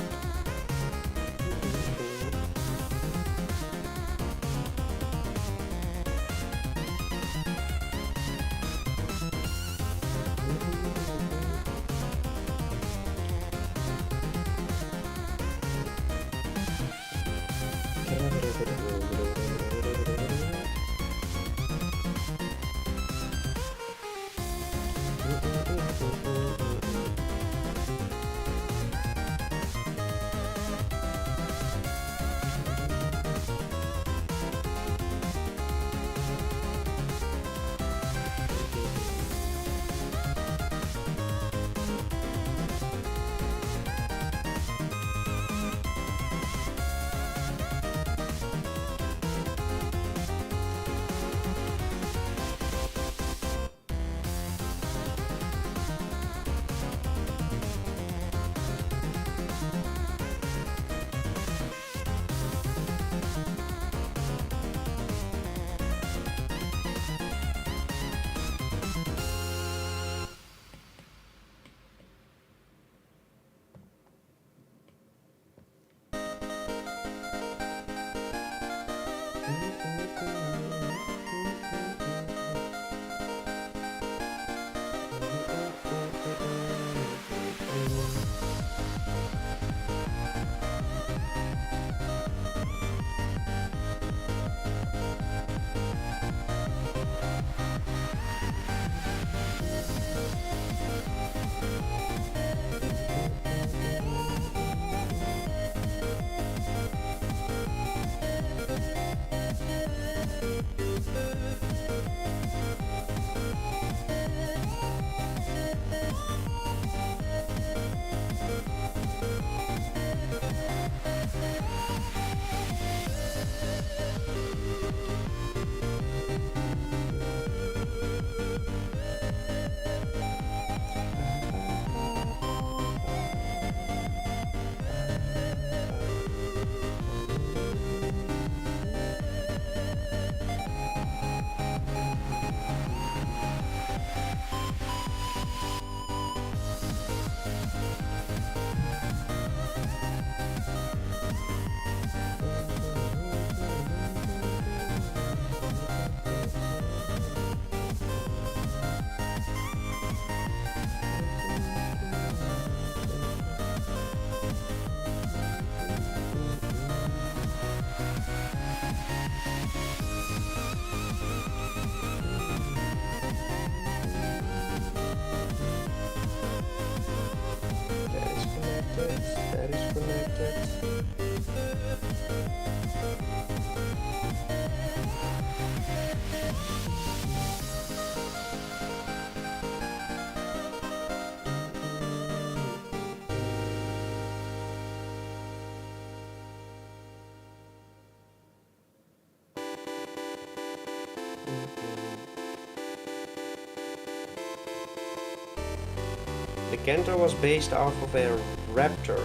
The Kanto was based off of a raptor.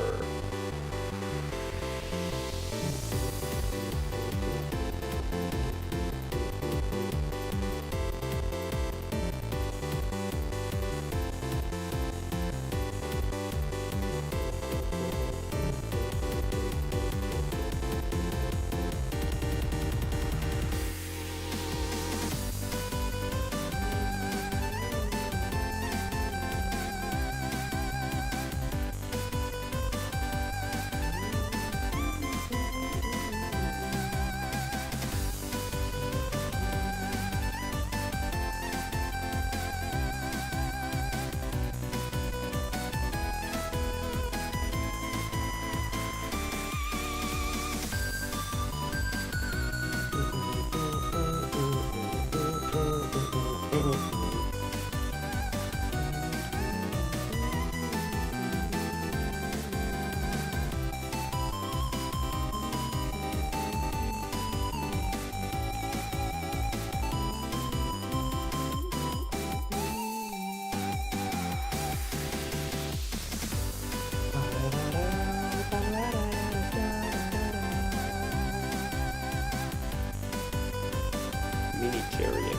Minitarian.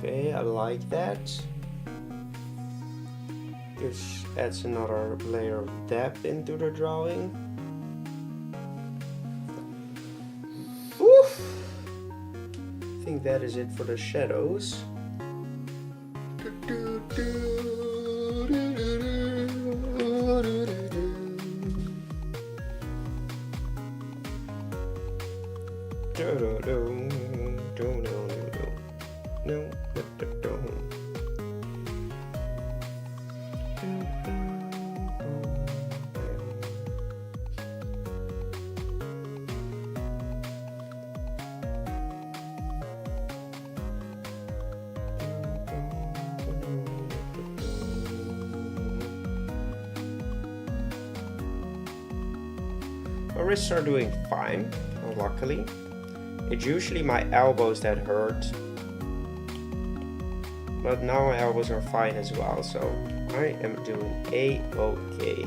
Okay, I like that. This adds another layer of depth into the drawing. Oof. I think that is it for the shadows. My wrists are doing fine, luckily. It's usually my elbows that hurt, but now my elbows are fine as well, so I am doing A-okay.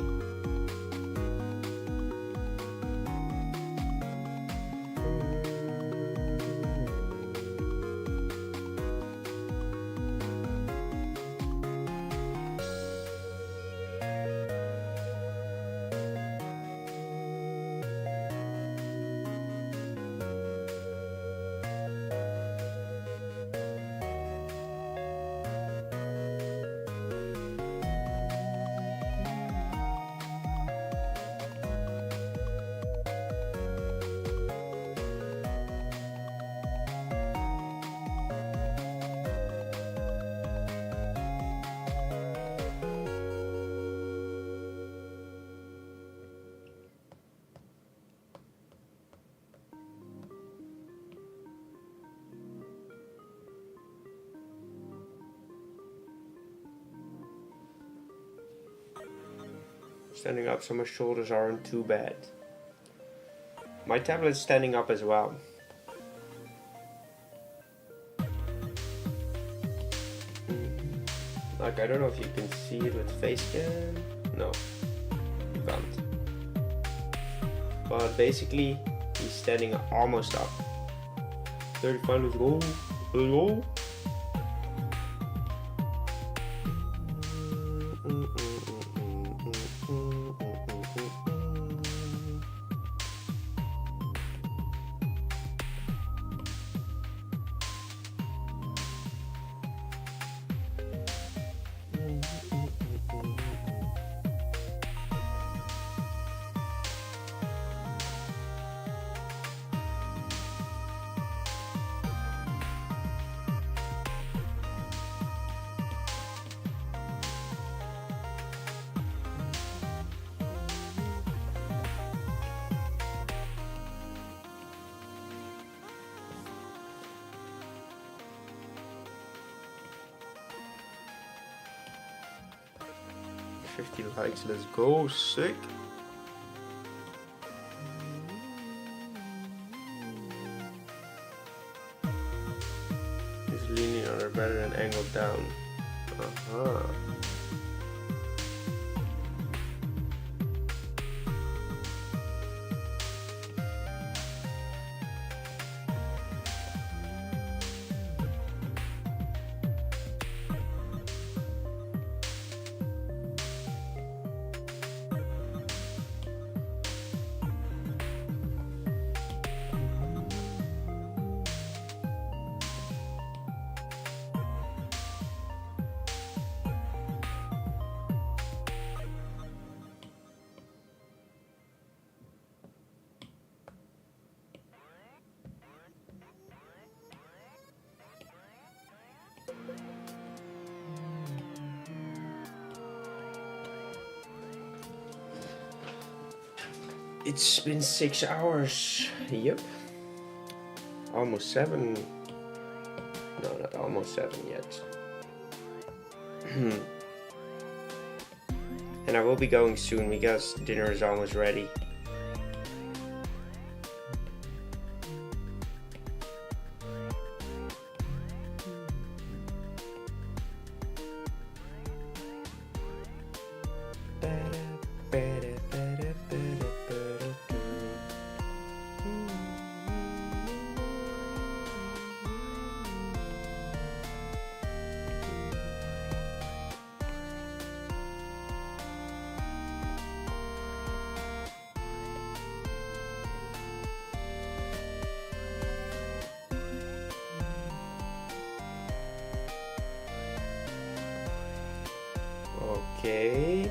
Standing up so my shoulders aren't too bad. My tablet's standing up as well. Like, I don't know if you can see it with face cam. No, you can't. But basically, he's standing almost up. 35, let's go. Let's go. 50 likes. Let's go. Sick. He's leaning on her better than angled down. It's been 6 hours. Yep. Almost 7. No, not almost 7 yet. And I will be going soon because dinner is almost ready. Okay.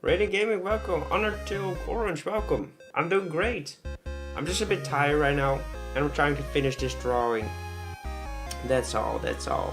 Rating Gaming, welcome. Honored to Orange, welcome. I'm doing great. I'm just a bit tired right now, and I'm trying to finish this drawing. That's all, that's all.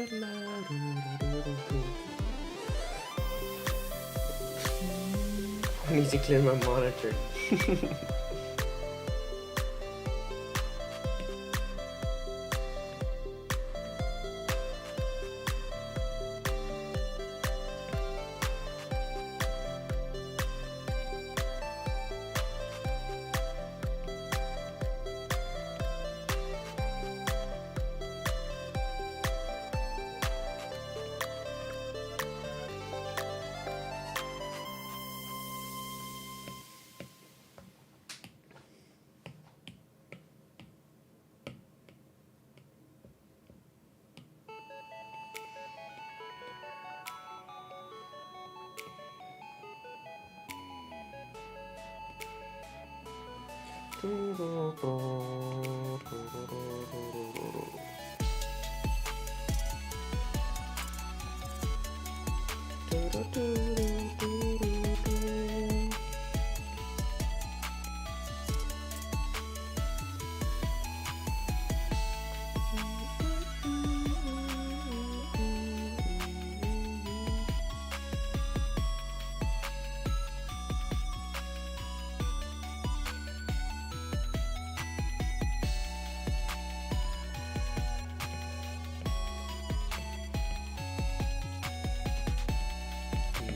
I need to clear my monitor.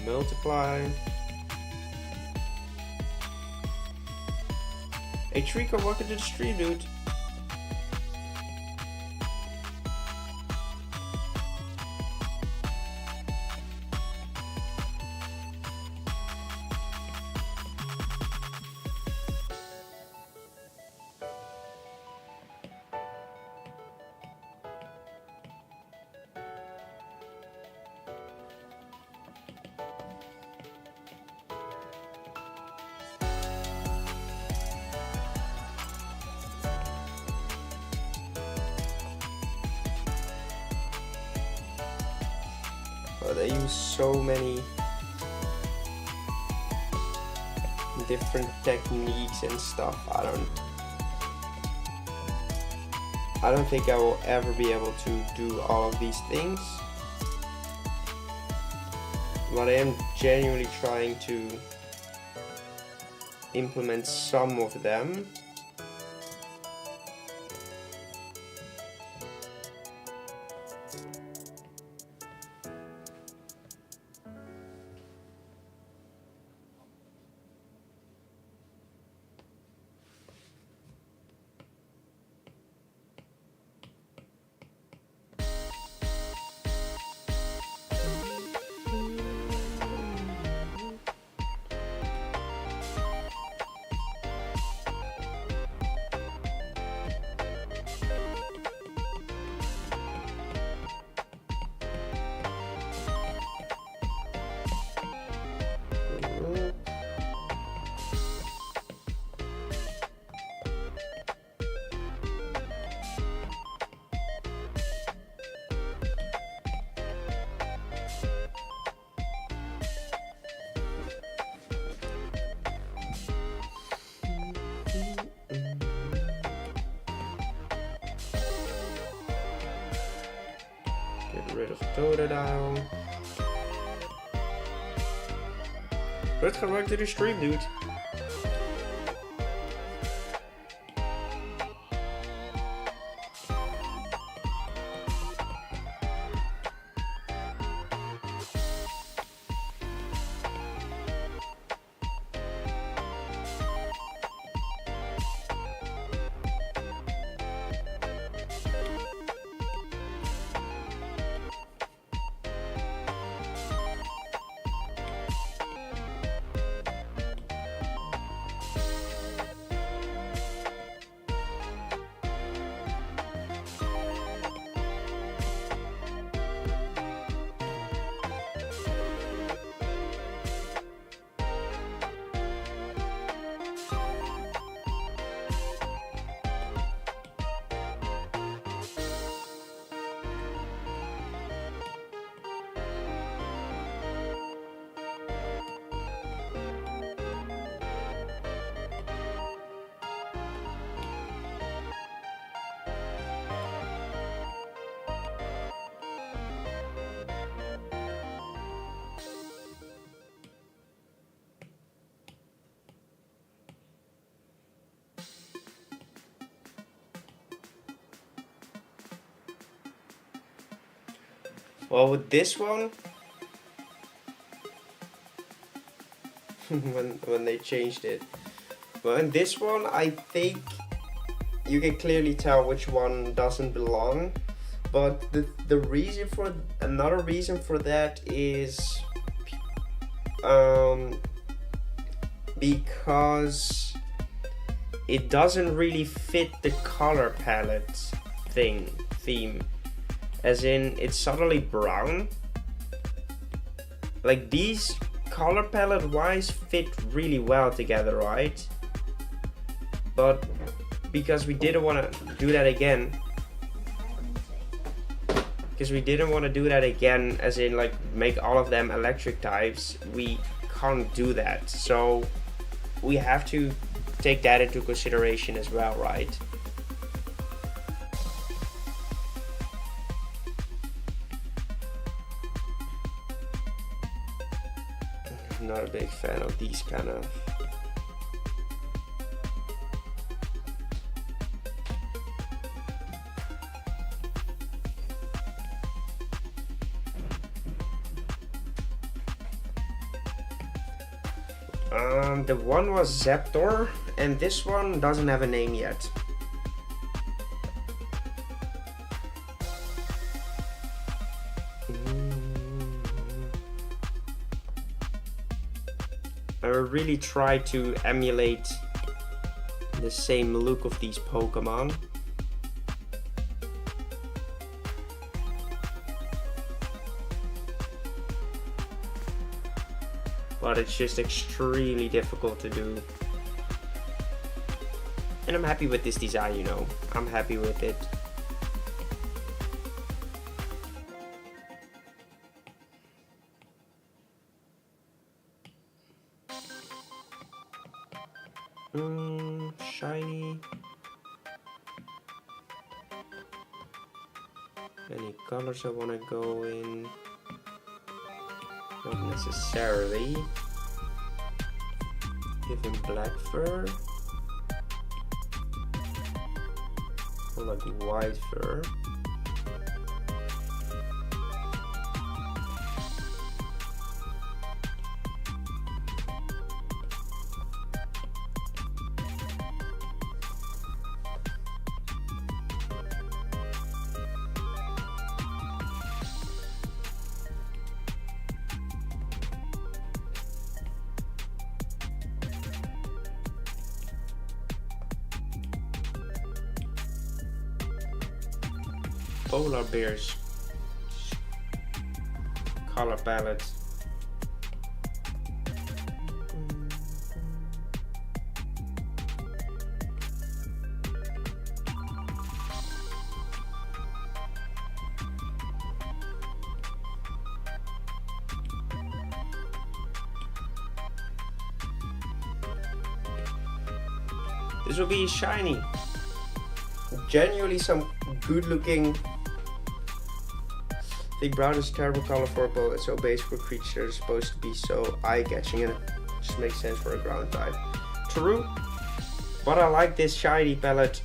Multiply. Hey Trico, welcome to the stream, dude. but I use so many different techniques and stuff. I don't think I will ever be able to do all of these things, but I am genuinely trying to implement some of them. Get rid of Totodile. Let's go back to the stream, dude. Well, with this one, when they changed it, well, in this one, I think you can clearly tell which one doesn't belong. But the reason for another reason for that is because it doesn't really fit the color palette theme. As in, it's subtly brown. Like, these color palette wise fit really well together, right? But because we didn't want to do that again, as in like make all of them electric types, we can't do that. So we have to take that into consideration as well, right? Not a big fan of these kind of the one was Zaptor, and this one doesn't have a name yet. I really try to emulate the same look of these Pokemon. But it's just extremely difficult to do. And I'm happy with this design, you know. I'm happy with it. Shiny. Any colors I want to go in? Not necessarily. Give him black fur. Or like white fur. Polar bears color palette. This will be shiny. Genuinely some good looking. I think brown is a terrible color for a bow. It's so basic for creatures that are supposed to be so eye-catching, and it just makes sense for a ground type. True, but I like this shiny palette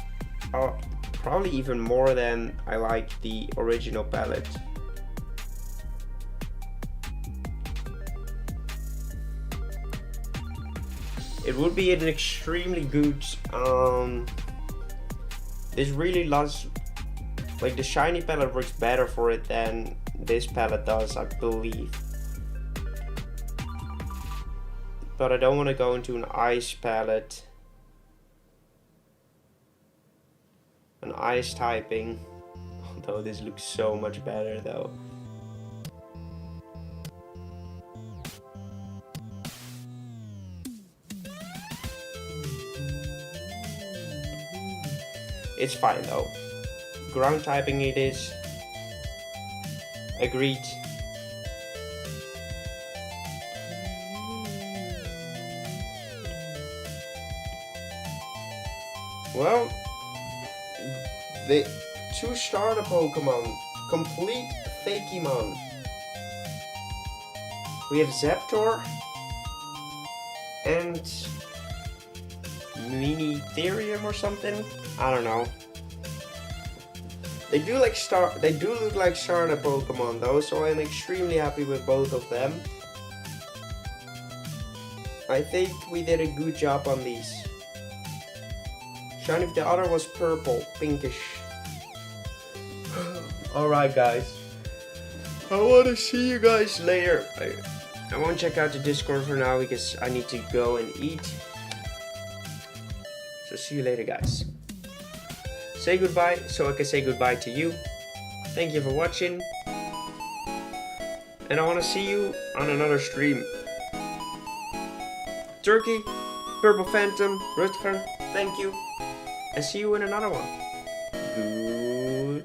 probably even more than I like the original palette. It would be an extremely good. This really loves. Like the shiny palette works better for it than this palette does, I believe. But I don't want to go into an ice palette. An ice typing. Although this looks so much better though. It's fine though. Ground typing it is. Agreed. Well, the 2 starter Pokemon, complete Fakemon. We have Zaptor and Minitherium or something. I don't know. They do look like starter Pokemon though, so I'm extremely happy with both of them. I think we did a good job on these. Shiny if the other was purple, pinkish. Alright guys. I wanna see you guys later. I won't check out the Discord for now because I need to go and eat. So see you later guys. Say goodbye so I can say goodbye to you. Thank you for watching. And I want to see you on another stream. Turkey, Purple Phantom, Rutger, thank you. And see you in another one. Good.